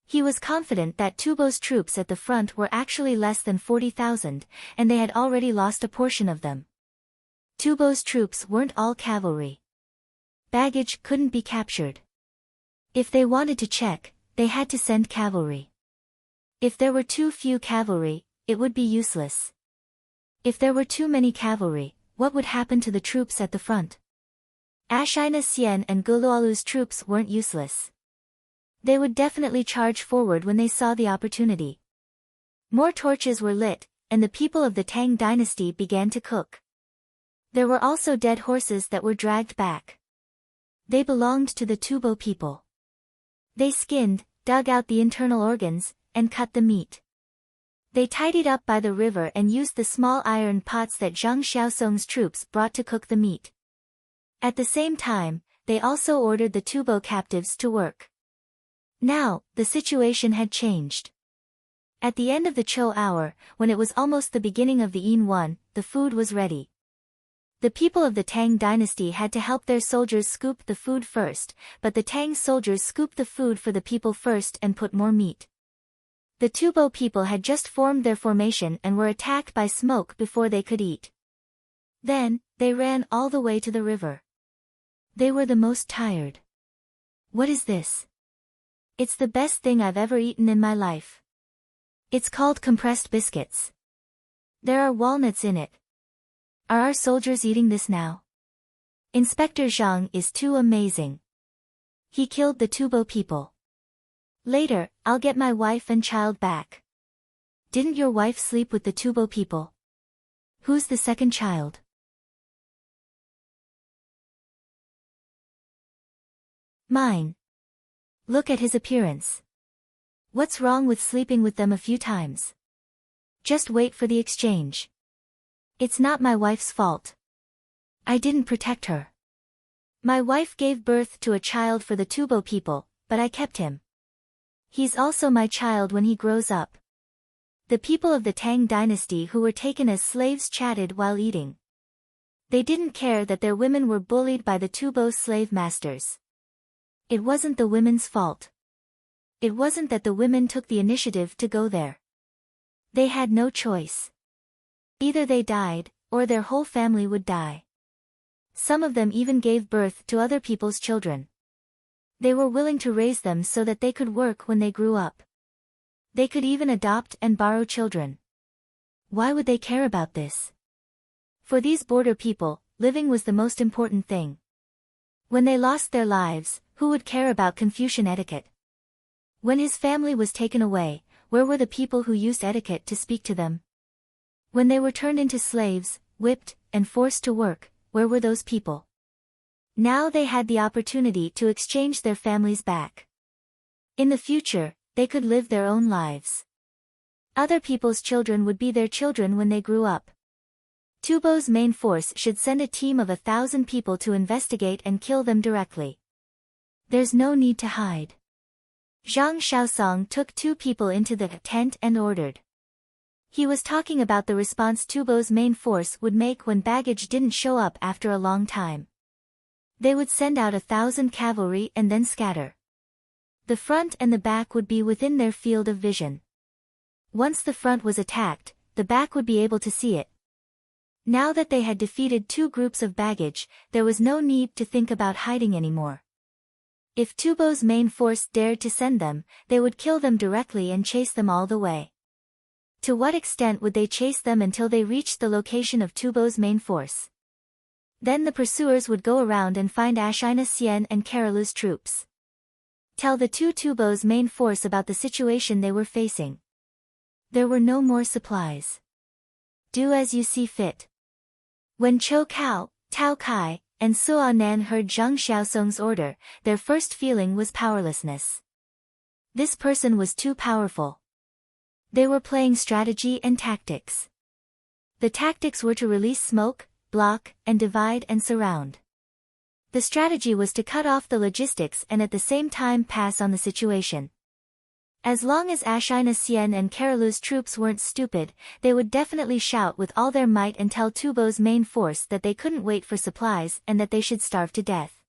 He was confident that Tubo's troops at the front were actually less than 40,000, and they had already lost a portion of them. Tubo's troops weren't all cavalry. Baggage couldn't be captured. If they wanted to check, they had to send cavalry. If there were too few cavalry, it would be useless. If there were too many cavalry, what would happen to the troops at the front? Ashina Xian and Gulualu's troops weren't useless. They would definitely charge forward when they saw the opportunity. More torches were lit, and the people of the Tang dynasty began to cook. There were also dead horses that were dragged back. They belonged to the Tubo people. They skinned, dug out the internal organs, and cut the meat. They tidied up by the river and used the small iron pots that Zhang Xiaosong's troops brought to cook the meat. At the same time, they also ordered the Tubo captives to work. Now, the situation had changed. At the end of the Cho hour, when it was almost the beginning of the Yin 1, the food was ready. The people of the Tang dynasty had to help their soldiers scoop the food first, but the Tang soldiers scooped the food for the people first and put more meat. The Tubo people had just formed their formation and were attacked by smoke before they could eat. Then, they ran all the way to the river. They were the most tired. What is this? It's the best thing I've ever eaten in my life. It's called compressed biscuits. There are walnuts in it. Are our soldiers eating this now? Inspector Zhang is too amazing. He killed the Tubo people. Later, I'll get my wife and child back. Didn't your wife sleep with the Tubo people? Who's the second child? Mine. Look at his appearance. What's wrong with sleeping with them a few times? Just wait for the exchange. It's not my wife's fault. I didn't protect her. My wife gave birth to a child for the Tubo people, but I kept him. He's also my child when he grows up. The people of the Tang dynasty who were taken as slaves chatted while eating. They didn't care that their women were bullied by the Tubo slave masters. It wasn't the women's fault. It wasn't that the women took the initiative to go there. They had no choice. Either they died, or their whole family would die. Some of them even gave birth to other people's children. They were willing to raise them so that they could work when they grew up. They could even adopt and borrow children. Why would they care about this? For these border people, living was the most important thing. When they lost their lives, who would care about Confucian etiquette? When his family was taken away, where were the people who used etiquette to speak to them? When they were turned into slaves, whipped, and forced to work, where were those people? Now they had the opportunity to exchange their families back. In the future, they could live their own lives. Other people's children would be their children when they grew up. Tubo's main force should send a team of 1,000 people to investigate and kill them directly. There's no need to hide. Zhang Xiaosong took 2 people into the tent and ordered. He was talking about the response Tubo's main force would make when baggage didn't show up after a long time. They would send out 1,000 cavalry and then scatter. The front and the back would be within their field of vision. Once the front was attacked, the back would be able to see it. Now that they had defeated 2 groups of baggage, there was no need to think about hiding anymore. If Tubo's main force dared to send them, they would kill them directly and chase them all the way. To what extent would they chase them until they reached the location of Tubo's main force? Then the pursuers would go around and find Ashina Xian and Karalu's troops. Tell the 2 Tubo's main force about the situation they were facing. There were no more supplies. Do as you see fit. When Chou Cao, Tao Kai, and Suo Nan heard Zhang Xiaosong's order, their first feeling was powerlessness. This person was too powerful. They were playing strategy and tactics. The tactics were to release smoke, block, and divide and surround. The strategy was to cut off the logistics and at the same time pass on the situation. As long as Ashina Xian and Karalu's troops weren't stupid, they would definitely shout with all their might and tell Tubo's main force that they couldn't wait for supplies and that they should starve to death.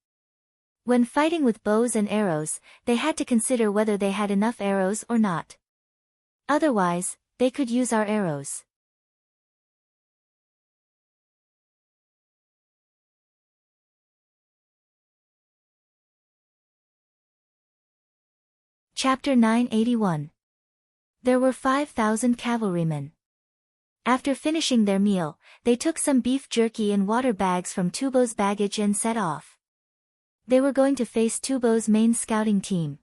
When fighting with bows and arrows, they had to consider whether they had enough arrows or not. Otherwise, they could use our arrows. Chapter 981. There were 5,000 cavalrymen. After finishing their meal, they took some beef jerky and water bags from Tubo's baggage and set off. They were going to face Tubo's main scouting team.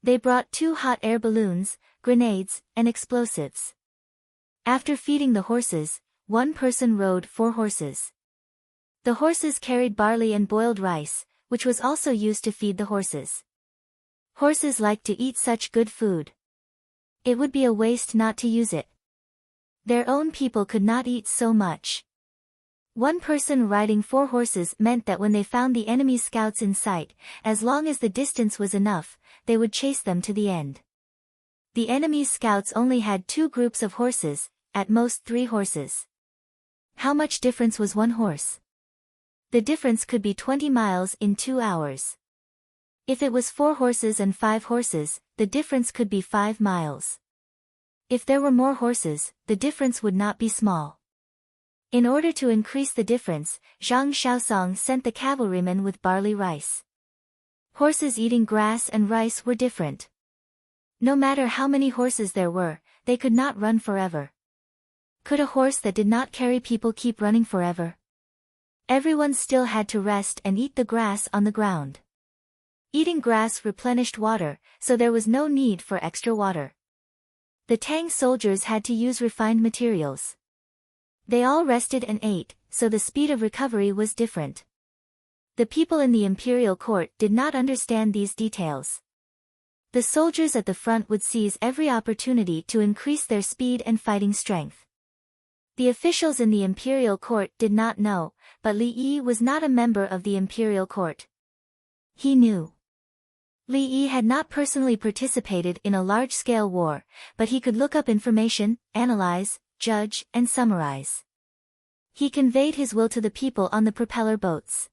They brought 2 hot air balloons, grenades, and explosives. After feeding the horses, one person rode 4 horses. The horses carried barley and boiled rice, which was also used to feed the horses. Horses like to eat such good food. It would be a waste not to use it. Their own people could not eat so much. One person riding 4 horses meant that when they found the enemy scouts in sight, as long as the distance was enough, they would chase them to the end. The enemy's scouts only had 2 groups of horses, at most 3 horses. How much difference was 1 horse? The difference could be 20 miles in 2 hours. If it was 4 horses and 5 horses, the difference could be 5 miles. If there were more horses, the difference would not be small. In order to increase the difference, Zhang Xiaosong sent the cavalrymen with barley rice. Horses eating grass and rice were different. No matter how many horses there were, they could not run forever. Could a horse that did not carry people keep running forever? Everyone still had to rest and eat the grass on the ground. Eating grass replenished water, so there was no need for extra water. The Tang soldiers had to use refined materials. They all rested and ate, so the speed of recovery was different. The people in the imperial court did not understand these details. The soldiers at the front would seize every opportunity to increase their speed and fighting strength. The officials in the imperial court did not know, but Li Yi was not a member of the imperial court. He knew. Li Yi had not personally participated in a large-scale war, but he could look up information, analyze, judge, and summarize. He conveyed his will to the people on the propeller boats.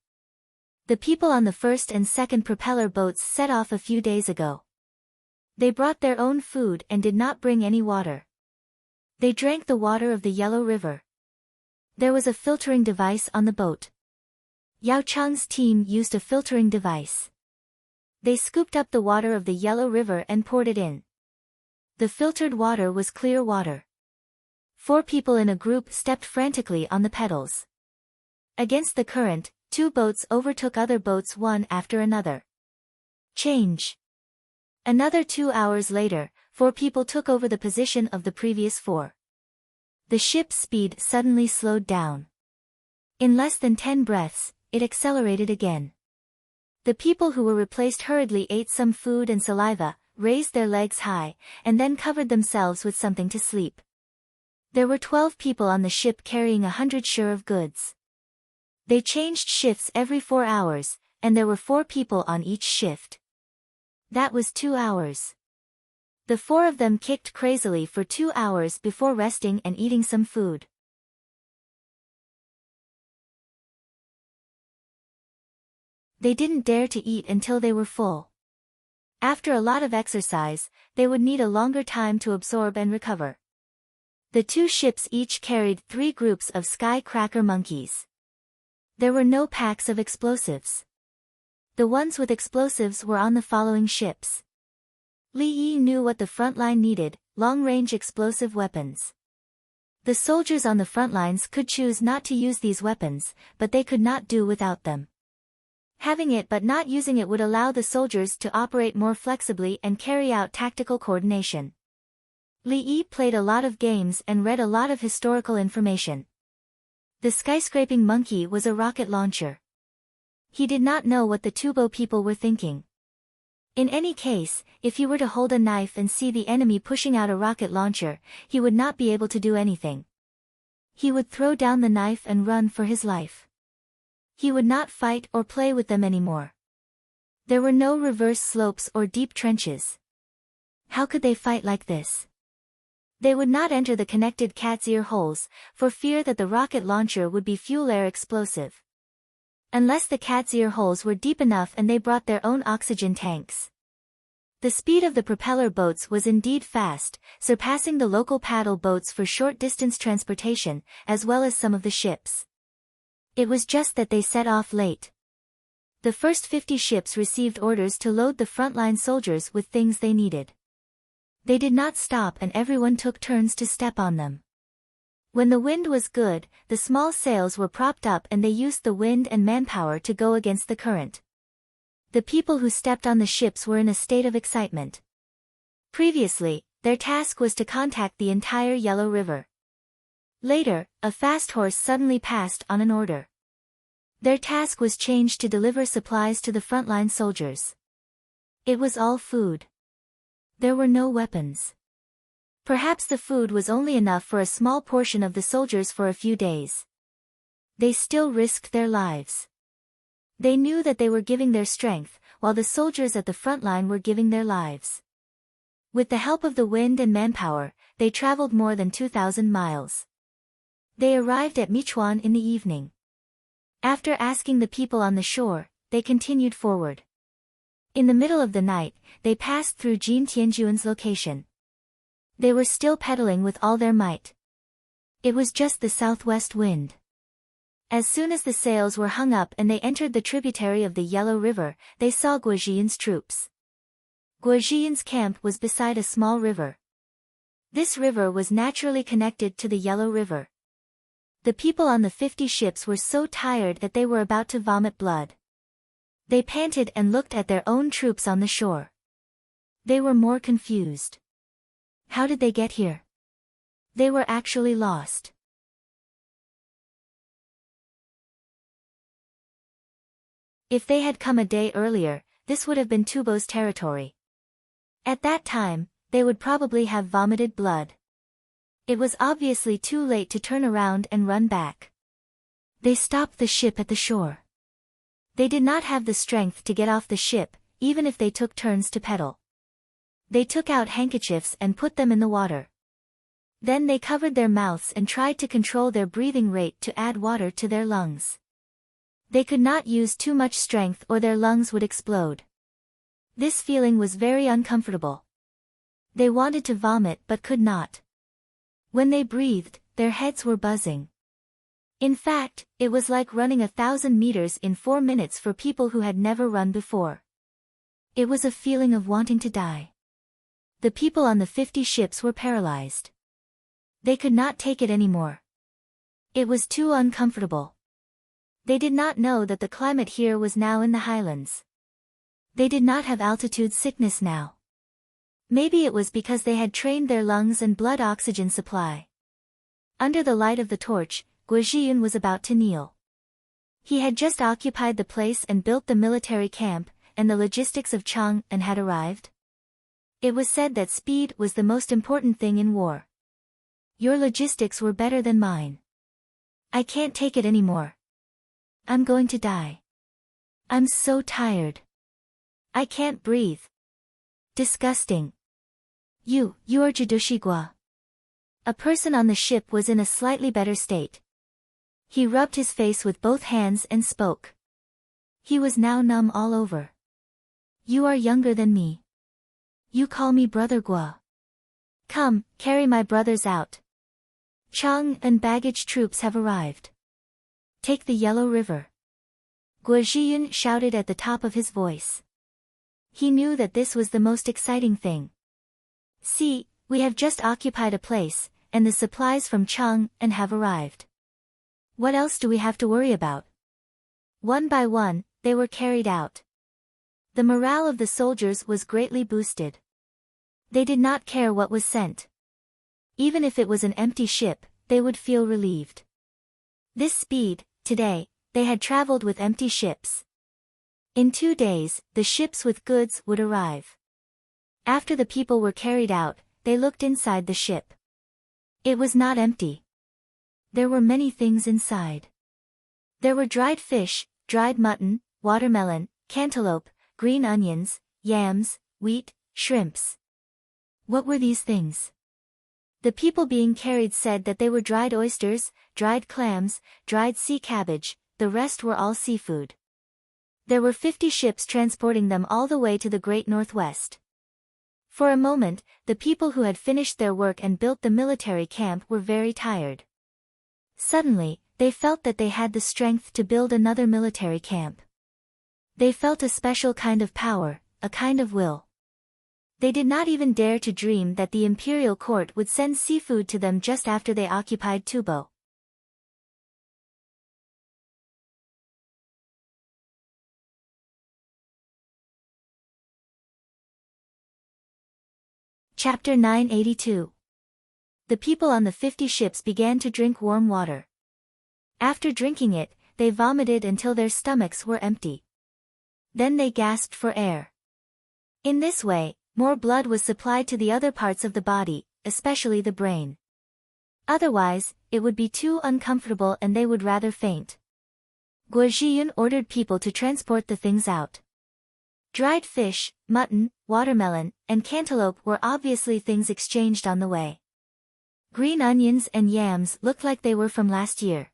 The people on the first and second propeller boats set off a few days ago. They brought their own food and did not bring any water. They drank the water of the Yellow River. There was a filtering device on the boat. Yao Cheng's team used a filtering device. They scooped up the water of the Yellow River and poured it in. The filtered water was clear water. 4 people in a group stepped frantically on the pedals. Against the current, 2 boats overtook other boats one after another. Change. Another 2 hours later, 4 people took over the position of the previous 4. The ship's speed suddenly slowed down. In less than 10 breaths, it accelerated again. The people who were replaced hurriedly ate some food and saliva, raised their legs high, and then covered themselves with something to sleep. There were 12 people on the ship carrying 100 shur of goods. They changed shifts every 4 hours, and there were 4 people on each shift. That was 2 hours. The 4 of them kicked crazily for 2 hours before resting and eating some food. They didn't dare to eat until they were full. After a lot of exercise, they would need a longer time to absorb and recover. The 2 ships each carried 3 groups of sky-cracker monkeys. There were no packs of explosives. The ones with explosives were on the following ships. Li Yi knew what the front line needed: long-range explosive weapons. The soldiers on the front lines could choose not to use these weapons, but they could not do without them. Having it but not using it would allow the soldiers to operate more flexibly and carry out tactical coordination. Li Yi played a lot of games and read a lot of historical information. The skyscraping monkey was a rocket launcher. He did not know what the Tubo people were thinking. In any case, if he were to hold a knife and see the enemy pushing out a rocket launcher, he would not be able to do anything. He would throw down the knife and run for his life. He would not fight or play with them anymore. There were no reverse slopes or deep trenches. How could they fight like this? They would not enter the connected cat's ear holes, for fear that the rocket launcher would be fuel-air explosive. Unless the cat's ear holes were deep enough and they brought their own oxygen tanks. The speed of the propeller boats was indeed fast, surpassing the local paddle boats for short-distance transportation, as well as some of the ships. It was just that they set off late. The first 50 ships received orders to load the frontline soldiers with things they needed. They did not stop and everyone took turns to step on them. When the wind was good, the small sails were propped up and they used the wind and manpower to go against the current. The people who stepped on the ships were in a state of excitement. Previously, their task was to contact the entire Yellow River. Later, a fast horse suddenly passed on an order. Their task was changed to deliver supplies to the frontline soldiers. It was all food. There were no weapons. Perhaps the food was only enough for a small portion of the soldiers for a few days. They still risked their lives. They knew that they were giving their strength, while the soldiers at the front line were giving their lives. With the help of the wind and manpower, they traveled more than 2,000 miles. They arrived at Michuan in the evening. After asking the people on the shore, they continued forward. In the middle of the night, they passed through Jin Tianjuan's location. They were still pedaling with all their might. It was just the southwest wind. As soon as the sails were hung up and they entered the tributary of the Yellow River, they saw Guozhiyan's troops. Guozhiyan's camp was beside a small river. This river was naturally connected to the Yellow River. The people on the 50 ships were so tired that they were about to vomit blood. They panted and looked at their own troops on the shore. They were more confused. How did they get here? They were actually lost. If they had come a day earlier, this would have been Tubo's territory. At that time, they would probably have vomited blood. It was obviously too late to turn around and run back. They stopped the ship at the shore. They did not have the strength to get off the ship, even if they took turns to pedal. They took out handkerchiefs and put them in the water. Then they covered their mouths and tried to control their breathing rate to add water to their lungs. They could not use too much strength or their lungs would explode. This feeling was very uncomfortable. They wanted to vomit but could not. When they breathed, their heads were buzzing. In fact, it was like running 1,000 meters in 4 minutes for people who had never run before. It was a feeling of wanting to die. The people on the 50 ships were paralyzed. They could not take it anymore. It was too uncomfortable. They did not know that the climate here was now in the highlands. They did not have altitude sickness now. Maybe it was because they had trained their lungs and blood oxygen supply. Under the light of the torch, Guozhiyan was about to kneel. He had just occupied the place and built the military camp, and the logistics of Chang and had arrived. It was said that speed was the most important thing in war. Your logistics were better than mine. I can't take it anymore. I'm going to die. I'm so tired. I can't breathe. Disgusting. You are Jidushigua. A person on the ship was in a slightly better state. He rubbed his face with both hands and spoke. He was now numb all over. You are younger than me. You call me Brother Gua. Come, carry my brothers out. Chang and baggage troops have arrived. Take the Yellow River. Guozhiyan shouted at the top of his voice. He knew that this was the most exciting thing. See, we have just occupied a place, and the supplies from Chang and have arrived. What else do we have to worry about? One by one, they were carried out. The morale of the soldiers was greatly boosted. They did not care what was sent. Even if it was an empty ship, they would feel relieved. This speed, today, they had traveled with empty ships. In 2 days, the ships with goods would arrive. After the people were carried out, they looked inside the ship. It was not empty. There were many things inside. There were dried fish, dried mutton, watermelon, cantaloupe, green onions, yams, wheat, shrimps. What were these things? The people being carried said that they were dried oysters, dried clams, dried sea cabbage, the rest were all seafood. There were 50 ships transporting them all the way to the Great Northwest. For a moment, the people who had finished their work and built the military camp were very tired. Suddenly, they felt that they had the strength to build another military camp. They felt a special kind of power, a kind of will. They did not even dare to dream that the imperial court would send seafood to them just after they occupied Tubo. Chapter 982. The people on the 50 ships began to drink warm water. After drinking it, they vomited until their stomachs were empty. Then they gasped for air. In this way, more blood was supplied to the other parts of the body, especially the brain. Otherwise, it would be too uncomfortable and they would rather faint. Guozhiyan ordered people to transport the things out. Dried fish, mutton, watermelon, and cantaloupe were obviously things exchanged on the way. Green onions and yams looked like they were from last year.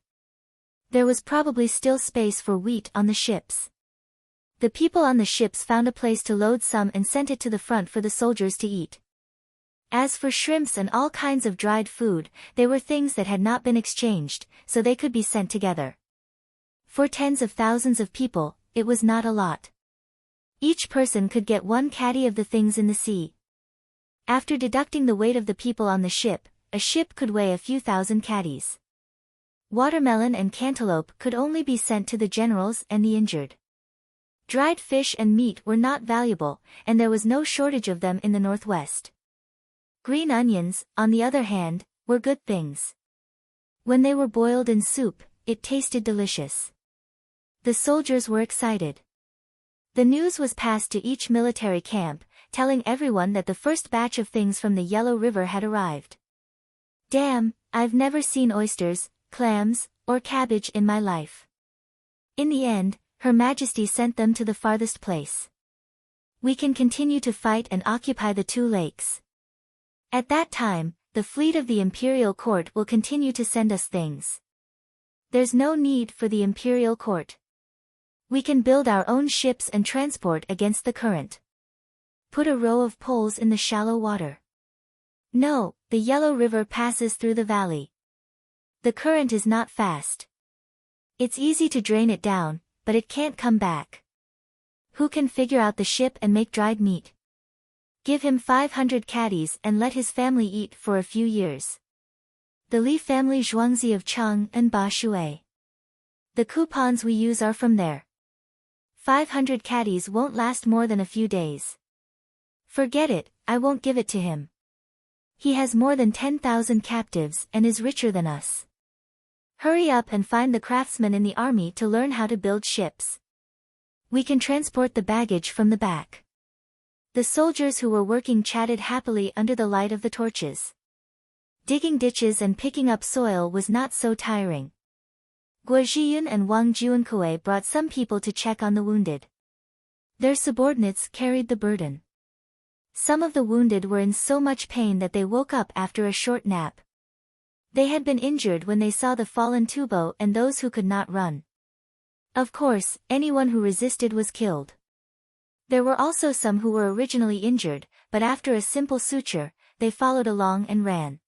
There was probably still space for wheat on the ships. The people on the ships found a place to load some and sent it to the front for the soldiers to eat. As for shrimps and all kinds of dried food, they were things that had not been exchanged, so they could be sent together. For tens of thousands of people, it was not a lot. Each person could get 1 caddy of the things in the sea. After deducting the weight of the people on the ship, a ship could weigh a few thousand caddies. Watermelon and cantaloupe could only be sent to the generals and the injured. Dried fish and meat were not valuable, and there was no shortage of them in the northwest. Green onions, on the other hand, were good things. When they were boiled in soup, it tasted delicious. The soldiers were excited. The news was passed to each military camp, telling everyone that the first batch of things from the Yellow River had arrived. Damn, I've never seen oysters, clams, or cabbage in my life. In the end, Her Majesty sent them to the farthest place. We can continue to fight and occupy the 2 lakes. At that time, the fleet of the imperial court will continue to send us things. There's no need for the imperial court. We can build our own ships and transport against the current. Put a row of poles in the shallow water. No, the Yellow River passes through the valley. The current is not fast. It's easy to drain it down, but it can't come back. Who can figure out the ship and make dried meat? Give him 500 caddies and let his family eat for a few years. The Li family Zhuangzi of Cheng and Ba Shui. The coupons we use are from there. 500 caddies won't last more than a few days. Forget it, I won't give it to him. He has more than 10,000 captives and is richer than us. Hurry up and find the craftsmen in the army to learn how to build ships. We can transport the baggage from the back. The soldiers who were working chatted happily under the light of the torches. Digging ditches and picking up soil was not so tiring. Guo Zhiyun and Wang Juankui brought some people to check on the wounded. Their subordinates carried the burden. Some of the wounded were in so much pain that they woke up after a short nap. They had been injured when they saw the fallen tubo and those who could not run. Of course, anyone who resisted was killed. There were also some who were originally injured, but after a simple suture, they followed along and ran.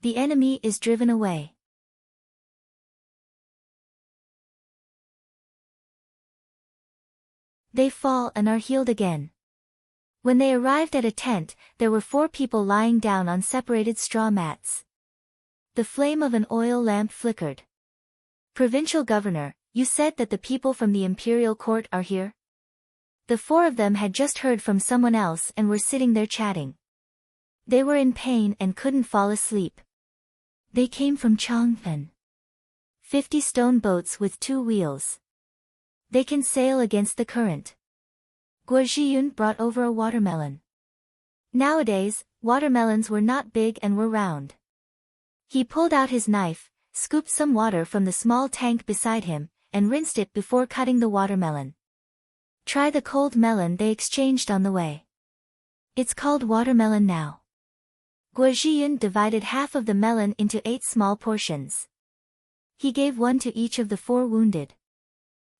The enemy is driven away. They fall and are healed again. When they arrived at a tent, there were 4 people lying down on separated straw mats. The flame of an oil lamp flickered. Provincial governor, you said that the people from the imperial court are here? The 4 of them had just heard from someone else and were sitting there chatting. They were in pain and couldn't fall asleep. They came from Changfen. 50 stone boats with 2 wheels. They can sail against the current. Guo Zhiyun brought over a watermelon. Nowadays, watermelons were not big and were round. He pulled out his knife, scooped some water from the small tank beside him, and rinsed it before cutting the watermelon. Try the cold melon they exchanged on the way. It's called watermelon now. Guo Zhiyun divided half of the melon into 8 small portions. He gave 1 to each of the 4 wounded.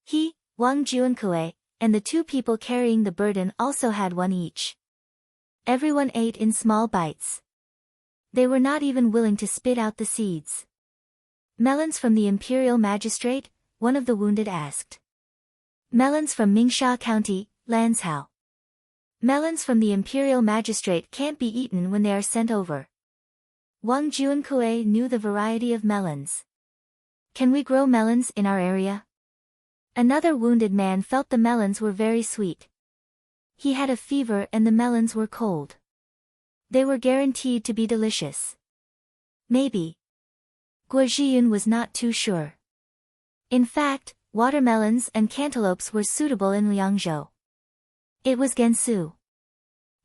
He, Wang Juankui, and the 2 people carrying the burden also had 1 each. Everyone ate in small bites. They were not even willing to spit out the seeds. Melons from the imperial magistrate? One of the wounded asked. Melons from Mingsha County, Lanzhou. Melons from the imperial magistrate can't be eaten when they are sent over. Wang Juankui knew the variety of melons. Can we grow melons in our area? Another wounded man felt the melons were very sweet. He had a fever and the melons were cold. They were guaranteed to be delicious. Maybe. Guo Zhiyun was not too sure. In fact, watermelons and cantaloupes were suitable in Liangzhou. It was Gansu.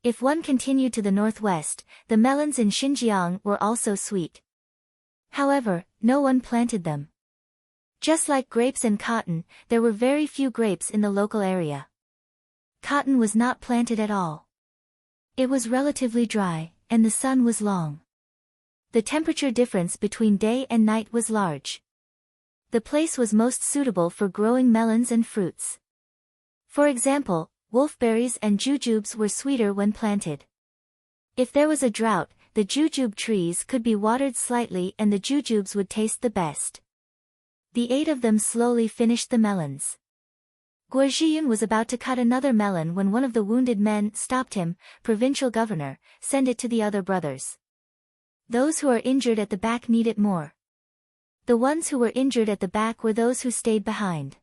If one continued to the northwest, the melons in Xinjiang were also sweet. However, no one planted them. Just like grapes and cotton, there were very few grapes in the local area. Cotton was not planted at all. It was relatively dry, and the sun was long. The temperature difference between day and night was large. The place was most suitable for growing melons and fruits. For example, wolfberries and jujubes were sweeter when planted. If there was a drought, the jujube trees could be watered slightly and the jujubes would taste the best. The 8 of them slowly finished the melons. Guo Zhiyun was about to cut another melon when one of the wounded men stopped him. Provincial governor, send it to the other brothers. Those who are injured at the back need it more. The ones who were injured at the back were those who stayed behind.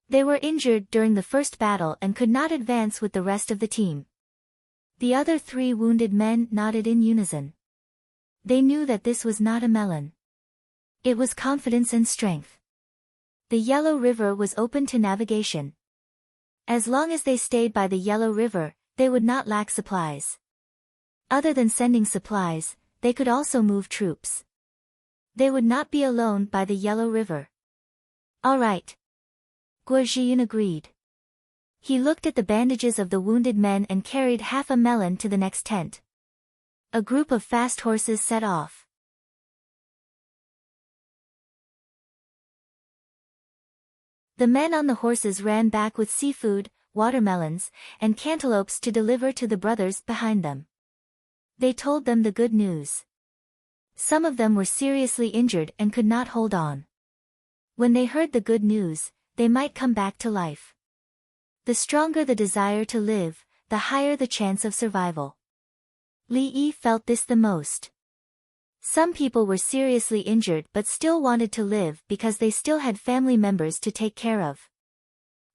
They were injured during the first battle and could not advance with the rest of the team. The other 3 wounded men nodded in unison. They knew that this was not a melon. It was confidence and strength. The Yellow River was open to navigation. As long as they stayed by the Yellow River, they would not lack supplies. Other than sending supplies, they could also move troops. They would not be alone by the Yellow River. All right. Guo Zhiyun agreed. He looked at the bandages of the wounded men and carried half a melon to the next tent. A group of fast horses set off. The men on the horses ran back with seafood, watermelons, and cantaloupes to deliver to the brothers behind them. They told them the good news. Some of them were seriously injured and could not hold on. When they heard the good news, they might come back to life. The stronger the desire to live, the higher the chance of survival. Li Yi felt this the most. Some people were seriously injured but still wanted to live because they still had family members to take care of.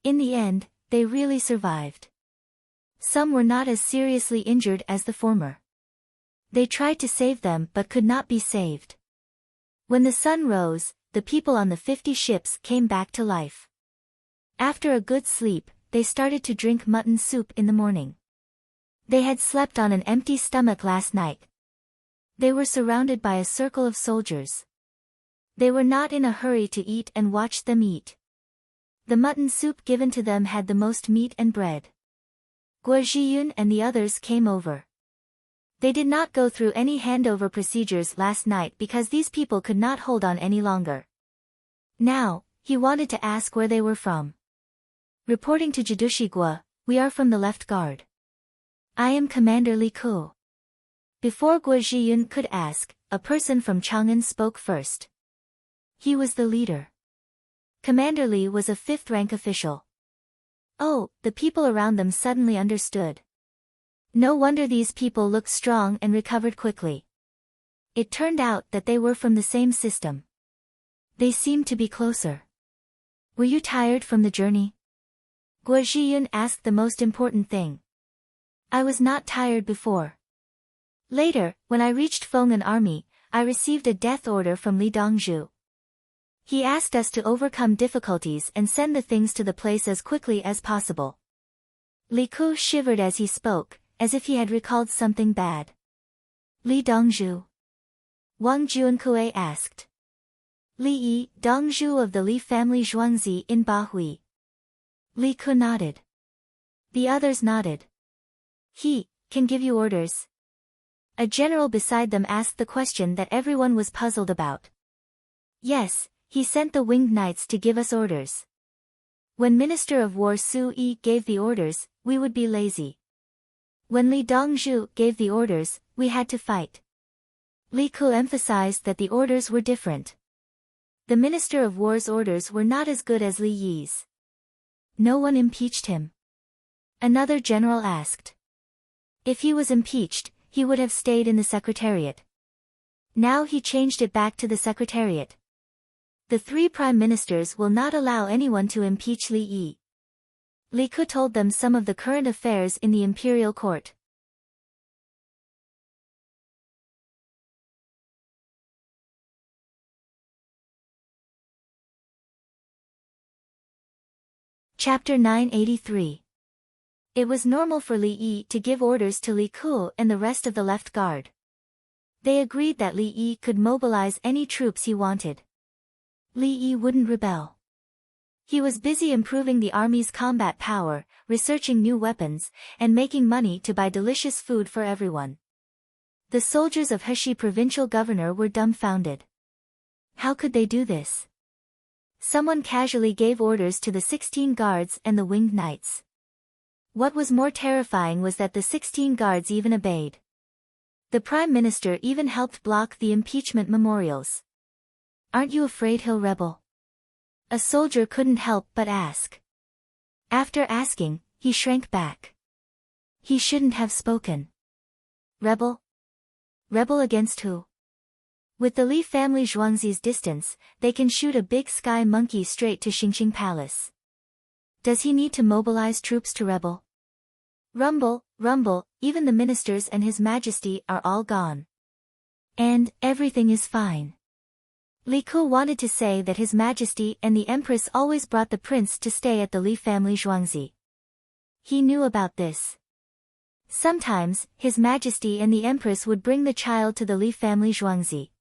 In the end, they really survived. Some were not as seriously injured as the former. They tried to save them but could not be saved. When the sun rose, the people on the 50 ships came back to life. After a good sleep, they started to drink mutton soup in the morning. They had slept on an empty stomach last night. They were surrounded by a circle of soldiers. They were not in a hurry to eat and watched them eat. The mutton soup given to them had the most meat and bread. Guo Zhiyun and the others came over. They did not go through any handover procedures last night because these people could not hold on any longer. Now, he wanted to ask where they were from. Reporting to Jidushi Guo, we are from the left guard. I am Commander Li Ku. Before Guo Zhiyun could ask, a person from Chang'an spoke first. He was the leader. Commander Li was a 5th rank official. Oh, the people around them suddenly understood. No wonder these people looked strong and recovered quickly. It turned out that they were from the same system. They seemed to be closer. Were you tired from the journey? Guo Zhiyun asked the most important thing. I was not tired before. Later, when I reached Feng'an army, I received a death order from Li Dongzhu. He asked us to overcome difficulties and send the things to the place as quickly as possible. Li Ku shivered as he spoke, as if he had recalled something bad. Li Dongzhu? Wang Juankue asked. Li Yi, Dongzhu of the Li family Zhuangzi in Bahui. Li Ku nodded. The others nodded. He can give you orders. A general beside them asked the question that everyone was puzzled about. Yes, he sent the winged knights to give us orders. When Minister of War Su Yi gave the orders, we would be lazy. When Li Dongzhu gave the orders, we had to fight. Li Ku emphasized that the orders were different. The Minister of War's orders were not as good as Li Yi's. No one impeached him. Another general asked. If he was impeached, he would have stayed in the Secretariat. Now he changed it back to the Secretariat. The 3 prime ministers will not allow anyone to impeach Li Yi. Li Ku told them some of the current affairs in the imperial court. Chapter 983. It was normal for Li Yi to give orders to Li Ku and the rest of the left guard. They agreed that Li Yi could mobilize any troops he wanted. Li Yi wouldn't rebel. He was busy improving the army's combat power, researching new weapons, and making money to buy delicious food for everyone. The soldiers of Heshi provincial governor were dumbfounded. How could they do this? Someone casually gave orders to the 16 guards and the winged knights. What was more terrifying was that the 16 guards even obeyed. The Prime Minister even helped block the impeachment memorials. Aren't you afraid he'll rebel? A soldier couldn't help but ask. After asking, he shrank back. He shouldn't have spoken. Rebel? Rebel against who? With the Li family Zhuangzi's distance, they can shoot a big sky monkey straight to Xingqing Palace. Does he need to mobilize troops to rebel? Rumble, rumble, even the ministers and His Majesty are all gone. And everything is fine. Li Ke wanted to say that His Majesty and the Empress always brought the prince to stay at the Li family Zhuangzi. He knew about this. Sometimes, His Majesty and the Empress would bring the child to the Li family Zhuangzi.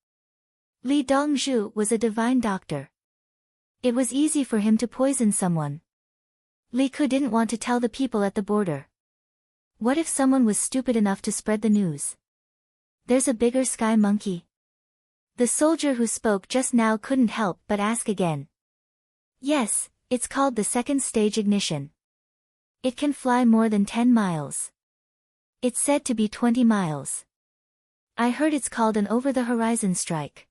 Li Dongzhu was a divine doctor. It was easy for him to poison someone. Li Ke didn't want to tell the people at the border. What if someone was stupid enough to spread the news? There's a bigger sky monkey. The soldier who spoke just now couldn't help but ask again. Yes, it's called the second stage ignition. It can fly more than 10 miles. It's said to be 20 miles. I heard it's called an over-the-horizon strike.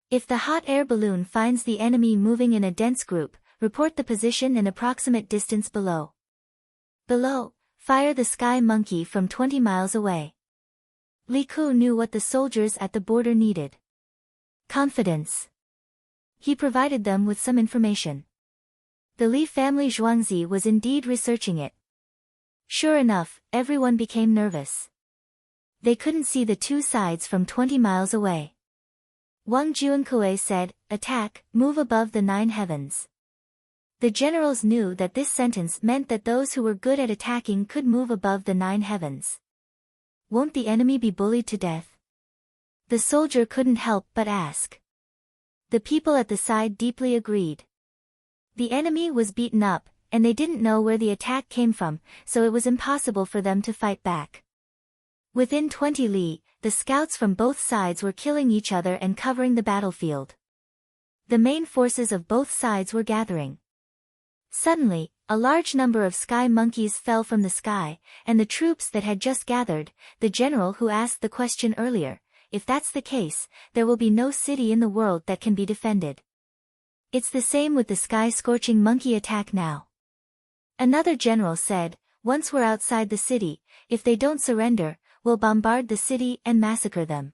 If the hot air balloon finds the enemy moving in a dense group, report the position and approximate distance below. Below, fire the sky monkey from 20 miles away. Li Ke knew what the soldiers at the border needed. Confidence. He provided them with some information. The Li family Zhuangzi was indeed researching it. Sure enough, everyone became nervous. They couldn't see the two sides from 20 miles away. Wang Juankue said, "Attack, move above the 9 heavens." The generals knew that this sentence meant that those who were good at attacking could move above the 9 heavens. Won't the enemy be bullied to death? The soldier couldn't help but ask. The people at the side deeply agreed. The enemy was beaten up, and they didn't know where the attack came from, so it was impossible for them to fight back. Within 20 li, the scouts from both sides were killing each other and covering the battlefield. The main forces of both sides were gathering. Suddenly, a large number of sky monkeys fell from the sky, and the troops that had just gathered, the general who asked the question earlier, if that's the case, there will be no city in the world that can be defended. It's the same with the sky-scorching monkey attack now. Another general said, once we're outside the city, if they don't surrender, we'll bombard the city and massacre them.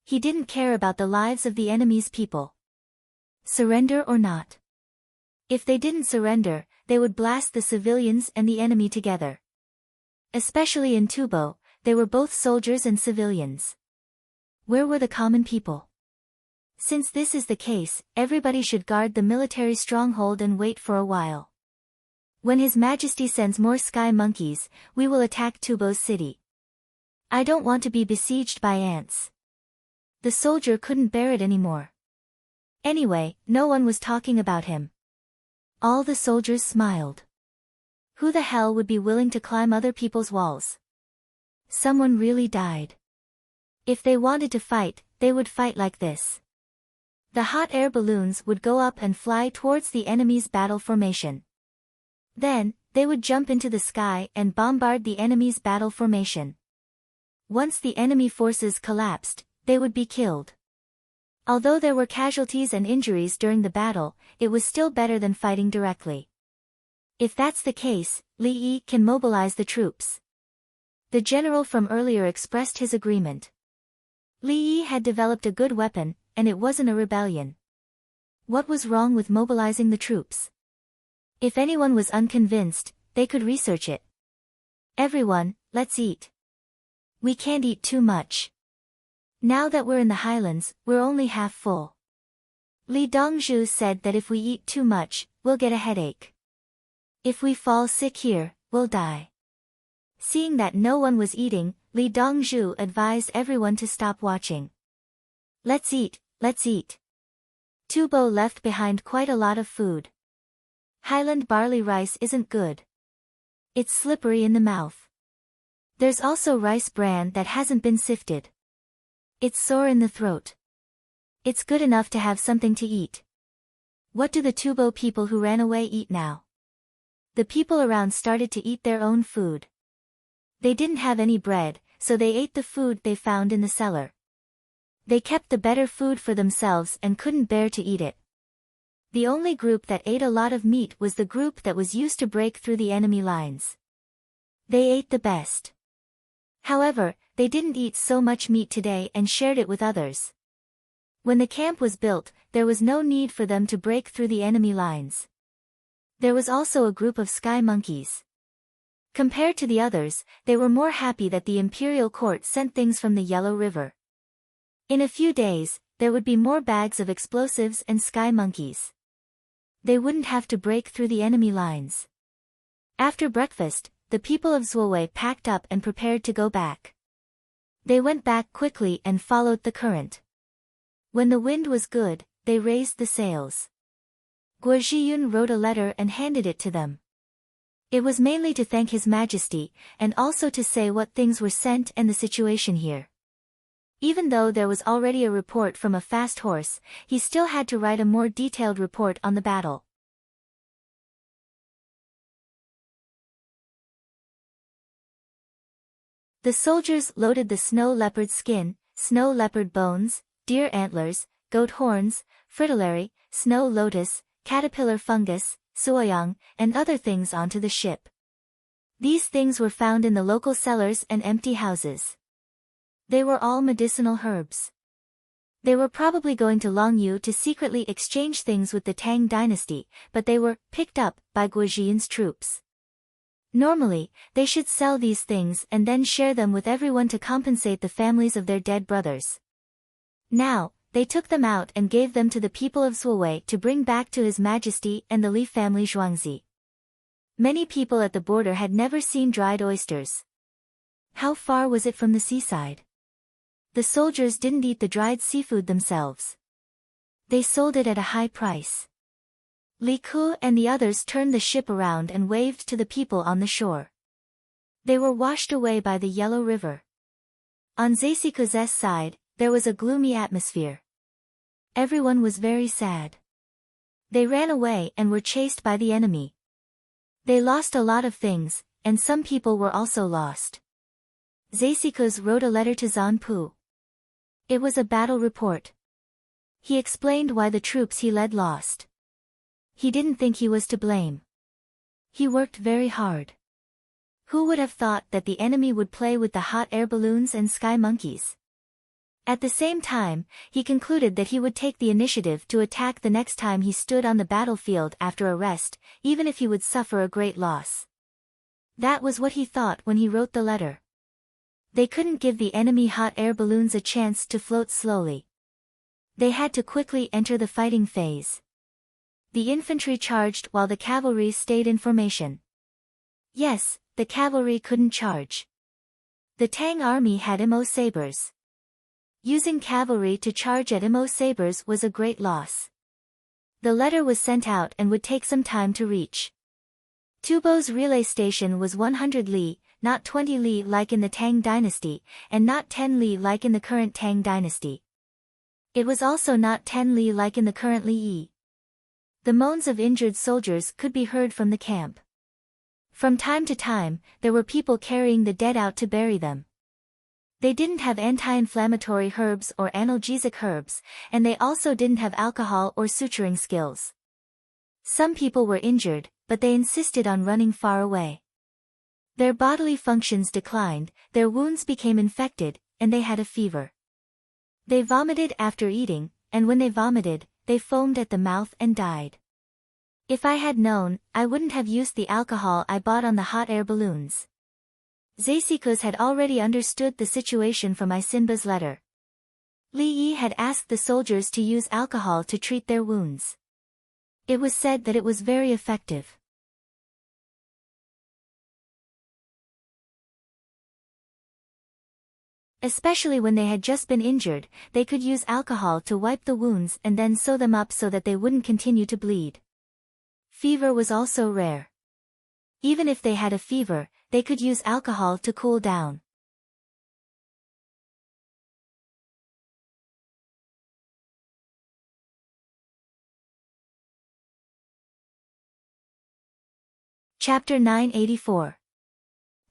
He didn't care about the lives of the enemy's people. Surrender or not. If they didn't surrender, they would blast the civilians and the enemy together. Especially in Tubo, they were both soldiers and civilians. Where were the common people? Since this is the case, everybody should guard the military stronghold and wait for a while. When His Majesty sends more sky monkeys, we will attack Tubo's city. I don't want to be besieged by ants. The soldier couldn't bear it anymore. Anyway, no one was talking about him. All the soldiers smiled. Who the hell would be willing to climb other people's walls? Someone really died. If they wanted to fight, they would fight like this. The hot air balloons would go up and fly towards the enemy's battle formation. Then, they would jump into the sky and bombard the enemy's battle formation. Once the enemy forces collapsed, they would be killed. Although there were casualties and injuries during the battle, it was still better than fighting directly. If that's the case, Li Yi can mobilize the troops. The general from earlier expressed his agreement. Li Yi had developed a good weapon, and it wasn't a rebellion. What was wrong with mobilizing the troops? If anyone was unconvinced, they could research it. Everyone, let's eat. We can't eat too much. Now that we're in the highlands, we're only half full. Li Dongzhu said that if we eat too much, we'll get a headache. If we fall sick here, we'll die. Seeing that no one was eating, Li Dongzhu advised everyone to stop watching. Let's eat, let's eat. Tubo left behind quite a lot of food. Highland barley rice isn't good. It's slippery in the mouth. There's also rice bran that hasn't been sifted. It's sore in the throat. It's good enough to have something to eat. What do the Tubo people who ran away eat now? The people around started to eat their own food. They didn't have any bread, so they ate the food they found in the cellar. They kept the better food for themselves and couldn't bear to eat it. The only group that ate a lot of meat was the group that was used to break through the enemy lines. They ate the best. However, they didn't eat so much meat today and shared it with others. When the camp was built, there was no need for them to break through the enemy lines. There was also a group of sky monkeys. Compared to the others, they were more happy that the imperial court sent things from the Yellow River. In a few days, there would be more bags of explosives and sky monkeys. They wouldn't have to break through the enemy lines. After breakfast, the people of Zuowei packed up and prepared to go back. They went back quickly and followed the current. When the wind was good, they raised the sails. Guo Zhiyun wrote a letter and handed it to them. It was mainly to thank His Majesty, and also to say what things were sent and the situation here. Even though there was already a report from a fast horse, he still had to write a more detailed report on the battle. The soldiers loaded the snow leopard skin, snow leopard bones, deer antlers, goat horns, fritillary, snow lotus, caterpillar fungus, suoyang, and other things onto the ship. These things were found in the local cellars and empty houses. They were all medicinal herbs. They were probably going to Longyu to secretly exchange things with the Tang dynasty, but they were picked up by Guo Zhiyun's troops. Normally, they should sell these things and then share them with everyone to compensate the families of their dead brothers. Now, they took them out and gave them to the people of Zuowei to bring back to His Majesty and the Li family Zhuangzi. Many people at the border had never seen dried oysters. How far was it from the seaside? The soldiers didn't eat the dried seafood themselves. They sold it at a high price. Li Ku and the others turned the ship around and waved to the people on the shore. They were washed away by the Yellow River. On Zeisiku's side, there was a gloomy atmosphere. Everyone was very sad. They ran away and were chased by the enemy. They lost a lot of things, and some people were also lost. Zeisikus wrote a letter to Zanpu. It was a battle report. He explained why the troops he led lost. He didn't think he was to blame. He worked very hard. Who would have thought that the enemy would play with the hot air balloons and sky monkeys? At the same time, he concluded that he would take the initiative to attack the next time he stood on the battlefield after a rest, even if he would suffer a great loss. That was what he thought when he wrote the letter. They couldn't give the enemy hot air balloons a chance to float slowly. They had to quickly enter the fighting phase. The infantry charged while the cavalry stayed in formation. Yes, the cavalry couldn't charge. The Tang army had Imo sabers. Using cavalry to charge at Imo sabers was a great loss. The letter was sent out and would take some time to reach. Tubo's relay station was 100 li, not 20 li like in the Tang dynasty, and not 10 li like in the current Tang dynasty. It was also not 10 li like in the current Li. The moans of injured soldiers could be heard from the camp. From time to time, there were people carrying the dead out to bury them. They didn't have anti-inflammatory herbs or analgesic herbs, and they also didn't have alcohol or suturing skills. Some people were injured, but they insisted on running far away. Their bodily functions declined, their wounds became infected, and they had a fever. They vomited after eating, and when they vomited, they foamed at the mouth and died. If I had known, I wouldn't have used the alcohol I bought on the hot air balloons. Zeisikus had already understood the situation from Isinba's letter. Li Yi had asked the soldiers to use alcohol to treat their wounds. It was said that it was very effective. Especially when they had just been injured, they could use alcohol to wipe the wounds and then sew them up so that they wouldn't continue to bleed. Fever was also rare. Even if they had a fever, they could use alcohol to cool down. Chapter 984.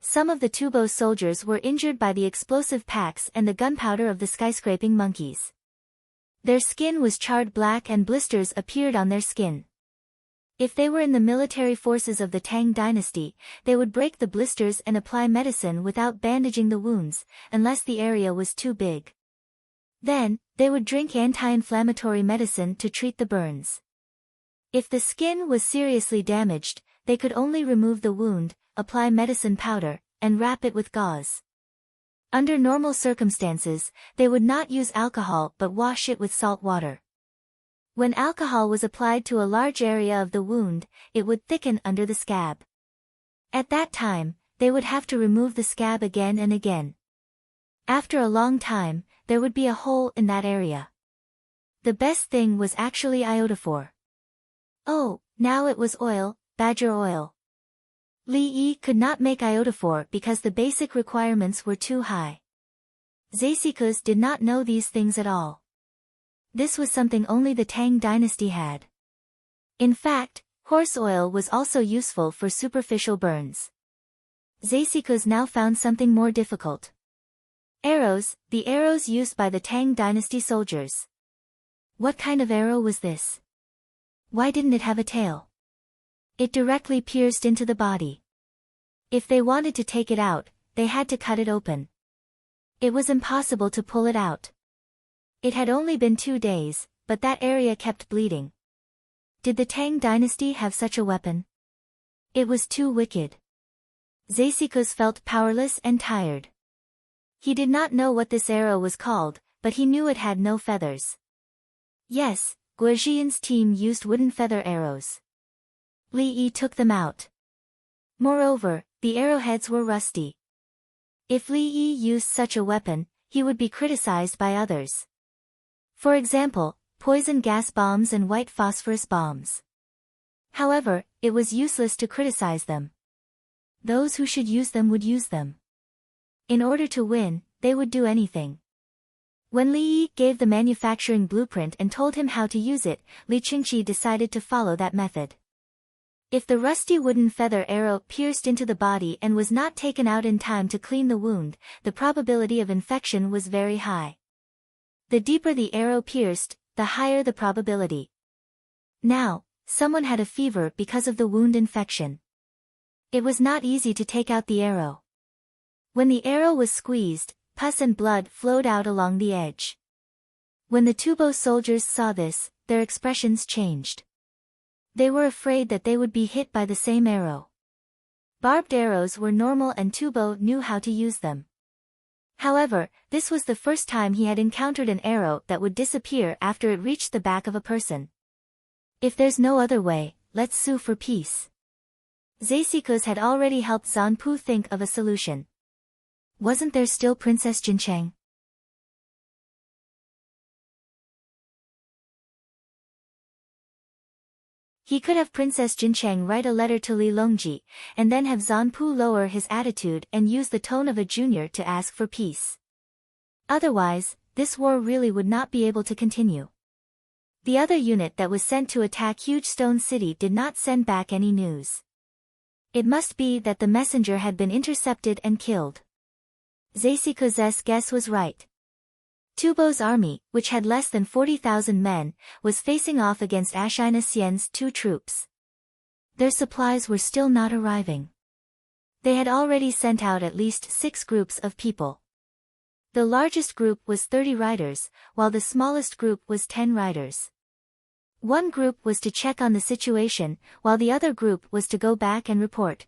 Some of the Tubo soldiers were injured by the explosive packs and the gunpowder of the skyscraping monkeys. Their skin was charred black and blisters appeared on their skin. If they were in the military forces of the Tang dynasty, they would break the blisters and apply medicine without bandaging the wounds, unless the area was too big. Then, they would drink anti-inflammatory medicine to treat the burns. If the skin was seriously damaged, they could only remove the wound, apply medicine powder, and wrap it with gauze. Under normal circumstances, they would not use alcohol but wash it with salt water. When alcohol was applied to a large area of the wound, it would thicken under the scab. At that time, they would have to remove the scab again and again. After a long time, there would be a hole in that area. The best thing was actually iodophor. Oh, now it was oil, badger oil. Li Yi could not make iodophor because the basic requirements were too high. Zasikus did not know these things at all. This was something only the Tang dynasty had. In fact, horse oil was also useful for superficial burns. Zasikus now found something more difficult. Arrows, the arrows used by the Tang dynasty soldiers. What kind of arrow was this? Why didn't it have a tail? It directly pierced into the body. If they wanted to take it out, they had to cut it open. It was impossible to pull it out. It had only been 2 days, but that area kept bleeding. Did the Tang dynasty have such a weapon? It was too wicked. Zasikus felt powerless and tired. He did not know what this arrow was called, but he knew it had no feathers. Yes, Guojian's team used wooden feather arrows. Li Yi took them out. Moreover, the arrowheads were rusty. If Li Yi used such a weapon, he would be criticized by others. For example, poison gas bombs and white phosphorus bombs. However, it was useless to criticize them. Those who should use them would use them. In order to win, they would do anything. When Li Yi gave the manufacturing blueprint and told him how to use it, Li Qingqi decided to follow that method. If the rusty wooden feather arrow pierced into the body and was not taken out in time to clean the wound, the probability of infection was very high. The deeper the arrow pierced, the higher the probability. Now, someone had a fever because of the wound infection. It was not easy to take out the arrow. When the arrow was squeezed, pus and blood flowed out along the edge. When the Tubo soldiers saw this, their expressions changed. They were afraid that they would be hit by the same arrow. Barbed arrows were normal and Tubo knew how to use them. However, this was the first time he had encountered an arrow that would disappear after it reached the back of a person. If there's no other way, let's sue for peace. Zasikus had already helped Zanpu think of a solution. Wasn't there still Princess Jincheng? He could have Princess Jincheng write a letter to Li Longji, and then have Zanpu lower his attitude and use the tone of a junior to ask for peace. Otherwise, this war really would not be able to continue. The other unit that was sent to attack Huge Stone City did not send back any news. It must be that the messenger had been intercepted and killed. Zasikus's guess was right. Tubo's army, which had less than 40,000 men, was facing off against Ashina Xian's 2 troops. Their supplies were still not arriving. They had already sent out at least 6 groups of people. The largest group was 30 riders, while the smallest group was 10 riders. One group was to check on the situation, while the other group was to go back and report.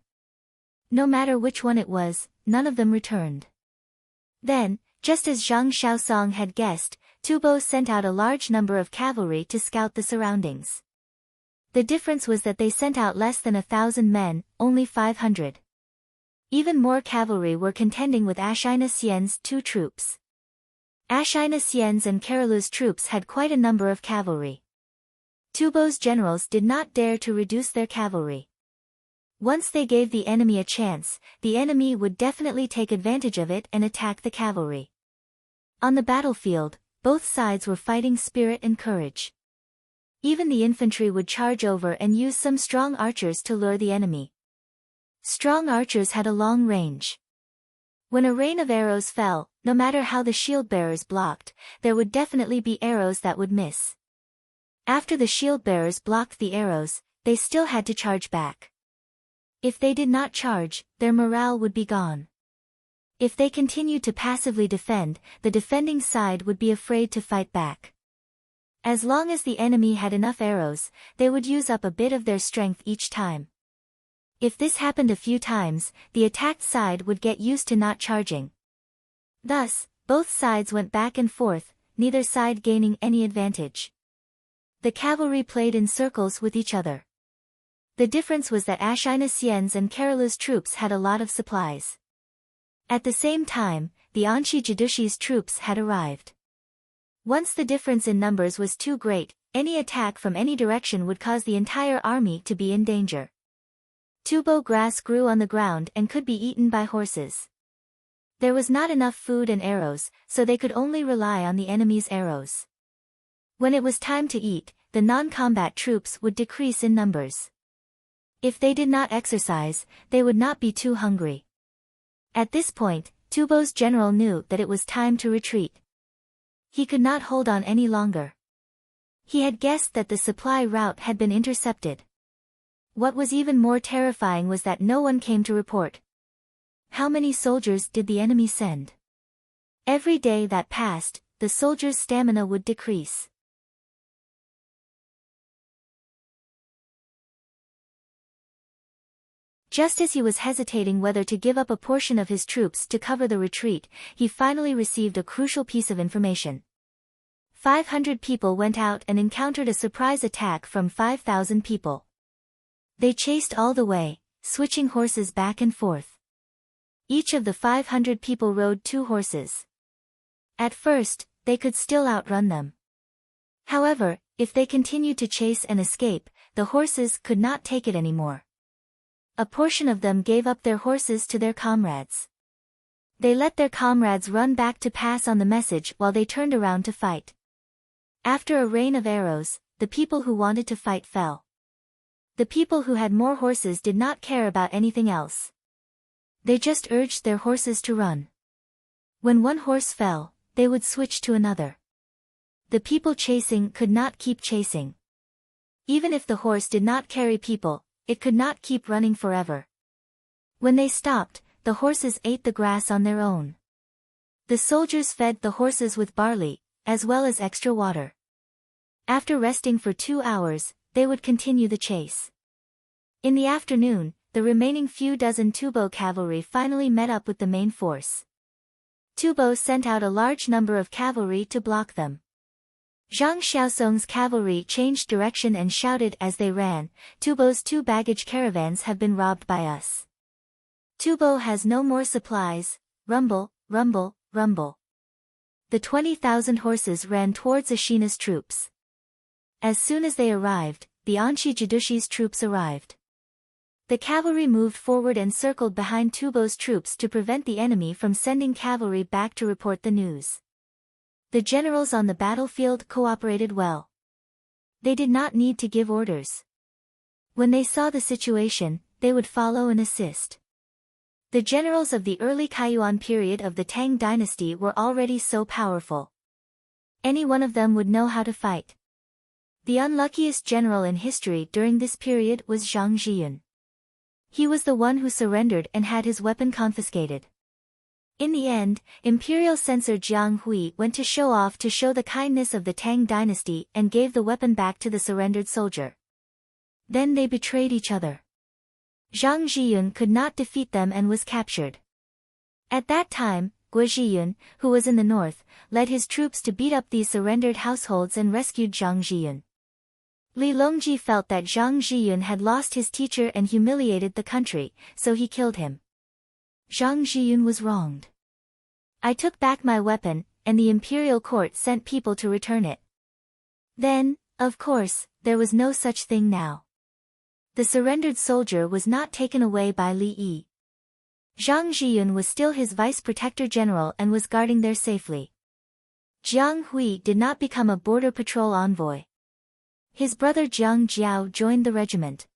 No matter which one it was, none of them returned. Then, just as Zhang Xiaosong had guessed, Tubo sent out a large number of cavalry to scout the surroundings. The difference was that they sent out less than 1,000 men, only 500. Even more cavalry were contending with Ashina Xian's 2 troops. Ashina Xian's and Karalu's troops had quite a number of cavalry. Tubo's generals did not dare to reduce their cavalry. Once they gave the enemy a chance, the enemy would definitely take advantage of it and attack the cavalry. On the battlefield, both sides were fighting spirit and courage. Even the infantry would charge over and use some strong archers to lure the enemy. Strong archers had a long range. When a rain of arrows fell, no matter how the shield-bearers blocked, there would definitely be arrows that would miss. After the shield-bearers blocked the arrows, they still had to charge back. If they did not charge, their morale would be gone. If they continued to passively defend, the defending side would be afraid to fight back. As long as the enemy had enough arrows, they would use up a bit of their strength each time. If this happened a few times, the attacked side would get used to not charging. Thus, both sides went back and forth, neither side gaining any advantage. The cavalry played in circles with each other. The difference was that Ashina Xian's and Kerala's troops had a lot of supplies. At the same time, the Anshi Jidushi's troops had arrived. Once the difference in numbers was too great, any attack from any direction would cause the entire army to be in danger. Tubo grass grew on the ground and could be eaten by horses. There was not enough food and arrows, so they could only rely on the enemy's arrows. When it was time to eat, the non-combat troops would decrease in numbers. If they did not exercise, they would not be too hungry. At this point, Tubo's general knew that it was time to retreat. He could not hold on any longer. He had guessed that the supply route had been intercepted. What was even more terrifying was that no one came to report. How many soldiers did the enemy send? Every day that passed, the soldiers' stamina would decrease. Just as he was hesitating whether to give up a portion of his troops to cover the retreat, he finally received a crucial piece of information. 500 people went out and encountered a surprise attack from 5,000 people. They chased all the way, switching horses back and forth. Each of the 500 people rode 2 horses. At first, they could still outrun them. However, if they continued to chase and escape, the horses could not take it anymore. A portion of them gave up their horses to their comrades. They let their comrades run back to pass on the message while they turned around to fight. After a rain of arrows, the people who wanted to fight fell. The people who had more horses did not care about anything else. They just urged their horses to run. When one horse fell, they would switch to another. The people chasing could not keep chasing. Even if the horse did not carry people, it could not keep running forever. When they stopped, the horses ate the grass on their own. The soldiers fed the horses with barley, as well as extra water. After resting for 2 hours, they would continue the chase. In the afternoon, the remaining few dozen Tubo cavalry finally met up with the main force. Tubo sent out a large number of cavalry to block them. Zhang Xiaosong's cavalry changed direction and shouted as they ran, "Tubo's 2 baggage caravans have been robbed by us. Tubo has no more supplies, rumble, rumble, rumble." The 20,000 horses ran towards Ashina's troops. As soon as they arrived, the Anshi Jidushi's troops arrived. The cavalry moved forward and circled behind Tubo's troops to prevent the enemy from sending cavalry back to report the news. The generals on the battlefield cooperated well. They did not need to give orders. When they saw the situation, they would follow and assist. The generals of the early Kaiyuan period of the Tang dynasty were already so powerful. Any one of them would know how to fight. The unluckiest general in history during this period was Zhang Zhiyun. He was the one who surrendered and had his weapon confiscated. In the end, imperial censor Jiang Hui went to show off to show the kindness of the Tang dynasty and gave the weapon back to the surrendered soldier. Then they betrayed each other. Zhang Zhiyun could not defeat them and was captured. At that time, Guo Zhiyun, who was in the north, led his troops to beat up these surrendered households and rescued Zhang Zhiyun. Li Longji felt that Zhang Zhiyun had lost his teacher and humiliated the country, so he killed him. Zhang Zhiyun was wronged. I took back my weapon, and the imperial court sent people to return it. Then, of course, there was no such thing now. The surrendered soldier was not taken away by Li Yi. Zhang Zhiyun was still his vice protector general and was guarding there safely. Jiang Hui did not become a border patrol envoy. His brother Jiang Jiao joined the regiment.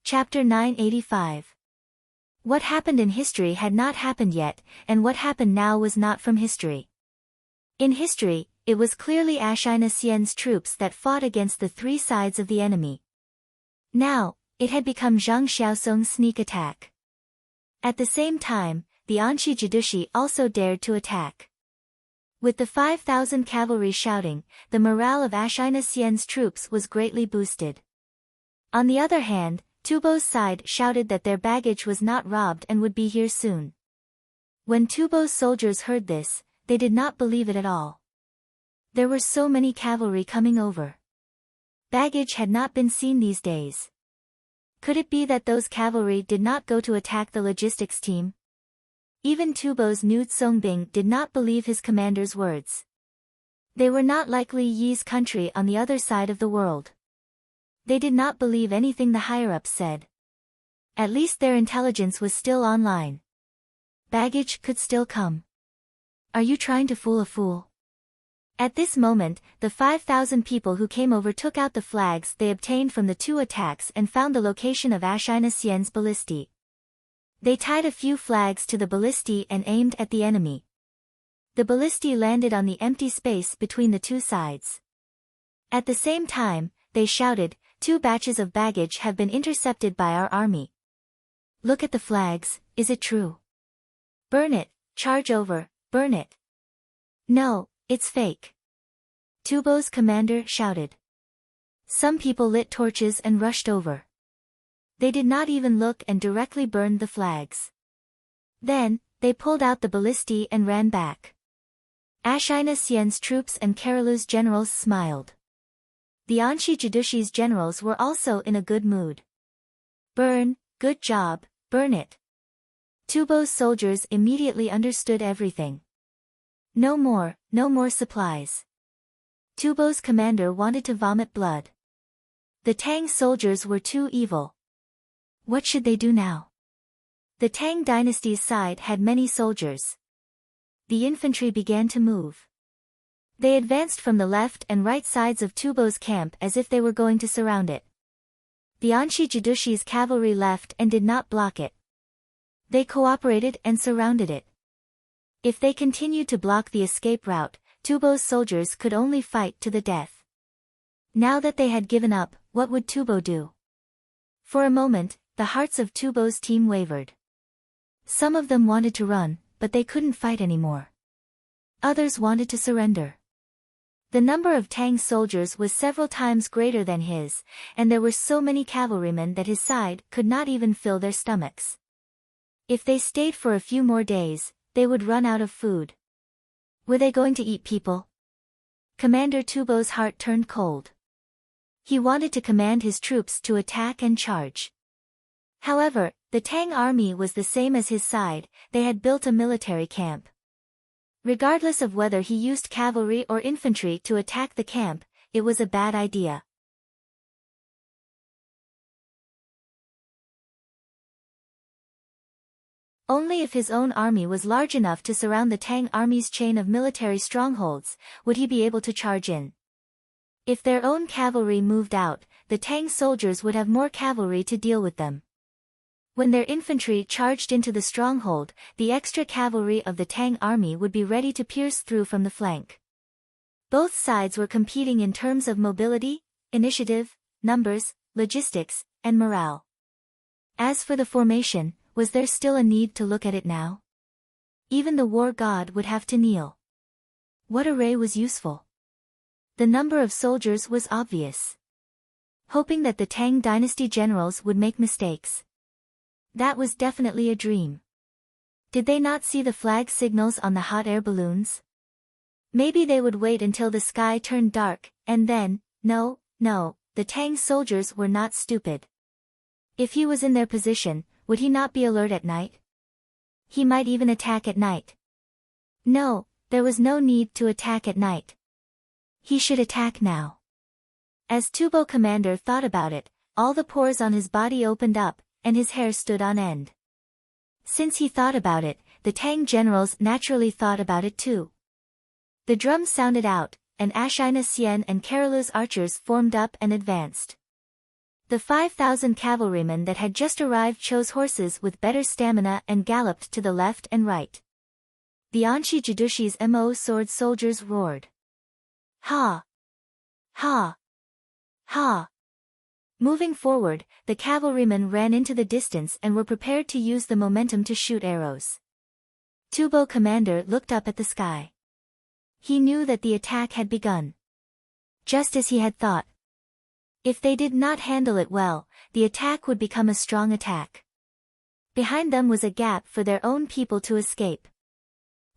Chapter 985. What happened in history had not happened yet, and what happened now was not from history. In history, it was clearly Ashina Xian's troops that fought against the three sides of the enemy. Now, it had become Zhang Xiaosong's sneak attack. At the same time, the Anshi Jidushi also dared to attack. With the 5,000 cavalry shouting, the morale of Ashina Xian's troops was greatly boosted. On the other hand, Tubo's side shouted that their baggage was not robbed and would be here soon. When Tubo's soldiers heard this, they did not believe it at all. There were so many cavalry coming over. Baggage had not been seen these days. Could it be that those cavalry did not go to attack the logistics team? Even Tubo's new Songbing did not believe his commander's words. They were not like Li Yi's country on the other side of the world. They did not believe anything the higher-ups said. At least their intelligence was still online. Baggage could still come. Are you trying to fool a fool? At this moment, the 5,000 people who came over took out the flags they obtained from the two attacks and found the location of Ashina Xian's ballistae. They tied a few flags to the ballistae and aimed at the enemy. The ballistae landed on the empty space between the two sides. At the same time, they shouted, "Two batches of baggage have been intercepted by our army. Look at the flags, is it true? Burn it, charge over, burn it." "No, it's fake," Tubo's commander shouted. Some people lit torches and rushed over. They did not even look and directly burned the flags. Then, they pulled out the ballistae and ran back. Ashina Xian's troops and Karalu's generals smiled. The Anshi Jidushi's generals were also in a good mood. "Burn, good job, burn it." Tubo's soldiers immediately understood everything. No more supplies. Tubo's commander wanted to vomit blood. The Tang soldiers were too evil. What should they do now? The Tang dynasty's side had many soldiers. The infantry began to move. They advanced from the left and right sides of Tubo's camp as if they were going to surround it. The Anshi Jidushi's cavalry left and did not block it. They cooperated and surrounded it. If they continued to block the escape route, Tubo's soldiers could only fight to the death. Now that they had given up, what would Tubo do? For a moment, the hearts of Tubo's team wavered. Some of them wanted to run, but they couldn't fight anymore. Others wanted to surrender. The number of Tang soldiers was several times greater than his, and there were so many cavalrymen that his side could not even fill their stomachs. If they stayed for a few more days, they would run out of food. Were they going to eat people? Commander Tubo's heart turned cold. He wanted to command his troops to attack and charge. However, the Tang army was the same as his side, they had built a military camp. Regardless of whether he used cavalry or infantry to attack the camp, it was a bad idea. Only if his own army was large enough to surround the Tang army's chain of military strongholds, would he be able to charge in. If their own cavalry moved out, the Tang soldiers would have more cavalry to deal with them. When their infantry charged into the stronghold, the extra cavalry of the Tang army would be ready to pierce through from the flank. Both sides were competing in terms of mobility, initiative, numbers, logistics, and morale. As for the formation, was there still a need to look at it now? Even the war god would have to kneel. What array was useful? The number of soldiers was obvious. Hoping that the Tang dynasty generals would make mistakes. That was definitely a dream. Did they not see the flag signals on the hot air balloons? Maybe they would wait until the sky turned dark, and then, no, the Tang soldiers were not stupid. If he was in their position, would he not be alert at night? He might even attack at night. No, there was no need to attack at night. He should attack now. As Tubo commander thought about it, all the pores on his body opened up, and his hair stood on end. Since he thought about it, the Tang generals naturally thought about it too. The drums sounded out, and Ashina Xian and Karalu's archers formed up and advanced. The 5,000 cavalrymen that had just arrived chose horses with better stamina and galloped to the left and right. The Anshi Jidushi's Mo sword soldiers roared. Ha! Ha! Ha! Moving forward, the cavalrymen ran into the distance and were prepared to use the momentum to shoot arrows. Tubo commander looked up at the sky. He knew that the attack had begun. Just as he had thought. If they did not handle it well, the attack would become a strong attack. Behind them was a gap for their own people to escape.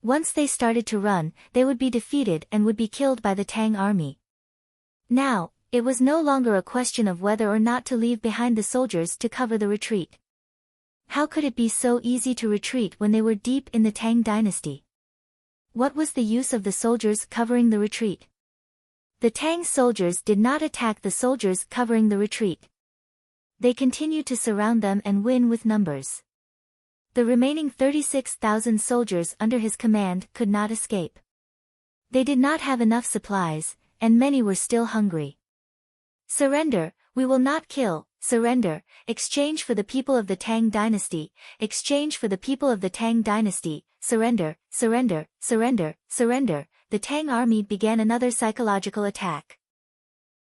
Once they started to run, they would be defeated and would be killed by the Tang army. Now, it was no longer a question of whether or not to leave behind the soldiers to cover the retreat. How could it be so easy to retreat when they were deep in the Tang dynasty? What was the use of the soldiers covering the retreat? The Tang soldiers did not attack the soldiers covering the retreat. They continued to surround them and win with numbers. The remaining 36,000 soldiers under his command could not escape. They did not have enough supplies, and many were still hungry. Surrender, we will not kill, surrender, exchange for the people of the Tang dynasty, exchange for the people of the Tang dynasty, surrender, surrender, surrender, surrender. The Tang army began another psychological attack.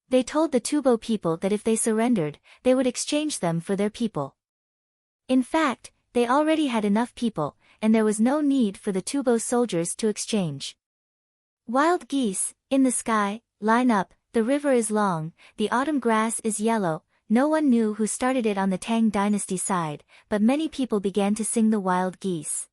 They told the Tubo people that if they surrendered, they would exchange them for their people. In fact, they already had enough people, and there was no need for the Tubo soldiers to exchange. Wild geese, in the sky, line up, the river is long, the autumn grass is yellow. No one knew who started it on the Tang dynasty side, but many people began to sing the wild geese.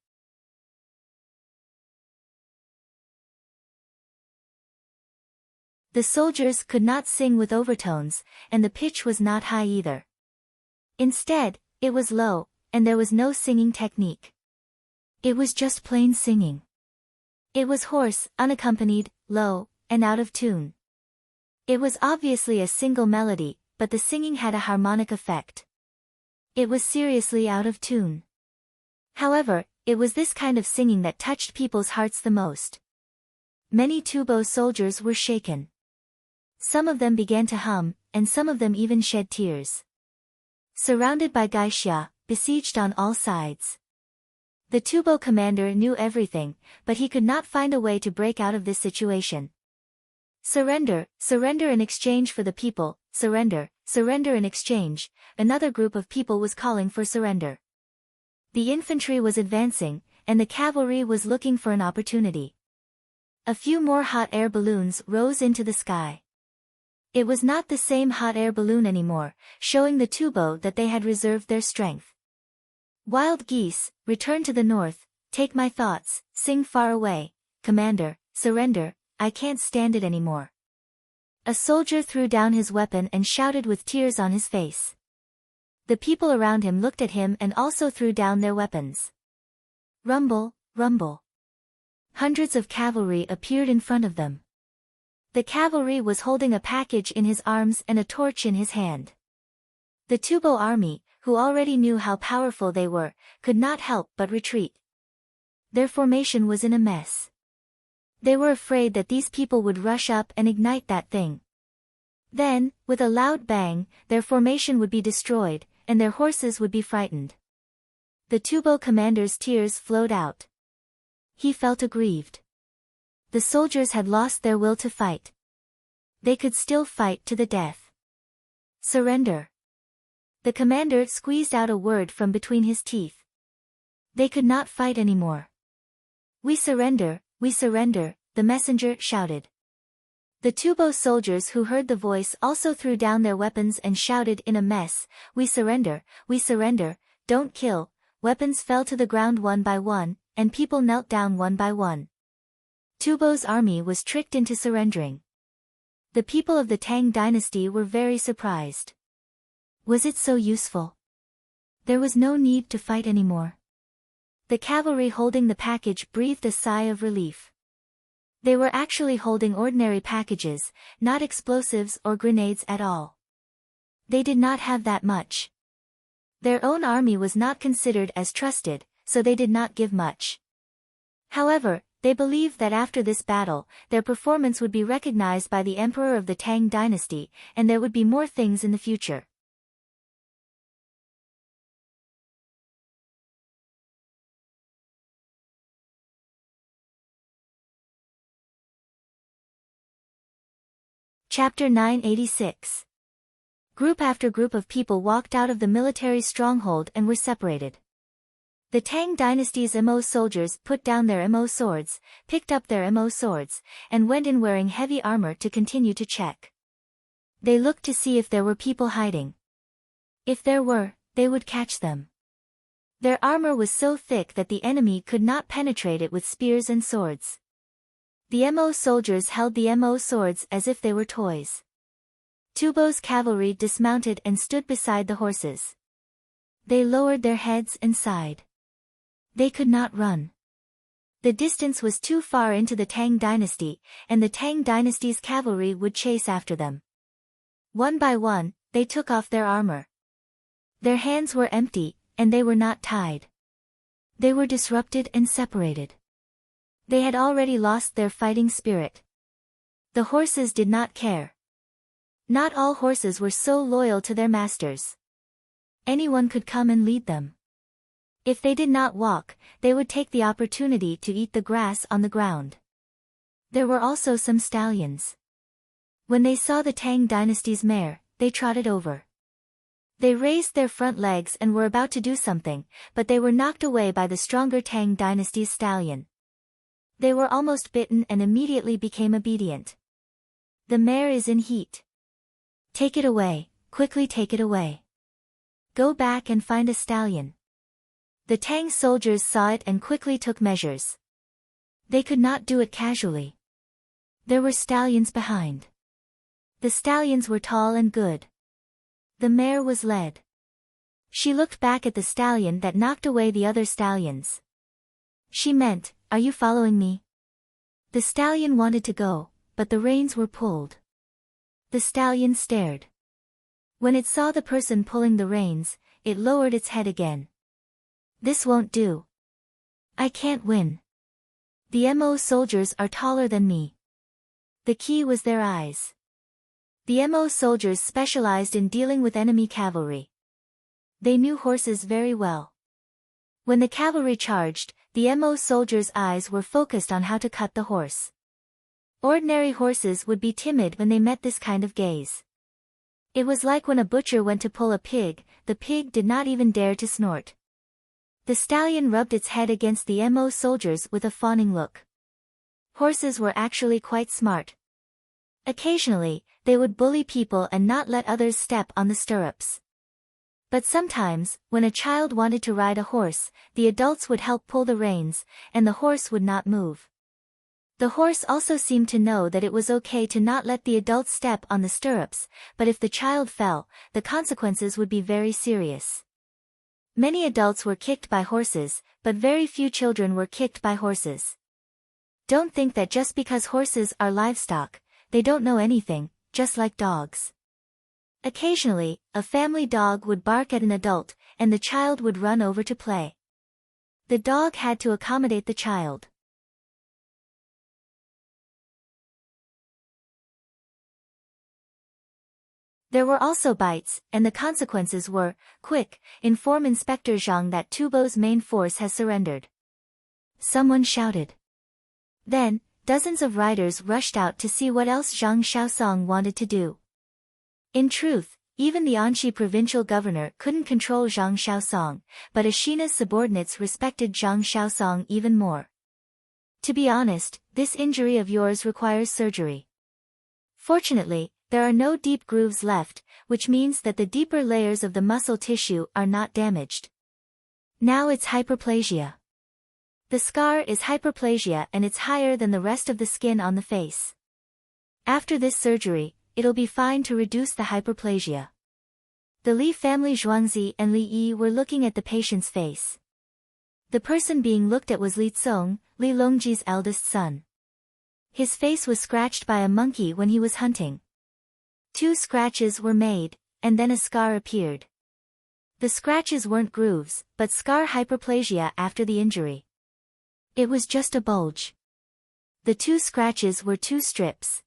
The soldiers could not sing with overtones, and the pitch was not high either. Instead, it was low, and there was no singing technique. It was just plain singing. It was hoarse, unaccompanied, low, and out of tune. It was obviously a single melody, but the singing had a harmonic effect. It was seriously out of tune. However, it was this kind of singing that touched people's hearts the most. Many Tubo soldiers were shaken. Some of them began to hum, and some of them even shed tears. Surrounded by geisha, besieged on all sides. The Tubo commander knew everything, but he could not find a way to break out of this situation. Surrender, surrender in exchange for the people, surrender, surrender in exchange. Another group of people was calling for surrender. The infantry was advancing, and the cavalry was looking for an opportunity. A few more hot air balloons rose into the sky. It was not the same hot air balloon anymore, showing the Tubo that they had reserved their strength. Wild geese, return to the north, take my thoughts, sing far away, commander, surrender, I can't stand it anymore. A soldier threw down his weapon and shouted with tears on his face. The people around him looked at him and also threw down their weapons. Rumble, rumble. Hundreds of cavalry appeared in front of them. The cavalry was holding a package in his arms and a torch in his hand. The Tubo army, who already knew how powerful they were, could not help but retreat. Their formation was in a mess. They were afraid that these people would rush up and ignite that thing. Then, with a loud bang, their formation would be destroyed, and their horses would be frightened. The Tubo commander's tears flowed out. He felt aggrieved. The soldiers had lost their will to fight. They could still fight to the death. Surrender. The commander squeezed out a word from between his teeth. They could not fight anymore. We surrender, the messenger shouted. The Tubo soldiers who heard the voice also threw down their weapons and shouted in a mess, we surrender, don't kill. Weapons fell to the ground one by one, and people knelt down one by one. Tubo's army was tricked into surrendering. The people of the Tang dynasty were very surprised. Was it so useful? There was no need to fight anymore. The cavalry holding the package breathed a sigh of relief. They were actually holding ordinary packages, not explosives or grenades at all. They did not have that much. Their own army was not considered as trusted, so they did not give much. However, they believed that after this battle, their performance would be recognized by the emperor of the Tang dynasty, and there would be more things in the future. Chapter 986. Group after group of people walked out of the military stronghold and were separated. The Tang dynasty's Mo soldiers put down their Mo swords, picked up their Mo swords, and went in wearing heavy armor to continue to check. They looked to see if there were people hiding. If there were, they would catch them. Their armor was so thick that the enemy could not penetrate it with spears and swords. The Mo soldiers held the Mo swords as if they were toys. Tubo's cavalry dismounted and stood beside the horses. They lowered their heads and sighed. They could not run. The distance was too far into the Tang dynasty, and the Tang dynasty's cavalry would chase after them. One by one, they took off their armor. Their hands were empty, and they were not tied. They were disrupted and separated. They had already lost their fighting spirit. The horses did not care. Not all horses were so loyal to their masters. Anyone could come and lead them. If they did not walk, they would take the opportunity to eat the grass on the ground. There were also some stallions. When they saw the Tang dynasty's mare, they trotted over. They raised their front legs and were about to do something, but they were knocked away by the stronger Tang dynasty's stallion. They were almost bitten and immediately became obedient. The mare is in heat. Take it away, quickly take it away. Go back and find a stallion. The Tang soldiers saw it and quickly took measures. They could not do it casually. There were stallions behind. The stallions were tall and good. The mare was led. She looked back at the stallion that knocked away the other stallions. She meant, "Are you following me?" The stallion wanted to go, but the reins were pulled. The stallion stared. When it saw the person pulling the reins, it lowered its head again. This won't do. I can't win. The Mo soldiers are taller than me. The key was their eyes. The Mo soldiers specialized in dealing with enemy cavalry. They knew horses very well. When the cavalry charged, the Mo soldiers' eyes were focused on how to cut the horse. Ordinary horses would be timid when they met this kind of gaze. It was like when a butcher went to pull a pig, the pig did not even dare to snort. The stallion rubbed its head against the Mo soldiers with a fawning look. Horses were actually quite smart. Occasionally, they would bully people and not let others step on the stirrups. But sometimes, when a child wanted to ride a horse, the adults would help pull the reins, and the horse would not move. The horse also seemed to know that it was okay to not let the adults step on the stirrups, but if the child fell, the consequences would be very serious. Many adults were kicked by horses, but very few children were kicked by horses. Don't think that just because horses are livestock, they don't know anything, just like dogs. Occasionally, a family dog would bark at an adult, and the child would run over to play. The dog had to accommodate the child. There were also bites, and the consequences were, "Quick, inform Inspector Zhang that Tubo's main force has surrendered." Someone shouted. Then, dozens of riders rushed out to see what else Zhang Xiaosong wanted to do. In truth, even the Anxi provincial governor couldn't control Zhang Xiaosong, but Ashina's subordinates respected Zhang Xiaosong even more. "To be honest, this injury of yours requires surgery." Fortunately, there are no deep grooves left, which means that the deeper layers of the muscle tissue are not damaged. Now it's hyperplasia. The scar is hyperplasia and it's higher than the rest of the skin on the face. After this surgery, it'll be fine to reduce the hyperplasia. The Li family Zhuangzi and Li Yi were looking at the patient's face. The person being looked at was Li Tsong, Li Longji's eldest son. His face was scratched by a monkey when he was hunting. 2 scratches were made, and then a scar appeared. The scratches weren't grooves, but scar hyperplasia after the injury. It was just a bulge. The 2 scratches were 2 strips.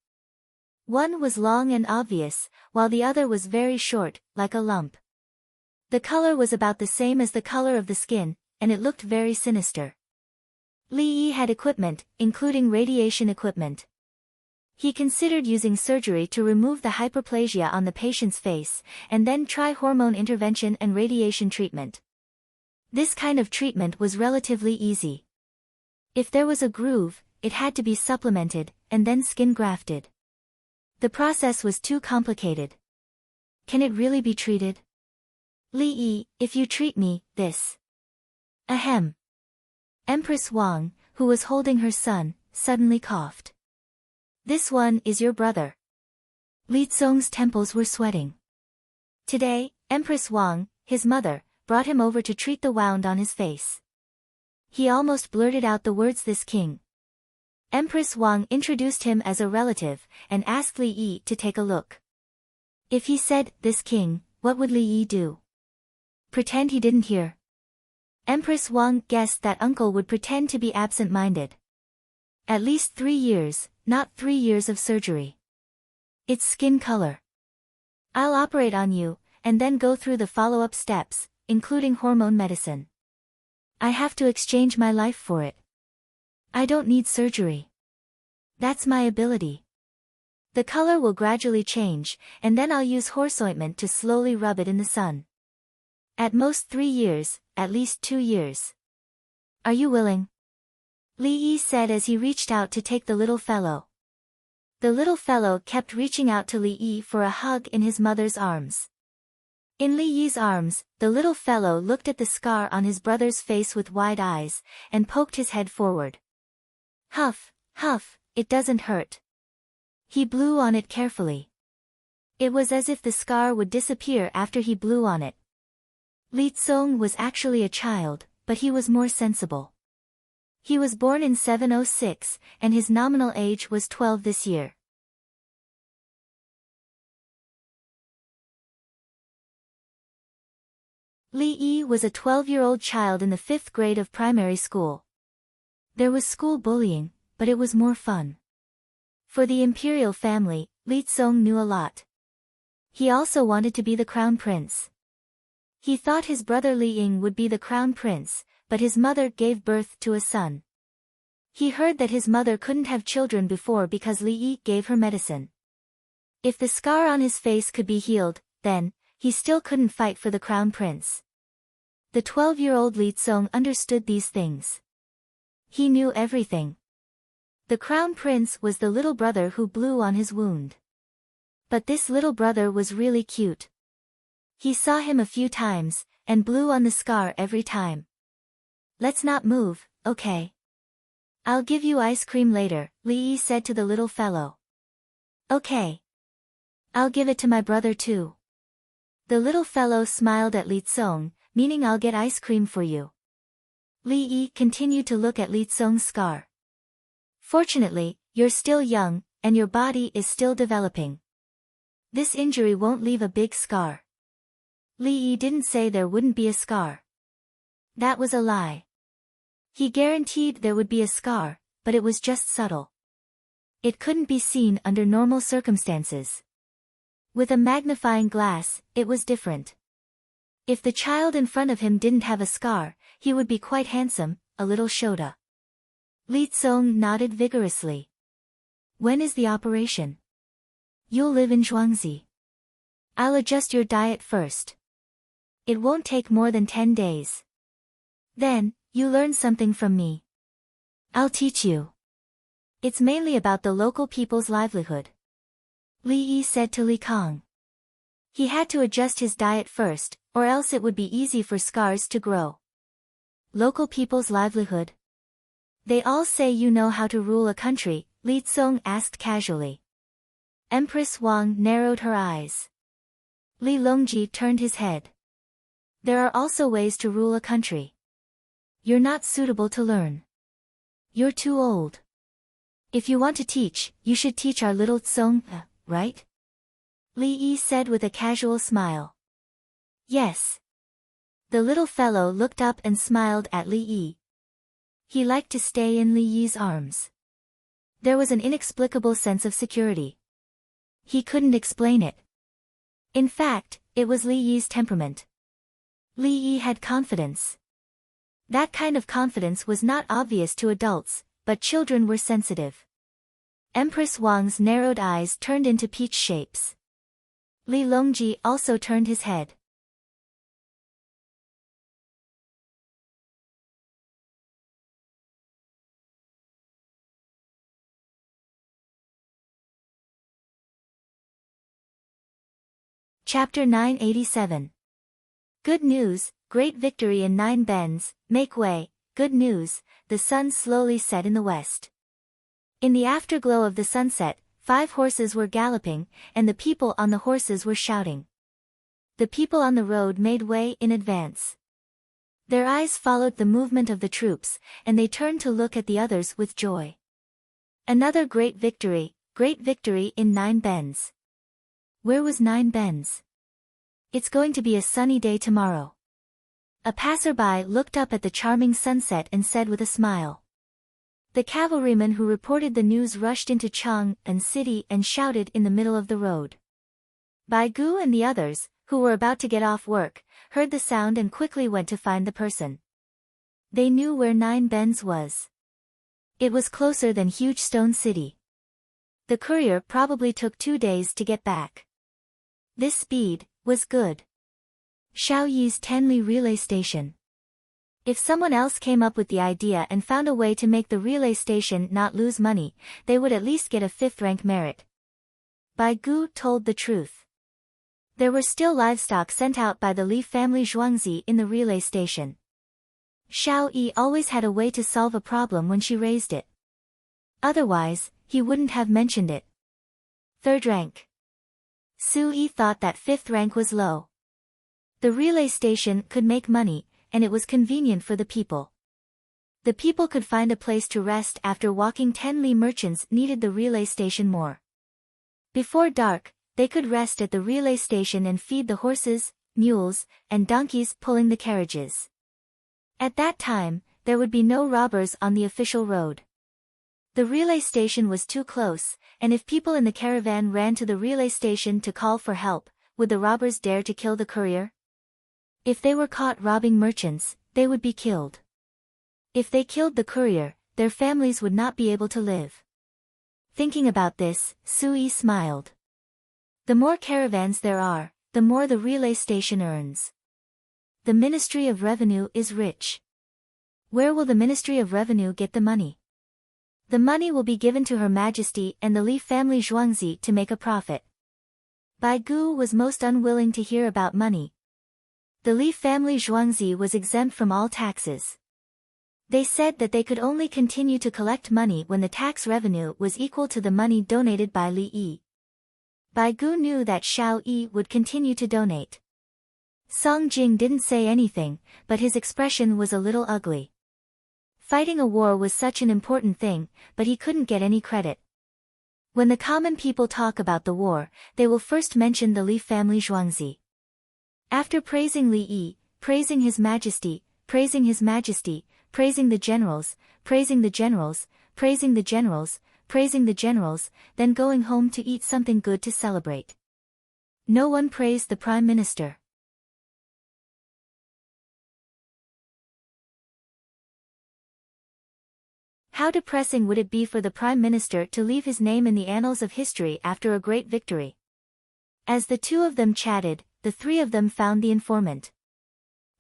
One was long and obvious, while the other was very short, like a lump. The color was about the same as the color of the skin, and it looked very sinister. Li Yi had equipment, including radiation equipment. He considered using surgery to remove the hyperplasia on the patient's face, and then try hormone intervention and radiation treatment. This kind of treatment was relatively easy. If there was a groove, it had to be supplemented, and then skin grafted. The process was too complicated. Can it really be treated? Li Yi, if you treat me, this. Ahem. Empress Wang, who was holding her son, suddenly coughed. This one is your brother. Li Zong's temples were sweating. Today, Empress Wang, his mother, brought him over to treat the wound on his face. He almost blurted out the words "this king." Empress Wang introduced him as a relative, and asked Li Yi to take a look. If he said, "this king," what would Li Yi do? Pretend he didn't hear. Empress Wang guessed that uncle would pretend to be absent-minded. At least 3 years, not 3 years of surgery. It's skin color. I'll operate on you, and then go through the follow-up steps, including hormone medicine. I have to exchange my life for it. I don't need surgery. That's my ability. The color will gradually change, and then I'll use horse ointment to slowly rub it in the sun. At most 3 years, at least 2 years. Are you willing? Li Yi said as he reached out to take the little fellow. The little fellow kept reaching out to Li Yi for a hug in his mother's arms. In Li Yi's arms, the little fellow looked at the scar on his brother's face with wide eyes, and poked his head forward. Huff, huff, it doesn't hurt. He blew on it carefully. It was as if the scar would disappear after he blew on it. Li Zong was actually a child, but he was more sensible. He was born in 706, and his nominal age was 12 this year. Li Yi was a 12-year-old child in the 5th grade of primary school. There was school bullying, but it was more fun. For the imperial family, Li Zong knew a lot. He also wanted to be the crown prince. He thought his brother Li Ying would be the crown prince, but his mother gave birth to a son. He heard that his mother couldn't have children before because Li Yi gave her medicine. If the scar on his face could be healed, then, he still couldn't fight for the crown prince. The 12-year-old Li Zong understood these things. He knew everything. The crown prince was the little brother who blew on his wound. But this little brother was really cute. He saw him a few times, and blew on the scar every time. Let's not move, okay? I'll give you ice cream later, Li Yi said to the little fellow. Okay. I'll give it to my brother too. The little fellow smiled at Li Zong, meaning I'll get ice cream for you. Li Yi continued to look at Li Zong's scar. Fortunately, you're still young, and your body is still developing. This injury won't leave a big scar. Li Yi didn't say there wouldn't be a scar. That was a lie. He guaranteed there would be a scar, but it was just subtle. It couldn't be seen under normal circumstances. With a magnifying glass, it was different. If the child in front of him didn't have a scar, he would be quite handsome, a little Shota. Li Zong nodded vigorously. When is the operation? You'll live in Zhuangzi. I'll adjust your diet first. It won't take more than 10 days. Then, you learn something from me. I'll teach you. It's mainly about the local people's livelihood. Li Yi said to Li Kang. He had to adjust his diet first, or else it would be easy for scars to grow. Local people's livelihood? They all say you know how to rule a country, Li Zong asked casually. Empress Wang narrowed her eyes. Li Longji turned his head. There are also ways to rule a country. You're not suitable to learn. You're too old. If you want to teach, you should teach our little Zong, right? Li Yi said with a casual smile. Yes. The little fellow looked up and smiled at Li Yi. He liked to stay in Li Yi's arms. There was an inexplicable sense of security. He couldn't explain it. In fact, it was Li Yi's temperament. Li Yi had confidence. That kind of confidence was not obvious to adults, but children were sensitive. Empress Wang's narrowed eyes turned into peach shapes. Li Longji also turned his head. Chapter 987. Good news, great victory in 9 bends, make way, good news, the sun slowly set in the west. In the afterglow of the sunset, 5 horses were galloping, and the people on the horses were shouting. The people on the road made way in advance. Their eyes followed the movement of the troops, and they turned to look at the others with joy. Another great victory in 9 bends. Where was 9 bends? It's going to be a sunny day tomorrow. A passerby looked up at the charming sunset and said with a smile. The cavalryman who reported the news rushed into Chang'an City and shouted in the middle of the road. Bai Gu and the others, who were about to get off work, heard the sound and quickly went to find the person. They knew where 9 bends was. It was closer than Huge Stone City. The courier probably took 2 days to get back. This speed was good. Shaoyi's Tenli relay station. If someone else came up with the idea and found a way to make the relay station not lose money, they would at least get a 5th rank merit. Bai Gu told the truth. There were still livestock sent out by the Li family Zhuangzi in the relay station. Xiao Yi always had a way to solve a problem when she raised it. Otherwise, he wouldn't have mentioned it. 3rd rank. Su Yi thought that 5th rank was low. The relay station could make money, and it was convenient for the people. The people could find a place to rest after walking. 10 Li merchants needed the relay station more. Before dark, they could rest at the relay station and feed the horses, mules, and donkeys pulling the carriages. At that time, there would be no robbers on the official road. The relay station was too close, and if people in the caravan ran to the relay station to call for help, would the robbers dare to kill the courier? If they were caught robbing merchants, they would be killed. If they killed the courier, their families would not be able to live. Thinking about this, Sui smiled. The more caravans there are, the more the relay station earns. The Ministry of Revenue is rich. Where will the Ministry of Revenue get the money? The money will be given to Her Majesty and the Li family Zhuangzi to make a profit. Bai Gu was most unwilling to hear about money. The Li family Zhuangzi was exempt from all taxes. They said that they could only continue to collect money when the tax revenue was equal to the money donated by Li Yi. Bai Gu knew that Xiao Yi would continue to donate. Song Jing didn't say anything, but his expression was a little ugly. Fighting a war was such an important thing, but he couldn't get any credit. When the common people talk about the war, they will first mention the Li family Zhuangzi. After praising Li Yi, praising His Majesty, praising His Majesty, praising the generals, praising the generals, praising the generals, praising the generals, then going home to eat something good to celebrate. No one praised the Prime Minister. How depressing would it be for the Prime Minister to leave his name in the annals of history after a great victory? As the 2 of them chatted, the 3 of them found the informant.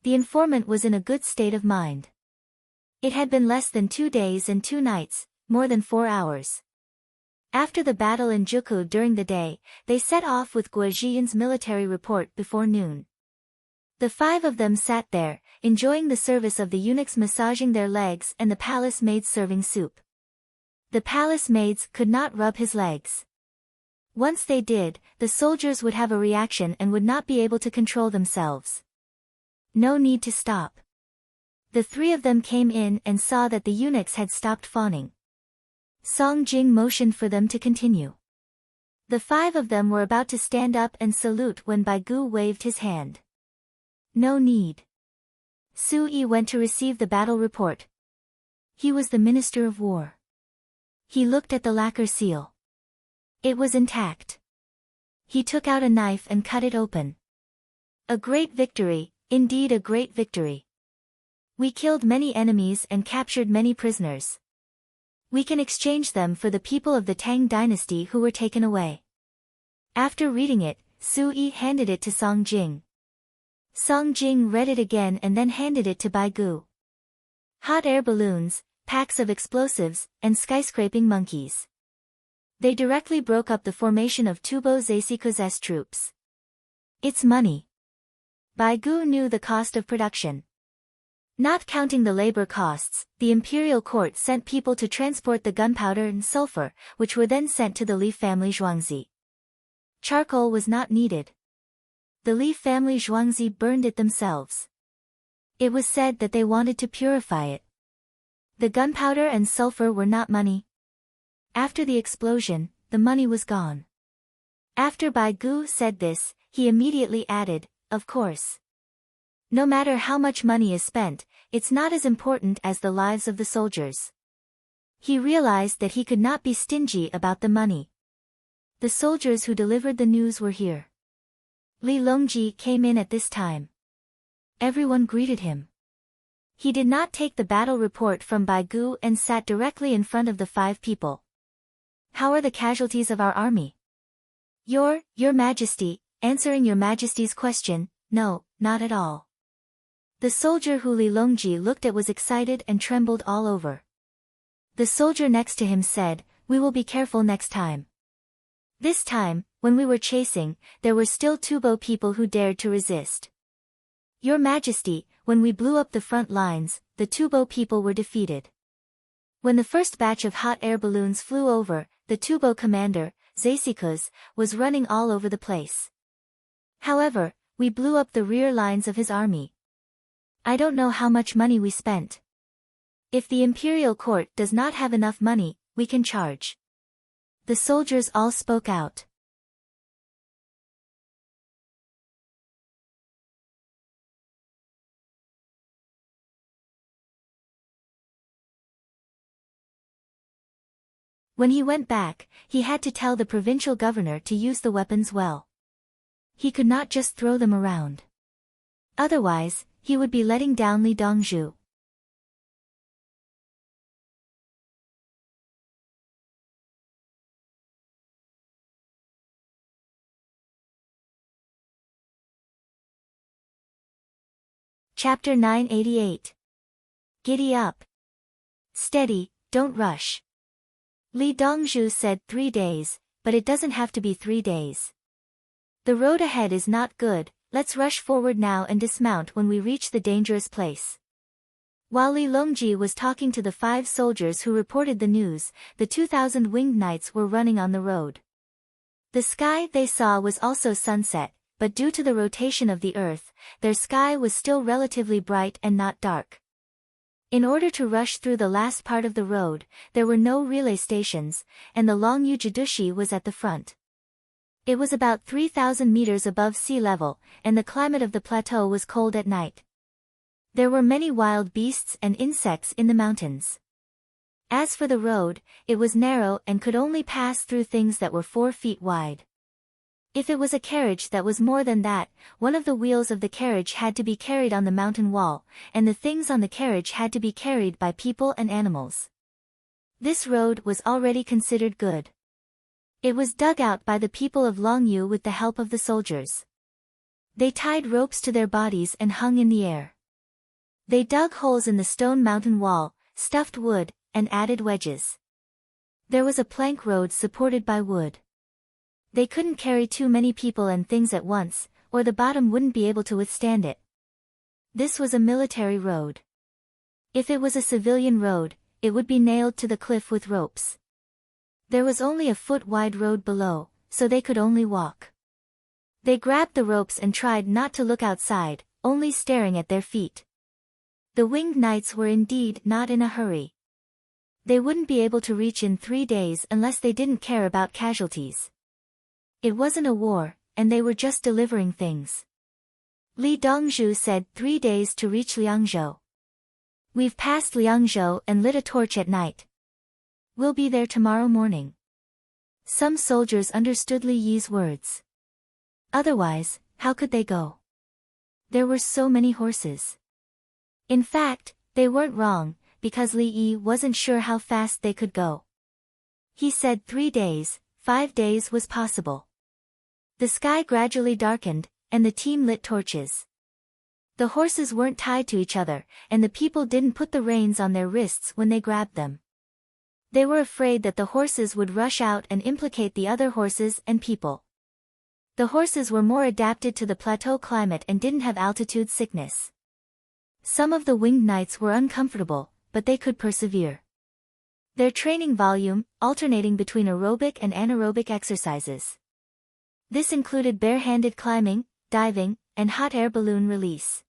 The informant was in a good state of mind. It had been less than 2 days and 2 nights, more than 4 hours. After the battle in Juku during the day, they set off with Guojian's military report before noon. The 5 of them sat there, enjoying the service of the eunuchs massaging their legs and the palace maids serving soup. The palace maids could not rub his legs. Once they did, the soldiers would have a reaction and would not be able to control themselves. No need to stop. The 3 of them came in and saw that the eunuchs had stopped fawning. Song Jing motioned for them to continue. The 5 of them were about to stand up and salute when Bai Gu waved his hand. No need. Su Yi went to receive the battle report. He was the Minister of War. He looked at the lacquer seal. It was intact. He took out a knife and cut it open. A great victory, indeed a great victory. We killed many enemies and captured many prisoners. We can exchange them for the people of the Tang dynasty who were taken away. After reading it, Su Yi handed it to Song Jing. Song Jing read it again and then handed it to Bai Gu. Hot air balloons, packs of explosives, and skyscraping monkeys. They directly broke up the formation of Tubo Zeisiko's troops. It's money. Bai Gu knew the cost of production. Not counting the labor costs, the imperial court sent people to transport the gunpowder and sulfur, which were then sent to the Li family Zhuangzi. Charcoal was not needed. The Li family Zhuangzi burned it themselves. It was said that they wanted to purify it. The gunpowder and sulfur were not money. After the explosion, the money was gone. After Bai Gu said this, he immediately added, "Of course. No matter how much money is spent, it's not as important as the lives of the soldiers." He realized that he could not be stingy about the money. The soldiers who delivered the news were here. Li Longji came in at this time. Everyone greeted him. He did not take the battle report from Bai Gu and sat directly in front of the 5 people. "How are the casualties of our army?" Your Majesty," answering Your Majesty's question, "No, not at all." The soldier who Li Longji looked at was excited and trembled all over. The soldier next to him said, "We will be careful next time." This time, when we were chasing, there were still Tubo people who dared to resist. "Your Majesty, when we blew up the front lines, the Tubo people were defeated. When the first batch of hot air balloons flew over, the Tubo commander, Zeisiko's, was running all over the place. However, we blew up the rear lines of his army. I don't know how much money we spent. If the imperial court does not have enough money, we can charge." The soldiers all spoke out. When he went back, he had to tell the provincial governor to use the weapons well. He could not just throw them around. Otherwise, he would be letting down Li Dongzhu. Chapter 988. Giddy up. Steady, don't rush. Li Dongzhu said 3 days, but it doesn't have to be 3 days. The road ahead is not good, let's rush forward now and dismount when we reach the dangerous place. While Li Longji was talking to the 5 soldiers who reported the news, the 2,000 winged knights were running on the road. The sky they saw was also sunset, but due to the rotation of the earth, their sky was still relatively bright and not dark. In order to rush through the last part of the road, there were no relay stations, and the long Ujidushi was at the front. It was about 3,000 meters above sea level, and the climate of the plateau was cold at night. There were many wild beasts and insects in the mountains. As for the road, it was narrow and could only pass through things that were 4 feet wide. If it was a carriage that was more than that, one of the wheels of the carriage had to be carried on the mountain wall, and the things on the carriage had to be carried by people and animals. This road was already considered good. It was dug out by the people of Longyu with the help of the soldiers. They tied ropes to their bodies and hung in the air. They dug holes in the stone mountain wall, stuffed wood, and added wedges. There was a plank road supported by wood. They couldn't carry too many people and things at once, or the bottom wouldn't be able to withstand it. This was a military road. If it was a civilian road, it would be nailed to the cliff with ropes. There was only a foot-wide road below, so they could only walk. They grabbed the ropes and tried not to look outside, only staring at their feet. The winged knights were indeed not in a hurry. They wouldn't be able to reach in 3 days unless they didn't care about casualties. It wasn't a war, and they were just delivering things. Li Dongzhu said 3 days to reach Liangzhou. We've passed Liangzhou and lit a torch at night. We'll be there tomorrow morning. Some soldiers understood Li Yi's words. Otherwise, how could they go? There were so many horses. In fact, they weren't wrong, because Li Yi wasn't sure how fast they could go. He said 3 days, 5 days was possible. The sky gradually darkened, and the team lit torches. The horses weren't tied to each other, and the people didn't put the reins on their wrists when they grabbed them. They were afraid that the horses would rush out and implicate the other horses and people. The horses were more adapted to the plateau climate and didn't have altitude sickness. Some of the winged knights were uncomfortable, but they could persevere. Their training volume, alternating between aerobic and anaerobic exercises. This included barehanded climbing, diving, and hot air balloon release.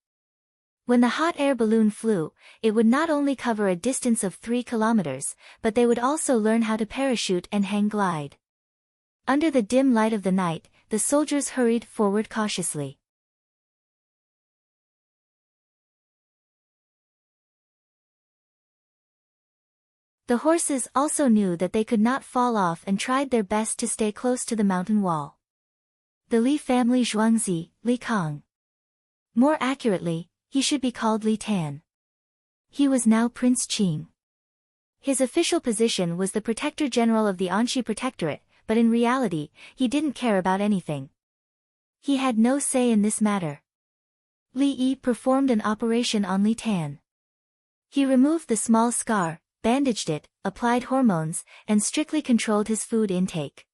When the hot air balloon flew, it would not only cover a distance of 3 kilometers, but they would also learn how to parachute and hang glide. Under the dim light of the night, the soldiers hurried forward cautiously. The horses also knew that they could not fall off and tried their best to stay close to the mountain wall. The Li family Zhuangzi, Li Kang. More accurately, he should be called Li Tan. He was now Prince Qing. His official position was the Protector General of the Anxi Protectorate, but in reality, he didn't care about anything. He had no say in this matter. Li Yi performed an operation on Li Tan. He removed the small scar, bandaged it, applied hormones, and strictly controlled his food intake.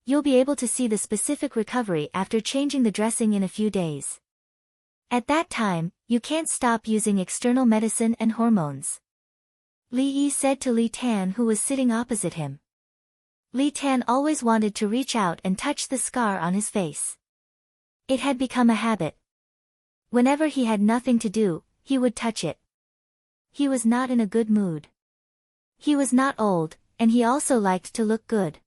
You'll be able to see the specific recovery after changing the dressing in a few days. At that time, you can't stop using external medicine and hormones. Li Yi said to Li Tan, who was sitting opposite him. Li Tan always wanted to reach out and touch the scar on his face. It had become a habit. Whenever he had nothing to do, he would touch it. He was not in a good mood. He was not old, and he also liked to look good.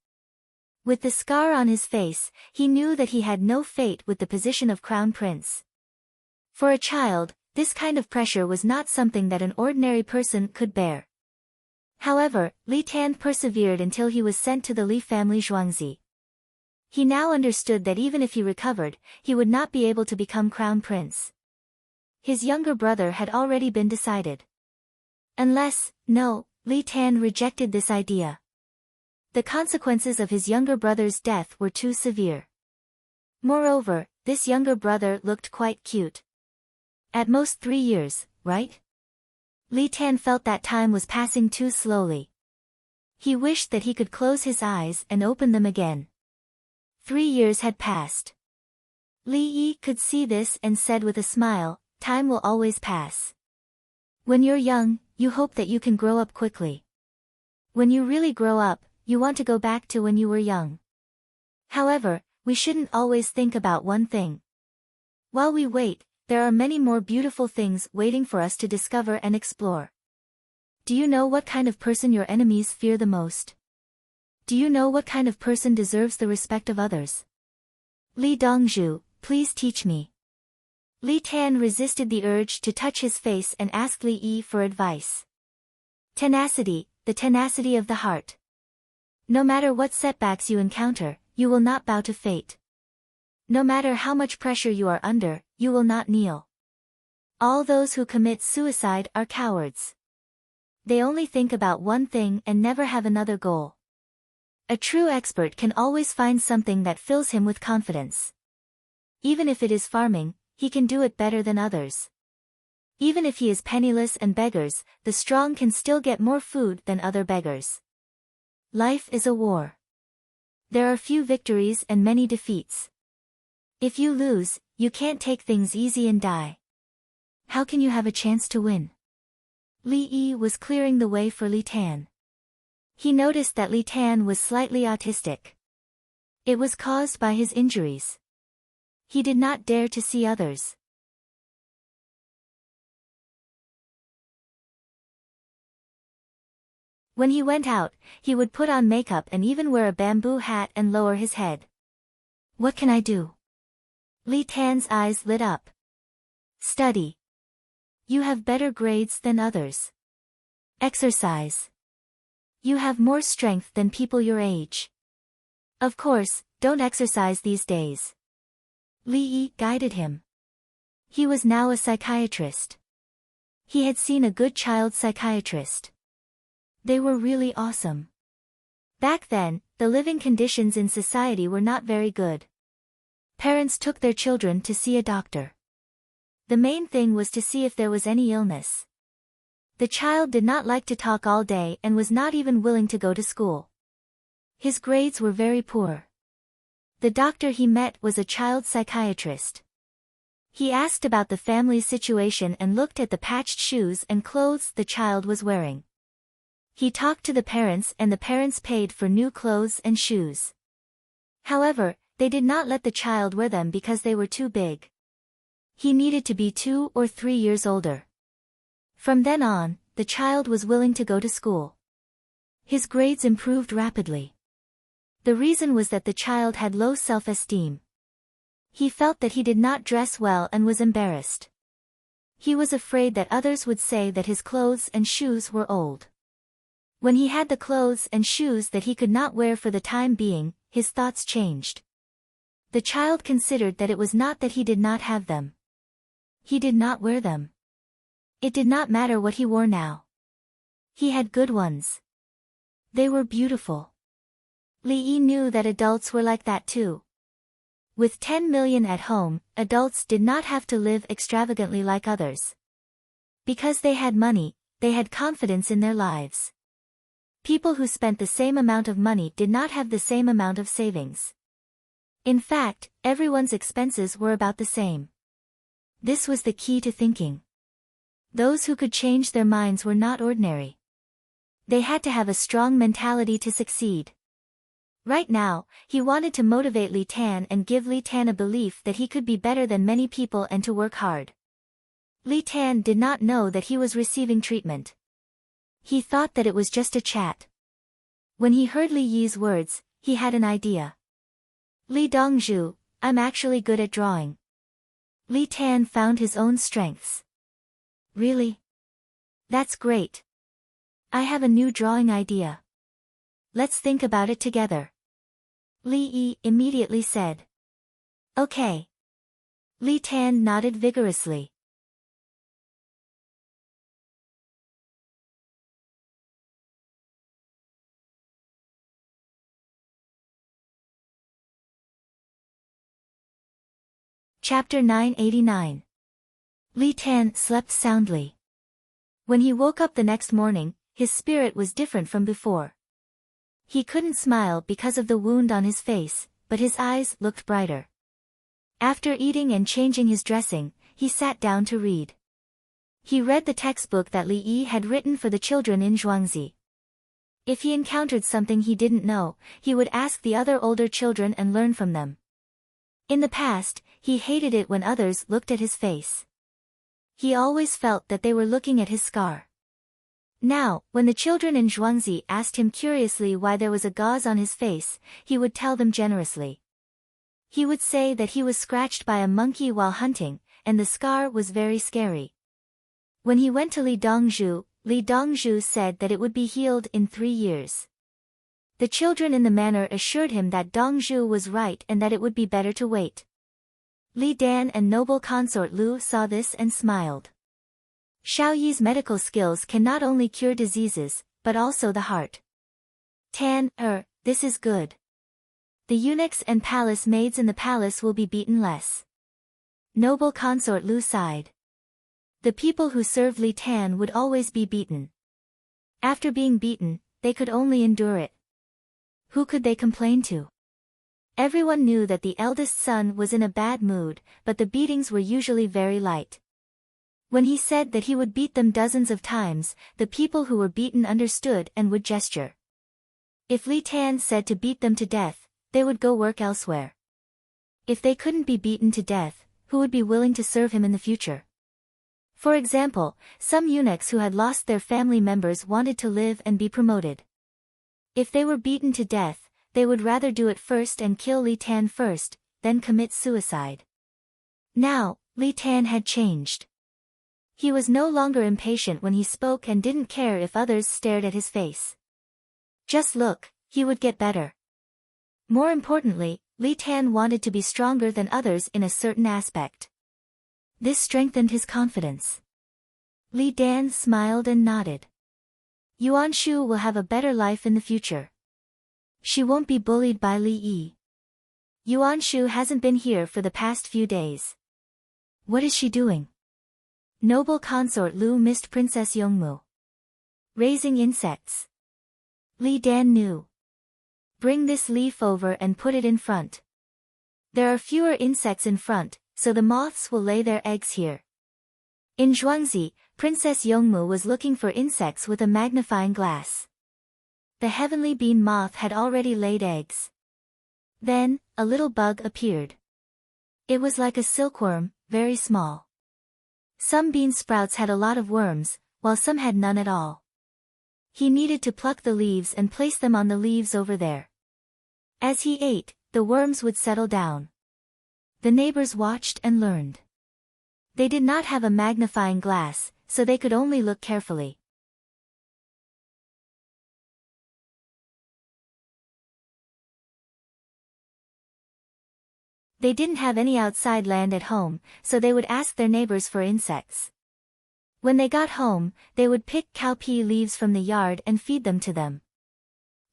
With the scar on his face, he knew that he had no fate with the position of crown prince. For a child, this kind of pressure was not something that an ordinary person could bear. However, Li Tan persevered until he was sent to the Li family Zhuangzi. He now understood that even if he recovered, he would not be able to become crown prince. His younger brother had already been decided. Li Tan rejected this idea. The consequences of his younger brother's death were too severe. Moreover, this younger brother looked quite cute. At most 3 years, right? Li Tan felt that time was passing too slowly. He wished that he could close his eyes and open them again. 3 years had passed. Li Yi could see this and said with a smile, "Time will always pass. When you're young, you hope that you can grow up quickly. When you really grow up, you want to go back to when you were young. However, we shouldn't always think about one thing. While we wait, there are many more beautiful things waiting for us to discover and explore. Do you know what kind of person your enemies fear the most? Do you know what kind of person deserves the respect of others? Li Dongzhu, please teach me." Li Tan resisted the urge to touch his face and asked Li Yi for advice. Tenacity, the tenacity of the heart. No matter what setbacks you encounter, you will not bow to fate. No matter how much pressure you are under, you will not kneel. All those who commit suicide are cowards. They only think about one thing and never have another goal. A true expert can always find something that fills him with confidence. Even if it is farming, he can do it better than others. Even if he is penniless and beggars, the strong can still get more food than other beggars. Life is a war. There are few victories and many defeats. If you lose, you can't take things easy and die. How can you have a chance to win? Li Yi was clearing the way for Li Tan. He noticed that Li Tan was slightly autistic. It was caused by his injuries. He did not dare to see others. When he went out, he would put on makeup and even wear a bamboo hat and lower his head. What can I do? Li Tan's eyes lit up. Study. You have better grades than others. Exercise. You have more strength than people your age. Of course, don't exercise these days. Li Yi guided him. He was now a psychiatrist. He had seen a good child psychiatrist. They were really awesome. Back then, the living conditions in society were not very good. Parents took their children to see a doctor. The main thing was to see if there was any illness. The child did not like to talk all day and was not even willing to go to school. His grades were very poor. The doctor he met was a child psychiatrist. He asked about the family's situation and looked at the patched shoes and clothes the child was wearing. He talked to the parents and the parents paid for new clothes and shoes. However, they did not let the child wear them because they were too big. He needed to be 2 or 3 years older. From then on, the child was willing to go to school. His grades improved rapidly. The reason was that the child had low self-esteem. He felt that he did not dress well and was embarrassed. He was afraid that others would say that his clothes and shoes were old. When he had the clothes and shoes that he could not wear for the time being, his thoughts changed. The child considered that it was not that he did not have them. He did not wear them. It did not matter what he wore now. He had good ones. They were beautiful. Li Yi knew that adults were like that too. With 10 million at home, adults did not have to live extravagantly like others. Because they had money, they had confidence in their lives. People who spent the same amount of money did not have the same amount of savings. In fact, everyone's expenses were about the same. This was the key to thinking. Those who could change their minds were not ordinary. They had to have a strong mentality to succeed. Right now, he wanted to motivate Li Tan and give Li Tan a belief that he could be better than many people and to work hard. Li Tan did not know that he was receiving treatment. He thought that it was just a chat. When he heard Li Yi's words, he had an idea. Li Dongzhu, I'm actually good at drawing. Li Tan found his own strengths. Really? That's great. I have a new drawing idea. Let's think about it together. Li Yi immediately said. Okay. Li Tan nodded vigorously. Chapter 989. Li Tan slept soundly. When he woke up the next morning, his spirit was different from before. He couldn't smile because of the wound on his face, but his eyes looked brighter. After eating and changing his dressing, he sat down to read. He read the textbook that Li Yi had written for the children in Zhuangzi. If he encountered something he didn't know, he would ask the other older children and learn from them. In the past, he hated it when others looked at his face. He always felt that they were looking at his scar. Now, when the children in Zhuangzi asked him curiously why there was a gauze on his face, he would tell them generously. He would say that he was scratched by a monkey while hunting, and the scar was very scary. When he went to Li Dongzhu said that it would be healed in 3 years. The children in the manor assured him that Dongzhu was right and that it would be better to wait. Li Dan and noble consort Lu saw this and smiled. Xiao Yi's medical skills can not only cure diseases, but also the heart. This is good. The eunuchs and palace maids in the palace will be beaten less. Noble consort Lu sighed. The people who served Li Tan would always be beaten. After being beaten, they could only endure it. Who could they complain to? Everyone knew that the eldest son was in a bad mood, but the beatings were usually very light. When he said that he would beat them dozens of times, the people who were beaten understood and would gesture. If Li Tan said to beat them to death, they would go work elsewhere. If they couldn't be beaten to death, who would be willing to serve him in the future? For example, some eunuchs who had lost their family members wanted to live and be promoted. If they were beaten to death, they would rather do it first and kill Li Tan first, then commit suicide. Now, Li Tan had changed. He was no longer impatient when he spoke and didn't care if others stared at his face. Just look, he would get better. More importantly, Li Tan wanted to be stronger than others in a certain aspect. This strengthened his confidence. Li Dan smiled and nodded. Yuan Shu will have a better life in the future. She won't be bullied by Li Yi. Yuan Shu hasn't been here for the past few days. What is she doing? Noble consort Lu missed Princess Yongmu. Raising insects. Li Dan knew. Bring this leaf over and put it in front. There are fewer insects in front, so the moths will lay their eggs here. In Zhuangzi, Princess Yongmu was looking for insects with a magnifying glass. The heavenly bean moth had already laid eggs. Then, a little bug appeared. It was like a silkworm, very small. Some bean sprouts had a lot of worms, while some had none at all. He needed to pluck the leaves and place them on the leaves over there. As he ate, the worms would settle down. The neighbors watched and learned. They did not have a magnifying glass, so they could only look carefully. They didn't have any outside land at home, so they would ask their neighbors for insects. When they got home, they would pick cowpea leaves from the yard and feed them to them.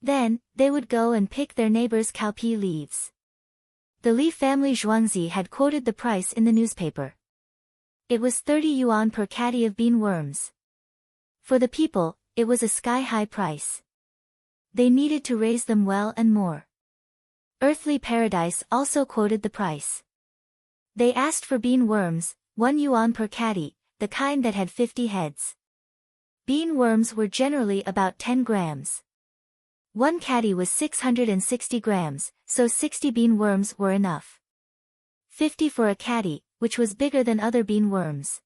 Then, they would go and pick their neighbors' cowpea leaves. The Li family Zhuangzi had quoted the price in the newspaper. It was 30 yuan per caddy of bean worms. For the people, it was a sky-high price. They needed to raise them well and more. Earthly Paradise also quoted the price. They asked for bean worms, 1 yuan per caddy, the kind that had 50 heads. Bean worms were generally about 10 grams. One caddy was 660 grams, so 60 bean worms were enough. 50 for a caddy, which was bigger than other bean worms.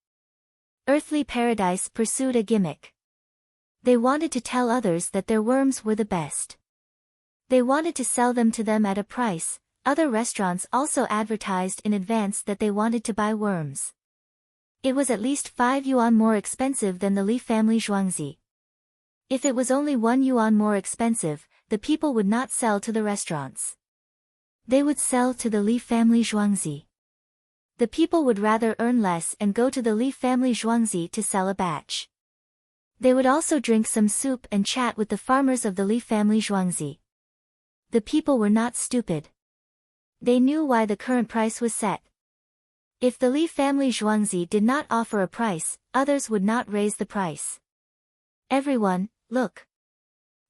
Earthly Paradise pursued a gimmick. They wanted to tell others that their worms were the best. They wanted to sell them to them at a price. Other restaurants also advertised in advance that they wanted to buy worms. It was at least 5 yuan more expensive than the Li family Zhuangzi. If it was only 1 yuan more expensive, the people would not sell to the restaurants. They would sell to the Li family Zhuangzi. The people would rather earn less and go to the Li family Zhuangzi to sell a batch. They would also drink some soup and chat with the farmers of the Li family Zhuangzi. The people were not stupid. They knew why the current price was set. If the Li family Zhuangzi did not offer a price, others would not raise the price. Everyone, look.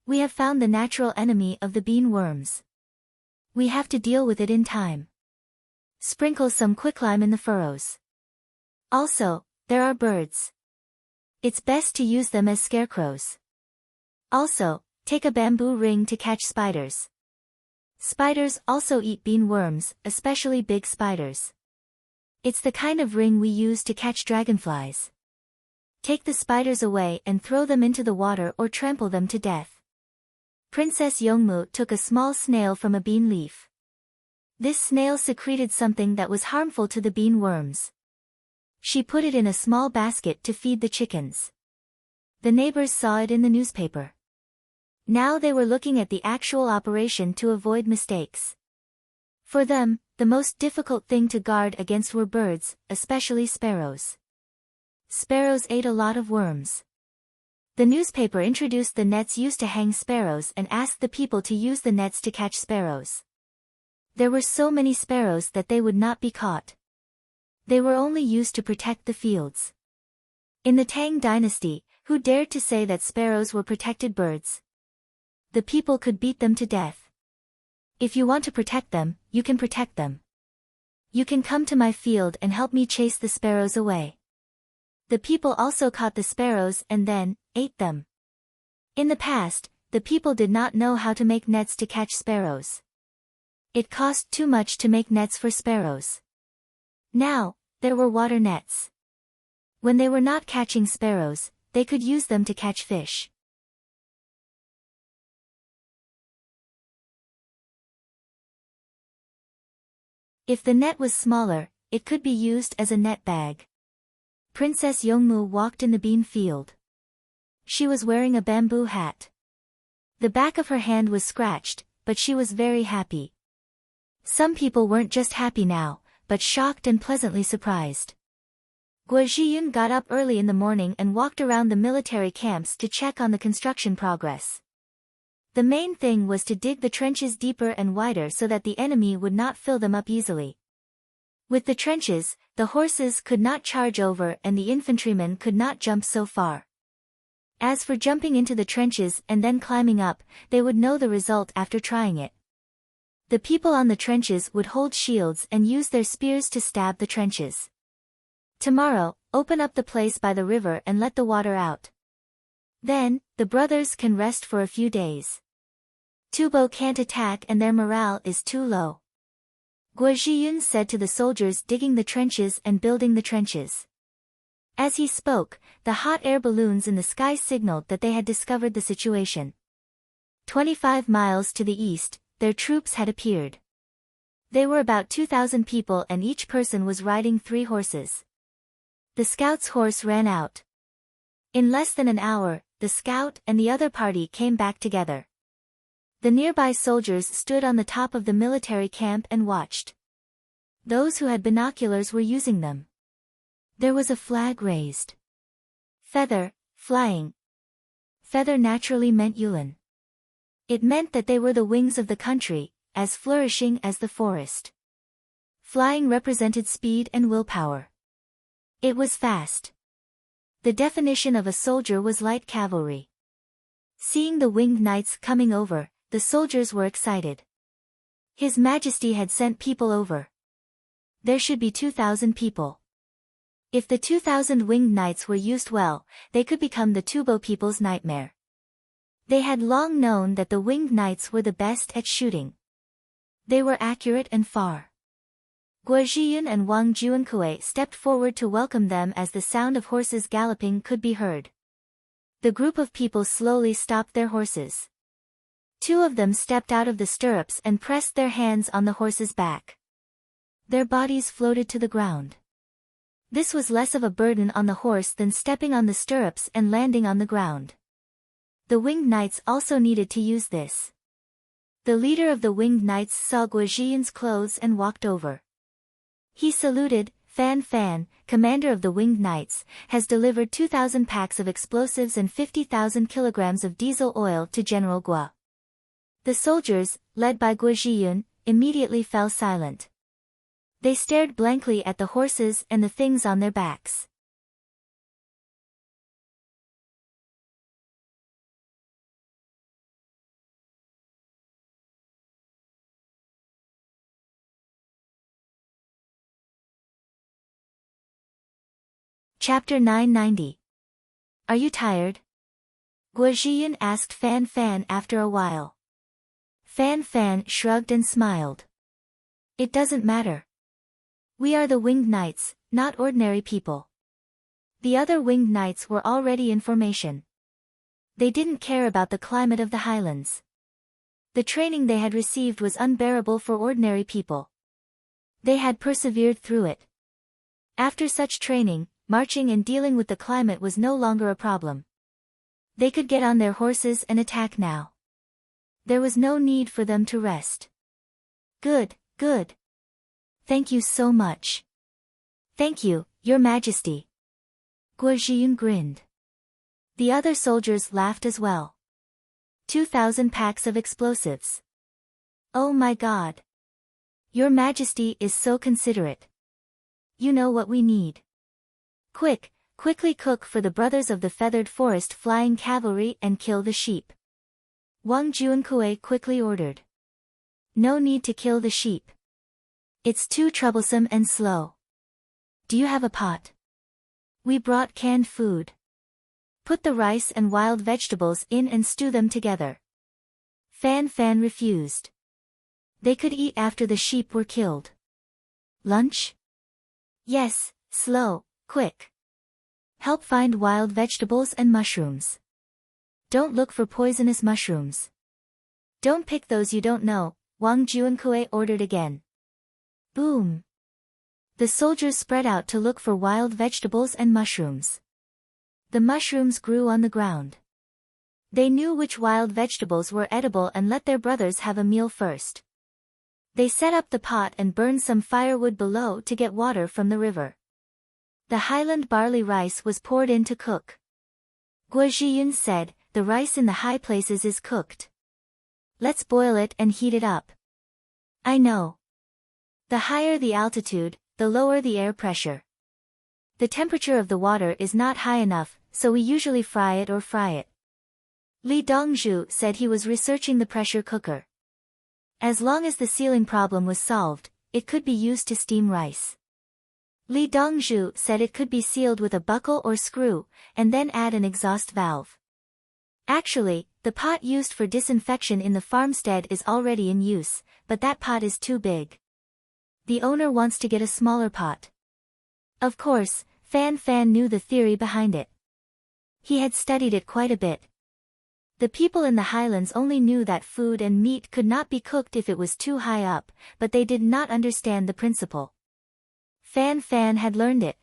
We have found the natural enemy of the bean worms. We have to deal with it in time. Sprinkle some quicklime in the furrows. Also, there are birds. It's best to use them as scarecrows. Also, take a bamboo ring to catch spiders. Spiders also eat bean worms, especially big spiders. It's the kind of ring we use to catch dragonflies. Take the spiders away and throw them into the water or trample them to death. Princess Yongmu took a small snail from a bean leaf. This snail secreted something that was harmful to the bean worms. She put it in a small basket to feed the chickens. The neighbors saw it in the newspaper. Now they were looking at the actual operation to avoid mistakes. For them, the most difficult thing to guard against were birds, especially sparrows. Sparrows ate a lot of worms. The newspaper introduced the nets used to hang sparrows and asked the people to use the nets to catch sparrows. There were so many sparrows that they would not be caught. They were only used to protect the fields. In the Tang dynasty, who dared to say that sparrows were protected birds? The people could beat them to death. If you want to protect them, you can protect them. You can come to my field and help me chase the sparrows away. The people also caught the sparrows and then ate them. In the past, the people did not know how to make nets to catch sparrows. It cost too much to make nets for sparrows. Now, there were water nets. When they were not catching sparrows, they could use them to catch fish. If the net was smaller, it could be used as a net bag. Princess Yongmu walked in the bean field. She was wearing a bamboo hat. The back of her hand was scratched, but she was very happy. Some people weren't just happy now, but shocked and pleasantly surprised. Guo Zhiyun got up early in the morning and walked around the military camps to check on the construction progress. The main thing was to dig the trenches deeper and wider so that the enemy would not fill them up easily. With the trenches, the horses could not charge over and the infantrymen could not jump so far. As for jumping into the trenches and then climbing up, they would know the result after trying it. The people on the trenches would hold shields and use their spears to stab the trenches. Tomorrow, open up the place by the river and let the water out. Then, the brothers can rest for a few days. Tubo can't attack and their morale is too low. Guo Zhiyun said to the soldiers digging the trenches and building the trenches. As he spoke, the hot air balloons in the sky signaled that they had discovered the situation. 25 miles to the east, their troops had appeared. They were about 2,000 people and each person was riding 3 horses. The scout's horse ran out. In less than an hour, the scout and the other party came back together. The nearby soldiers stood on the top of the military camp and watched. Those who had binoculars were using them. There was a flag raised. Feather, flying. Feather naturally meant Yulin. It meant that they were the wings of the country, as flourishing as the forest. Flying represented speed and willpower. It was fast. The definition of a soldier was light cavalry. Seeing the winged knights coming over, the soldiers were excited. His Majesty had sent people over. There should be 2,000 people. If the 2,000 winged knights were used well, they could become the Tubo people's nightmare. They had long known that the winged knights were the best at shooting. They were accurate and far. Guo Zhiyun and Wang Juankui stepped forward to welcome them as the sound of horses galloping could be heard. The group of people slowly stopped their horses. 2 of them stepped out of the stirrups and pressed their hands on the horse's back. Their bodies floated to the ground. This was less of a burden on the horse than stepping on the stirrups and landing on the ground. The winged knights also needed to use this. The leader of the winged knights saw Guo Zhiyun's clothes and walked over. He saluted. Fan Fan, commander of the winged knights, has delivered 2,000 packs of explosives and 50,000 kilograms of diesel oil to General Guo. The soldiers, led by Guo Zhiyun, immediately fell silent. They stared blankly at the horses and the things on their backs. Chapter 990. Are you tired? Guo Zhiyun asked Fan Fan after a while. Fan Fan shrugged and smiled. It doesn't matter. We are the winged knights, not ordinary people. The other winged knights were already in formation. They didn't care about the climate of the highlands. The training they had received was unbearable for ordinary people. They had persevered through it. After such training, marching and dealing with the climate was no longer a problem. They could get on their horses and attack now. There was no need for them to rest. Good, good. Thank you so much. Thank you, Your Majesty. Guo Zhiyun grinned. The other soldiers laughed as well. 2,000 packs of explosives. Oh my God. Your Majesty is so considerate. You know what we need. Quickly cook for the brothers of the feathered forest flying cavalry and kill the sheep. Wang Juankui quickly ordered. No need to kill the sheep. It's too troublesome and slow. Do you have a pot? We brought canned food. Put the rice and wild vegetables in and stew them together. Fan Fan refused. They could eat after the sheep were killed. Lunch? Yes, slow. Quick. Help find wild vegetables and mushrooms. Don't look for poisonous mushrooms. Don't pick those you don't know, Wang Juankui ordered again. Boom. The soldiers spread out to look for wild vegetables and mushrooms. The mushrooms grew on the ground. They knew which wild vegetables were edible and let their brothers have a meal first. They set up the pot and burned some firewood below to get water from the river. The highland barley rice was poured in to cook. Guo Zhiyun said, "The rice in the high places is cooked. Let's boil it and heat it up." "I know. The higher the altitude, the lower the air pressure. The temperature of the water is not high enough, so we usually fry it or fry it." Li Dongzhu said he was researching the pressure cooker. As long as the sealing problem was solved, it could be used to steam rice. Li Dongzhu said it could be sealed with a buckle or screw, and then add an exhaust valve. Actually, the pot used for disinfection in the farmstead is already in use, but that pot is too big. The owner wants to get a smaller pot. Of course, Fan Fan knew the theory behind it. He had studied it quite a bit. The people in the highlands only knew that food and meat could not be cooked if it was too high up, but they did not understand the principle. Fan Fan had learned it.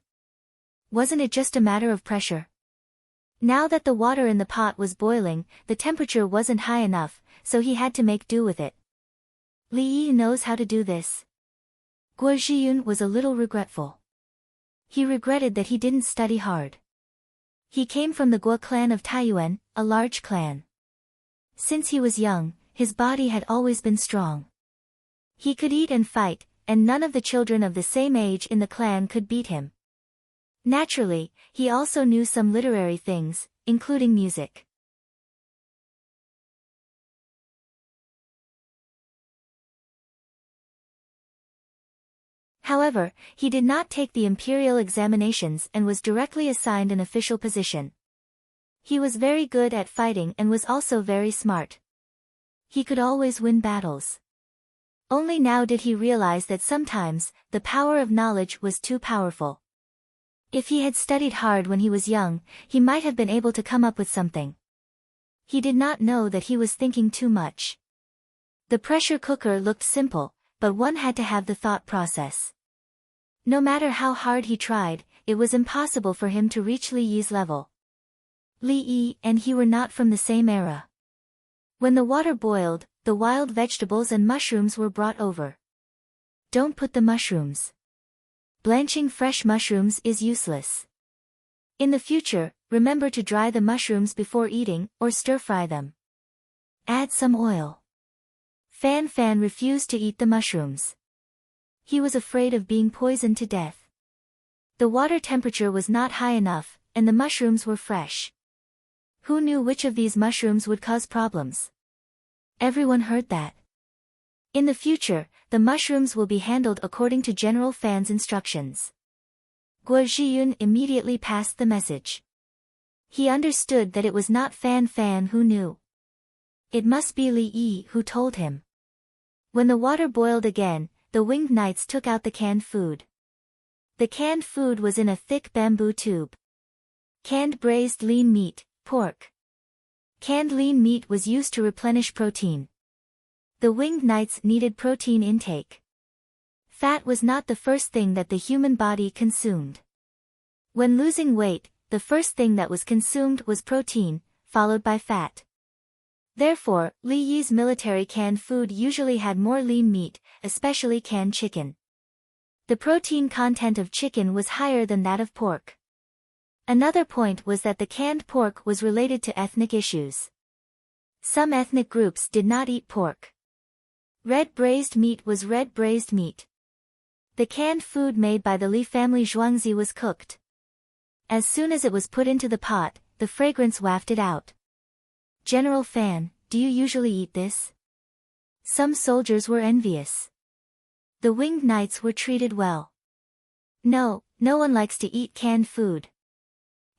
Wasn't it just a matter of pressure? Now that the water in the pot was boiling, the temperature wasn't high enough, so he had to make do with it. Li Yi knows how to do this. Guo Zhiyun was a little regretful. He regretted that he didn't study hard. He came from the Guo clan of Taiyuan, a large clan. Since he was young, his body had always been strong. He could eat and fight, and none of the children of the same age in the clan could beat him. Naturally, he also knew some literary things, including music. However, he did not take the imperial examinations and was directly assigned an official position. He was very good at fighting and was also very smart. He could always win battles. Only now did he realize that sometimes, the power of knowledge was too powerful. If he had studied hard when he was young, he might have been able to come up with something. He did not know that he was thinking too much. The pressure cooker looked simple, but one had to have the thought process. No matter how hard he tried, it was impossible for him to reach Li Yi's level. Li Yi and he were not from the same era. When the water boiled, the wild vegetables and mushrooms were brought over. Don't put the mushrooms. Blanching fresh mushrooms is useless. In the future, remember to dry the mushrooms before eating, or stir-fry them. Add some oil. Fan Fan refused to eat the mushrooms. He was afraid of being poisoned to death. The water temperature was not high enough, and the mushrooms were fresh. Who knew which of these mushrooms would cause problems? Everyone heard that. In the future, the mushrooms will be handled according to General Fan's instructions. Guo Zhiyun immediately passed the message. He understood that it was not Fan Fan who knew. It must be Li Yi who told him. When the water boiled again, the winged knights took out the canned food. The canned food was in a thick bamboo tube. Canned braised lean meat, pork. Canned lean meat was used to replenish protein. The winged knights needed protein intake. Fat was not the first thing that the human body consumed. When losing weight, the first thing that was consumed was protein, followed by fat. Therefore, Li Yi's military canned food usually had more lean meat, especially canned chicken. The protein content of chicken was higher than that of pork. Another point was that the canned pork was related to ethnic issues. Some ethnic groups did not eat pork. Red braised meat was red braised meat. The canned food made by the Li family Zhuangzi was cooked. As soon as it was put into the pot, the fragrance wafted out. General Fan, do you usually eat this? Some soldiers were envious. The winged knights were treated well. No, no one likes to eat canned food.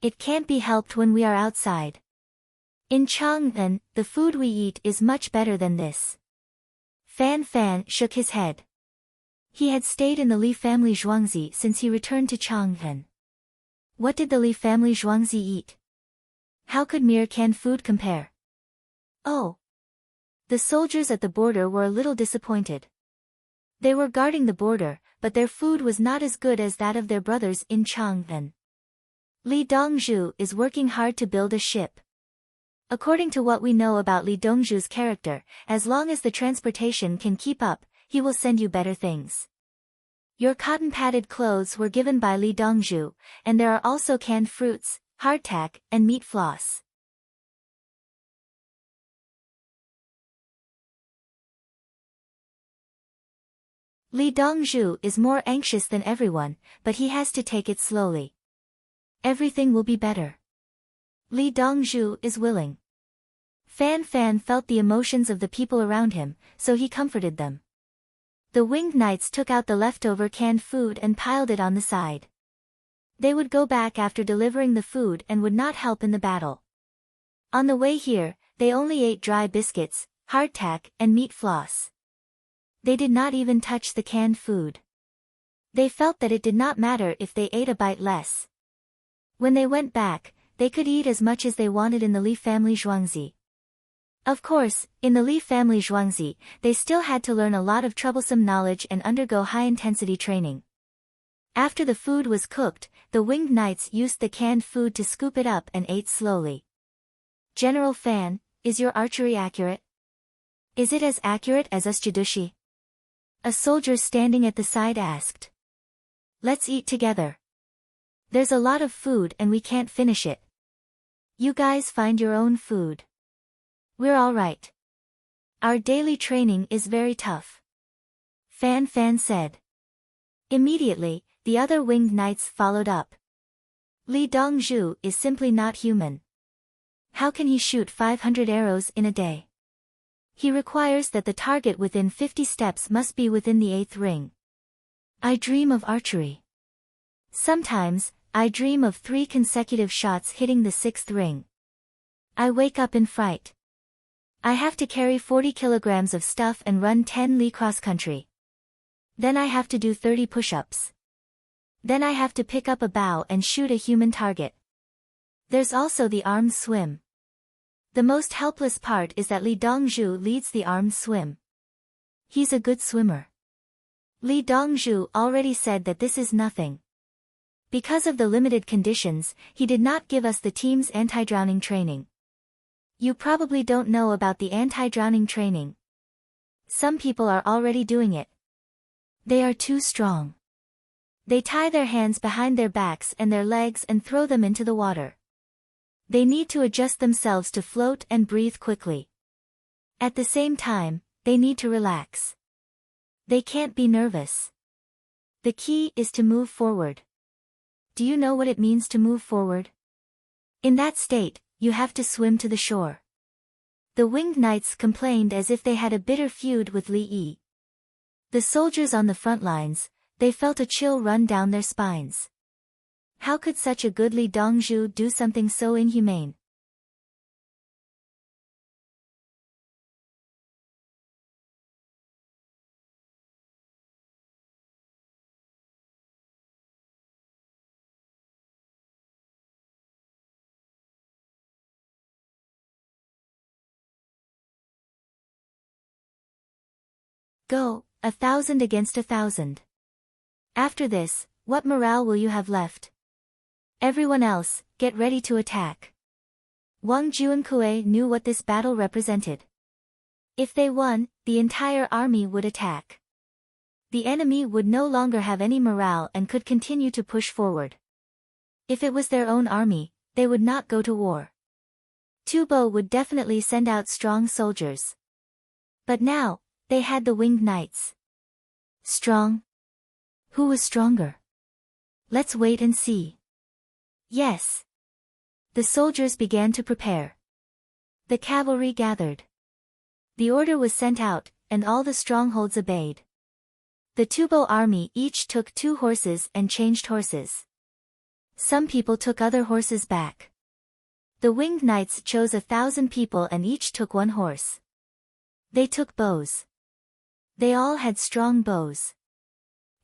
It can't be helped when we are outside. In Chang'an, the food we eat is much better than this. Fan Fan shook his head. He had stayed in the Li family Zhuangzi since he returned to Chang'an. What did the Li family Zhuangzi eat? How could mere canned food compare? Oh! The soldiers at the border were a little disappointed. They were guarding the border, but their food was not as good as that of their brothers in Chang'an. Li Dongzhu is working hard to build a ship. According to what we know about Li Dongzhu's character, as long as the transportation can keep up, he will send you better things. Your cotton-padded clothes were given by Li Dongzhu, and there are also canned fruits, hardtack, and meat floss. Li Dongzhu is more anxious than everyone, but he has to take it slowly. Everything will be better. Li Dongzhu is willing. Fan Fan felt the emotions of the people around him, so he comforted them. The winged knights took out the leftover canned food and piled it on the side. They would go back after delivering the food and would not help in the battle. On the way here, they only ate dry biscuits, hardtack, and meat floss. They did not even touch the canned food. They felt that it did not matter if they ate a bite less. When they went back, they could eat as much as they wanted in the Li family Zhuangzi. Of course, in the Li family Zhuangzi, they still had to learn a lot of troublesome knowledge and undergo high-intensity training. After the food was cooked, the winged knights used the canned food to scoop it up and ate slowly. General Fan, is your archery accurate? Is it as accurate as us Jidushi? A soldier standing at the side asked. Let's eat together. There's a lot of food and we can't finish it. You guys find your own food. We're all right. Our daily training is very tough. Fan Fan said. Immediately, the other winged knights followed up. Li Dongzhu is simply not human. How can he shoot 500 arrows in a day? He requires that the target within 50 steps must be within the 8th ring. I dream of archery. Sometimes, I dream of 3 consecutive shots hitting the 6th ring. I wake up in fright. I have to carry 40 kilograms of stuff and run 10 li cross-country. Then I have to do 30 push-ups. Then I have to pick up a bow and shoot a human target. There's also the armed swim. The most helpless part is that Li Dongzhu leads the armed swim. He's a good swimmer. Li Dongzhu already said that this is nothing. Because of the limited conditions, he did not give us the team's anti-drowning training. You probably don't know about the anti-drowning training. Some people are already doing it. They are too strong. They tie their hands behind their backs and their legs and throw them into the water. They need to adjust themselves to float and breathe quickly. At the same time, they need to relax. They can't be nervous. The key is to move forward. Do you know what it means to move forward? In that state, you have to swim to the shore. The winged knights complained as if they had a bitter feud with Li Yi. The soldiers on the front lines, they felt a chill run down their spines. How could such a good Li Dongzhu do something so inhumane? Go, 1,000 against 1,000. After this, what morale will you have left? Everyone else, get ready to attack. Wang Juankui knew what this battle represented. If they won, the entire army would attack. The enemy would no longer have any morale and could continue to push forward. If it was their own army, they would not go to war. Tubo would definitely send out strong soldiers. But now, they had the winged knights. Strong? Who was stronger? Let's wait and see. Yes. The soldiers began to prepare. The cavalry gathered. The order was sent out, and all the strongholds obeyed. The Tubo army each took 2 horses and changed horses. Some people took other horses back. The winged knights chose 1,000 people and each took 1 horse. They took bows. They all had strong bows.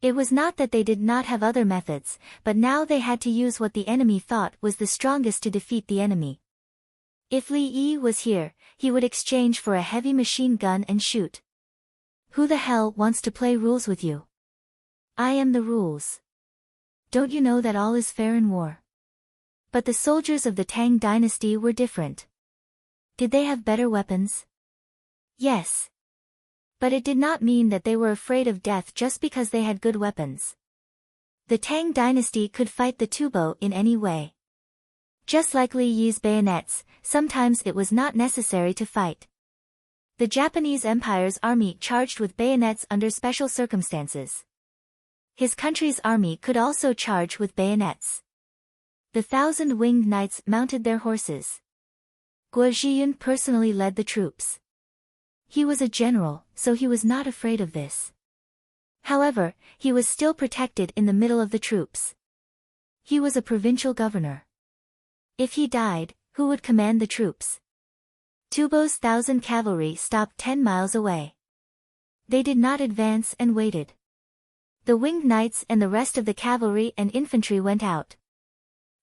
It was not that they did not have other methods, but now they had to use what the enemy thought was the strongest to defeat the enemy. If Li Yi was here, he would exchange for a heavy machine gun and shoot. Who the hell wants to play rules with you? I am the rules. Don't you know that all is fair in war? But the soldiers of the Tang dynasty were different. Did they have better weapons? Yes. But it did not mean that they were afraid of death just because they had good weapons. The Tang dynasty could fight the Tubo in any way. Just like Li Yi's bayonets, sometimes it was not necessary to fight. The Japanese Empire's army charged with bayonets under special circumstances. His country's army could also charge with bayonets. The 1,000 winged knights mounted their horses. Guo Zhiyun personally led the troops. He was a general, so he was not afraid of this. However, he was still protected in the middle of the troops. He was a provincial governor. If he died, who would command the troops? Tubo's 1,000 cavalry stopped 10 miles away. They did not advance and waited. The winged knights and the rest of the cavalry and infantry went out.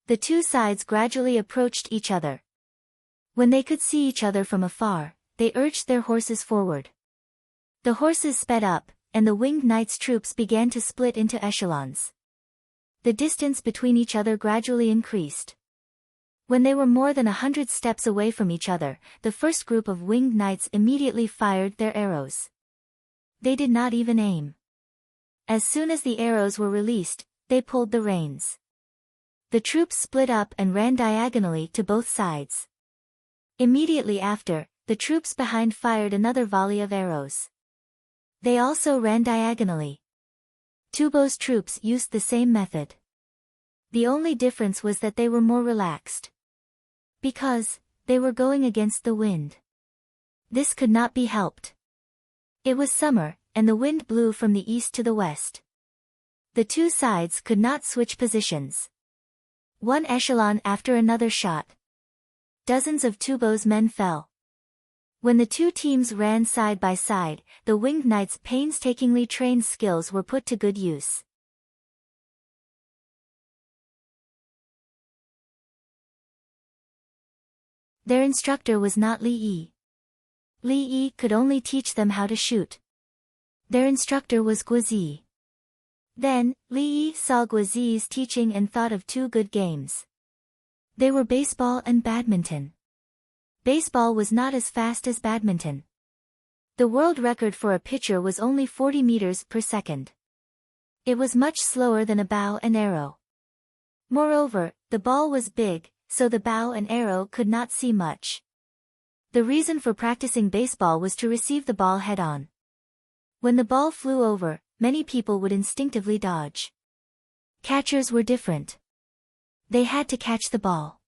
The two sides gradually approached each other. When they could see each other from afar, they urged their horses forward. The horses sped up, and the winged knights' troops began to split into echelons. The distance between each other gradually increased. When they were more than 100 steps away from each other, the first group of winged knights immediately fired their arrows. They did not even aim. As soon as the arrows were released, they pulled the reins. The troops split up and ran diagonally to both sides. Immediately after, the troops behind fired another volley of arrows. They also ran diagonally. Tubo's troops used the same method. The only difference was that they were more relaxed. Because they were going against the wind. This could not be helped. It was summer, and the wind blew from the east to the west. The two sides could not switch positions. One echelon after another shot. Dozens of Tubo's men fell. When the two teams ran side by side, the winged knights' painstakingly trained skills were put to good use. Their instructor was not Li Yi. Li Yi could only teach them how to shoot. Their instructor was Guo Zi. Then, Li Yi saw Guo Zi's teaching and thought of two good games. They were baseball and badminton. Baseball was not as fast as badminton. The world record for a pitcher was only 40 meters per second. It was much slower than a bow and arrow. Moreover, the ball was big, so the bow and arrow could not see much. The reason for practicing baseball was to receive the ball head-on. When the ball flew over, many people would instinctively dodge. Catchers were different. They had to catch the ball.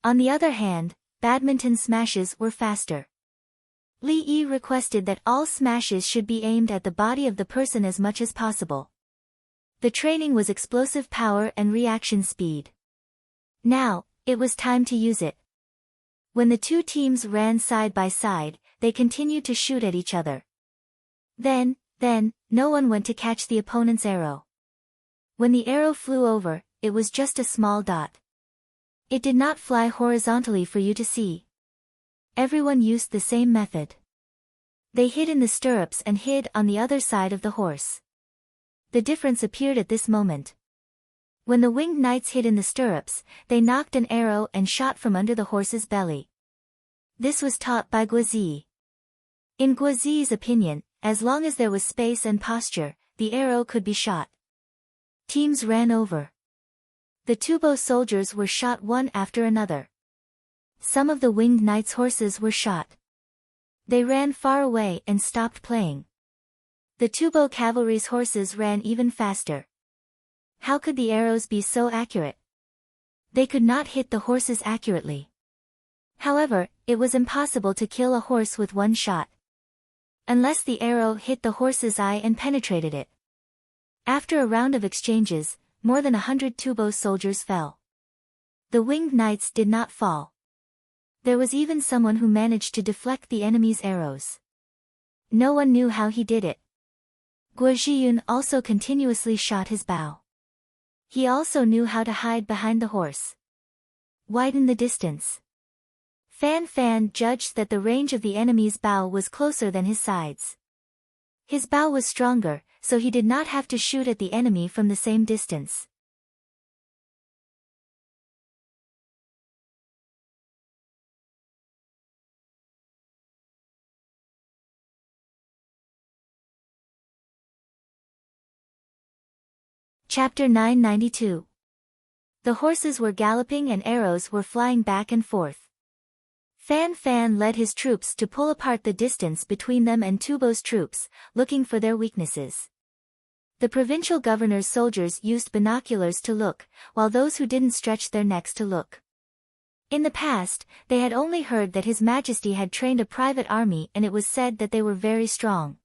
On the other hand, badminton smashes were faster. Li Yi requested that all smashes should be aimed at the body of the person as much as possible. The training was explosive power and reaction speed. Now, it was time to use it. When the two teams ran side by side, they continued to shoot at each other. Then, no one went to catch the opponent's arrow. When the arrow flew over, it was just a small dot. It did not fly horizontally for you to see. Everyone used the same method. They hid in the stirrups and hid on the other side of the horse. The difference appeared at this moment. When the winged knights hid in the stirrups, they knocked an arrow and shot from under the horse's belly. This was taught by Guo Zi. In Guo Zi's opinion, as long as there was space and posture, the arrow could be shot. Teams ran over. The Tubo soldiers were shot one after another. Some of the winged knights' horses were shot. They ran far away and stopped playing. The Tubo cavalry's horses ran even faster. How could the arrows be so accurate? They could not hit the horses accurately. However, it was impossible to kill a horse with one shot. Unless the arrow hit the horse's eye and penetrated it. After a round of exchanges, more than 100 Tubo soldiers fell. The winged knights did not fall. There was even someone who managed to deflect the enemy's arrows. No one knew how he did it. Guo Zhiyun also continuously shot his bow. He also knew how to hide behind the horse. Widen the distance. Fan Fan judged that the range of the enemy's bow was closer than his sides. His bow was stronger, so he did not have to shoot at the enemy from the same distance. Chapter 992. The horses were galloping and arrows were flying back and forth. Fan Fan led his troops to pull apart the distance between them and Tubo's troops, looking for their weaknesses. The provincial governor's soldiers used binoculars to look, while those who didn't stretched their necks to look. In the past, they had only heard that His Majesty had trained a private army and it was said that they were very strong.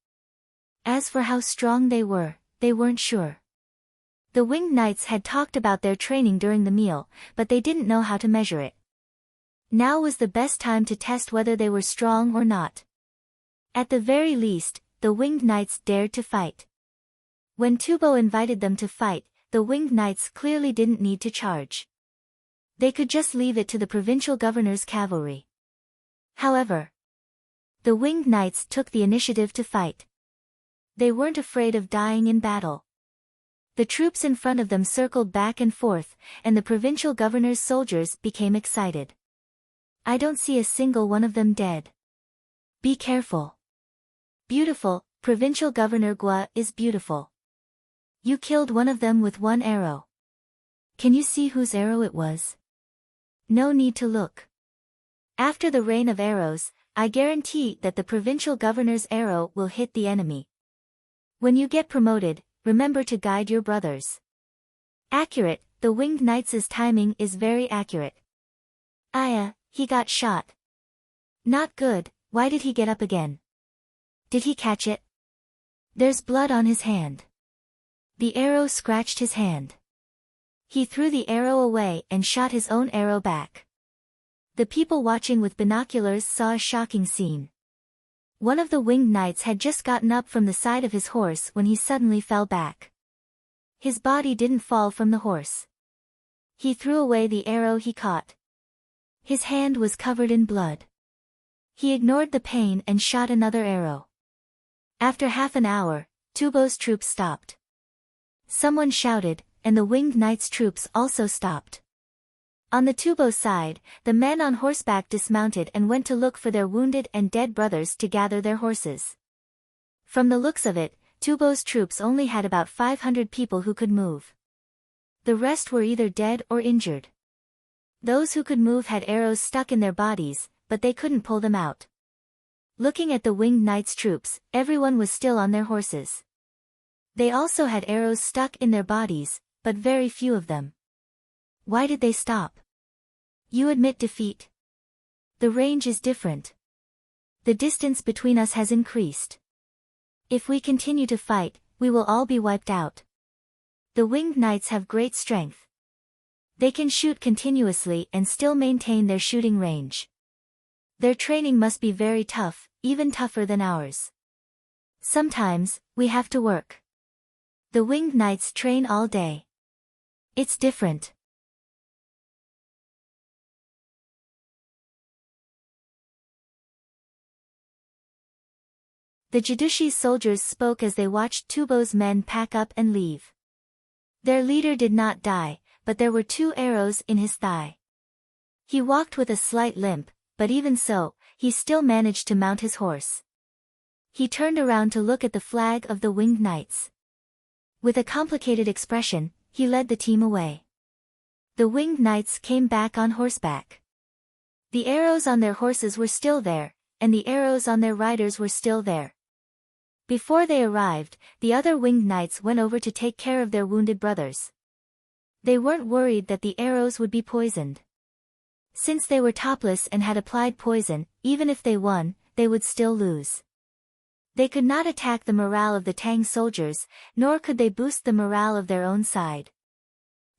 As for how strong they weren't sure. The winged knights had talked about their training during the meal, but they didn't know how to measure it. Now was the best time to test whether they were strong or not. At the very least, the winged knights dared to fight. When Tubo invited them to fight, the winged knights clearly didn't need to charge. They could just leave it to the provincial governor's cavalry. However, the winged knights took the initiative to fight. They weren't afraid of dying in battle. The troops in front of them circled back and forth, and the provincial governor's soldiers became excited. I don't see a single one of them dead. Be careful. Beautiful, Provincial Governor Gua is beautiful. You killed one of them with one arrow. Can you see whose arrow it was? No need to look. After the rain of arrows, I guarantee that the provincial governor's arrow will hit the enemy. When you get promoted, remember to guide your brothers. Accurate, the winged knight's timing is very accurate. He got shot. Not good, why did he get up again? Did he catch it? There's blood on his hand. The arrow scratched his hand. He threw the arrow away and shot his own arrow back. The people watching with binoculars saw a shocking scene. One of the winged knights had just gotten up from the side of his horse when he suddenly fell back. His body didn't fall from the horse. He threw away the arrow he caught. His hand was covered in blood. He ignored the pain and shot another arrow. After half an hour, Tubo's troops stopped. Someone shouted, and the winged knight's troops also stopped. On the Tubo side, the men on horseback dismounted and went to look for their wounded and dead brothers to gather their horses. From the looks of it, Tubo's troops only had about 500 people who could move. The rest were either dead or injured. Those who could move had arrows stuck in their bodies, but they couldn't pull them out. Looking at the winged knight's troops, everyone was still on their horses. They also had arrows stuck in their bodies, but very few of them. Why did they stop? You admit defeat. The range is different. The distance between us has increased. If we continue to fight, we will all be wiped out. The winged knights have great strength. They can shoot continuously and still maintain their shooting range. Their training must be very tough, even tougher than ours. Sometimes, we have to work. The winged knights train all day. It's different. The Jadushi soldiers spoke as they watched Tubo's men pack up and leave. Their leader did not die, but there were 2 arrows in his thigh. He walked with a slight limp, but even so, he still managed to mount his horse. He turned around to look at the flag of the winged knights. With a complicated expression, he led the team away. The winged knights came back on horseback. The arrows on their horses were still there, and the arrows on their riders were still there. Before they arrived, the other winged knights went over to take care of their wounded brothers. They weren't worried that the arrows would be poisoned. Since they were topless and had applied poison, even if they won, they would still lose. They could not attack the morale of the Tang soldiers, nor could they boost the morale of their own side.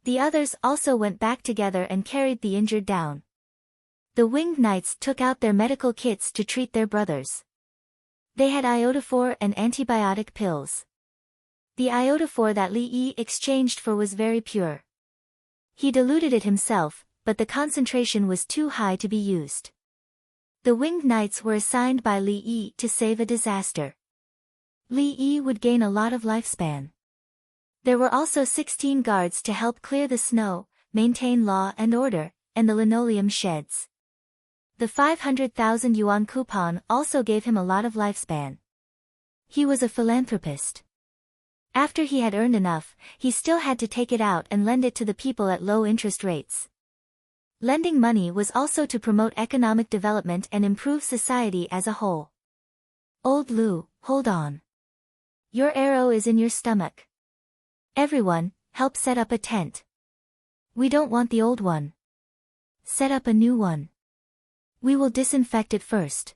The others also went back together and carried the injured down. The winged knights took out their medical kits to treat their brothers. They had iodophor and antibiotic pills. The iodophor that Li Yi exchanged for was very pure. He diluted it himself, but the concentration was too high to be used. The winged knights were assigned by Li Yi to save a disaster. Li Yi would gain a lot of lifespan. There were also 16 guards to help clear the snow, maintain law and order, and the linoleum sheds. The 500,000 yuan coupon also gave him a lot of lifespan. He was a philanthropist. After he had earned enough, he still had to take it out and lend it to the people at low interest rates. Lending money was also to promote economic development and improve society as a whole. Old Lu, hold on. Your arrow is in your stomach. Everyone, help set up a tent. We don't want the old one. Set up a new one. We will disinfect it first.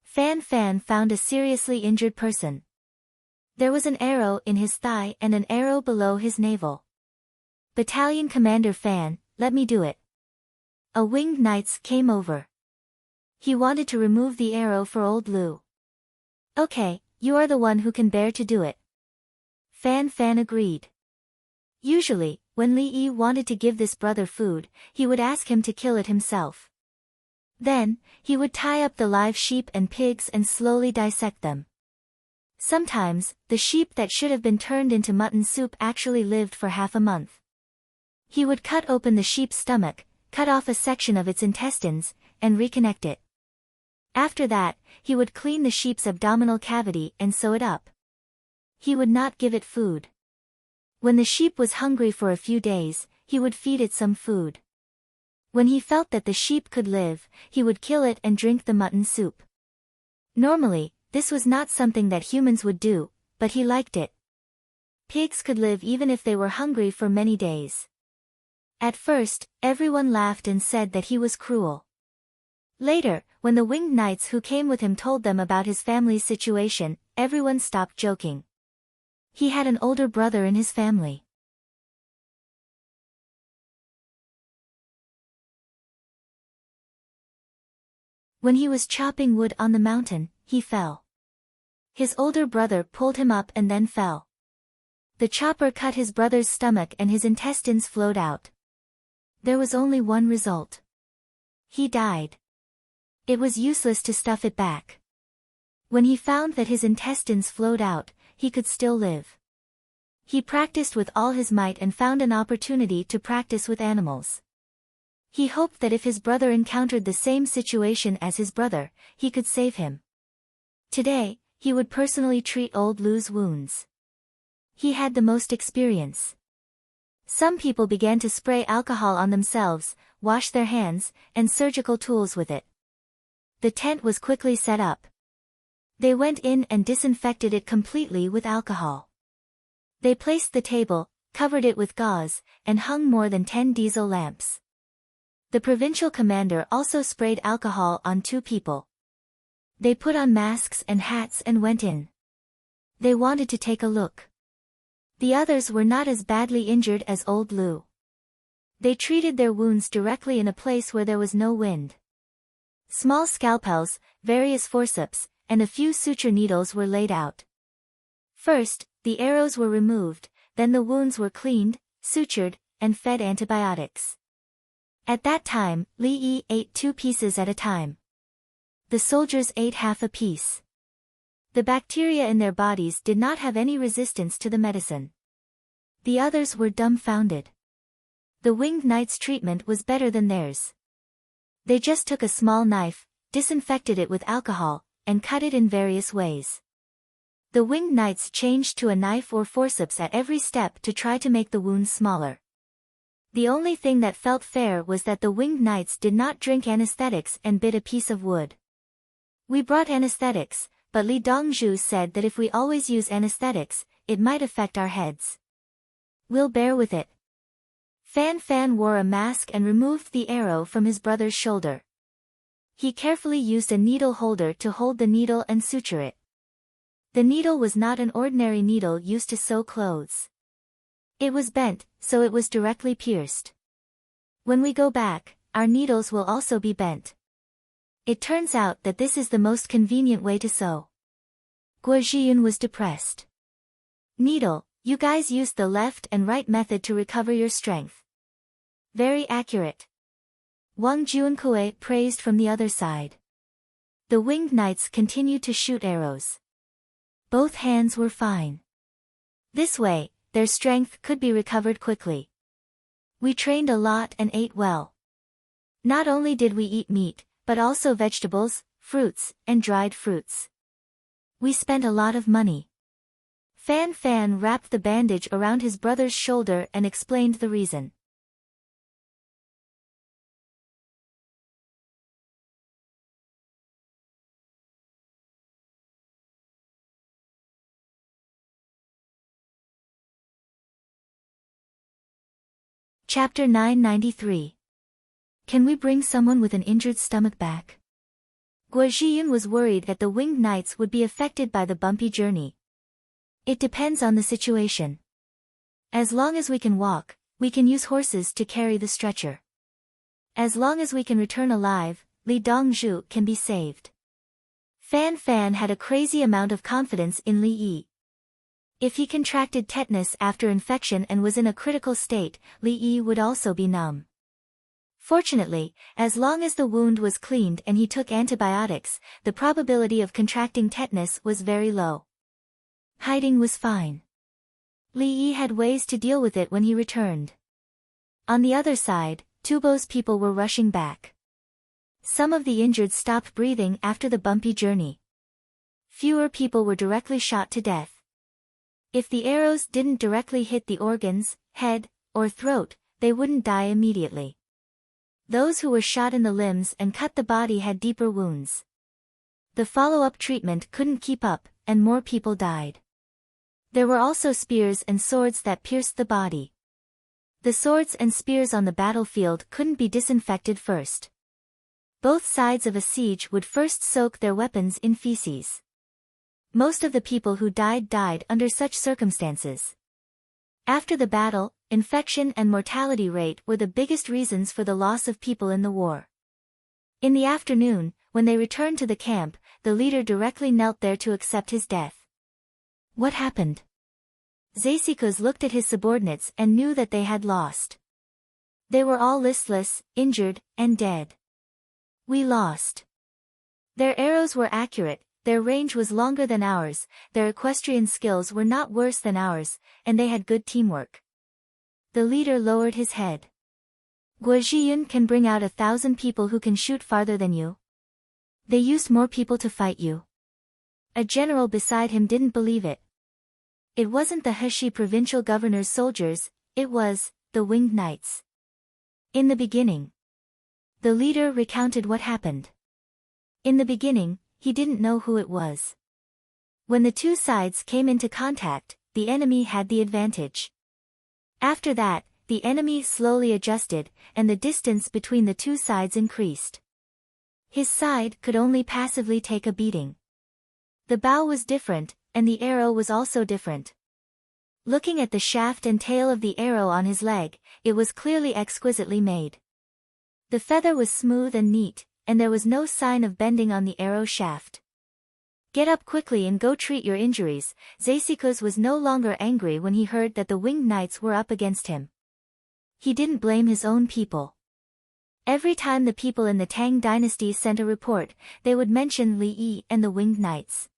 Fan found a seriously injured person. There was an arrow in his thigh and an arrow below his navel. Battalion Commander Fan, let me do it. A winged knight came over. He wanted to remove the arrow for old Lu. Okay, you are the one who can bear to do it. Fan agreed. Usually, when Li Yi wanted to give this brother food, he would ask him to kill it himself. Then, he would tie up the live sheep and pigs and slowly dissect them. Sometimes, the sheep that should have been turned into mutton soup actually lived for half a month. He would cut open the sheep's stomach, cut off a section of its intestines, and reconnect it. After that, he would clean the sheep's abdominal cavity and sew it up. He would not give it food. When the sheep was hungry for a few days, he would feed it some food. When he felt that the sheep could live, he would kill it and drink the mutton soup. Normally, this was not something that humans would do, but he liked it. Pigs could live even if they were hungry for many days. At first, everyone laughed and said that he was cruel. Later, when the winged knights who came with him told them about his family's situation, everyone stopped joking. He had an older brother in his family. When he was chopping wood on the mountain, he fell. His older brother pulled him up and then fell. The chopper cut his brother's stomach and his intestines flowed out. There was only one result. He died. It was useless to stuff it back. When he found that his intestines flowed out, he could still live. He practiced with all his might and found an opportunity to practice with animals. He hoped that if his brother encountered the same situation as his brother, he could save him. Today, he would personally treat old Lu's wounds. He had the most experience. Some people began to spray alcohol on themselves, wash their hands, and surgical tools with it. The tent was quickly set up. They went in and disinfected it completely with alcohol. They placed the table, covered it with gauze, and hung more than 10 diesel lamps. The provincial commander also sprayed alcohol on 2 people. They put on masks and hats and went in. They wanted to take a look. The others were not as badly injured as old Lu. They treated their wounds directly in a place where there was no wind. Small scalpels, various forceps, and a few suture needles were laid out. First, the arrows were removed, then the wounds were cleaned, sutured, and fed antibiotics. At that time, Li Yi ate 2 pieces at a time. The soldiers ate half a piece. The bacteria in their bodies did not have any resistance to the medicine. The others were dumbfounded. The winged knight's treatment was better than theirs. They just took a small knife, disinfected it with alcohol, and cut it in various ways. The winged knights changed to a knife or forceps at every step to try to make the wounds smaller. The only thing that felt fair was that the winged knights did not drink anesthetics and bit a piece of wood. We brought anesthetics, but Li Dongzhu said that if we always use anesthetics, it might affect our heads. We'll bear with it. Fan wore a mask and removed the arrow from his brother's shoulder. He carefully used a needle holder to hold the needle and suture it. The needle was not an ordinary needle used to sew clothes. It was bent, so it was directly pierced. When we go back, our needles will also be bent. It turns out that this is the most convenient way to sew. Guo Zhiyun was depressed. Needle, you guys used the left and right method to recover your strength. Very accurate. Wang Junkue praised from the other side. The winged knights continued to shoot arrows. Both hands were fine. This way, their strength could be recovered quickly. We trained a lot and ate well. Not only did we eat meat, but also vegetables, fruits, and dried fruits. We spent a lot of money. Fan Fan wrapped the bandage around his brother's shoulder and explained the reason. Chapter 993. Can we bring someone with an injured stomach back? Guo Zhiyun was worried that the winged knights would be affected by the bumpy journey. It depends on the situation. As long as we can walk, we can use horses to carry the stretcher. As long as we can return alive, Li Dongzhu can be saved. Fan Fan had a crazy amount of confidence in Li Yi. If he contracted tetanus after infection and was in a critical state, Li Yi would also be numb. Fortunately, as long as the wound was cleaned and he took antibiotics, the probability of contracting tetanus was very low. Hiding was fine. Li Yi had ways to deal with it when he returned. On the other side, Tubo's people were rushing back. Some of the injured stopped breathing after the bumpy journey. Fewer people were directly shot to death. If the arrows didn't directly hit the organs, head, or throat, they wouldn't die immediately. Those who were shot in the limbs and cut the body had deeper wounds. The follow-up treatment couldn't keep up, and more people died. There were also spears and swords that pierced the body. The swords and spears on the battlefield couldn't be disinfected first. Both sides of a siege would first soak their weapons in feces. Most of the people who died under such circumstances. After the battle, infection and mortality rate were the biggest reasons for the loss of people in the war. In the afternoon, when they returned to the camp, the leader directly knelt there to accept his death. What happened? Zasikus looked at his subordinates and knew that they had lost. They were all listless, injured, and dead. We lost. Their arrows were accurate, their range was longer than ours, their equestrian skills were not worse than ours, and they had good teamwork. The leader lowered his head. Guo Zhiyun can bring out 1,000 people who can shoot farther than you. They used more people to fight you. A general beside him didn't believe it. It wasn't the Heshi provincial governor's soldiers, it was the winged knights. In the beginning. The leader recounted what happened. In the beginning, he didn't know who it was. When the two sides came into contact, the enemy had the advantage. After that, the enemy slowly adjusted, and the distance between the two sides increased. His side could only passively take a beating. The bow was different, and the arrow was also different. Looking at the shaft and tail of the arrow on his leg, it was clearly exquisitely made. The feather was smooth and neat, and there was no sign of bending on the arrow shaft. Get up quickly and go treat your injuries. Zasikus was no longer angry when he heard that the winged knights were up against him. He didn't blame his own people. Every time the people in the Tang dynasty sent a report, they would mention Li Yi and the winged knights.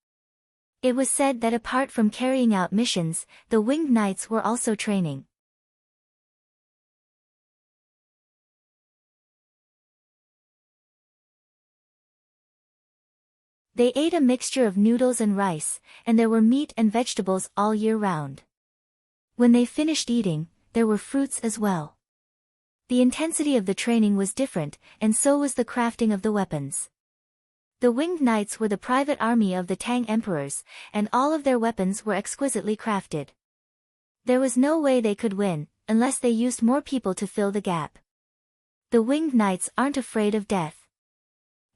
It was said that apart from carrying out missions, the winged knights were also training. They ate a mixture of noodles and rice, and there were meat and vegetables all year round. When they finished eating, there were fruits as well. The intensity of the training was different, and so was the crafting of the weapons. The winged knights were the private army of the Tang emperors, and all of their weapons were exquisitely crafted. There was no way they could win, unless they used more people to fill the gap. The winged knights aren't afraid of death.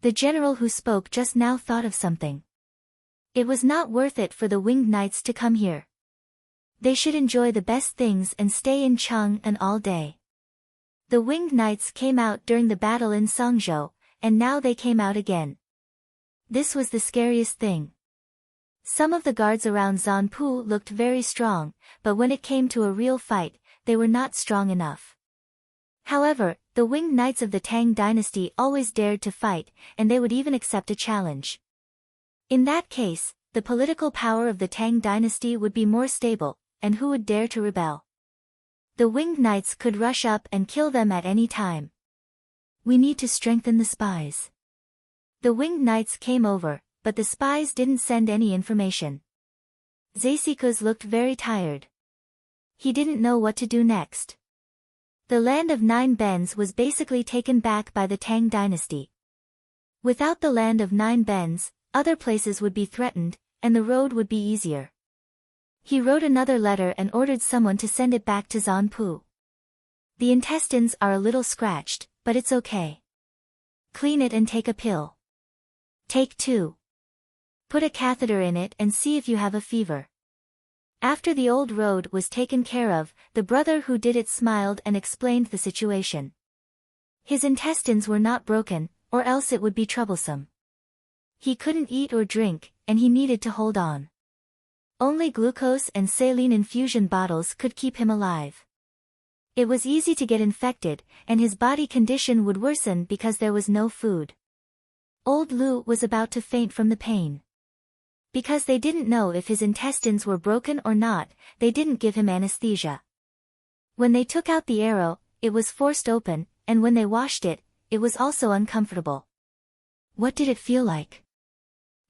The general who spoke just now thought of something. It was not worth it for the winged knights to come here. They should enjoy the best things and stay in Chang'an all day. The winged knights came out during the battle in Songzhou, and now they came out again. This was the scariest thing. Some of the guards around Zanpu looked very strong, but when it came to a real fight, they were not strong enough. However, the winged knights of the Tang dynasty always dared to fight, and they would even accept a challenge. In that case, the political power of the Tang dynasty would be more stable, and who would dare to rebel? The winged knights could rush up and kill them at any time. We need to strengthen the spies. The winged knights came over, but the spies didn't send any information. Zeisikus looked very tired. He didn't know what to do next. The land of 9 bens was basically taken back by the Tang dynasty. Without the land of 9 bens, other places would be threatened, and the road would be easier. He wrote another letter and ordered someone to send it back to Zanpu. The intestines are a little scratched, but it's okay. Clean it and take a pill. Take 2. Put a catheter in it and see if you have a fever. After the old road was taken care of, the brother who did it smiled and explained the situation. His intestines were not broken, or else it would be troublesome. He couldn't eat or drink, and he needed to hold on. Only glucose and saline infusion bottles could keep him alive. It was easy to get infected, and his body condition would worsen because there was no food. Old Lu was about to faint from the pain. Because they didn't know if his intestines were broken or not, they didn't give him anesthesia. When they took out the arrow, it was forced open, and when they washed it, it was also uncomfortable. What did it feel like?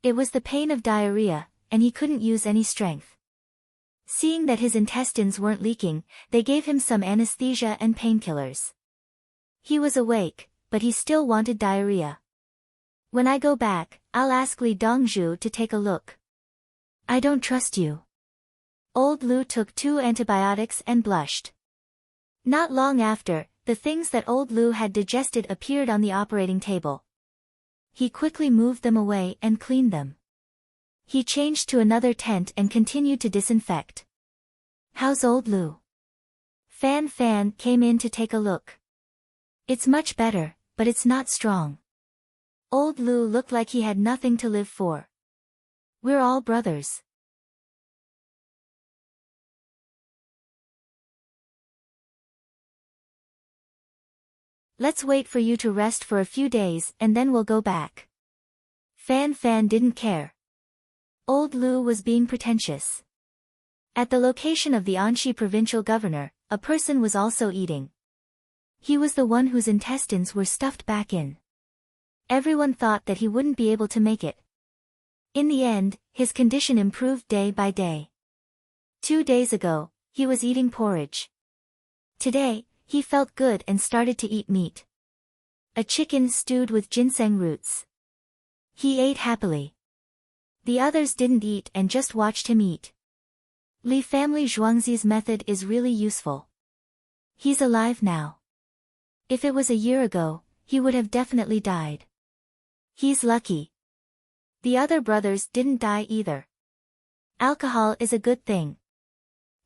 It was the pain of diarrhea, and he couldn't use any strength. Seeing that his intestines weren't leaking, they gave him some anesthesia and painkillers. He was awake, but he still wanted diarrhea. When I go back, I'll ask Li Dongzhu to take a look. I don't trust you. Old Lu took 2 antibiotics and blushed. Not long after, the things that Old Lu had digested appeared on the operating table. He quickly moved them away and cleaned them. He changed to another tent and continued to disinfect. How's Old Lu? Fan Fan came in to take a look. It's much better, but it's not strong. Old Lu looked like he had nothing to live for. We're all brothers. Let's wait for you to rest for a few days and then we'll go back. Fan Fan didn't care. Old Lu was being pretentious. At the location of the Anxi provincial governor, a person was also eating. He was the one whose intestines were stuffed back in. Everyone thought that he wouldn't be able to make it. In the end, his condition improved day by day. 2 days ago, he was eating porridge. Today, he felt good and started to eat meat. A chicken stewed with ginseng roots. He ate happily. The others didn't eat and just watched him eat. Li family Zhuangzi's method is really useful. He's alive now. If it was a year ago, he would have definitely died. He's lucky. The other brothers didn't die either. Alcohol is a good thing.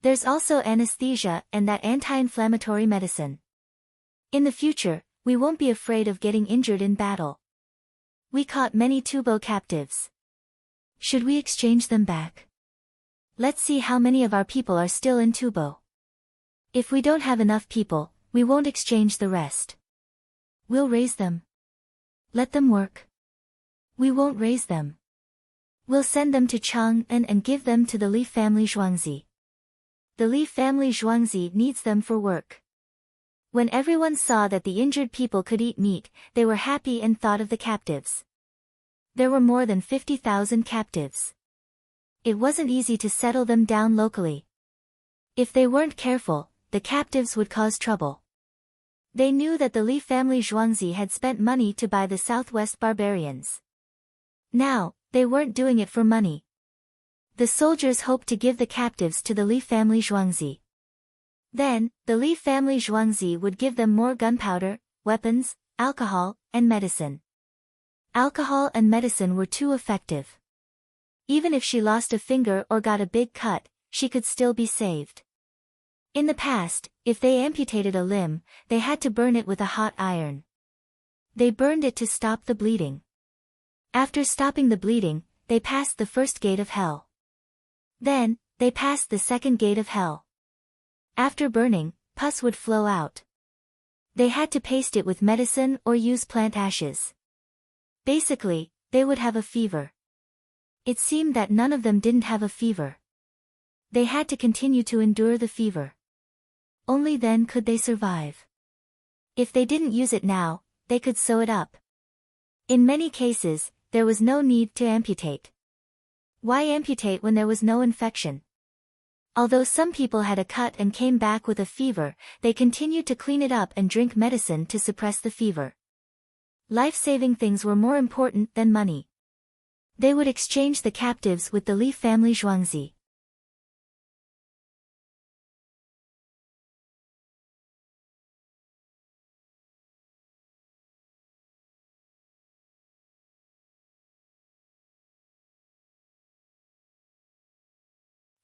There's also anesthesia and that anti-inflammatory medicine. In the future, we won't be afraid of getting injured in battle. We caught many Tubo captives. Should we exchange them back? Let's see how many of our people are still in Tubo. If we don't have enough people, we won't exchange the rest. We'll raise them. Let them work. We won't raise them. We'll send them to Chang'an and give them to the Li family Zhuangzi. The Li family Zhuangzi needs them for work. When everyone saw that the injured people could eat meat, they were happy and thought of the captives. There were more than 50,000 captives. It wasn't easy to settle them down locally. If they weren't careful, the captives would cause trouble. They knew that the Li family Zhuangzi had spent money to buy the Southwest barbarians. Now, they weren't doing it for money. The soldiers hoped to give the captives to the Li family Zhuangzi. Then, the Li family Zhuangzi would give them more gunpowder, weapons, alcohol, and medicine. Alcohol and medicine were too effective. Even if she lost a finger or got a big cut, she could still be saved. In the past, if they amputated a limb, they had to burn it with a hot iron. They burned it to stop the bleeding. After stopping the bleeding, they passed the first gate of hell. Then, they passed the second gate of hell. After burning, pus would flow out. They had to paste it with medicine or use plant ashes. Basically, they would have a fever. It seemed that none of them didn't have a fever. They had to continue to endure the fever. Only then could they survive. If they didn't use it now, they could sew it up. In many cases, there was no need to amputate. Why amputate when there was no infection? Although some people had a cut and came back with a fever, they continued to clean it up and drink medicine to suppress the fever. Life-saving things were more important than money. They would exchange the captives with the Li family Zhuangzi.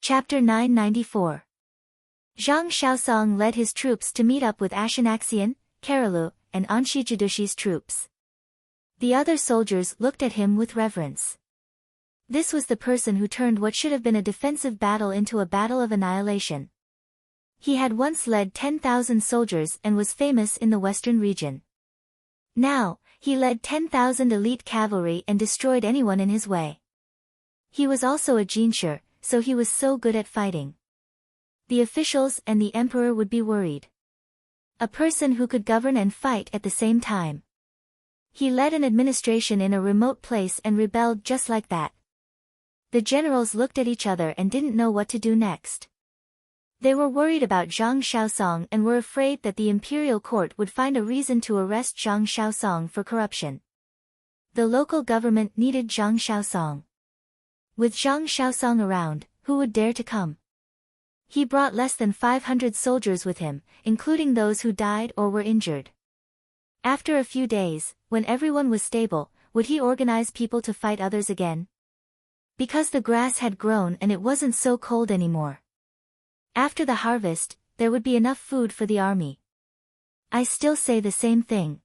Chapter 994. Zhang Shaosong led his troops to meet up with Ashinaxian, Karalu, and Anshi Jidushi's troops. The other soldiers looked at him with reverence. This was the person who turned what should have been a defensive battle into a battle of annihilation. He had once led 10,000 soldiers and was famous in the western region. Now, he led 10,000 elite cavalry and destroyed anyone in his way. He was also a jinshi, so he was so good at fighting. The officials and the emperor would be worried. A person who could govern and fight at the same time. He led an administration in a remote place and rebelled just like that. The generals looked at each other and didn't know what to do next. They were worried about Zhang Shaosong and were afraid that the imperial court would find a reason to arrest Zhang Shaosong for corruption. The local government needed Zhang Shaosong. With Zhang Shaosong around, who would dare to come? He brought less than 500 soldiers with him, including those who died or were injured. After a few days, when everyone was stable, would he organize people to fight others again? Because the grass had grown and it wasn't so cold anymore. After the harvest, there would be enough food for the army. I still say the same thing.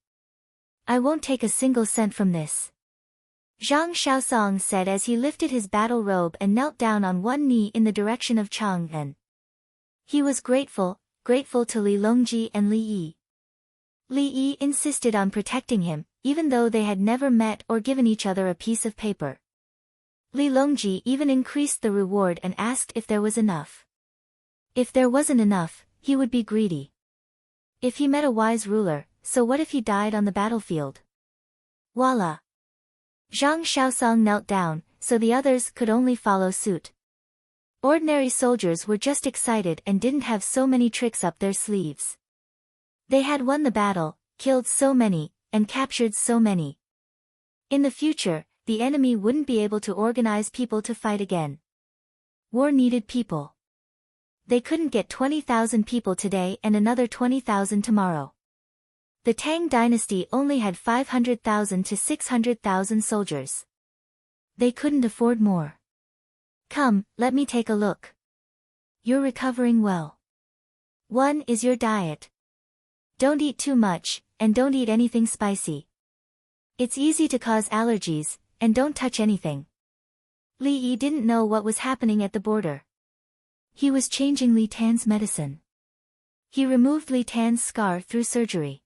I won't take a single cent from this. Zhang Shaosong said as he lifted his battle robe and knelt down on one knee in the direction of Chang'an. He was grateful to Li Longji and Li Yi. Li Yi insisted on protecting him, even though they had never met or given each other a piece of paper. Li Longji even increased the reward and asked if there was enough. If there wasn't enough, he would be greedy. If he met a wise ruler, so what if he died on the battlefield? Voila! Zhang Shaosong knelt down, so the others could only follow suit. Ordinary soldiers were just excited and didn't have so many tricks up their sleeves. They had won the battle, killed so many, and captured so many. In the future, the enemy wouldn't be able to organize people to fight again. War needed people. They couldn't get 20,000 people today and another 20,000 tomorrow. The Tang dynasty only had 500,000 to 600,000 soldiers. They couldn't afford more. Come, let me take a look. You're recovering well. One is your diet. Don't eat too much, and don't eat anything spicy. It's easy to cause allergies, and don't touch anything. Li Yi didn't know what was happening at the border. He was changing Li Tan's medicine. He removed Li Tan's scar through surgery.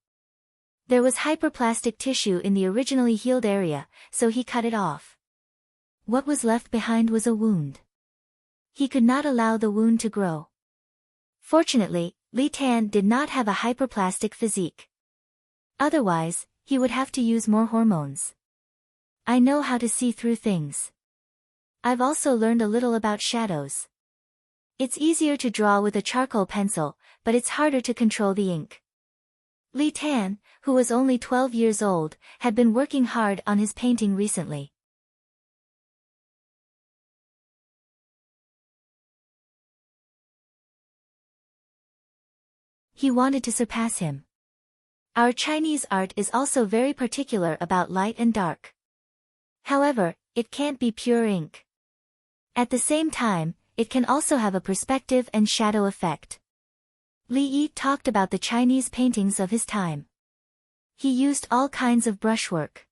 There was hyperplastic tissue in the originally healed area, so he cut it off. What was left behind was a wound. He could not allow the wound to grow. Fortunately, Li Tan did not have a hyperplastic physique. Otherwise, he would have to use more hormones. I know how to see through things. I've also learned a little about shadows. It's easier to draw with a charcoal pencil, but it's harder to control the ink. Li Tan, who was only 12 years old, had been working hard on his painting recently. He wanted to surpass him. Our Chinese art is also very particular about light and dark. However, it can't be pure ink. At the same time, it can also have a perspective and shadow effect. Li Yi talked about the Chinese paintings of his time. He used all kinds of brushwork.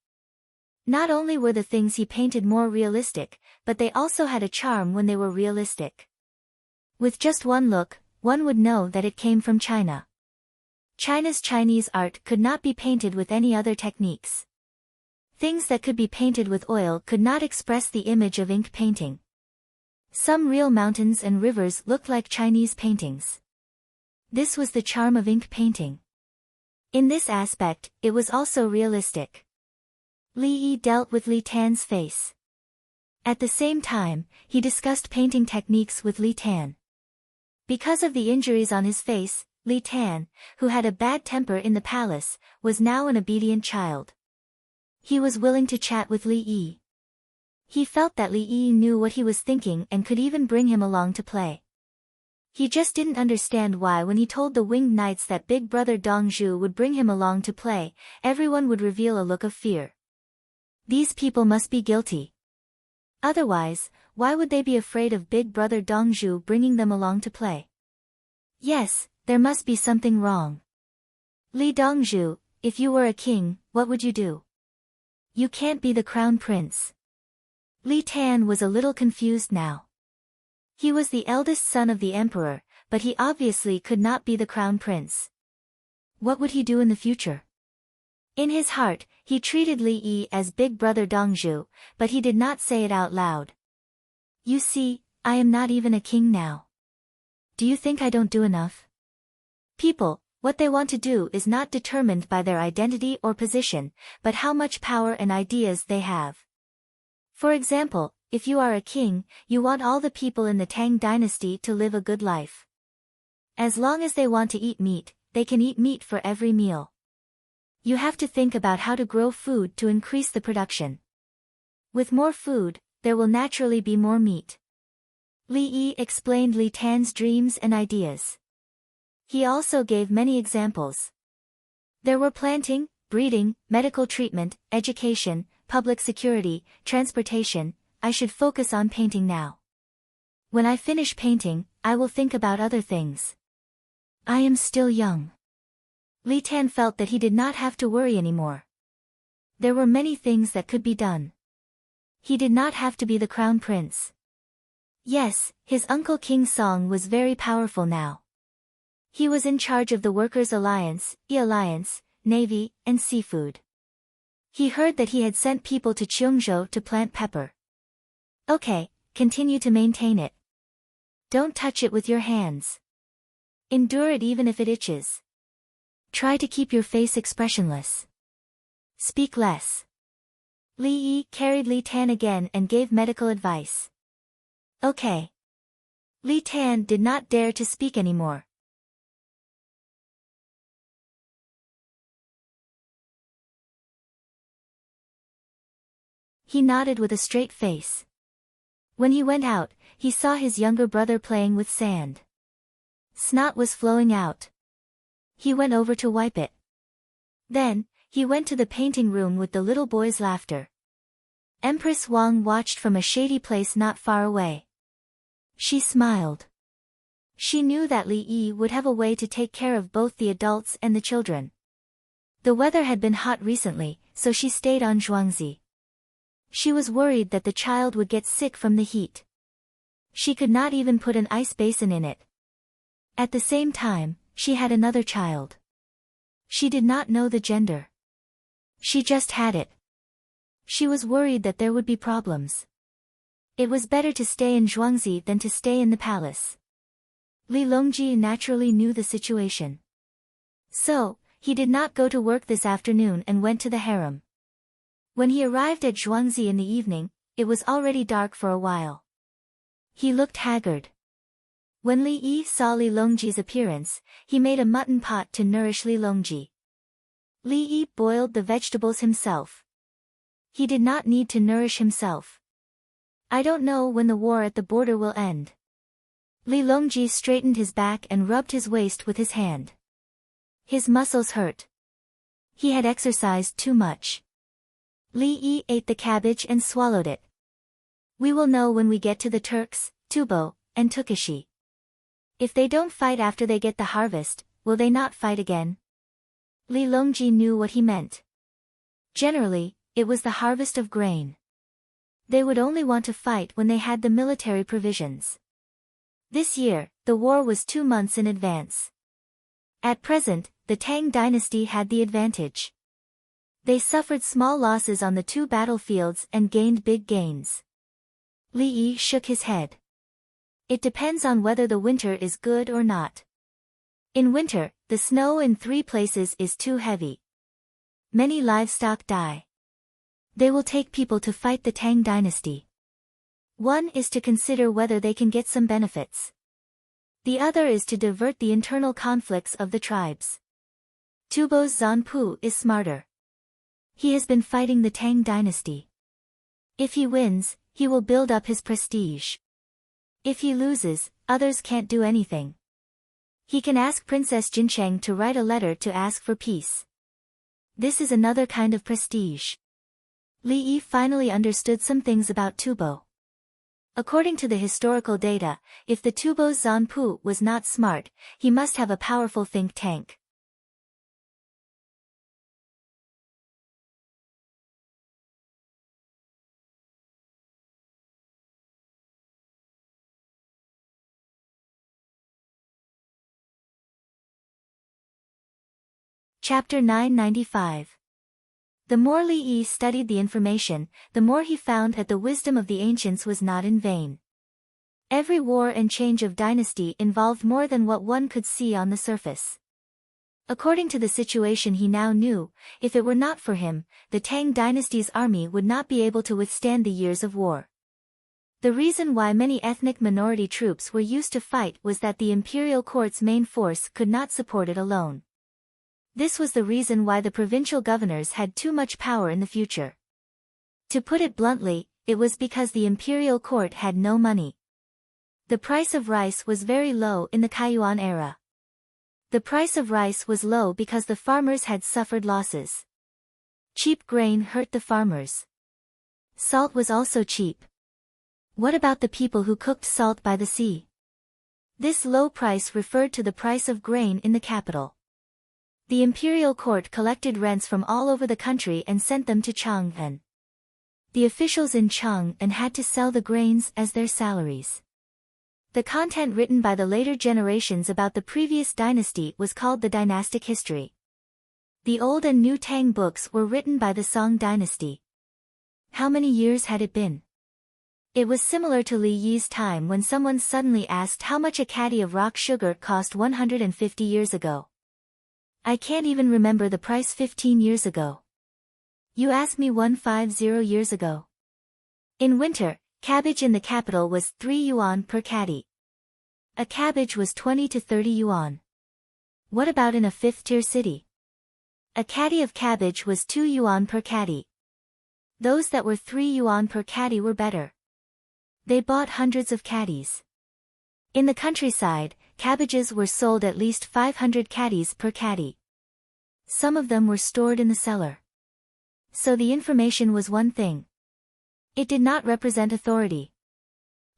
Not only were the things he painted more realistic, but they also had a charm when they were realistic. With just one look, one would know that it came from China. China's Chinese art could not be painted with any other techniques. Things that could be painted with oil could not express the image of ink painting. Some real mountains and rivers looked like Chinese paintings. This was the charm of ink painting. In this aspect, it was also realistic. Li Yi dealt with Li Tan's face. At the same time, he discussed painting techniques with Li Tan. Because of the injuries on his face, Li Tan, who had a bad temper in the palace, was now an obedient child. He was willing to chat with Li Yi. He felt that Li Yi knew what he was thinking and could even bring him along to play. He just didn't understand why when he told the winged knights that big brother Dong Zhu would bring him along to play, everyone would reveal a look of fear. These people must be guilty. Otherwise, why would they be afraid of big brother Dong Zhu bringing them along to play? Yes, there must be something wrong. Li Dongzhu, if you were a king, what would you do? You can't be the crown prince. Li Tan was a little confused now. He was the eldest son of the emperor, but he obviously could not be the crown prince. What would he do in the future? In his heart, he treated Li Yi as big brother Dongzhu, but he did not say it out loud. You see, I am not even a king now. Do you think I don't do enough? People, what they want to do is not determined by their identity or position, but how much power and ideas they have. For example, if you are a king, you want all the people in the Tang dynasty to live a good life. As long as they want to eat meat, they can eat meat for every meal. You have to think about how to grow food to increase the production. With more food, there will naturally be more meat. Li Yi explained Li Tan's dreams and ideas. He also gave many examples. There were planting, breeding, medical treatment, education, public security, transportation. I should focus on painting now. When I finish painting, I will think about other things. I am still young. Li Tan felt that he did not have to worry anymore. There were many things that could be done. He did not have to be the crown prince. Yes, his uncle King Song was very powerful now. He was in charge of the Workers' Alliance, E-Alliance, Navy, and Seafood. He heard that he had sent people to Cheongzhou to plant pepper. Okay, continue to maintain it. Don't touch it with your hands. Endure it even if it itches. Try to keep your face expressionless. Speak less. Li Yi carried Li Tan again and gave medical advice. Okay. Li Tan did not dare to speak anymore. He nodded with a straight face. When he went out, he saw his younger brother playing with sand. Snot was flowing out. He went over to wipe it. Then, he went to the painting room with the little boy's laughter. Empress Wang watched from a shady place not far away. She smiled. She knew that Li Yi would have a way to take care of both the adults and the children. The weather had been hot recently, so she stayed on Zhuangzi. She was worried that the child would get sick from the heat. She could not even put an ice basin in it. At the same time, she had another child. She did not know the gender. She just had it. She was worried that there would be problems. It was better to stay in Zhuangzi than to stay in the palace. Li Longji naturally knew the situation. So, he did not go to work this afternoon and went to the harem. When he arrived at Zhuangzi in the evening, it was already dark for a while. He looked haggard. When Li Yi saw Li Longji's appearance, he made a mutton pot to nourish Li Longji. Li Yi boiled the vegetables himself. He did not need to nourish himself. I don't know when the war at the border will end. Li Longji straightened his back and rubbed his waist with his hand. His muscles hurt. He had exercised too much. Li Yi ate the cabbage and swallowed it. We will know when we get to the Turks, Tubo, and Tukashi. If they don't fight after they get the harvest, will they not fight again? Li Longji knew what he meant. Generally, it was the harvest of grain. They would only want to fight when they had the military provisions. This year, the war was 2 months in advance. At present, the Tang dynasty had the advantage. They suffered small losses on the 2 battlefields and gained big gains. Li Yi shook his head. It depends on whether the winter is good or not. In winter, the snow in 3 places is too heavy. Many livestock die. They will take people to fight the Tang dynasty. One is to consider whether they can get some benefits. The other is to divert the internal conflicts of the tribes. Tubo's Zanpu is smarter. He has been fighting the Tang dynasty. If he wins, he will build up his prestige. If he loses, others can't do anything. He can ask Princess Jincheng to write a letter to ask for peace. This is another kind of prestige. Li Yi finally understood some things about Tubo. According to the historical data, if the Tubo's Zanpu was not smart, he must have a powerful think tank. Chapter 995. The more Li Yi studied the information, the more he found that the wisdom of the ancients was not in vain. Every war and change of dynasty involved more than what one could see on the surface. According to the situation he now knew, if it were not for him, the Tang dynasty's army would not be able to withstand the years of war. The reason why many ethnic minority troops were used to fight was that the imperial court's main force could not support it alone. This was the reason why the provincial governors had too much power in the future. To put it bluntly, it was because the imperial court had no money. The price of rice was very low in the Kaiyuan era. The price of rice was low because the farmers had suffered losses. Cheap grain hurt the farmers. Salt was also cheap. What about the people who cooked salt by the sea? This low price referred to the price of grain in the capital. The imperial court collected rents from all over the country and sent them to Chang'an. The officials in Chang'an had to sell the grains as their salaries. The content written by the later generations about the previous dynasty was called the dynastic history. The Old and New Tang books were written by the Song dynasty. How many years had it been? It was similar to Li Yi's time when someone suddenly asked how much a caddy of rock sugar cost 150 years ago. I can't even remember the price 15 years ago. You asked me 150 years ago. In winter, cabbage in the capital was 3 yuan per caddy. A cabbage was 20 to 30 yuan. What about in a fifth-tier city? A caddy of cabbage was 2 yuan per caddy. Those that were 3 yuan per caddy were better. They bought hundreds of caddies. In the countryside, cabbages were sold at least 500 caddies per caddy. Some of them were stored in the cellar. So the information was one thing. It did not represent authority.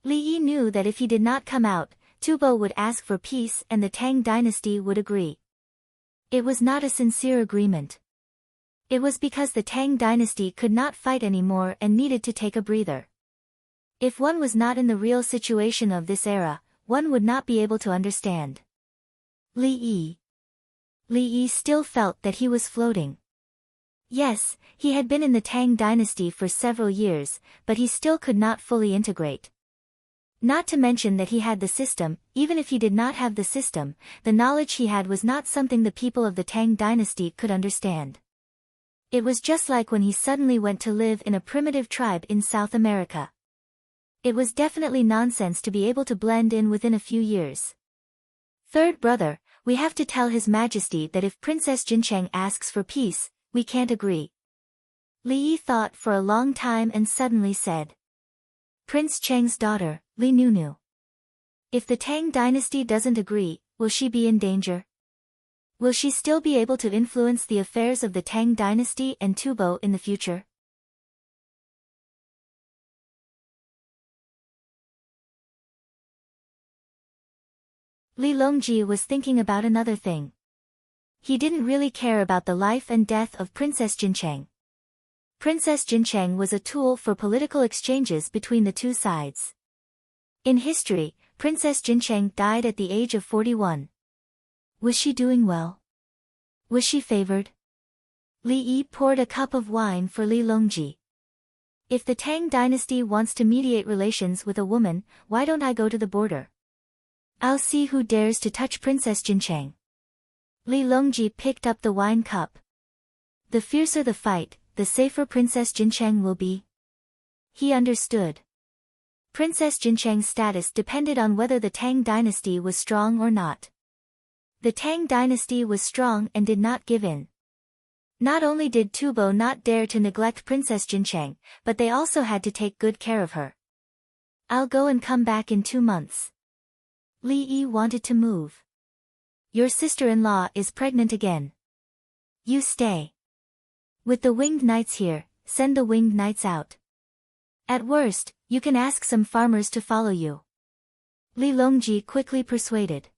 Li Yi knew that if he did not come out, Tubo would ask for peace and the Tang dynasty would agree. It was not a sincere agreement. It was because the Tang dynasty could not fight anymore and needed to take a breather. If one was not in the real situation of this era, one would not be able to understand. Li Yi still felt that he was floating. Yes, he had been in the Tang dynasty for several years, but he still could not fully integrate. Not to mention that he had the system. Even if he did not have the system, the knowledge he had was not something the people of the Tang dynasty could understand. It was just like when he suddenly went to live in a primitive tribe in South America. It was definitely nonsense to be able to blend in within a few years. Third brother, we have to tell His Majesty that if Princess Jincheng asks for peace, we can't agree. Li Yi thought for a long time and suddenly said. Prince Cheng's daughter, Li Nunu. If the Tang dynasty doesn't agree, will she be in danger? Will she still be able to influence the affairs of the Tang dynasty and Tubo in the future? Li Longji was thinking about another thing. He didn't really care about the life and death of Princess Jincheng. Princess Jincheng was a tool for political exchanges between the two sides. In history, Princess Jincheng died at the age of 41. Was she doing well? Was she favored? Li Yi poured a cup of wine for Li Longji. If the Tang dynasty wants to mediate relations with a woman, why don't I go to the border? I'll see who dares to touch Princess Jincheng. Li Longji picked up the wine cup. The fiercer the fight, the safer Princess Jincheng will be. He understood. Princess Jincheng's status depended on whether the Tang dynasty was strong or not. The Tang dynasty was strong and did not give in. Not only did Tubo not dare to neglect Princess Jincheng, but they also had to take good care of her. I'll go and come back in 2 months. Li Yi wanted to move. Your sister-in-law is pregnant again. You stay. With the winged knights here, send the winged knights out. At worst, you can ask some farmers to follow you. Li Longji quickly persuaded.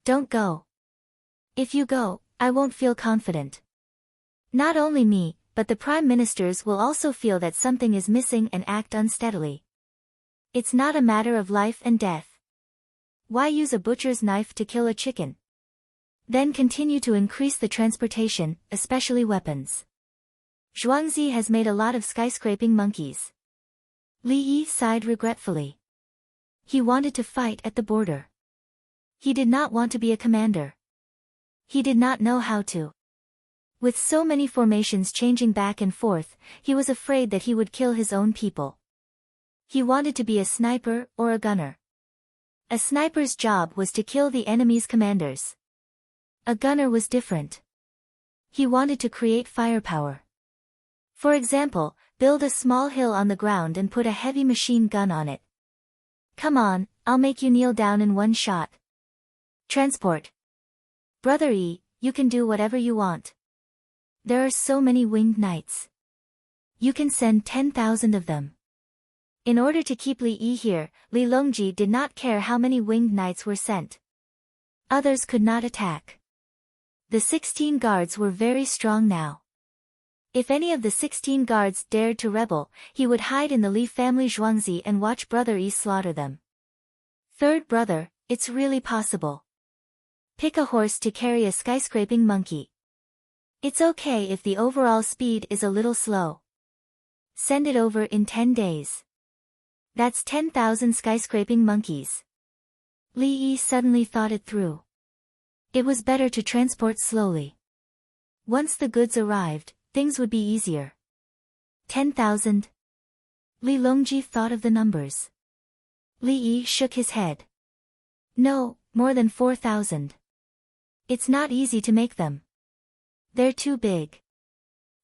Don't go. If you go, I won't feel confident. Not only me, but the prime ministers will also feel that something is missing and act unsteadily. It's not a matter of life and death. Why use a butcher's knife to kill a chicken? Then continue to increase the transportation, especially weapons. Zhuangzi has made a lot of skyscraping monkeys. Li Yi sighed regretfully. He wanted to fight at the border. He did not want to be a commander. He did not know how to. With so many formations changing back and forth, he was afraid that he would kill his own people. He wanted to be a sniper or a gunner. A sniper's job was to kill the enemy's commanders. A gunner was different. He wanted to create firepower. For example, build a small hill on the ground and put a heavy machine gun on it. Come on, I'll make you kneel down in one shot. Transport. Brother Yi, you can do whatever you want. There are so many winged knights. You can send 10,000 of them. In order to keep Li Yi here, Li Longji did not care how many winged knights were sent. Others could not attack. The 16 guards were very strong now. If any of the 16 guards dared to rebel, he would hide in the Li family Zhuangzi and watch Brother Yi slaughter them. Third brother, it's really possible. Pick a horse to carry a skyscraping monkey. It's okay if the overall speed is a little slow. Send it over in 10 days. That's 10,000 skyscraping monkeys. Li Yi suddenly thought it through. It was better to transport slowly. Once the goods arrived, things would be easier. 10,000. Li Longji thought of the numbers. Li Yi shook his head. No, more than 4,000. It's not easy to make them. They're too big.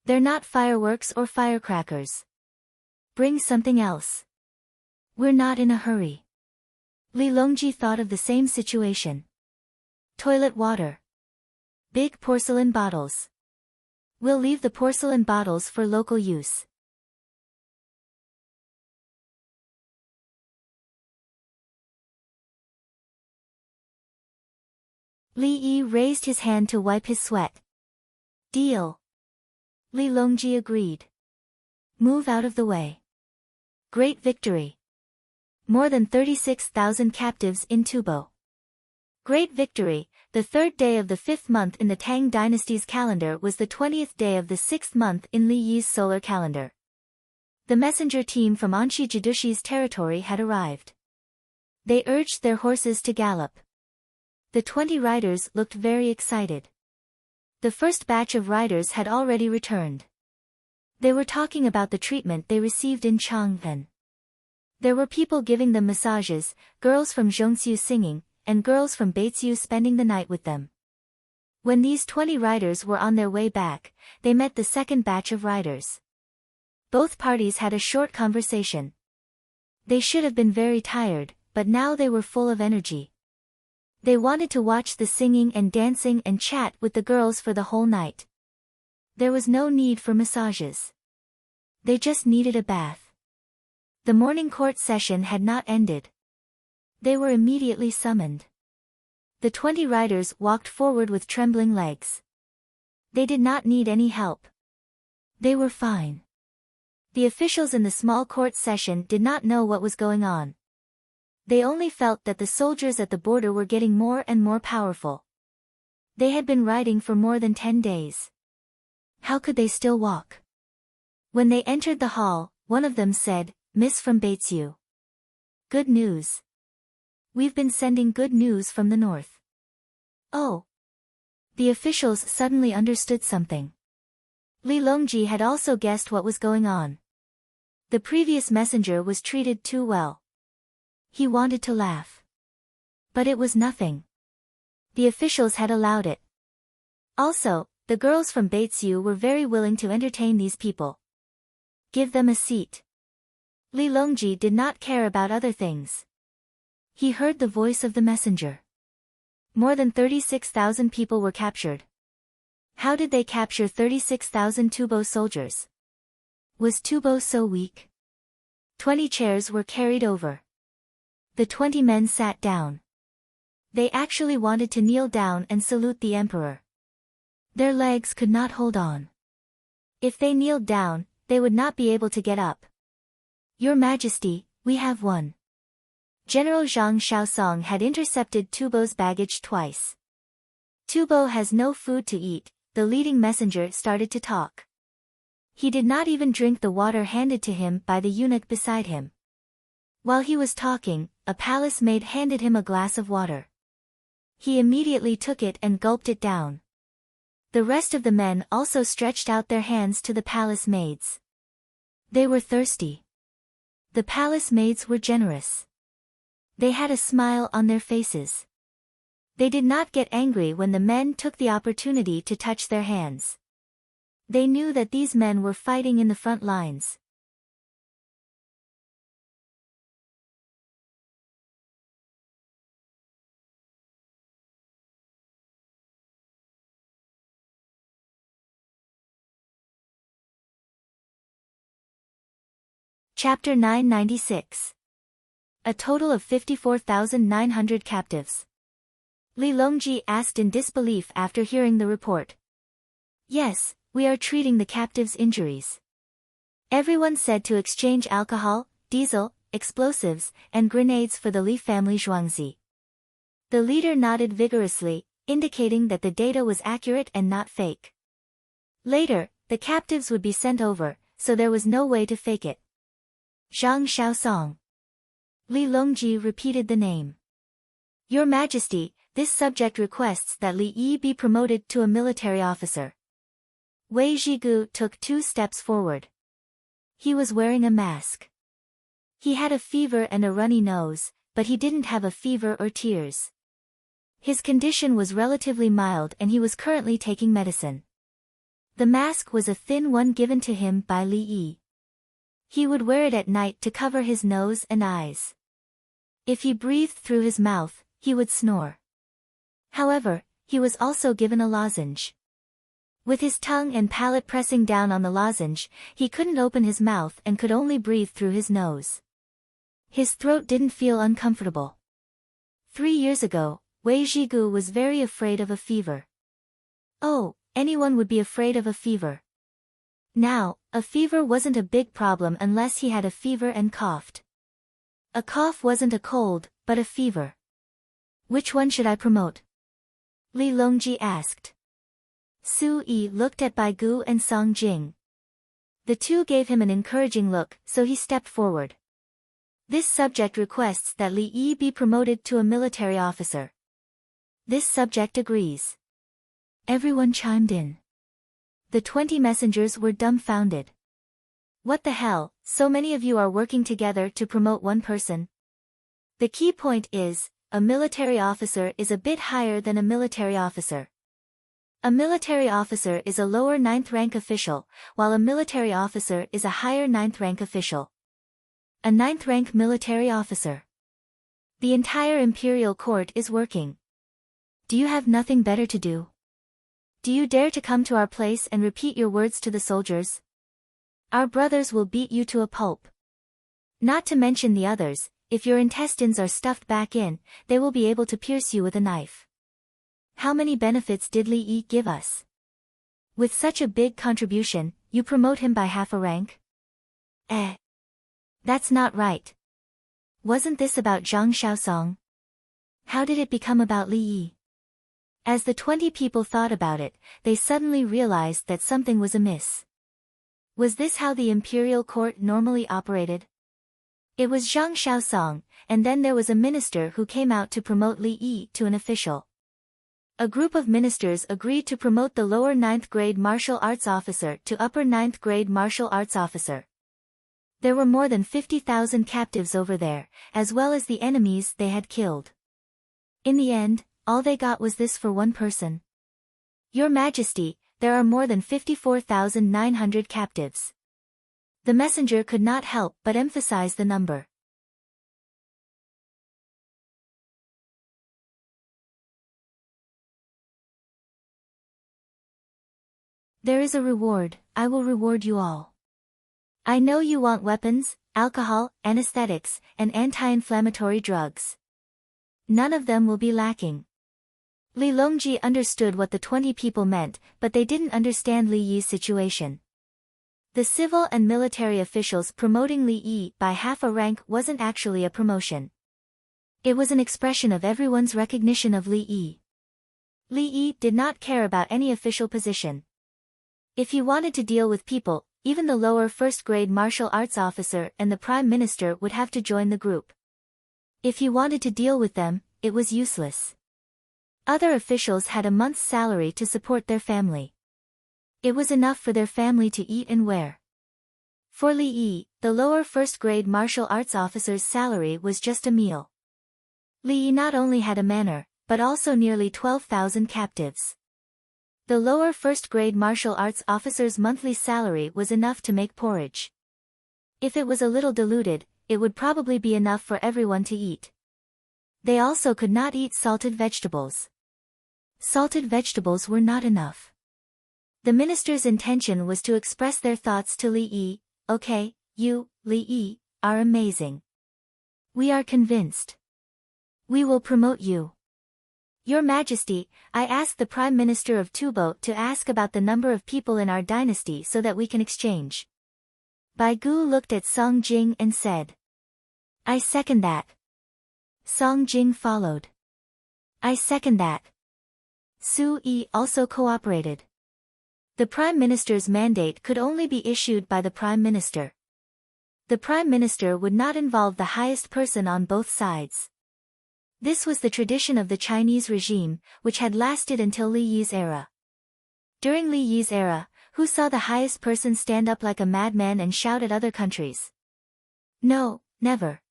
They're not fireworks or firecrackers. Bring something else. We're not in a hurry. Li Longji thought of the same situation. Toilet water. Big porcelain bottles. We'll leave the porcelain bottles for local use. Li Yi raised his hand to wipe his sweat. Deal. Li Longji agreed. Move out of the way. Great victory. More than 36,000 captives in Tubo. Great victory. The third day of the 5th month in the Tang dynasty's calendar was the 20th day of the 6th month in Li Yi's solar calendar. The messenger team from Anxi Jidushi's territory had arrived. They urged their horses to gallop. The 20 riders looked very excited. The first batch of riders had already returned. They were talking about the treatment they received in Chang'an. There were people giving them massages, girls from Zhongxiu singing, and girls from Beitsiu spending the night with them. When these 20 riders were on their way back, they met the second batch of riders. Both parties had a short conversation. They should have been very tired, but now they were full of energy. They wanted to watch the singing and dancing and chat with the girls for the whole night. There was no need for massages. They just needed a bath. The morning court session had not ended. They were immediately summoned. The 20 riders walked forward with trembling legs. They did not need any help. They were fine. The officials in the small court session did not know what was going on. They only felt that the soldiers at the border were getting more and more powerful. They had been riding for more than 10 days. How could they still walk? When they entered the hall, one of them said, "Miss from Beitsiu. Good news. We've been sending good news from the north." Oh. The officials suddenly understood something. Li Longji had also guessed what was going on. The previous messenger was treated too well. He wanted to laugh. But it was nothing. The officials had allowed it. Also, the girls from Batesyu were very willing to entertain these people. Give them a seat. Li Longji did not care about other things. He heard the voice of the messenger. More than 36,000 people were captured. How did they capture 36,000 Tubo soldiers? Was Tubo so weak? 20 chairs were carried over. The 20 men sat down. They actually wanted to kneel down and salute the emperor. Their legs could not hold on. If they kneeled down, they would not be able to get up. Your Majesty, we have won. General Zhang Shaosong had intercepted Tubo's baggage twice. Tubo has no food to eat, the leading messenger started to talk. He did not even drink the water handed to him by the eunuch beside him. While he was talking, a palace maid handed him a glass of water. He immediately took it and gulped it down. The rest of the men also stretched out their hands to the palace maids. They were thirsty. The palace maids were generous. They had a smile on their faces. They did not get angry when the men took the opportunity to touch their hands. They knew that these men were fighting in the front lines. Chapter 996. A total of 54,900 captives. Li Longji asked in disbelief after hearing the report. Yes, we are treating the captives' injuries. Everyone said to exchange alcohol, diesel, explosives, and grenades for the Li family Zhuangzi. The leader nodded vigorously, indicating that the data was accurate and not fake. Later, the captives would be sent over, so there was no way to fake it. Zhang Shaosong. Li Longji repeated the name. Your Majesty, this subject requests that Li Yi be promoted to a military officer. Wei Zhigu took 2 steps forward. He was wearing a mask. He had a fever and a runny nose, but he didn't have a fever or tears. His condition was relatively mild and he was currently taking medicine. The mask was a thin one given to him by Li Yi. He would wear it at night to cover his nose and eyes. If he breathed through his mouth, he would snore. However, he was also given a lozenge. With his tongue and palate pressing down on the lozenge, he couldn't open his mouth and could only breathe through his nose. His throat didn't feel uncomfortable. 3 years ago, Wei Zhigu was very afraid of a fever. Oh, anyone would be afraid of a fever. Now, a fever wasn't a big problem unless he had a fever and coughed. A cough wasn't a cold, but a fever. Which one should I promote? Li Longji asked. Su Yi looked at Bai Gu and Song Jing. The two gave him an encouraging look, so he stepped forward. This subject requests that Li Yi be promoted to a military officer. This subject agrees. Everyone chimed in. The 20 messengers were dumbfounded. What the hell, so many of you are working together to promote one person? The key point is, a military officer is a bit higher than a military officer. A military officer is a lower 9th rank official, while a military officer is a higher 9th rank official. A 9th rank military officer. The entire imperial court is working. Do you have nothing better to do? Do you dare to come to our place and repeat your words to the soldiers? Our brothers will beat you to a pulp. Not to mention the others, if your intestines are stuffed back in, they will be able to pierce you with a knife. How many benefits did Li Yi give us? With such a big contribution, you promote him by half a rank? That's not right. Wasn't this about Zhang Shaosong? How did it become about Li Yi? As the 20 people thought about it, they suddenly realized that something was amiss. Was this how the imperial court normally operated? It was Zhang Shaosong, and then there was a minister who came out to promote Li Yi to an official. A group of ministers agreed to promote the lower 9th grade martial arts officer to upper 9th grade martial arts officer. There were more than 50,000 captives over there, as well as the enemies they had killed. In the end, all they got was this for one person. Your Majesty, there are more than 54,900 captives. The messenger could not help but emphasize the number. There is a reward, I will reward you all. I know you want weapons, alcohol, anesthetics, and anti-inflammatory drugs. None of them will be lacking. Li Longji understood what the 20 people meant, but they didn't understand Li Yi's situation. The civil and military officials promoting Li Yi by half a rank wasn't actually a promotion. It was an expression of everyone's recognition of Li Yi. Li Yi did not care about any official position. If he wanted to deal with people, even the lower first-grade martial arts officer and the prime minister would have to join the group. If he wanted to deal with them, it was useless. Other officials had a month's salary to support their family. It was enough for their family to eat and wear. For Li Yi, the lower first-grade martial arts officer's salary was just a meal. Li Yi not only had a manor, but also nearly 12,000 captives. The lower first-grade martial arts officer's monthly salary was enough to make porridge. If it was a little diluted, it would probably be enough for everyone to eat. They also could not eat salted vegetables. Salted vegetables were not enough. The minister's intention was to express their thoughts to Li Yi. Okay, you, Li Yi, are amazing. We are convinced. We will promote you. Your Majesty, I asked the Prime Minister of Tubo to ask about the number of people in our dynasty so that we can exchange. Bai Gu looked at Song Jing and said. I second that. Song Jing followed. I second that. Su Yi also cooperated. The Prime Minister's mandate could only be issued by the Prime Minister. The Prime Minister would not involve the highest person on both sides. This was the tradition of the Chinese regime, which had lasted until Li Yi's era. During Li Yi's era, who saw the highest person stand up like a madman and shout at other countries? No, never.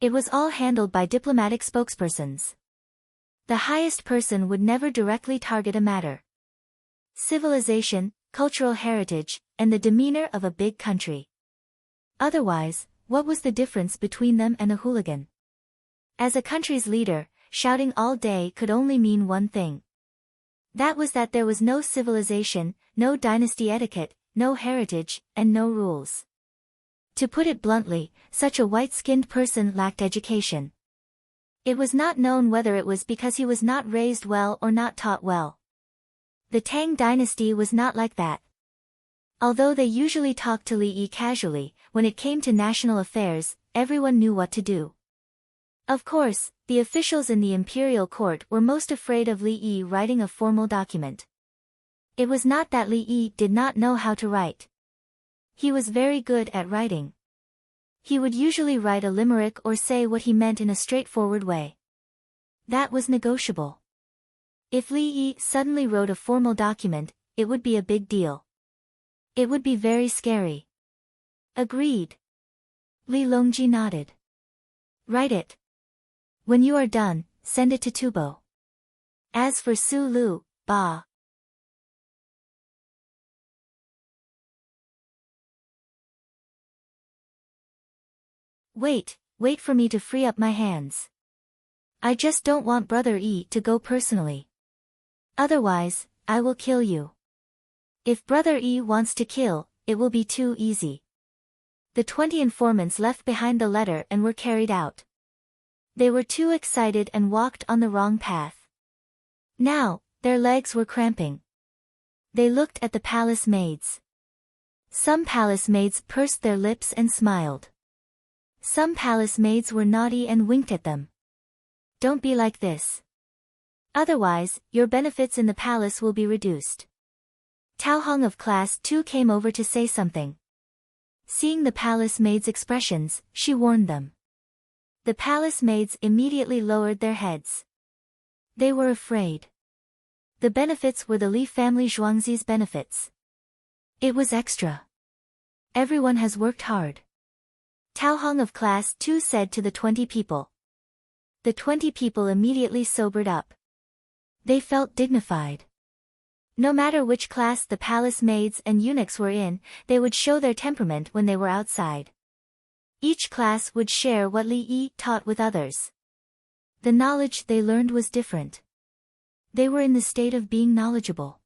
It was all handled by diplomatic spokespersons. The highest person would never directly target a matter. Civilization, cultural heritage, and the demeanor of a big country. Otherwise, what was the difference between them and a hooligan? As a country's leader, shouting all day could only mean one thing. That was that there was no civilization, no dynasty etiquette, no heritage, and no rules. To put it bluntly, such a white-skinned person lacked education. It was not known whether it was because he was not raised well or not taught well. The Tang dynasty was not like that. Although they usually talked to Li Yi casually, when it came to national affairs, everyone knew what to do. Of course, the officials in the imperial court were most afraid of Li Yi writing a formal document. It was not that Li Yi did not know how to write. He was very good at writing. He would usually write a limerick or say what he meant in a straightforward way. That was negotiable. If Li Yi suddenly wrote a formal document, it would be a big deal. It would be very scary. Agreed. Li Longji nodded. Write it. When you are done, send it to Tubo. As for Su Lu, Ba. Wait for me to free up my hands. I just don't want Brother Yi to go personally. Otherwise, I will kill you. If Brother Yi wants to kill, it will be too easy. The 20 informants left behind the letter and were carried out. They were too excited and walked on the wrong path. Now, their legs were cramping. They looked at the palace maids. Some palace maids pursed their lips and smiled. Some palace maids were naughty and winked at them. Don't be like this. Otherwise, your benefits in the palace will be reduced. Tao Hong of class 2 came over to say something. Seeing the palace maids' expressions, she warned them. The palace maids immediately lowered their heads. They were afraid. The benefits were the Li family Zhuangzi's benefits. It was extra. Everyone has worked hard. Tao Hong of class 2 said to the 20 people. The 20 people immediately sobered up. They felt dignified. No matter which class the palace maids and eunuchs were in, they would show their temperament when they were outside. Each class would share what Li Yi taught with others. The knowledge they learned was different. They were in the state of being knowledgeable.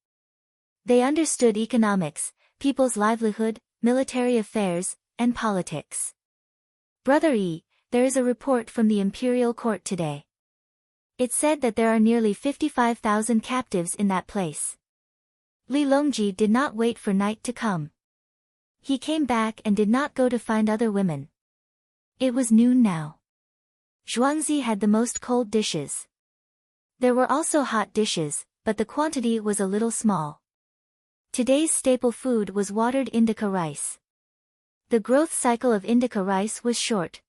They understood economics, people's livelihood, military affairs, and politics. Brother Yi, there is a report from the imperial court today. It said that there are nearly 55,000 captives in that place. Li Longji did not wait for night to come. He came back and did not go to find other women. It was noon now. Zhuangzi had the most cold dishes. There were also hot dishes, but the quantity was a little small. Today's staple food was watered indica rice. The growth cycle of indica rice was short.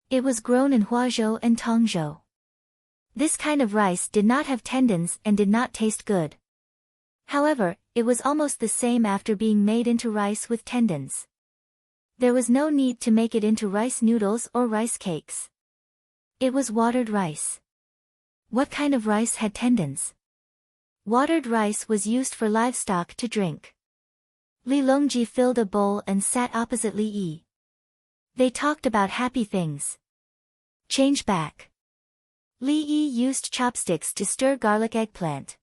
It was grown in Huazhou and Tongzhou. This kind of rice did not have tendons and did not taste good. However, it was almost the same after being made into rice with tendons. There was no need to make it into rice noodles or rice cakes. It was watered rice. What kind of rice had tendons? Watered rice was used for livestock to drink. Li Longji filled a bowl and sat opposite Li Yi. They talked about happy things. Change back. Li Yi used chopsticks to stir garlic eggplant.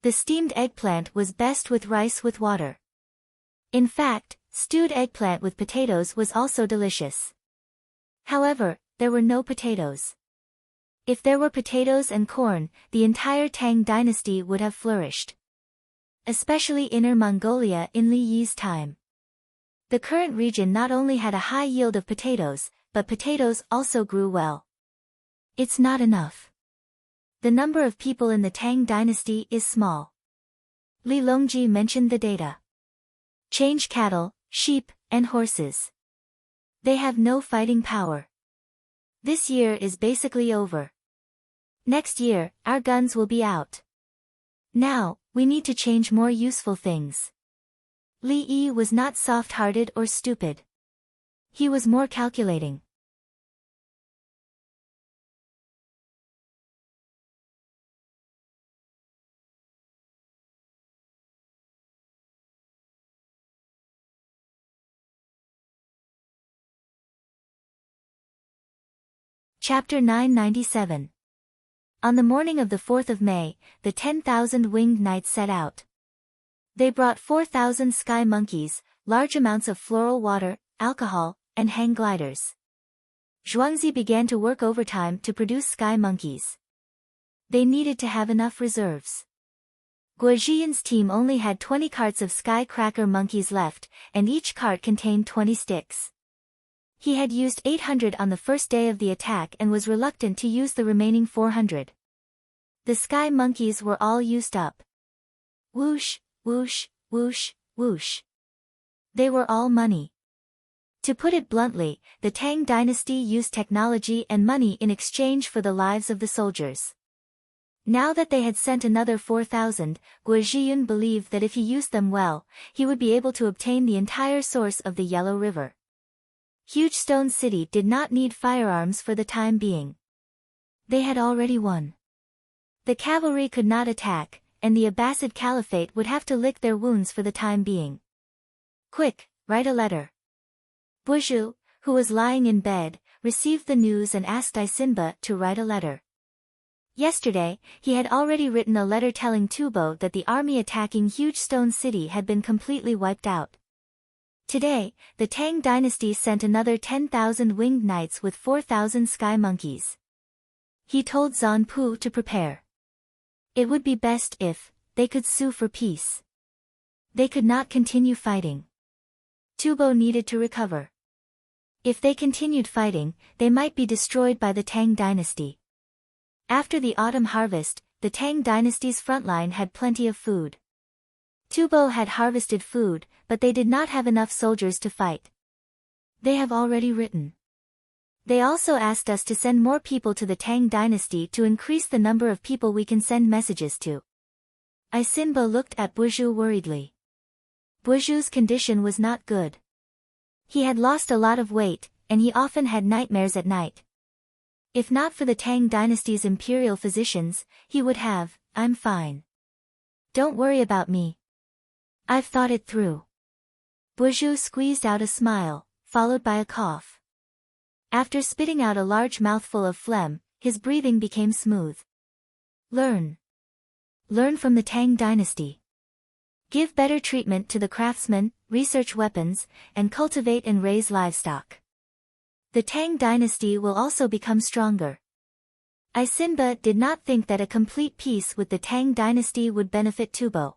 The steamed eggplant was best with rice with water. In fact, stewed eggplant with potatoes was also delicious. However, there were no potatoes. If there were potatoes and corn, the entire Tang dynasty would have flourished. Especially Inner Mongolia in Li Yi's time. The current region not only had a high yield of potatoes, but potatoes also grew well. It's not enough. The number of people in the Tang dynasty is small. Li Longji mentioned the data. Change cattle, sheep, and horses. They have no fighting power. This year is basically over. Next year, our guns will be out. Now, we need to change more useful things. Li Yi was not soft-hearted or stupid. He was more calculating. Chapter 997. On the morning of the 4th of May, the 10,000 winged knights set out. They brought 4,000 sky monkeys, large amounts of floral water, alcohol, and hang gliders. Zhuangzi began to work overtime to produce sky monkeys. They needed to have enough reserves. Guojian's team only had 20 carts of sky cracker monkeys left, and each cart contained 20 sticks. He had used 800 on the first day of the attack and was reluctant to use the remaining 400. The sky monkeys were all used up. Whoosh, whoosh, whoosh, whoosh. They were all money. To put it bluntly, the Tang dynasty used technology and money in exchange for the lives of the soldiers. Now that they had sent another 4,000, Guojian believed that if he used them well, he would be able to obtain the entire source of the Yellow River. Huge Stone City did not need firearms for the time being. They had already won. The cavalry could not attack, and the Abbasid Caliphate would have to lick their wounds for the time being. Quick, write a letter. Buzhu, who was lying in bed, received the news and asked Isinba to write a letter. Yesterday, he had already written a letter telling Tubo that the army attacking Huge Stone City had been completely wiped out. Today, the Tang dynasty sent another 10,000 winged knights with 4,000 sky monkeys. He told Zanpu to prepare. It would be best if they could sue for peace. They could not continue fighting. Tubo needed to recover. If they continued fighting, they might be destroyed by the Tang dynasty. After the autumn harvest, the Tang dynasty's frontline had plenty of food. Tubo had harvested food, but they did not have enough soldiers to fight. They have already written. They also asked us to send more people to the Tang dynasty to increase the number of people we can send messages to. Isinba looked at Buzhu worriedly. Buzhu's condition was not good. He had lost a lot of weight, and he often had nightmares at night. If not for the Tang dynasty's imperial physicians, he would have, "I'm fine. Don't worry about me. I've thought it through." Buju squeezed out a smile, followed by a cough. After spitting out a large mouthful of phlegm, his breathing became smooth. Learn. Learn from the Tang dynasty. Give better treatment to the craftsmen, research weapons, and cultivate and raise livestock. The Tang dynasty will also become stronger. Isinba did not think that a complete peace with the Tang dynasty would benefit Tubo.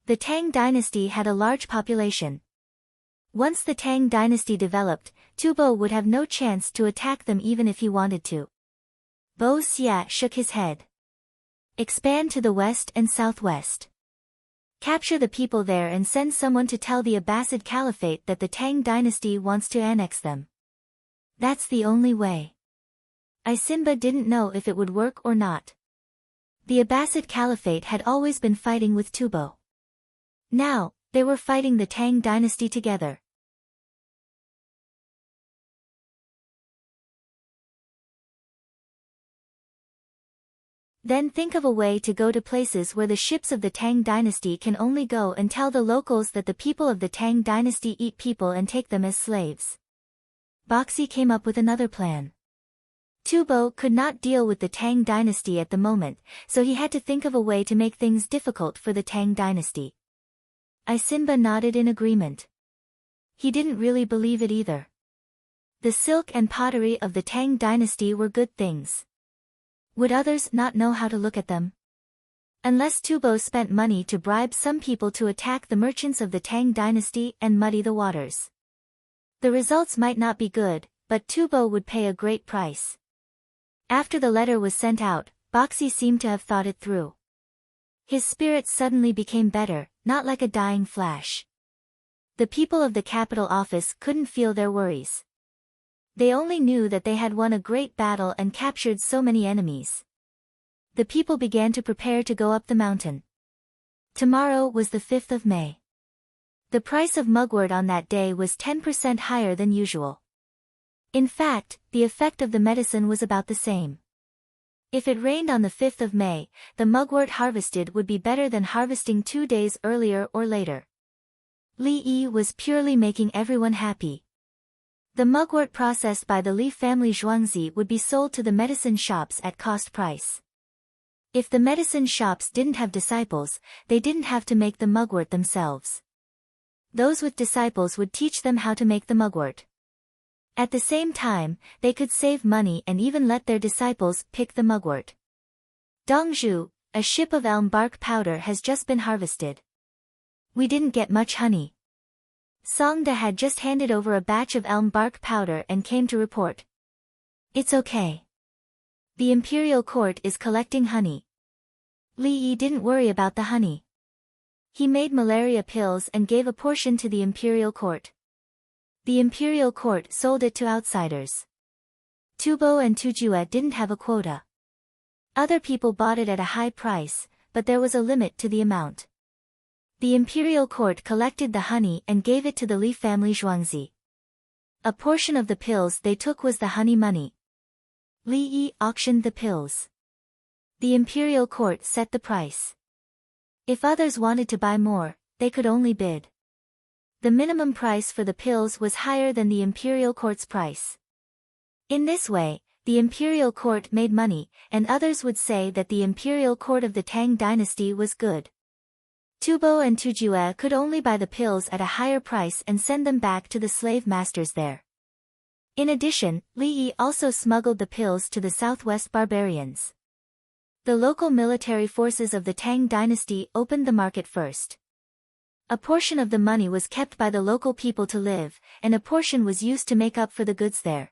The Tang dynasty had a large population. Once the Tang dynasty developed, Tubo would have no chance to attack them even if he wanted to. Bo Xia shook his head. Expand to the west and southwest. Capture the people there and send someone to tell the Abbasid Caliphate that the Tang dynasty wants to annex them. That's the only way. Isinba didn't know if it would work or not. The Abbasid Caliphate had always been fighting with Tubo. Now, they were fighting the Tang dynasty together. Then think of a way to go to places where the ships of the Tang dynasty can only go and tell the locals that the people of the Tang dynasty eat people and take them as slaves. Boxy came up with another plan. Tubo could not deal with the Tang dynasty at the moment, so he had to think of a way to make things difficult for the Tang dynasty. Isinba nodded in agreement. He didn't really believe it either. The silk and pottery of the Tang dynasty were good things. Would others not know how to look at them? Unless Tubo spent money to bribe some people to attack the merchants of the Tang dynasty and muddy the waters. The results might not be good, but Tubo would pay a great price. After the letter was sent out, Boxy seemed to have thought it through. His spirits suddenly became better, not like a dying flash. The people of the capital office couldn't feel their worries. They only knew that they had won a great battle and captured so many enemies. The people began to prepare to go up the mountain. Tomorrow was the 5th of May. The price of mugwort on that day was 10% higher than usual. In fact, the effect of the medicine was about the same. If it rained on the 5th of May, the mugwort harvested would be better than harvesting 2 days earlier or later. Li Yi was purely making everyone happy. The mugwort processed by the Li family Zhuangzi would be sold to the medicine shops at cost price. If the medicine shops didn't have disciples, they didn't have to make the mugwort themselves. Those with disciples would teach them how to make the mugwort. At the same time, they could save money and even let their disciples pick the mugwort. Dongzhu, a ship of elm bark powder has just been harvested. We didn't get much honey. Songda had just handed over a batch of elm bark powder and came to report. It's okay. The imperial court is collecting honey. Li Yi didn't worry about the honey. He made malaria pills and gave a portion to the imperial court. The imperial court sold it to outsiders. Tubo and Tujue didn't have a quota. Other people bought it at a high price, but there was a limit to the amount. The imperial court collected the honey and gave it to the Li family Zhuangzi. A portion of the pills they took was the honey money. Li Yi auctioned the pills. The imperial court set the price. If others wanted to buy more, they could only bid. The minimum price for the pills was higher than the imperial court's price. In this way, the imperial court made money, and others would say that the imperial court of the Tang dynasty was good. Tubo and Tujue could only buy the pills at a higher price and send them back to the slave masters there. In addition, Li Yi also smuggled the pills to the southwest barbarians. The local military forces of the Tang dynasty opened the market first. A portion of the money was kept by the local people to live, and a portion was used to make up for the goods there.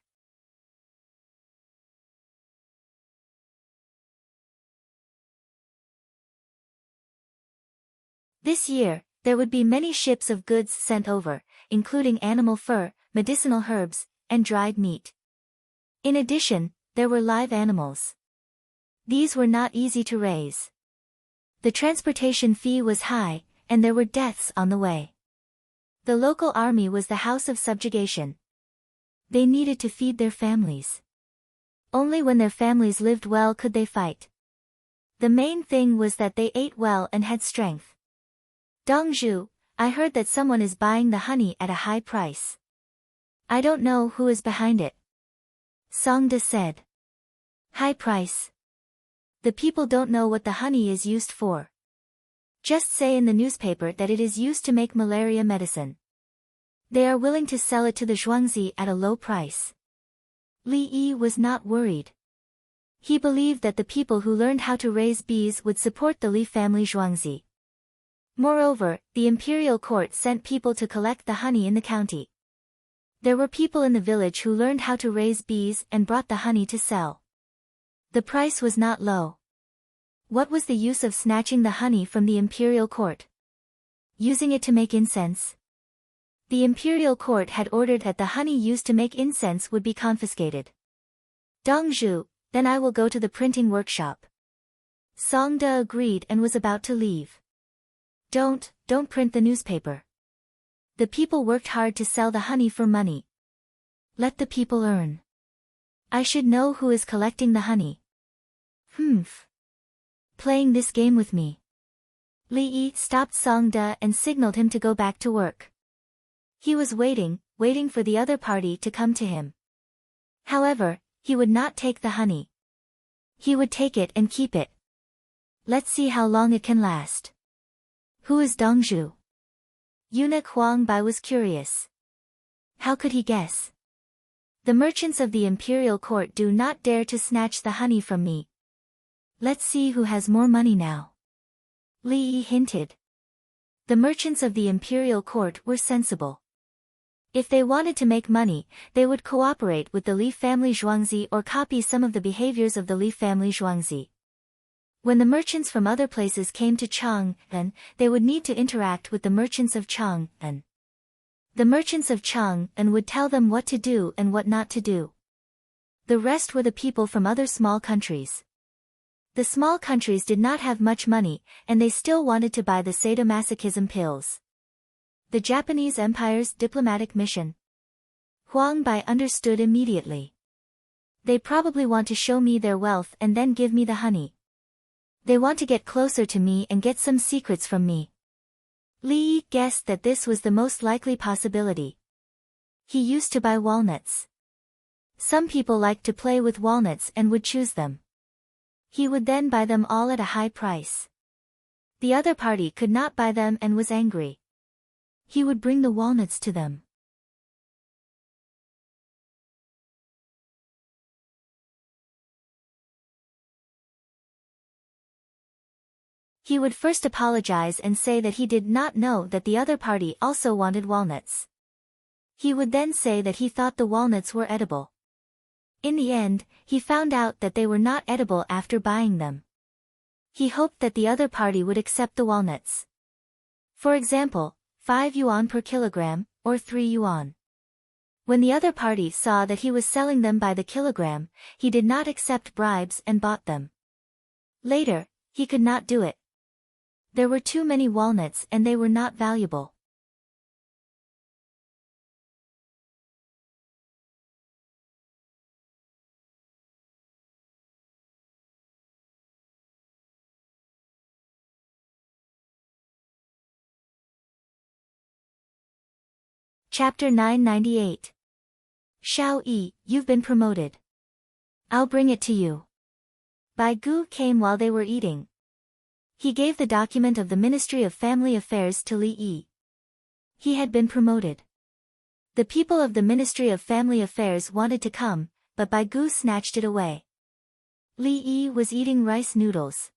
This year, there would be many ships of goods sent over, including animal fur, medicinal herbs, and dried meat. In addition, there were live animals. These were not easy to raise. The transportation fee was high, and there were deaths on the way. The local army was the house of subjugation. They needed to feed their families. Only when their families lived well could they fight. The main thing was that they ate well and had strength. Dongzhu, I heard that someone is buying the honey at a high price. I don't know who is behind it. Songda said. High price. The people don't know what the honey is used for. Just say in the newspaper that it is used to make malaria medicine. They are willing to sell it to the Zhuangzi at a low price. Li Yi was not worried. He believed that the people who learned how to raise bees would support the Li family Zhuangzi. Moreover, the imperial court sent people to collect the honey in the county. There were people in the village who learned how to raise bees and brought the honey to sell. The price was not low. What was the use of snatching the honey from the imperial court? Using it to make incense? The imperial court had ordered that the honey used to make incense would be confiscated. Dongzhu, then I will go to the printing workshop. Songda agreed and was about to leave. Don't print the newspaper. The people worked hard to sell the honey for money. Let the people earn. I should know who is collecting the honey. Playing this game with me. Li Yi stopped Songda and signaled him to go back to work. He was waiting for the other party to come to him. However, he would not take the honey. He would take it and keep it. Let's see how long it can last. Who is Dongzhu? Eunuch Huang Bai was curious. How could he guess? The merchants of the imperial court do not dare to snatch the honey from me. Let's see who has more money now. Li Yi hinted. The merchants of the imperial court were sensible. If they wanted to make money, they would cooperate with the Li family Zhuangzi or copy some of the behaviors of the Li family Zhuangzi. When the merchants from other places came to Chang'an, they would need to interact with the merchants of Chang'an. The merchants of Chang'an would tell them what to do and what not to do. The rest were the people from other small countries. The small countries did not have much money, and they still wanted to buy the sadomasochism pills. The Japanese Empire's diplomatic mission. Huang Bai understood immediately. They probably want to show me their wealth and then give me the honey. They want to get closer to me and get some secrets from me. Li Yi guessed that this was the most likely possibility. He used to buy walnuts. Some people liked to play with walnuts and would choose them. He would then buy them all at a high price. The other party could not buy them and was angry. He would bring the walnuts to them. He would first apologize and say that he did not know that the other party also wanted walnuts. He would then say that he thought the walnuts were edible. In the end, he found out that they were not edible after buying them. He hoped that the other party would accept the walnuts. For example, 5 yuan per kilogram, or 3 yuan. When the other party saw that he was selling them by the kilogram, he did not accept bribes and bought them. Later, he could not do it. There were too many walnuts and they were not valuable. Chapter 998. Shao Yi, you've been promoted. I'll bring it to you. Bai Gu came while they were eating. He gave the document of the Ministry of Family Affairs to Li Yi. He had been promoted. The people of the Ministry of Family Affairs wanted to come, but Bai Gu snatched it away. Li Yi was eating rice noodles.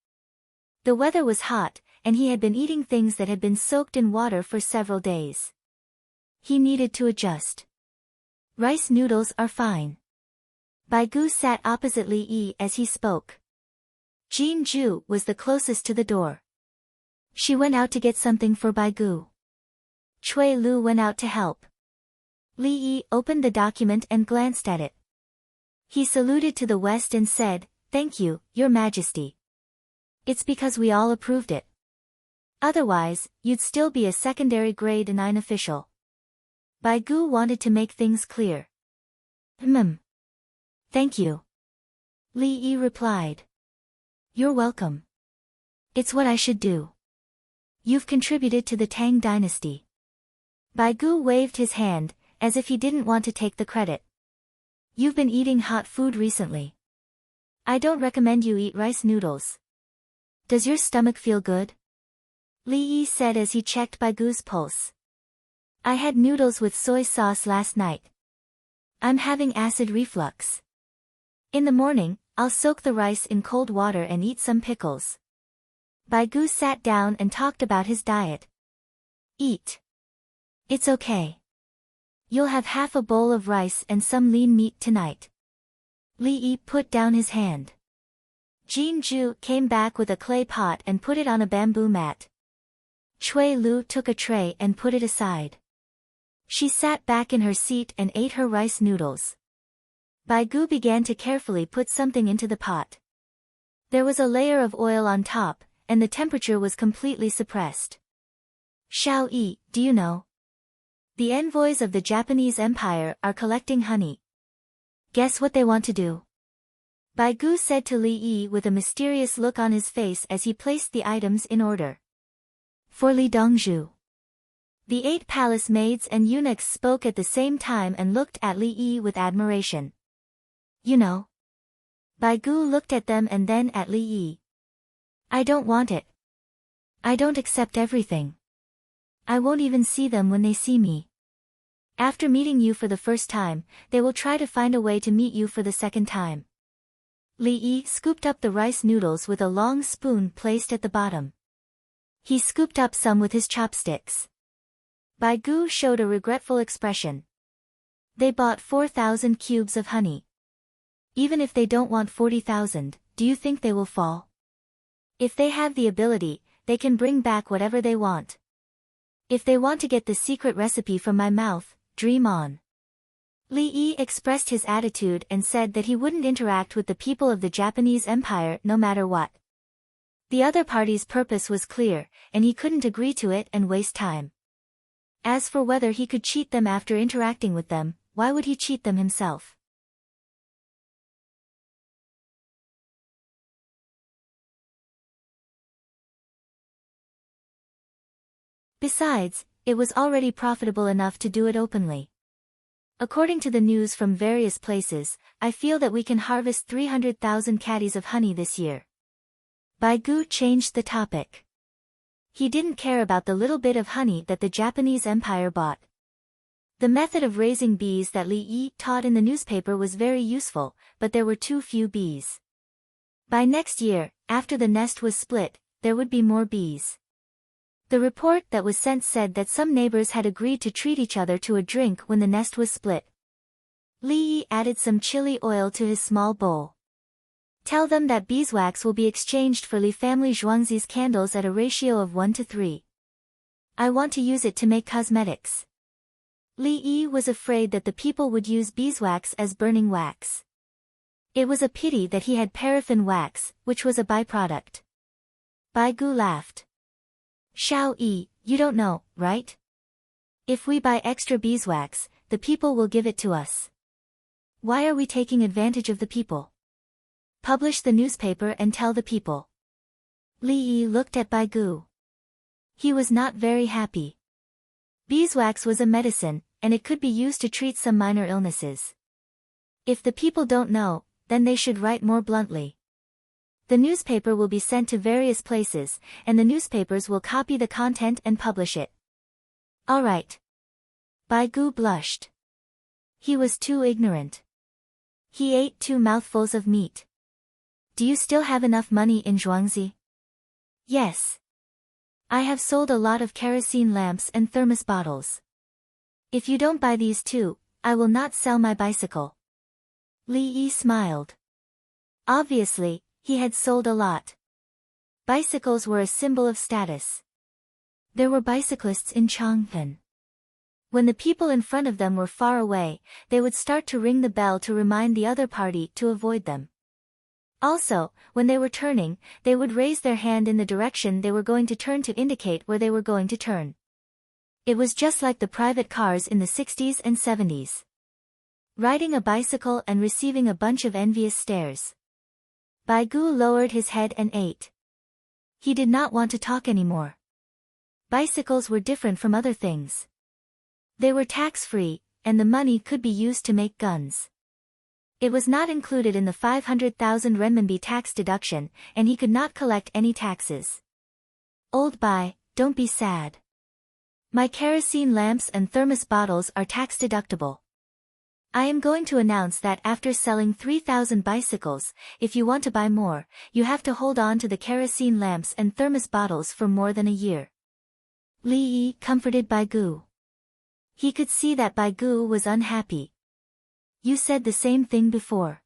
The weather was hot, and he had been eating things that had been soaked in water for several days. He needed to adjust. Rice noodles are fine. Bai Gu sat opposite Li Yi as he spoke. Jin Ju was the closest to the door. She went out to get something for Bai Gu. Cui Lu went out to help. Li Yi opened the document and glanced at it. He saluted to the west and said, "Thank you, Your Majesty. It's because we all approved it. Otherwise, you'd still be a secondary grade 9 official." Bai Gu wanted to make things clear. Thank you. Li Yi replied. You're welcome. It's what I should do. You've contributed to the Tang dynasty. Bai Gu waved his hand, as if he didn't want to take the credit. You've been eating hot food recently. I don't recommend you eat rice noodles. Does your stomach feel good? Li Yi said as he checked Bai Gu's pulse. I had noodles with soy sauce last night. I'm having acid reflux. In the morning, I'll soak the rice in cold water and eat some pickles. Bai Gu sat down and talked about his diet. Eat. It's okay. You'll have half a bowl of rice and some lean meat tonight. Li Yi put down his hand. Jin Ju came back with a clay pot and put it on a bamboo mat. Chui Lu took a tray and put it aside. She sat back in her seat and ate her rice noodles. Bai Gu began to carefully put something into the pot. There was a layer of oil on top, and the temperature was completely suppressed. Xiao Yi, do you know? The envoys of the Japanese Empire are collecting honey. Guess what they want to do? Bai Gu said to Li Yi with a mysterious look on his face as he placed the items in order. For Li Dongzhu. The 8 palace maids and eunuchs spoke at the same time and looked at Li Yi with admiration. You know. Bai Gu looked at them and then at Li Yi. I don't want it. I don't accept everything. I won't even see them when they see me. After meeting you for the first time, they will try to find a way to meet you for the second time. Li Yi scooped up the rice noodles with a long spoon placed at the bottom. He scooped up some with his chopsticks. Bai Gu showed a regretful expression. They bought 4,000 cubes of honey. Even if they don't want 40,000, do you think they will fall? If they have the ability, they can bring back whatever they want. If they want to get the secret recipe from my mouth, dream on. Li Yi expressed his attitude and said that he wouldn't interact with the people of the Japanese Empire no matter what. The other party's purpose was clear, and he couldn't agree to it and waste time. As for whether he could cheat them after interacting with them, why would he cheat them himself? Besides, it was already profitable enough to do it openly. According to the news from various places, I feel that we can harvest 300,000 caddies of honey this year. Bai Gu changed the topic. He didn't care about the little bit of honey that the Japanese Empire bought. The method of raising bees that Li Yi taught in the newspaper was very useful, but there were too few bees. By next year, after the nest was split, there would be more bees. The report that was sent said that some neighbors had agreed to treat each other to a drink when the nest was split. Li Yi added some chili oil to his small bowl. Tell them that beeswax will be exchanged for Li family Zhuangzi's candles at a ratio of 1:3. I want to use it to make cosmetics. Li Yi was afraid that the people would use beeswax as burning wax. It was a pity that he had paraffin wax, which was a byproduct. Bai Gu laughed. Xiao Yi, you don't know, right? If we buy extra beeswax, the people will give it to us. Why are we taking advantage of the people? Publish the newspaper and tell the people. Li Yi looked at Bai Gu. He was not very happy. Beeswax was a medicine, and it could be used to treat some minor illnesses. If the people don't know, then they should write more bluntly. The newspaper will be sent to various places, and the newspapers will copy the content and publish it. All right. Bai Gu blushed. He was too ignorant. He ate 2 mouthfuls of meat. Do you still have enough money in Zhuangzi? Yes. I have sold a lot of kerosene lamps and thermos bottles. If you don't buy these too, I will not sell my bicycle. Li Yi smiled. Obviously, he had sold a lot. Bicycles were a symbol of status. There were bicyclists in Chang'an. When the people in front of them were far away, they would start to ring the bell to remind the other party to avoid them. Also, when they were turning, they would raise their hand in the direction they were going to turn to indicate where they were going to turn. It was just like the private cars in the 60s and 70s. Riding a bicycle and receiving a bunch of envious stares. Baigu lowered his head and ate. He did not want to talk anymore. Bicycles were different from other things. They were tax-free, and the money could be used to make guns. It was not included in the 500,000 renminbi tax deduction, and he could not collect any taxes. Old Bai, don't be sad. My kerosene lamps and thermos bottles are tax-deductible. I am going to announce that after selling 3,000 bicycles, if you want to buy more, you have to hold on to the kerosene lamps and thermos bottles for more than a year. Li Yi comforted Baigu. He could see that Baigu was unhappy. You said the same thing before.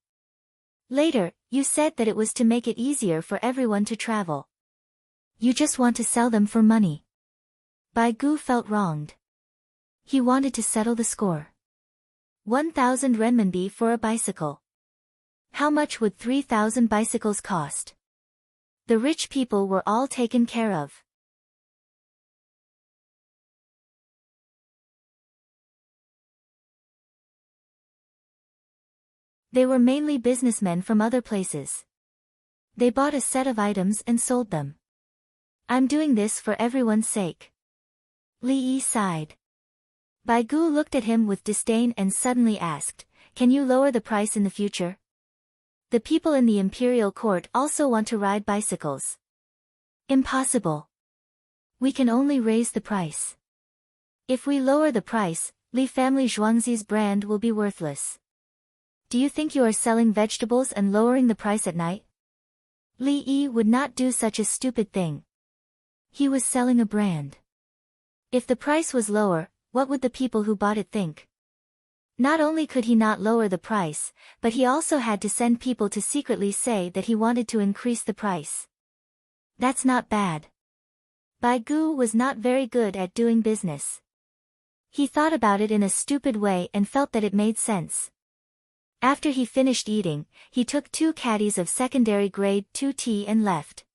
Later, you said that it was to make it easier for everyone to travel. You just want to sell them for money. Baigu felt wronged. He wanted to settle the score. 1,000 renminbi for a bicycle. How much would 3,000 bicycles cost? The rich people were all taken care of. They were mainly businessmen from other places. They bought a set of items and sold them. I'm doing this for everyone's sake. Li Yi sighed. Baigu looked at him with disdain and suddenly asked, can you lower the price in the future? The people in the imperial court also want to ride bicycles. Impossible. We can only raise the price. If we lower the price, Li family Zhuangzi's brand will be worthless. Do you think you are selling vegetables and lowering the price at night? Li Yi would not do such a stupid thing. He was selling a brand. If the price was lower, what would the people who bought it think? Not only could he not lower the price, but he also had to send people to secretly say that he wanted to increase the price. That's not bad. Baigu was not very good at doing business. He thought about it in a stupid way and felt that it made sense. After he finished eating, he took 2 caddies of secondary grade 2 tea and left.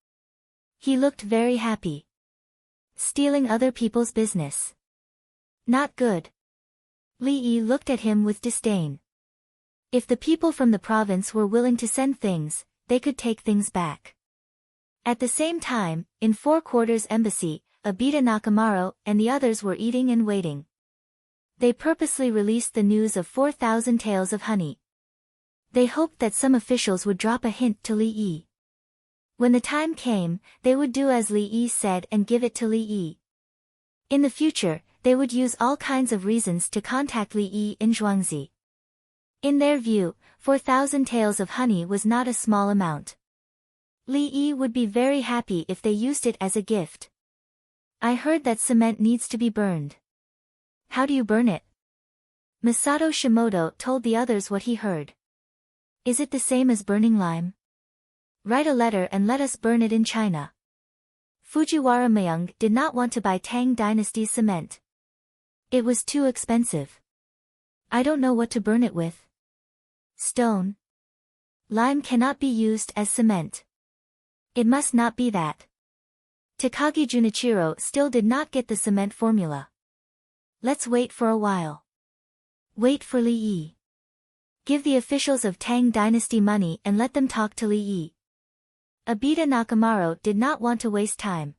He looked very happy. Stealing other people's business. Not good. Li Yi looked at him with disdain. If the people from the province were willing to send things, they could take things back. At the same time, in 4 Quarters Embassy, Abita Nakamaro and the others were eating and waiting. They purposely released the news of 4,000 taels of honey. They hoped that some officials would drop a hint to Li Yi. When the time came, they would do as Li Yi said and give it to Li Yi. In the future, they would use all kinds of reasons to contact Li Yi in Zhuangzi. In their view, 4,000 taels of honey was not a small amount. Li Yi would be very happy if they used it as a gift. I heard that cement needs to be burned. How do you burn it? Masato Shimoto told the others what he heard. Is it the same as burning lime? Write a letter and let us burn it in China. Fujiwara Mayung did not want to buy Tang Dynasty's cement. It was too expensive. I don't know what to burn it with. Stone. Lime cannot be used as cement. It must not be that. Takagi Junichiro still did not get the cement formula. Let's wait for a while. Wait for Li Yi. Give the officials of Tang Dynasty money and let them talk to Li Yi. Abita Nakamaro did not want to waste time.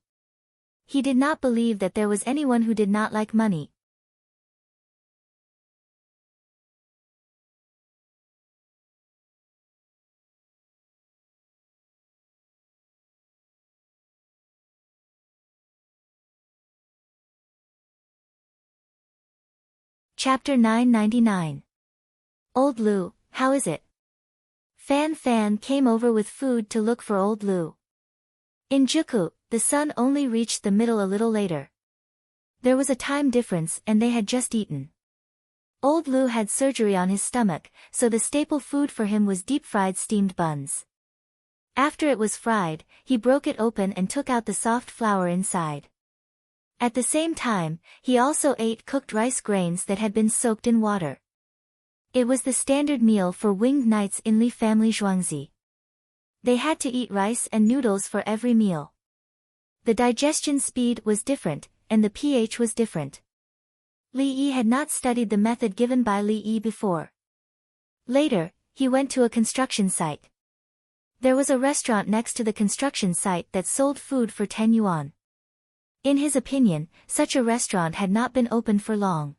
He did not believe that there was anyone who did not like money. Chapter 999. Old Lu, how is it? Fan came over with food to look for Old Lu. In Juku, the sun only reached the middle a little later. There was a time difference and they had just eaten. Old Lu had surgery on his stomach, so the staple food for him was deep-fried steamed buns. After it was fried, he broke it open and took out the soft flour inside. At the same time, he also ate cooked rice grains that had been soaked in water. It was the standard meal for winged knights in Li family Zhuangzi. They had to eat rice and noodles for every meal. The digestion speed was different, and the pH was different. Li Yi had not studied the method given by Li Yi before. Later, he went to a construction site. There was a restaurant next to the construction site that sold food for 10 yuan. In his opinion, such a restaurant had not been opened for long.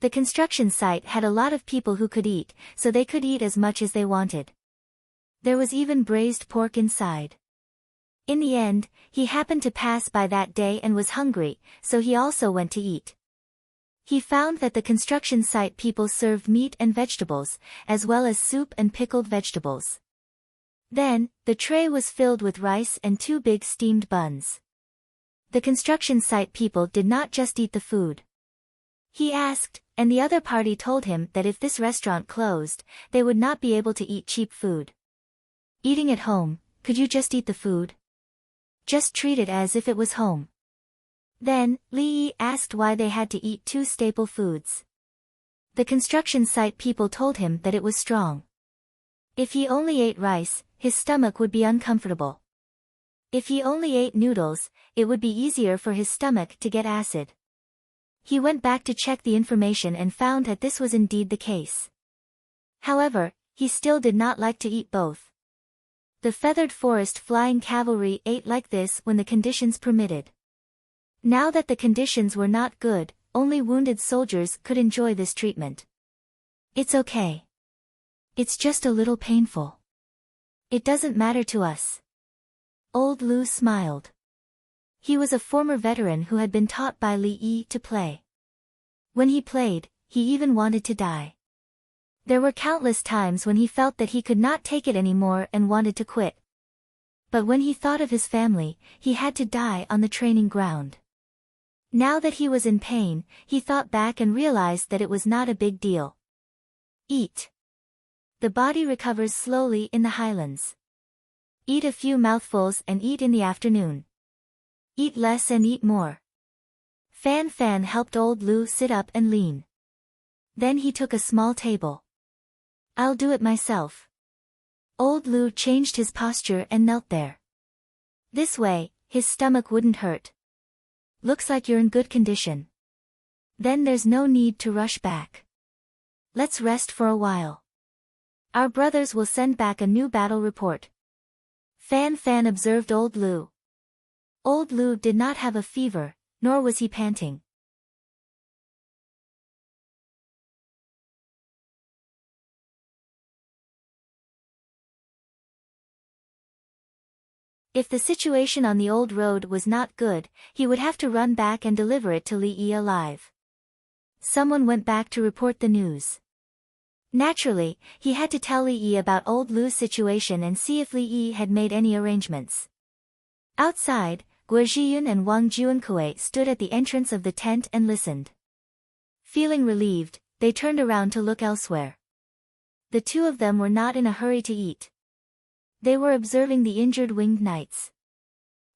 The construction site had a lot of people who could eat, so they could eat as much as they wanted. There was even braised pork inside. In the end, he happened to pass by that day and was hungry, so he also went to eat. He found that the construction site people served meat and vegetables, as well as soup and pickled vegetables. Then, the tray was filled with rice and 2 big steamed buns. The construction site people did not just eat the food. He asked, and the other party told him that if this restaurant closed, they would not be able to eat cheap food. Eating at home, could you just eat the food? Just treat it as if it was home. Then, Li Yi asked why they had to eat 2 staple foods. The construction site people told him that it was strong. If he only ate rice, his stomach would be uncomfortable. If he only ate noodles, it would be easier for his stomach to get acid. He went back to check the information and found that this was indeed the case. However, he still did not like to eat both. The feathered forest flying cavalry ate like this when the conditions permitted. Now that the conditions were not good, only wounded soldiers could enjoy this treatment. It's okay. It's just a little painful. It doesn't matter to us. Old Lu smiled. He was a former veteran who had been taught by Li Yi to play. When he played, he even wanted to die. There were countless times when he felt that he could not take it anymore and wanted to quit. But when he thought of his family, he had to die on the training ground. Now that he was in pain, he thought back and realized that it was not a big deal. Eat. The body recovers slowly in the highlands. Eat a few mouthfuls and eat in the afternoon. Eat less and eat more. Fan Fan helped old Lu sit up and lean. Then he took a small table. I'll do it myself. Old Lu changed his posture and knelt there. This way, his stomach wouldn't hurt. Looks like you're in good condition. Then there's no need to rush back. Let's rest for a while. Our brothers will send back a new battle report. Fan Fan observed old Lu. Old Lu did not have a fever, nor was he panting. If the situation on the old road was not good, he would have to run back and deliver it to Li Yi alive. Someone went back to report the news. Naturally, he had to tell Li Yi about old Lu's situation and see if Li Yi had made any arrangements. Outside, Guo Zhiyun and Wang Juankui stood at the entrance of the tent and listened. Feeling relieved, they turned around to look elsewhere. The 2 of them were not in a hurry to eat. They were observing the injured winged knights.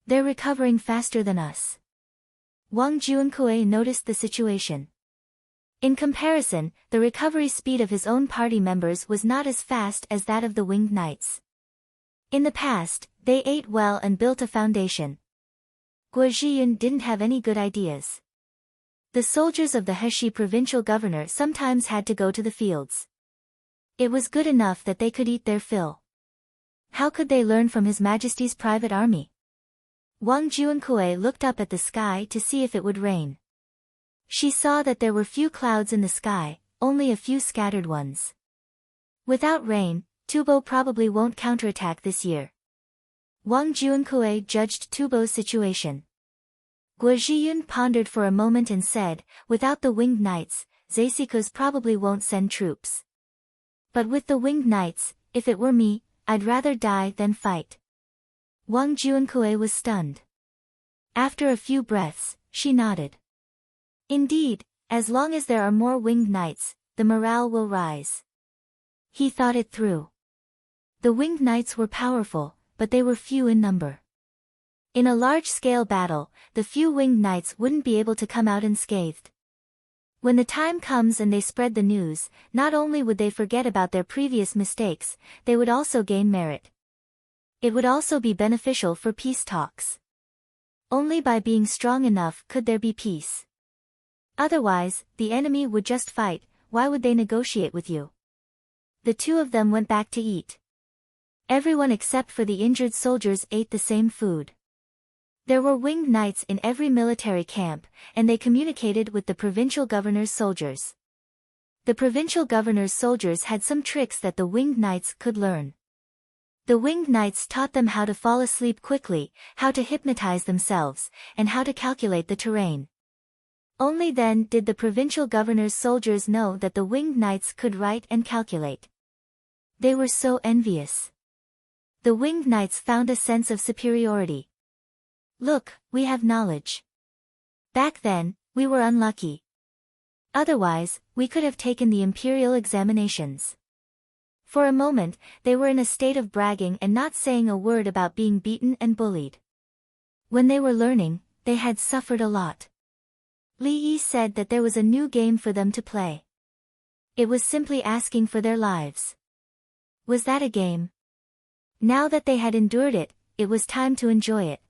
They're recovering faster than us. Wang Juankui noticed the situation. In comparison, the recovery speed of his own party members was not as fast as that of the winged knights. In the past, they ate well and built a foundation. Guo Zhiyun didn't have any good ideas. The soldiers of the Heshi provincial governor sometimes had to go to the fields. It was good enough that they could eat their fill. How could they learn from His Majesty's private army? Wang Juankui looked up at the sky to see if it would rain. She saw that there were few clouds in the sky, only a few scattered ones. Without rain, Tubo probably won't counterattack this year. Wang Juankui judged Tubo's situation. Guo Zhiyun pondered for a moment and said, without the winged knights, Zeisikus probably won't send troops. But with the winged knights, if it were me, I'd rather die than fight. Wang Juankui was stunned. After a few breaths, she nodded. Indeed, as long as there are more winged knights, the morale will rise. He thought it through. The winged knights were powerful, but they were few in number. In a large-scale battle, the few winged knights wouldn't be able to come out unscathed. When the time comes and they spread the news, not only would they forget about their previous mistakes, they would also gain merit. It would also be beneficial for peace talks. Only by being strong enough could there be peace. Otherwise, the enemy would just fight. Why would they negotiate with you? The two of them went back to eat. Everyone except for the injured soldiers ate the same food. There were winged knights in every military camp, and they communicated with the provincial governor's soldiers. The provincial governor's soldiers had some tricks that the winged knights could learn. The winged knights taught them how to fall asleep quickly, how to hypnotize themselves, and how to calculate the terrain. Only then did the provincial governor's soldiers know that the winged knights could write and calculate. They were so envious. The winged knights found a sense of superiority. Look, we have knowledge. Back then, we were unlucky. Otherwise, we could have taken the imperial examinations. For a moment, they were in a state of bragging and not saying a word about being beaten and bullied. When they were learning, they had suffered a lot. Li Yi said that there was a new game for them to play. It was simply asking for their lives. Was that a game? Now that they had endured it, it was time to enjoy it.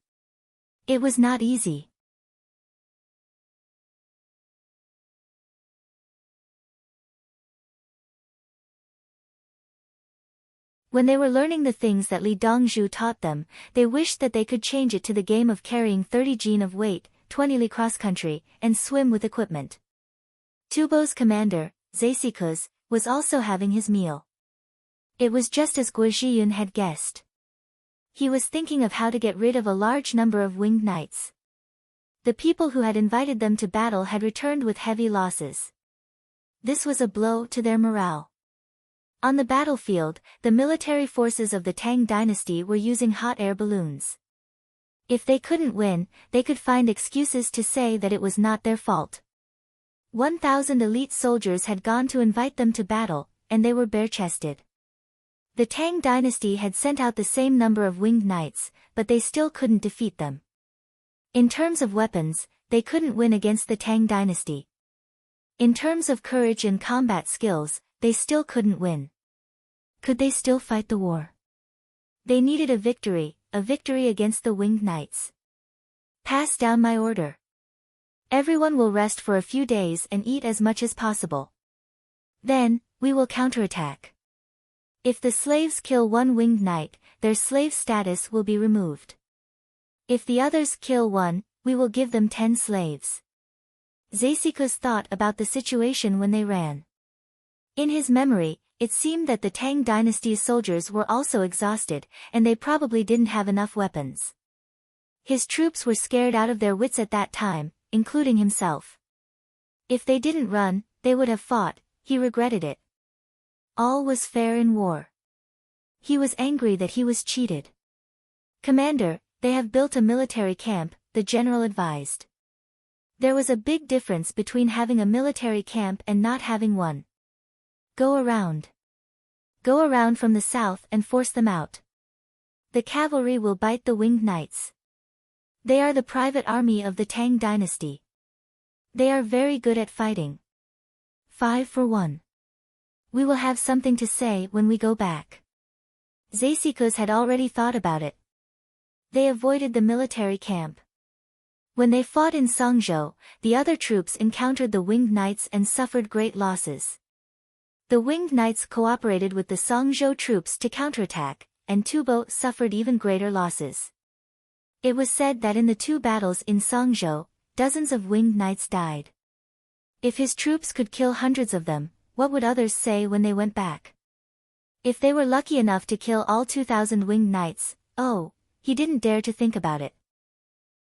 It was not easy. When they were learning the things that Li Dongzhu taught them, they wished that they could change it to the game of carrying 30 jin of weight, 20 li cross-country, and swim with equipment. Tubo's commander, Zesikuz, was also having his meal. It was just as Guo Zhiyun had guessed. He was thinking of how to get rid of a large number of winged knights. The people who had invited them to battle had returned with heavy losses. This was a blow to their morale. On the battlefield, the military forces of the Tang dynasty were using hot air balloons. If they couldn't win, they could find excuses to say that it was not their fault. 1,000 elite soldiers had gone to invite them to battle, and they were bare-chested. The Tang dynasty had sent out the same number of winged knights, but they still couldn't defeat them. In terms of weapons, they couldn't win against the Tang dynasty. In terms of courage and combat skills, they still couldn't win. Could they still fight the war? They needed a victory against the winged knights. Pass down my order. Everyone will rest for a few days and eat as much as possible. Then, we will counterattack. If the slaves kill one winged knight, their slave status will be removed. If the others kill one, we will give them 10 slaves. Zesikuz thought about the situation when they ran. In his memory, it seemed that the Tang dynasty's soldiers were also exhausted, and they probably didn't have enough weapons. His troops were scared out of their wits at that time, including himself. If they didn't run, they would have fought. He regretted it. All was fair in war. He was angry that he was cheated. Commander, they have built a military camp, the general advised. There was a big difference between having a military camp and not having one. Go around. Go around from the south and force them out. The cavalry will bite the winged knights. They are the private army of the Tang dynasty. They are very good at fighting. 5 for 1. We will have something to say when we go back. Zesikuz had already thought about it. They avoided the military camp. When they fought in Songzhou, the other troops encountered the winged knights and suffered great losses. The winged knights cooperated with the Songzhou troops to counterattack, and Tubo suffered even greater losses. It was said that in the 2 battles in Songzhou, dozens of winged knights died. If his troops could kill hundreds of them, what would others say when they went back? If they were lucky enough to kill all 2,000 winged knights, oh, he didn't dare to think about it.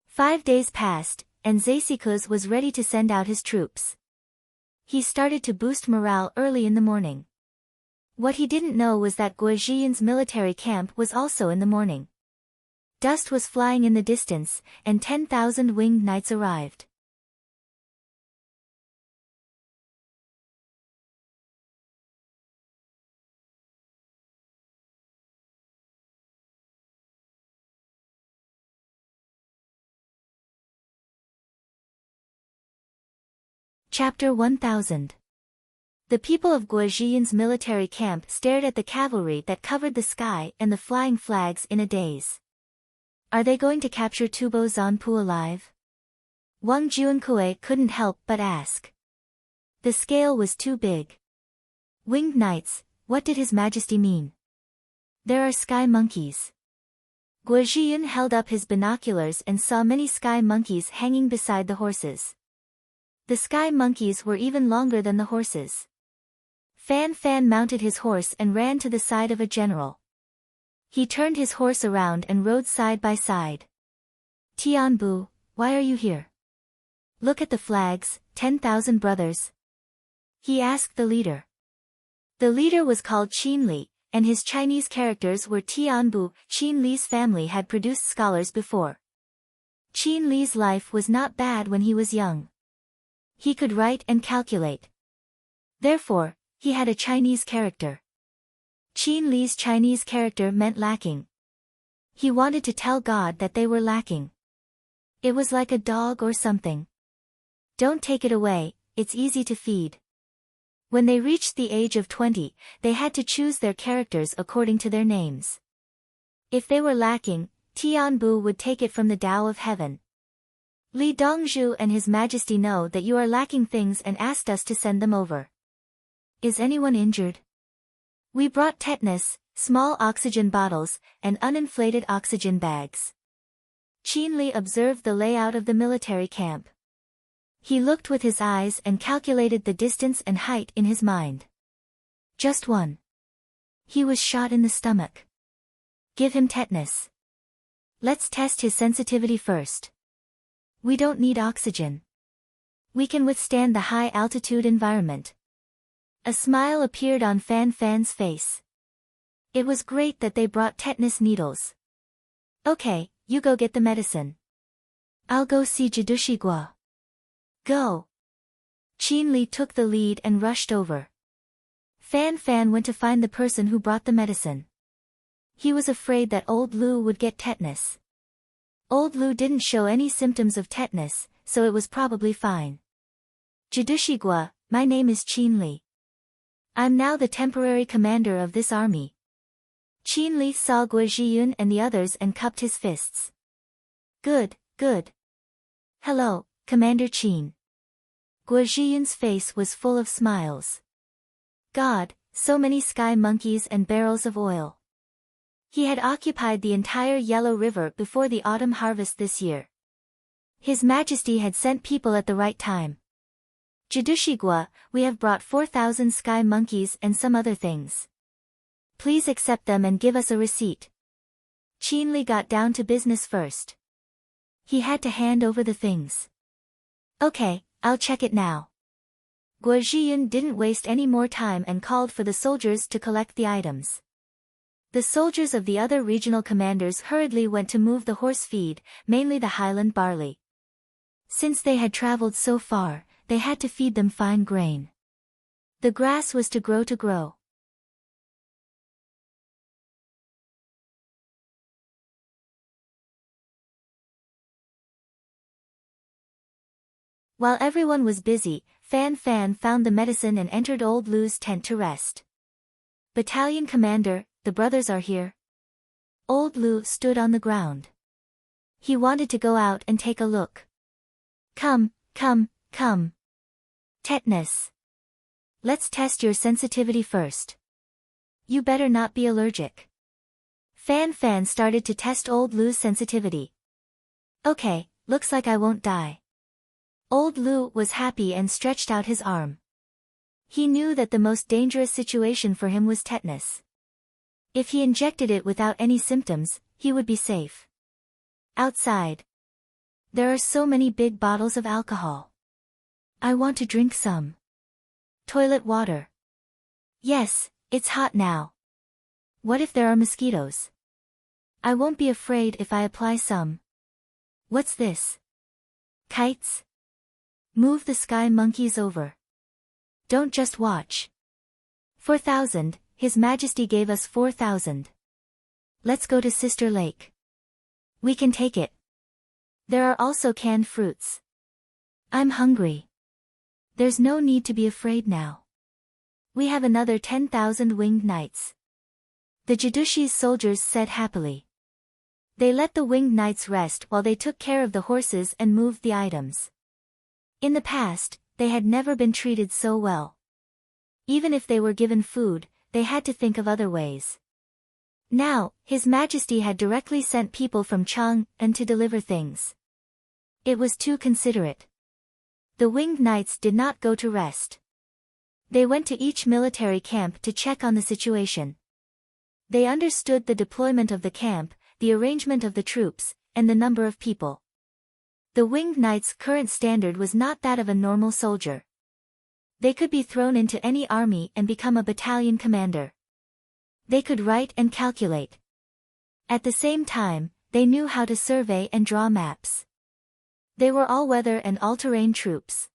5 days passed, and Zesikuz was ready to send out his troops. He started to boost morale early in the morning. What he didn't know was that Guo Zhiyun's military camp was also in the morning. Dust was flying in the distance, and 10,000 winged knights arrived. Chapter 1000. The people of Guo Zhiyun's military camp stared at the cavalry that covered the sky and the flying flags in a daze. Are they going to capture Tubo Zanpu alive? Wang Junkui couldn't help but ask. The scale was too big. Winged knights, what did His Majesty mean? There are sky monkeys. Guo Zhiyun held up his binoculars and saw many sky monkeys hanging beside the horses. The sky monkeys were even longer than the horses. Fan Fan mounted his horse and ran to the side of a general. He turned his horse around and rode side by side. Tianbu, why are you here? Look at the flags, 10,000 brothers. He asked the leader. The leader was called Qin Li, and his Chinese characters were Tianbu. Qin Li's family had produced scholars before. Qin Li's life was not bad when he was young. He could write and calculate. Therefore, he had a Chinese character. Qin Li's Chinese character meant lacking. He wanted to tell God that they were lacking. It was like a dog or something. Don't take it away, it's easy to feed. When they reached the age of 20, they had to choose their characters according to their names. If they were lacking, Tianbu would take it from the Tao of Heaven. Li Dongzhu and His Majesty know that you are lacking things and asked us to send them over. Is anyone injured? We brought tetanus, small oxygen bottles, and uninflated oxygen bags. Qin Li observed the layout of the military camp. He looked with his eyes and calculated the distance and height in his mind. Just one. He was shot in the stomach. Give him tetanus. Let's test his sensitivity first. We don't need oxygen. We can withstand the high-altitude environment. A smile appeared on Fan Fan's face. It was great that they brought tetanus needles. Okay, you go get the medicine. I'll go see Jadushigua. Go. Qin Li took the lead and rushed over. Fan Fan went to find the person who brought the medicine. He was afraid that old Lu would get tetanus. Old Lu didn't show any symptoms of tetanus, so it was probably fine. Jadushigua, my name is Qin Li. I'm now the temporary commander of this army. Qin Li saw Guo Zhiyun and the others and cupped his fists. Good, good. Hello, Commander Qin. Guo Zhiyun's face was full of smiles. God, so many sky monkeys and barrels of oil. He had occupied the entire Yellow River before the autumn harvest this year. His Majesty had sent people at the right time. Jadushigua, we have brought 4,000 sky monkeys and some other things. Please accept them and give us a receipt. Qin Li got down to business first. He had to hand over the things. Okay, I'll check it now. Guo Zhiyun didn't waste any more time and called for the soldiers to collect the items. The soldiers of the other regional commanders hurriedly went to move the horse feed, mainly the highland barley. Since they had traveled so far, they had to feed them fine grain. The grass was to grow. While everyone was busy, Fan Fan found the medicine and entered old Lu's tent to rest. Battalion commander, the brothers are here. Old Lu stood on the ground. He wanted to go out and take a look. Come. Tetanus. Let's test your sensitivity first. You better not be allergic. Fan Fan started to test old Lu's sensitivity. Okay, looks like I won't die. Old Lu was happy and stretched out his arm. He knew that the most dangerous situation for him was tetanus. If he injected it without any symptoms, he would be safe. Outside. There are so many big bottles of alcohol. I want to drink some. Toilet water. Yes, it's hot now. What if there are mosquitoes? I won't be afraid if I apply some. What's this? Kites? Move the sky monkeys over. Don't just watch. 4,000, His Majesty gave us 4,000. Let's go to Sister Lake. We can take it. There are also canned fruits. I'm hungry. There's no need to be afraid now. We have another 10,000 winged knights. The Jadushi's soldiers said happily. They let the winged knights rest while they took care of the horses and moved the items. In the past, they had never been treated so well. Even if they were given food, they had to think of other ways. Now, His Majesty had directly sent people from Chang'an to deliver things. It was too considerate. The winged knights did not go to rest. They went to each military camp to check on the situation. They understood the deployment of the camp, the arrangement of the troops, and the number of people. The winged knights' current standard was not that of a normal soldier. They could be thrown into any army and become a battalion commander. They could write and calculate. At the same time, they knew how to survey and draw maps. They were all-weather and all-terrain troops.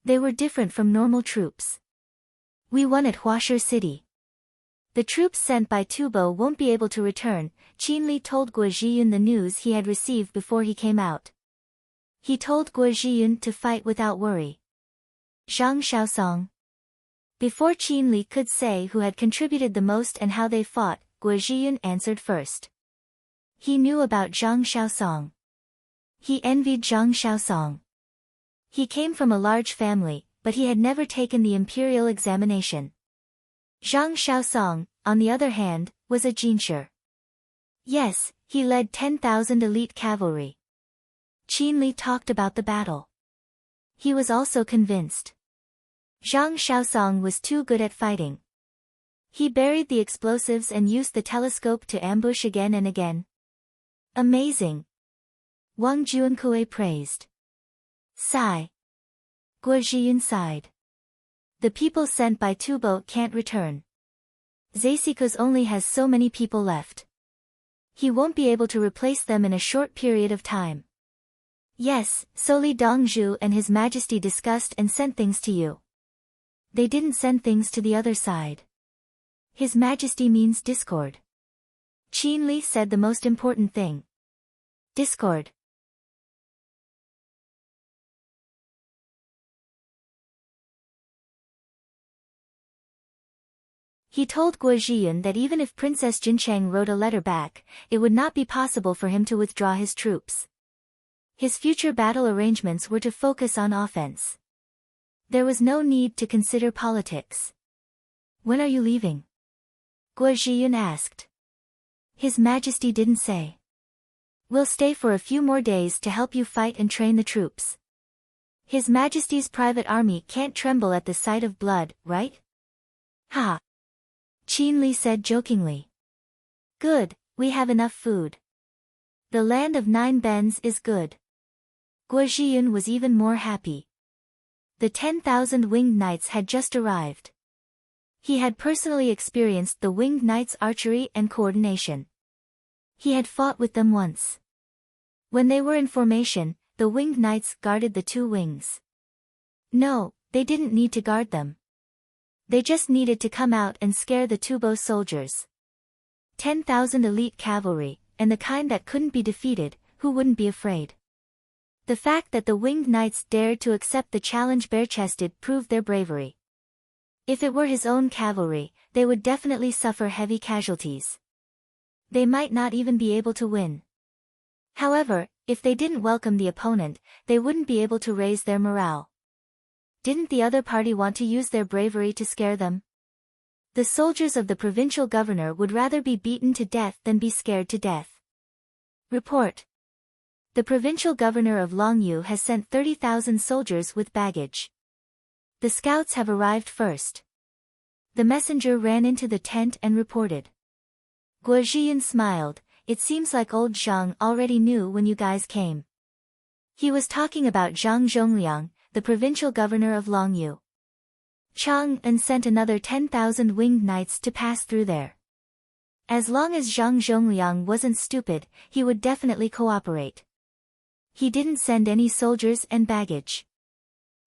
They were different from normal troops. We won at Huasher City. The troops sent by Tubo won't be able to return, Qinli told Guo Zhiyun the news he had received before he came out. He told Guo Zhiyun to fight without worry. Zhang Xiaosong. Before Qinli could say who had contributed the most and how they fought, Guo Zhiyun answered first. He knew about Zhang Xiaosong. He envied Zhang Xiaosong. He came from a large family, but he had never taken the imperial examination. Zhang Xiaosong, on the other hand, was a jinshi. Yes, he led 10,000 elite cavalry. Qinli talked about the battle. He was also convinced. Zhang Xiaosong was too good at fighting. He buried the explosives and used the telescope to ambush again and again. Amazing. Wang Juankue praised. Sigh. Guo Zhiyun sighed. The people sent by Tubo can't return. Zaisiko's only has so many people left. He won't be able to replace them in a short period of time. Yes, Soli Dongzhu and His Majesty discussed and sent things to you. They didn't send things to the other side. His Majesty means discord. Qinli said the most important thing. Discord. He told Guo Zhiyun that even if Princess Jincheng wrote a letter back, it would not be possible for him to withdraw his troops. His future battle arrangements were to focus on offense. There was no need to consider politics. When are you leaving? Guo Zhiyun asked. His Majesty didn't say. We'll stay for a few more days to help you fight and train the troops. His Majesty's private army can't tremble at the sight of blood, right? Ha! Qinli said jokingly. Good, we have enough food. The land of 9 bens is good. Guo Zhiyun was even more happy. The 10,000 winged knights had just arrived. He had personally experienced the winged knights' archery and coordination. He had fought with them once. When they were in formation, the winged knights guarded the 2 wings. No, they didn't need to guard them. They just needed to come out and scare the Tubo soldiers. 10,000 elite cavalry, and the kind that couldn't be defeated, who wouldn't be afraid? The fact that the winged knights dared to accept the challenge bare-chested proved their bravery. If it were his own cavalry, they would definitely suffer heavy casualties. They might not even be able to win. However, if they didn't welcome the opponent, they wouldn't be able to raise their morale. Didn't the other party want to use their bravery to scare them? The soldiers of the provincial governor would rather be beaten to death than be scared to death. Report. The provincial governor of Longyu has sent 30,000 soldiers with baggage. The scouts have arrived first. The messenger ran into the tent and reported. Guo Zhiyun smiled. It seems like old Zhang already knew when you guys came. He was talking about Zhang Zhongliang, the provincial governor of Longyu. Chang'an sent another 10,000 winged knights to pass through there. As long as Zhang Zhongliang wasn't stupid, he would definitely cooperate. He didn't send any soldiers and baggage.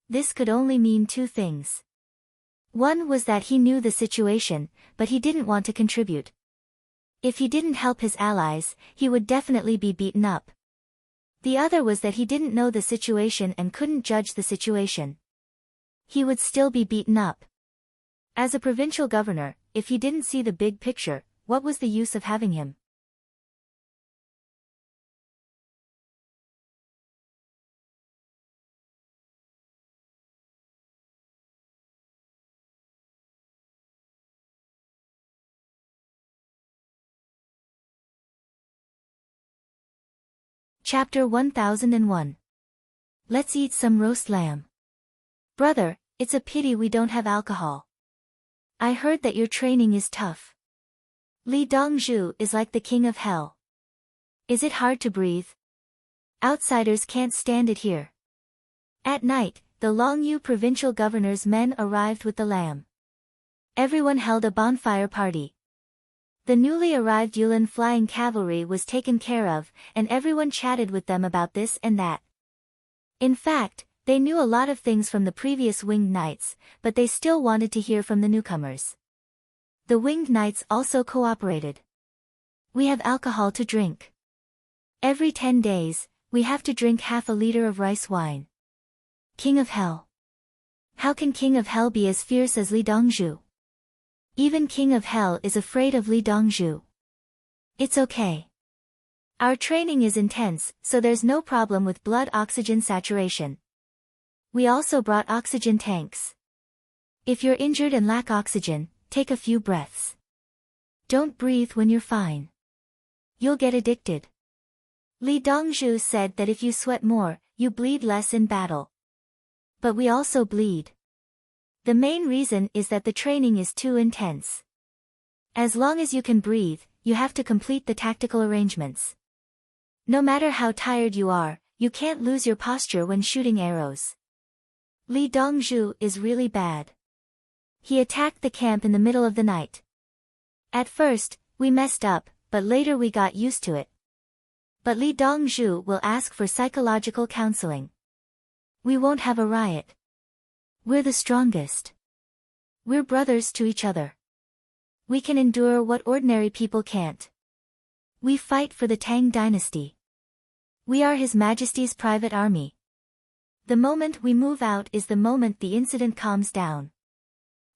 This could only mean 2 things. One was that he knew the situation, but he didn't want to contribute. If he didn't help his allies, he would definitely be beaten up. The other was that he didn't know the situation and couldn't judge the situation. He would still be beaten up. As a provincial governor, if he didn't see the big picture, what was the use of having him? Chapter 1001. Let's eat some roast lamb. Brother, it's a pity we don't have alcohol. I heard that your training is tough. Li Dongzhu is like the king of hell. Is it hard to breathe? Outsiders can't stand it here. At night, the Longyu provincial governor's men arrived with the lamb. Everyone held a bonfire party. The newly arrived Yulin flying cavalry was taken care of, and everyone chatted with them about this and that. In fact, they knew a lot of things from the previous winged knights, but they still wanted to hear from the newcomers. The winged knights also cooperated. We have alcohol to drink. Every 10 days, we have to drink half a liter of rice wine. King of Hell. How can King of Hell be as fierce as Li Dongzhu? Even King of Hell is afraid of Li Dongzhu. It's okay. Our training is intense, so there's no problem with blood oxygen saturation. We also brought oxygen tanks. If you're injured and lack oxygen, take a few breaths. Don't breathe when you're fine. You'll get addicted. Li Dongzhu said that if you sweat more, you bleed less in battle. But we also bleed. The main reason is that the training is too intense. As long as you can breathe, you have to complete the tactical arrangements. No matter how tired you are, you can't lose your posture when shooting arrows. Li Dongzhu is really bad. He attacked the camp in the middle of the night. At first, we messed up, but later we got used to it. But Li Dongzhu will ask for psychological counseling. We won't have a riot. We're the strongest. We're brothers to each other. We can endure what ordinary people can't. We fight for the Tang dynasty. We are His Majesty's private army. The moment we move out is the moment the incident calms down.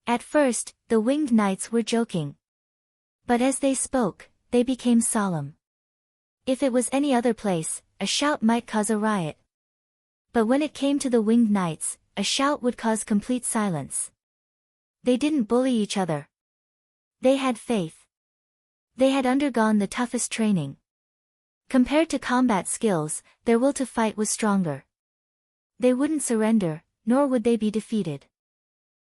At first, the winged knights were joking. But as they spoke, they became solemn. If it was any other place, a shout might cause a riot. But when it came to the winged knights, a shout would cause complete silence. They didn't bully each other. They had faith. They had undergone the toughest training. Compared to combat skills, their will to fight was stronger. They wouldn't surrender, nor would they be defeated.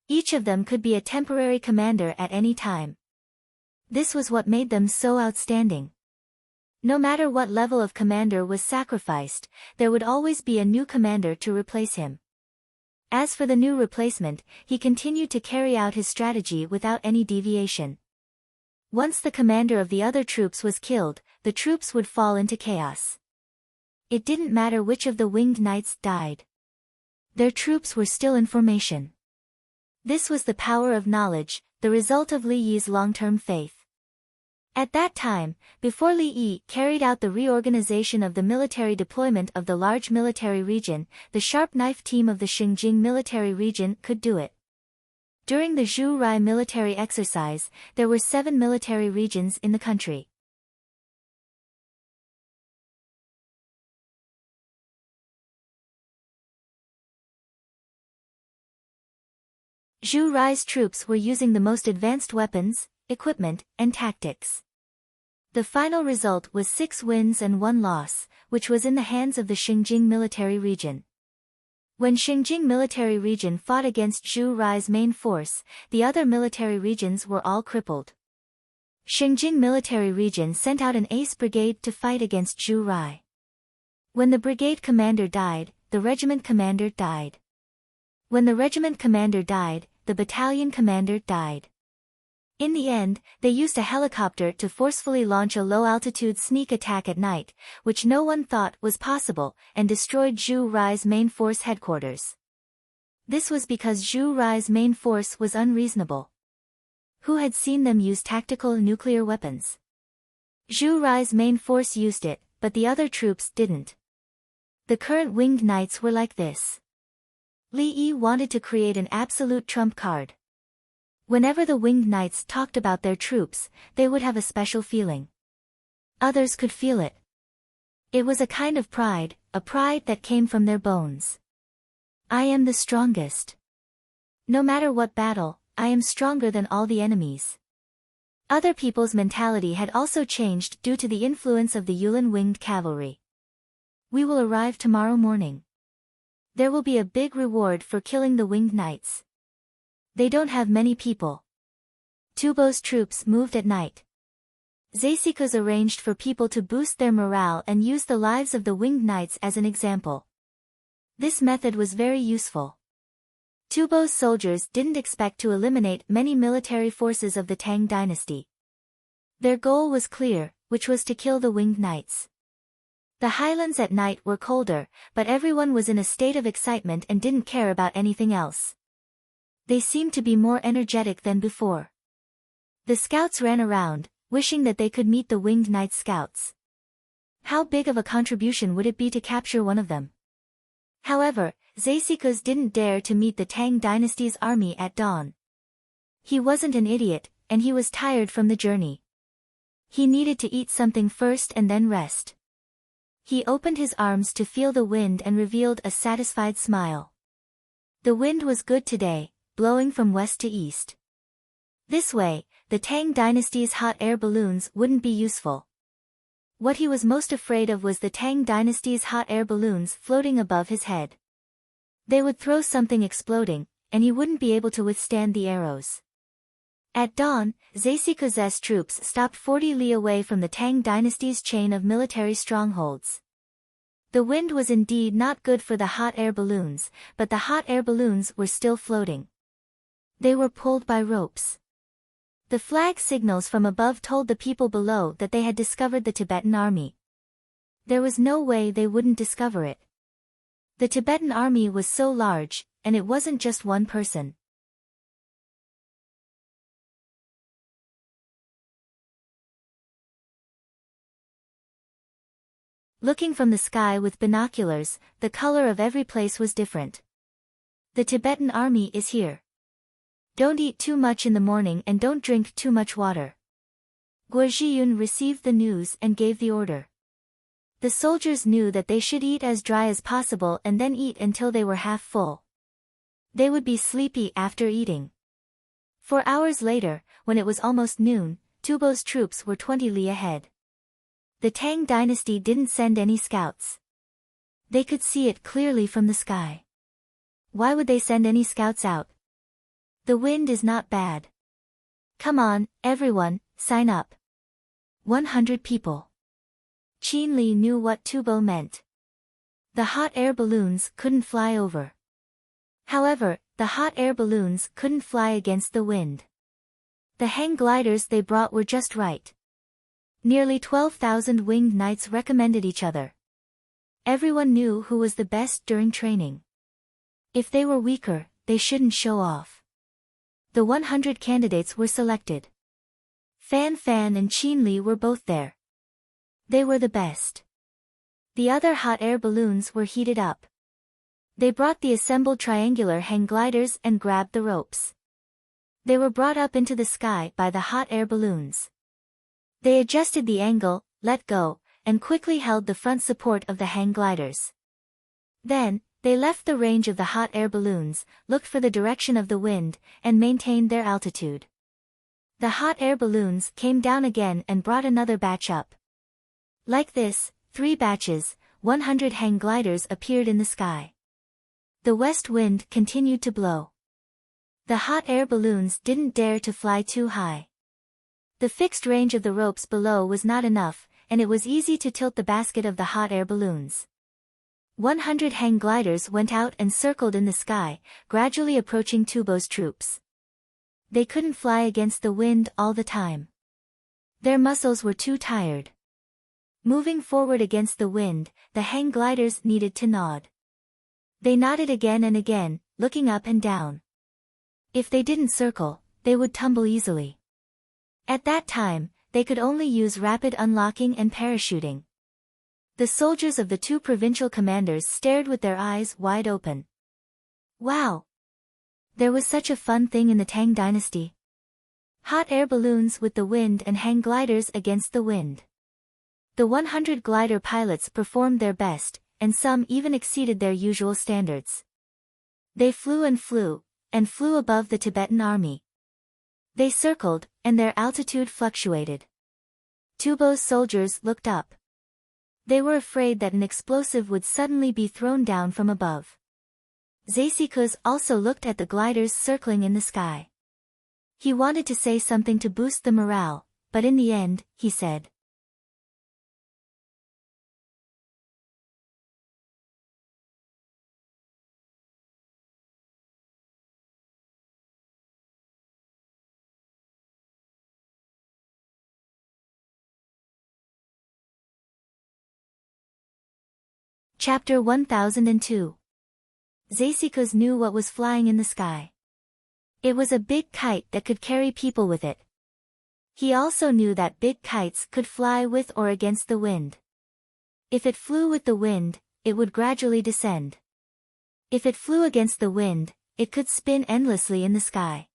Each of them could be a temporary commander at any time. This was what made them so outstanding. No matter what level of commander was sacrificed, there would always be a new commander to replace him. As for the new replacement, he continued to carry out his strategy without any deviation. Once the commander of the other troops was killed, the troops would fall into chaos. It didn't matter which of the winged knights died. Their troops were still in formation. This was the power of knowledge, the result of Li Yi's long-term faith. At that time, before Li Yi carried out the reorganization of the military deployment of the large military region, the sharp knife team of the Xinjiang military region could do it. During the Zhu Rai military exercise, there were 7 military regions in the country. Zhu Rai's troops were using the most advanced weapons, equipment, and tactics. The final result was 6 wins and 1 loss, which was in the hands of the Xinjiang military region. When Xinjiang military region fought against Zhu Rai's main force, the other military regions were all crippled. Xinjiang military region sent out an ace brigade to fight against Zhu Rai. When the brigade commander died, the regiment commander died. When the regiment commander died, the battalion commander died. In the end, they used a helicopter to forcefully launch a low-altitude sneak attack at night, which no one thought was possible, and destroyed Zhu Rai's main force headquarters. This was because Zhu Rai's main force was unreasonable. Who had seen them use tactical nuclear weapons? Zhu Rai's main force used it, but the other troops didn't. The current winged knights were like this. Li Yi wanted to create an absolute trump card. Whenever the winged knights talked about their troops, they would have a special feeling. Others could feel it. It was a kind of pride, a pride that came from their bones. I am the strongest. No matter what battle, I am stronger than all the enemies. Other people's mentality had also changed due to the influence of the Yulin winged cavalry. We will arrive tomorrow morning. There will be a big reward for killing the winged knights. They don't have many people. Tubo's troops moved at night. Zeisiko's arranged for people to boost their morale and use the lives of the winged knights as an example. This method was very useful. Tubo's soldiers didn't expect to eliminate many military forces of the Tang dynasty. Their goal was clear, which was to kill the winged knights. The highlands at night were colder, but everyone was in a state of excitement and didn't care about anything else. They seemed to be more energetic than before. The scouts ran around, wishing that they could meet the winged knight scouts. How big of a contribution would it be to capture one of them? However, Zeisiko's didn't dare to meet the Tang dynasty's army at dawn. He wasn't an idiot, and he was tired from the journey. He needed to eat something first and then rest. He opened his arms to feel the wind and revealed a satisfied smile. The wind was good today, blowing from west to east. This way, the Tang dynasty's hot air balloons wouldn't be useful. What he was most afraid of was the Tang dynasty's hot air balloons floating above his head. They would throw something exploding, and he wouldn't be able to withstand the arrows. At dawn, Zeisiko's troops stopped 40 li away from the Tang dynasty's chain of military strongholds. The wind was indeed not good for the hot air balloons, but the hot air balloons were still floating. They were pulled by ropes. The flag signals from above told the people below that they had discovered the Tibetan army. There was no way they wouldn't discover it. The Tibetan army was so large, and it wasn't just one person. Looking from the sky with binoculars, the color of every place was different. The Tibetan army is here. Don't eat too much in the morning and don't drink too much water. Guo Zhiyun received the news and gave the order. The soldiers knew that they should eat as dry as possible and then eat until they were half full. They would be sleepy after eating. 4 hours later, when it was almost noon, Tubo's troops were 20 li ahead. The Tang dynasty didn't send any scouts. They could see it clearly from the sky. Why would they send any scouts out? The wind is not bad. Come on, everyone, sign up. 100 people. Qin Li knew what Tubo meant. The hot air balloons couldn't fly over. However, the hot air balloons couldn't fly against the wind. The hang gliders they brought were just right. Nearly 12,000 winged knights recommended each other. Everyone knew who was the best during training. If they were weaker, they shouldn't show off. The 100 candidates were selected. Fan Fan and Qin Li were both there. They were the best. The other hot air balloons were heated up. They brought the assembled triangular hang gliders and grabbed the ropes. They were brought up into the sky by the hot air balloons. They adjusted the angle, let go, and quickly held the front support of the hang gliders. Then, they left the range of the hot air balloons, looked for the direction of the wind, and maintained their altitude. The hot air balloons came down again and brought another batch up. Like this, 3 batches, 100 hang gliders appeared in the sky. The west wind continued to blow. The hot air balloons didn't dare to fly too high. The fixed range of the ropes below was not enough, and it was easy to tilt the basket of the hot air balloons. 100 hang gliders went out and circled in the sky, gradually approaching Tubo's troops. They couldn't fly against the wind all the time. Their muscles were too tired. Moving forward against the wind, the hang gliders needed to nod. They nodded again and again, looking up and down. If they didn't circle, they would tumble easily. At that time, they could only use rapid unlocking and parachuting. The soldiers of the 2 provincial commanders stared with their eyes wide open. Wow! There was such a fun thing in the Tang dynasty. Hot air balloons with the wind and hang gliders against the wind. The 100 glider pilots performed their best, and some even exceeded their usual standards. They flew and flew above the Tibetan army. They circled, and their altitude fluctuated. Tubo's soldiers looked up. They were afraid that an explosive would suddenly be thrown down from above. Zesikuz also looked at the gliders circling in the sky. He wanted to say something to boost the morale, but in the end, he said, Chapter 1002. Zesikuz knew what was flying in the sky. It was a big kite that could carry people with it. He also knew that big kites could fly with or against the wind. If it flew with the wind, it would gradually descend. If it flew against the wind, it could spin endlessly in the sky.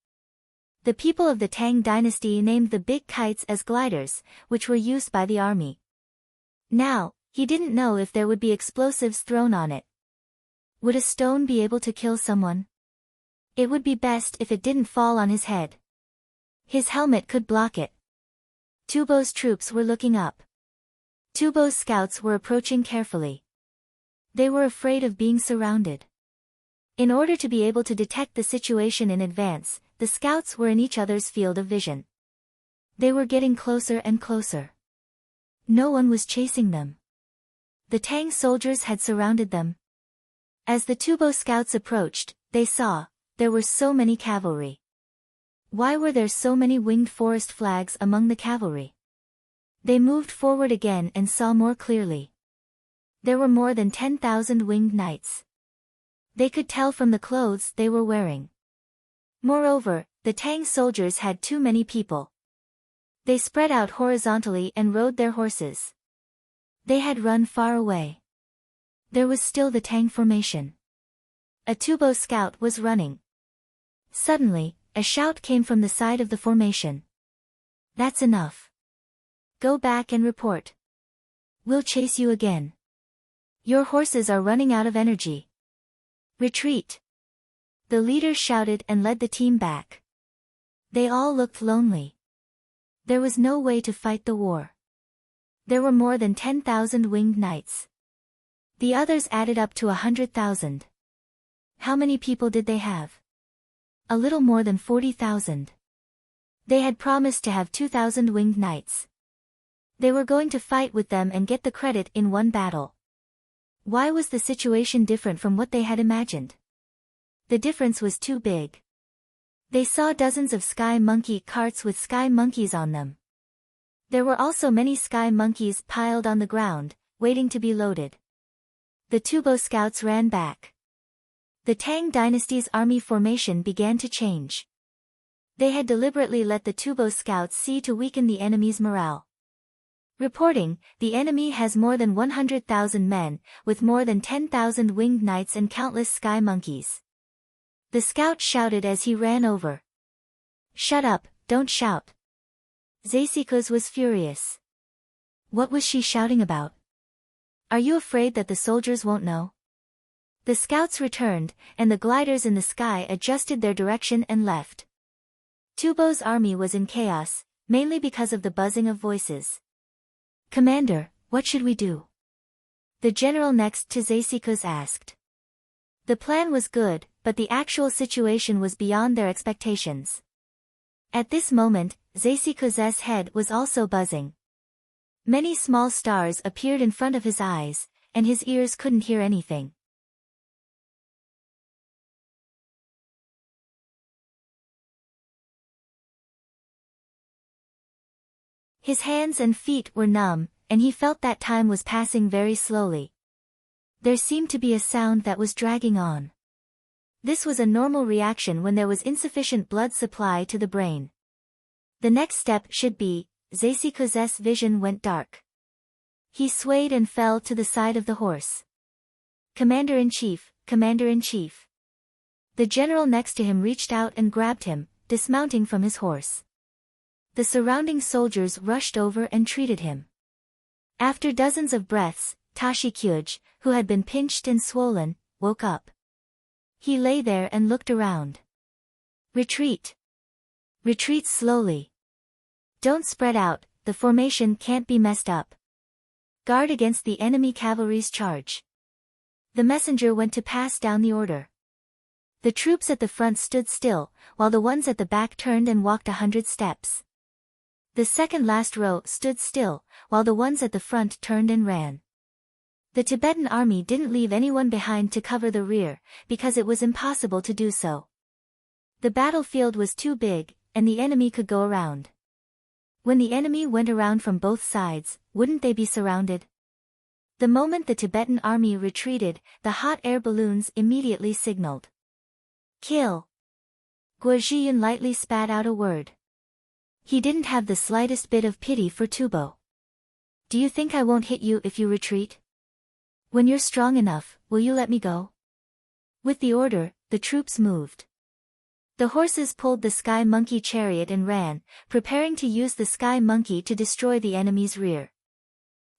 The people of the Tang dynasty named the big kites as gliders, which were used by the army. Now, he didn't know if there would be explosives thrown on it. Would a stone be able to kill someone? It would be best if it didn't fall on his head. His helmet could block it. Tubo's troops were looking up. Tubo's scouts were approaching carefully. They were afraid of being surrounded. In order to be able to detect the situation in advance, the scouts were in each other's field of vision. They were getting closer and closer. No one was chasing them. The Tang soldiers had surrounded them. As the Tubo scouts approached, they saw, there were so many cavalry. Why were there so many winged forest flags among the cavalry? They moved forward again and saw more clearly. There were more than 10,000 winged knights. They could tell from the clothes they were wearing. Moreover, the Tang soldiers had too many people. They spread out horizontally and rode their horses. They had run far away. There was still the Tang formation. A Tubo scout was running. Suddenly, a shout came from the side of the formation. That's enough. Go back and report. We'll chase you again. Your horses are running out of energy. Retreat. The leader shouted and led the team back. They all looked lonely. There was no way to fight the war. There were more than 10,000 winged knights. The others added up to 100,000. How many people did they have? A little more than 40,000. They had promised to have 2,000 winged knights. They were going to fight with them and get the credit in one battle. Why was the situation different from what they had imagined? The difference was too big. They saw dozens of sky monkey carts with sky monkeys on them. There were also many sky monkeys piled on the ground, waiting to be loaded. The Tubo scouts ran back. The Tang dynasty's army formation began to change. They had deliberately let the Tubo scouts see to weaken the enemy's morale. Reporting, the enemy has more than 100,000 men, with more than 10,000 winged knights and countless sky monkeys. The scout shouted as he ran over. Shut up, don't shout. Zesikuz was furious. What was she shouting about? Are you afraid that the soldiers won't know? The scouts returned, and the gliders in the sky adjusted their direction and left. Tubo's army was in chaos, mainly because of the buzzing of voices. Commander, what should we do? The general next to Zesikuz asked. The plan was good, but the actual situation was beyond their expectations. At this moment, Zesikuz's head was also buzzing. Many small stars appeared in front of his eyes, and his ears couldn't hear anything. His hands and feet were numb, and he felt that time was passing very slowly. There seemed to be a sound that was dragging on. This was a normal reaction when there was insufficient blood supply to the brain. The next step should be, Zesikuz's vision went dark. He swayed and fell to the side of the horse. Commander-in-Chief, Commander-in-Chief. The general next to him reached out and grabbed him, dismounting from his horse. The surrounding soldiers rushed over and treated him. After dozens of breaths, Tashikyuj, who had been pinched and swollen, woke up. He lay there and looked around. Retreat. Retreat slowly. Don't spread out, the formation can't be messed up. guard against the enemy cavalry's charge. The messenger went to pass down the order. The troops at the front stood still, while the ones at the back turned and walked 100 steps. The second last row stood still, while the ones at the front turned and ran. The Tibetan army didn't leave anyone behind to cover the rear, because it was impossible to do so. The battlefield was too big, and the enemy could go around. When the enemy went around from both sides, wouldn't they be surrounded? The moment the Tibetan army retreated, the hot air balloons immediately signaled. Kill! Guo Zhiyun lightly spat out a word. He didn't have the slightest bit of pity for Tubo. Do you think I won't hit you if you retreat? When you're strong enough, will you let me go? With the order, the troops moved. The horses pulled the sky monkey chariot and ran, preparing to use the sky monkey to destroy the enemy's rear.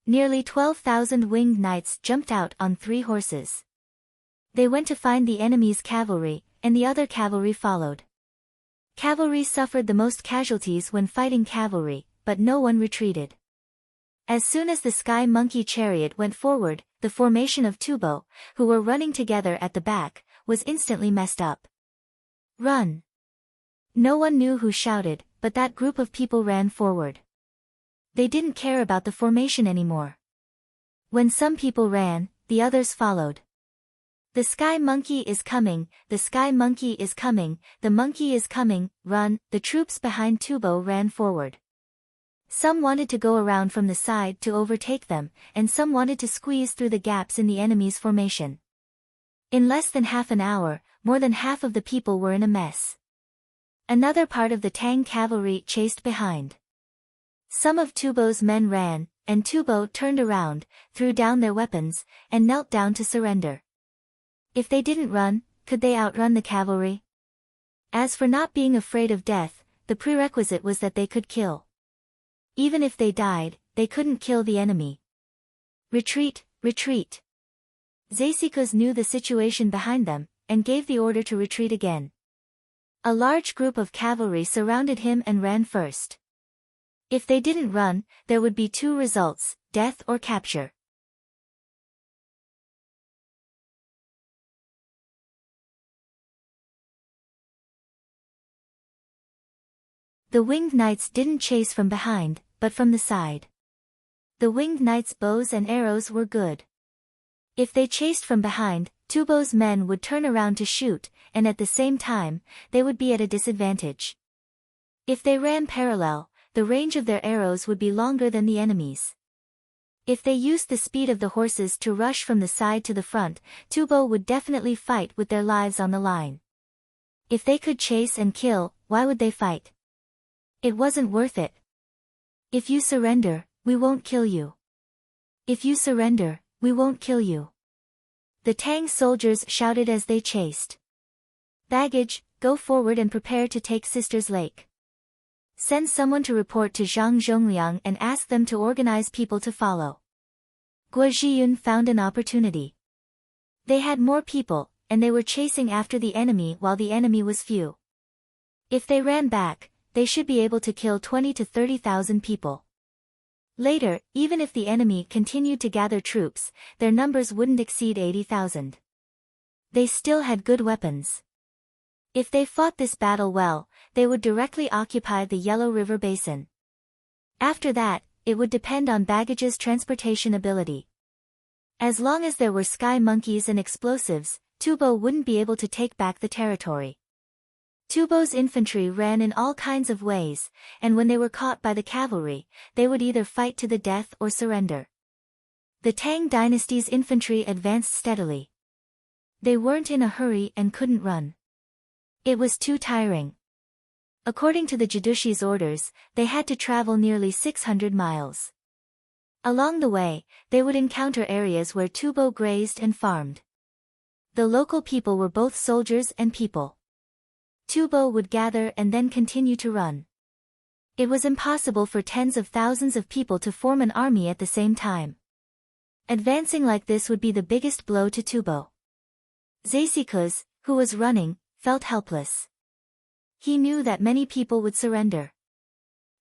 Nearly 12,000 winged knights jumped out on 3 horses. They went to find the enemy's cavalry, and the other cavalry followed. Cavalry suffered the most casualties when fighting cavalry, but no one retreated. As soon as the sky monkey chariot went forward, the formation of Tubo, who were running together at the back, was instantly messed up. Run! No one knew who shouted, but that group of people ran forward. They didn't care about the formation anymore. When some people ran, the others followed. The sky monkey is coming, the sky monkey is coming, the monkey is coming, run! The troops behind Tubo ran forward. Some wanted to go around from the side to overtake them, and some wanted to squeeze through the gaps in the enemy's formation. In less than half an hour, more than half of the people were in a mess. Another part of the Tang cavalry chased behind. Some of Tubo's men ran, and Tubo turned around, threw down their weapons, and knelt down to surrender. If they didn't run, could they outrun the cavalry? As for not being afraid of death, the prerequisite was that they could kill. Even if they died, they couldn't kill the enemy. Retreat, retreat! Zasikus knew the situation behind them, and gave the order to retreat again. A large group of cavalry surrounded him and ran first. If they didn't run, there would be 2 results, death or capture. The winged knights didn't chase from behind, but from the side. The winged knights' bows and arrows were good. If they chased from behind, Tubo's men would turn around to shoot, and at the same time, they would be at a disadvantage. If they ran parallel, the range of their arrows would be longer than the enemy's. If they used the speed of the horses to rush from the side to the front, Tubo would definitely fight with their lives on the line. If they could chase and kill, why would they fight? It wasn't worth it. If you surrender, we won't kill you. If you surrender, we won't kill you. The Tang soldiers shouted as they chased. Baggage, go forward and prepare to take Sister's Lake. Send someone to report to Zhang Zhongliang and ask them to organize people to follow. Guo Zhiyun found an opportunity. They had more people, and they were chasing after the enemy while the enemy was few. If they ran back, they should be able to kill 20 to 30,000 people. Later, even if the enemy continued to gather troops, their numbers wouldn't exceed 80,000. They still had good weapons. If they fought this battle well, they would directly occupy the Yellow River Basin. After that, it would depend on baggage's transportation ability. As long as there were sky monkeys and explosives, Tubo wouldn't be able to take back the territory. Tubo's infantry ran in all kinds of ways, and when they were caught by the cavalry, they would either fight to the death or surrender. The Tang dynasty's infantry advanced steadily. They weren't in a hurry and couldn't run. It was too tiring. According to the Jidushi's orders, they had to travel nearly 600 miles. Along the way, they would encounter areas where Tubo grazed and farmed. The local people were both soldiers and people. Tubo would gather and then continue to run. It was impossible for tens of thousands of people to form an army at the same time. Advancing like this would be the biggest blow to Tubo. Zasikus, who was running, felt helpless. He knew that many people would surrender.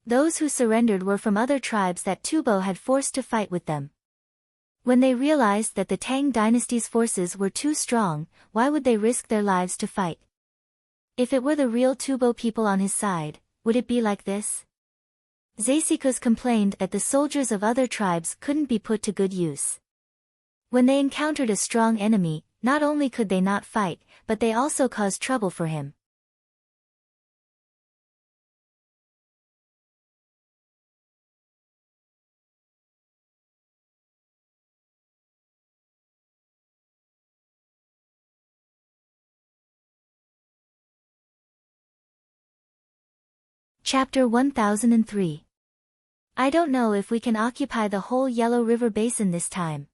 Those who surrendered were from other tribes that Tubo had forced to fight with them. When they realized that the Tang dynasty's forces were too strong, why would they risk their lives to fight? If it were the real Tubo people on his side, would it be like this? Zasikus complained that the soldiers of other tribes couldn't be put to good use. When they encountered a strong enemy, not only could they not fight, but they also caused trouble for him. Chapter 1003. I don't know if we can occupy the whole Yellow River Basin this time.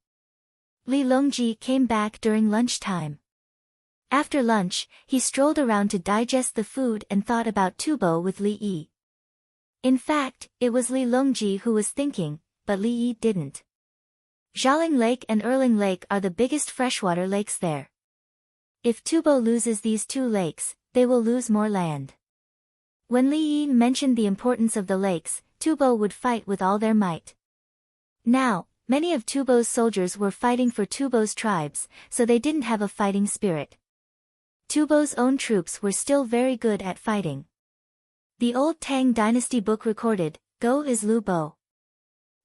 Li Longji came back during lunchtime. After lunch, he strolled around to digest the food and thought about Tubo with Li Yi. In fact, it was Li Longji who was thinking, but Li Yi didn't. Jialing Lake and Erling Lake are the biggest freshwater lakes there. If Tubo loses these two lakes, they will lose more land. When Li Yi mentioned the importance of the lakes, Tubo would fight with all their might. Now, many of Tubo's soldiers were fighting for Tubo's tribes, so they didn't have a fighting spirit. Tubo's own troops were still very good at fighting. The old Tang dynasty book recorded, Go is Lu Bo.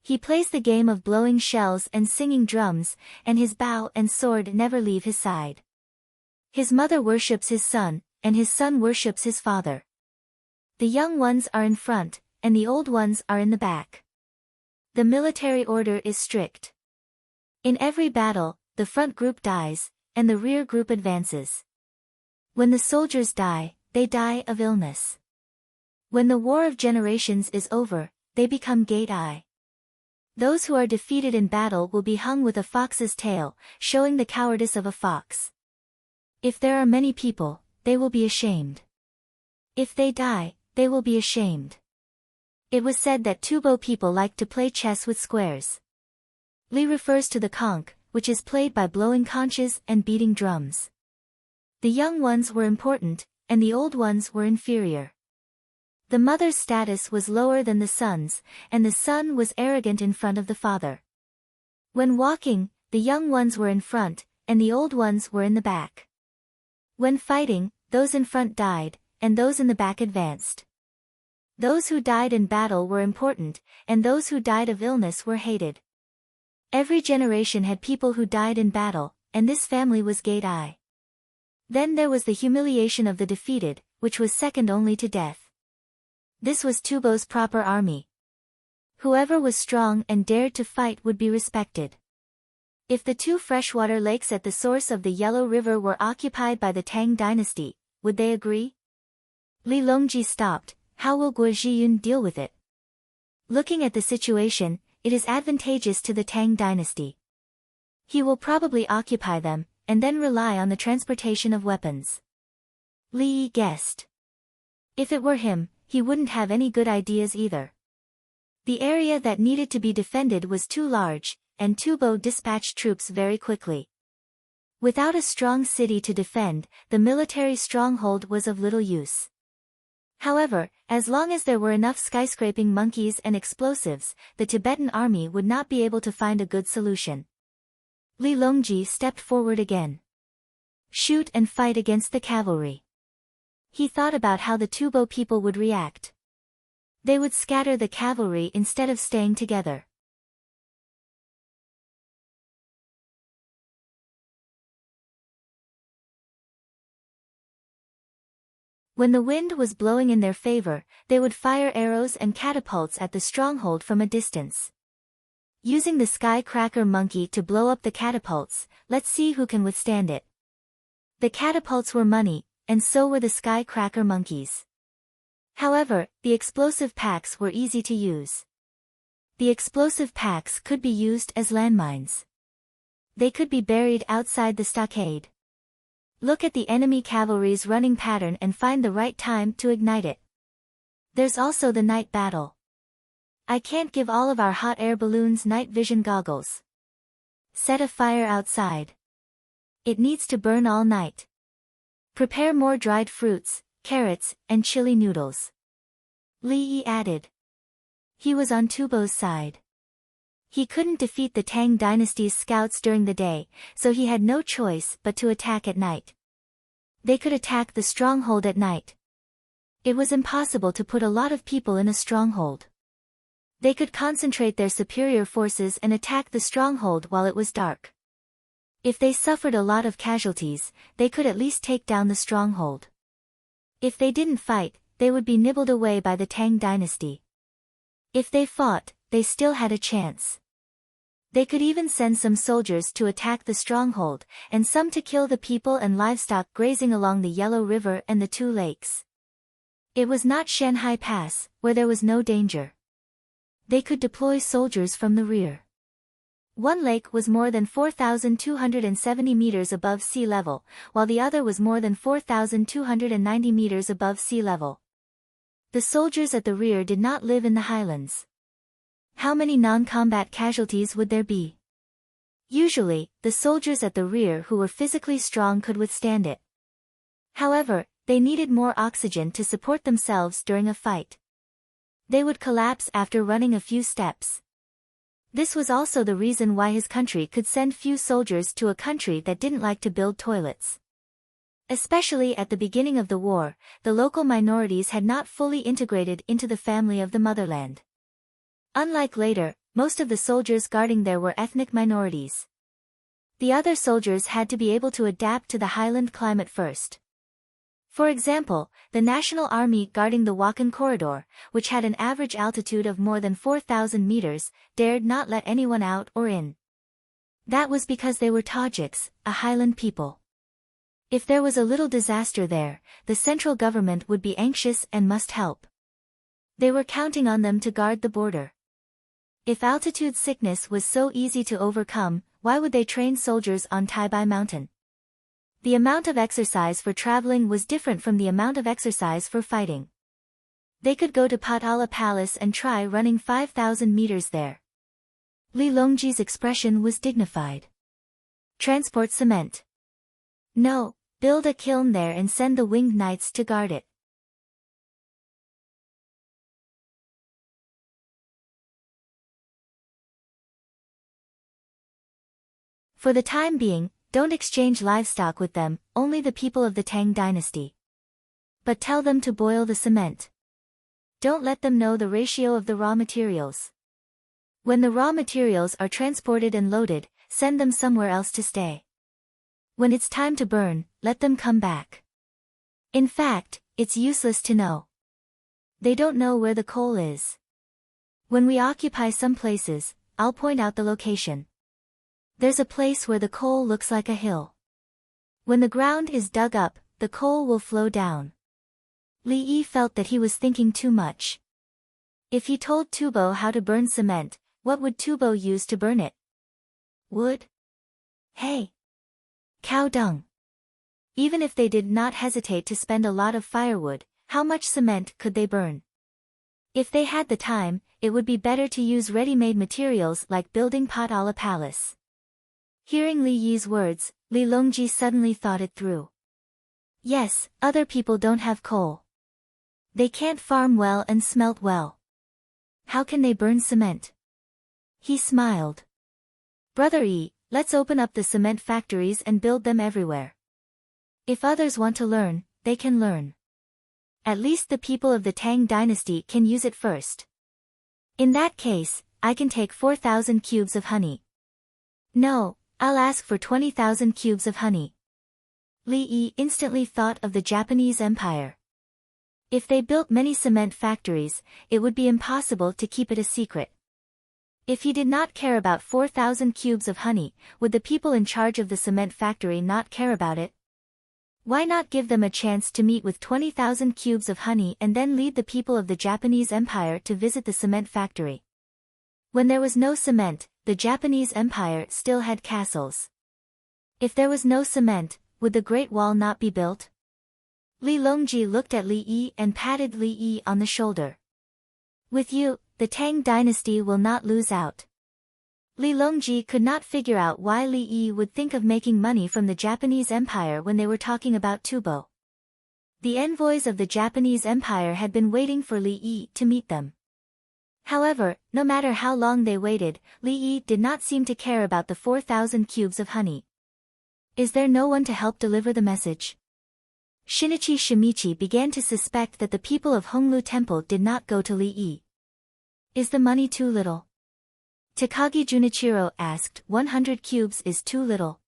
He plays the game of blowing shells and singing drums, and his bow and sword never leave his side. His mother worships his son, and his son worships his father. The young ones are in front, and the old ones are in the back. The military order is strict. In every battle, the front group dies, and the rear group advances. When the soldiers die, they die of illness. When the War of Generations is over, they become Gate-eye. Those who are defeated in battle will be hung with a fox's tail, showing the cowardice of a fox. If there are many people, they will be ashamed. If they die, they will be ashamed. It was said that Tubo people like to play chess with squares. Li refers to the conch, which is played by blowing conches and beating drums. The young ones were important, and the old ones were inferior. The mother's status was lower than the son's, and the son was arrogant in front of the father. When walking, the young ones were in front, and the old ones were in the back. When fighting, those in front died, and those in the back advanced. Those who died in battle were important, and those who died of illness were hated. Every generation had people who died in battle, and this family was Gate-eye. Then there was the humiliation of the defeated, which was second only to death. This was Tubo's proper army. Whoever was strong and dared to fight would be respected. If the two freshwater lakes at the source of the Yellow River were occupied by the Tang dynasty, would they agree? Li Longji stopped. How will Guo Zhiyun deal with it? Looking at the situation, it is advantageous to the Tang dynasty. He will probably occupy them, and then rely on the transportation of weapons. Li Yi guessed. If it were him, he wouldn't have any good ideas either. The area that needed to be defended was too large, and Tubo dispatched troops very quickly. Without a strong city to defend, the military stronghold was of little use. However, as long as there were enough skyscraping monkeys and explosives, the Tibetan army would not be able to find a good solution. Li Longji stepped forward again. Shoot and fight against the cavalry. He thought about how the Tubo people would react. They would scatter the cavalry instead of staying together. When the wind was blowing in their favor, they would fire arrows and catapults at the stronghold from a distance. Using the sky-cracker monkey to blow up the catapults, let's see who can withstand it. The catapults were money, and so were the sky-cracker monkeys. However, the explosive packs were easy to use. The explosive packs could be used as landmines. They could be buried outside the stockade. Look at the enemy cavalry's running pattern and find the right time to ignite it. There's also the night battle. I can't give all of our hot air balloons night vision goggles. Set a fire outside. It needs to burn all night. Prepare more dried fruits, carrots, and chili noodles. Li Yi added. He was on Tubo's side. He couldn't defeat the Tang dynasty's scouts during the day, so he had no choice but to attack at night. They could attack the stronghold at night. It was impossible to put a lot of people in a stronghold. They could concentrate their superior forces and attack the stronghold while it was dark. If they suffered a lot of casualties, they could at least take down the stronghold. If they didn't fight, they would be nibbled away by the Tang dynasty. If they fought, they still had a chance. They could even send some soldiers to attack the stronghold, and some to kill the people and livestock grazing along the Yellow River and the two lakes. It was not Shanhai Pass, where there was no danger. They could deploy soldiers from the rear. One lake was more than 4,270 meters above sea level, while the other was more than 4,290 meters above sea level. The soldiers at the rear did not live in the highlands. How many non-combat casualties would there be? Usually, the soldiers at the rear who were physically strong could withstand it. However, they needed more oxygen to support themselves during a fight. They would collapse after running a few steps. This was also the reason why his country could send few soldiers to a country that didn't like to build toilets. Especially at the beginning of the war, the local minorities had not fully integrated into the family of the motherland. Unlike later, most of the soldiers guarding there were ethnic minorities. The other soldiers had to be able to adapt to the highland climate first. For example, the National Army guarding the Wakhan Corridor, which had an average altitude of more than 4,000 meters, dared not let anyone out or in. That was because they were Tajiks, a highland people. If there was a little disaster there, the central government would be anxious and must help. They were counting on them to guard the border. If altitude sickness was so easy to overcome, why would they train soldiers on Taibai Mountain? The amount of exercise for traveling was different from the amount of exercise for fighting. They could go to Potala Palace and try running 5,000 meters there. Li Longji's expression was dignified. Transport cement. No, build a kiln there and send the winged knights to guard it. For the time being, don't exchange livestock with them, only the people of the Tang dynasty. But tell them to boil the cement. Don't let them know the ratio of the raw materials. When the raw materials are transported and loaded, send them somewhere else to stay. When it's time to burn, let them come back. In fact, it's useless to know. They don't know where the coal is. When we occupy some places, I'll point out the location. There's a place where the coal looks like a hill. When the ground is dug up, the coal will flow down. Li Yi felt that he was thinking too much. If he told Tubo how to burn cement, what would Tubo use to burn it? Wood? Hay? Cow dung? Even if they did not hesitate to spend a lot of firewood, how much cement could they burn? If they had the time, it would be better to use ready-made materials like building Potala Palace. Hearing Li Yi's words, Li Longji suddenly thought it through. Yes, other people don't have coal. They can't farm well and smelt well. How can they burn cement? He smiled. Brother Yi, let's open up the cement factories and build them everywhere. If others want to learn, they can learn. At least the people of the Tang dynasty can use it first. In that case, I can take 4,000 cubes of honey. No, I'll ask for 20,000 cubes of honey. Li Yi instantly thought of the Japanese Empire. If they built many cement factories, it would be impossible to keep it a secret. If he did not care about 4,000 cubes of honey, would the people in charge of the cement factory not care about it? Why not give them a chance to meet with 20,000 cubes of honey and then lead the people of the Japanese Empire to visit the cement factory? When there was no cement, the Japanese Empire still had castles. If there was no cement, would the Great Wall not be built? Li Longji looked at Li Yi and patted Li Yi on the shoulder. With you, the Tang dynasty will not lose out. Li Longji could not figure out why Li Yi would think of making money from the Japanese Empire when they were talking about Tubo. The envoys of the Japanese Empire had been waiting for Li Yi to meet them. However, no matter how long they waited, Li Yi did not seem to care about the 4,000 cubes of honey. Is there no one to help deliver the message? Shinichi Shimichi began to suspect that the people of Honglu Temple did not go to Li Yi. Is the money too little? Takagi Junichiro asked. 100 cubes is too little.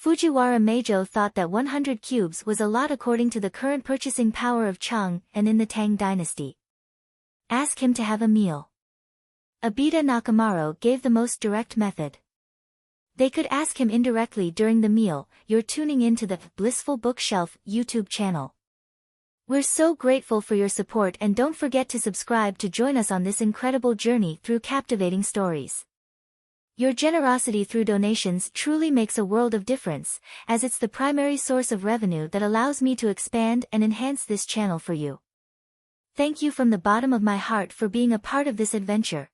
Fujiwara Meijo thought that 100 cubes was a lot according to the current purchasing power of Chang and in the Tang dynasty. Ask him to have a meal. Abita Nakamaro gave the most direct method. They could ask him indirectly during the meal. You're tuning into the Blissful Bookshelf YouTube channel. We're so grateful for your support, and don't forget to subscribe to join us on this incredible journey through captivating stories. Your generosity through donations truly makes a world of difference, as it's the primary source of revenue that allows me to expand and enhance this channel for you. Thank you from the bottom of my heart for being a part of this adventure.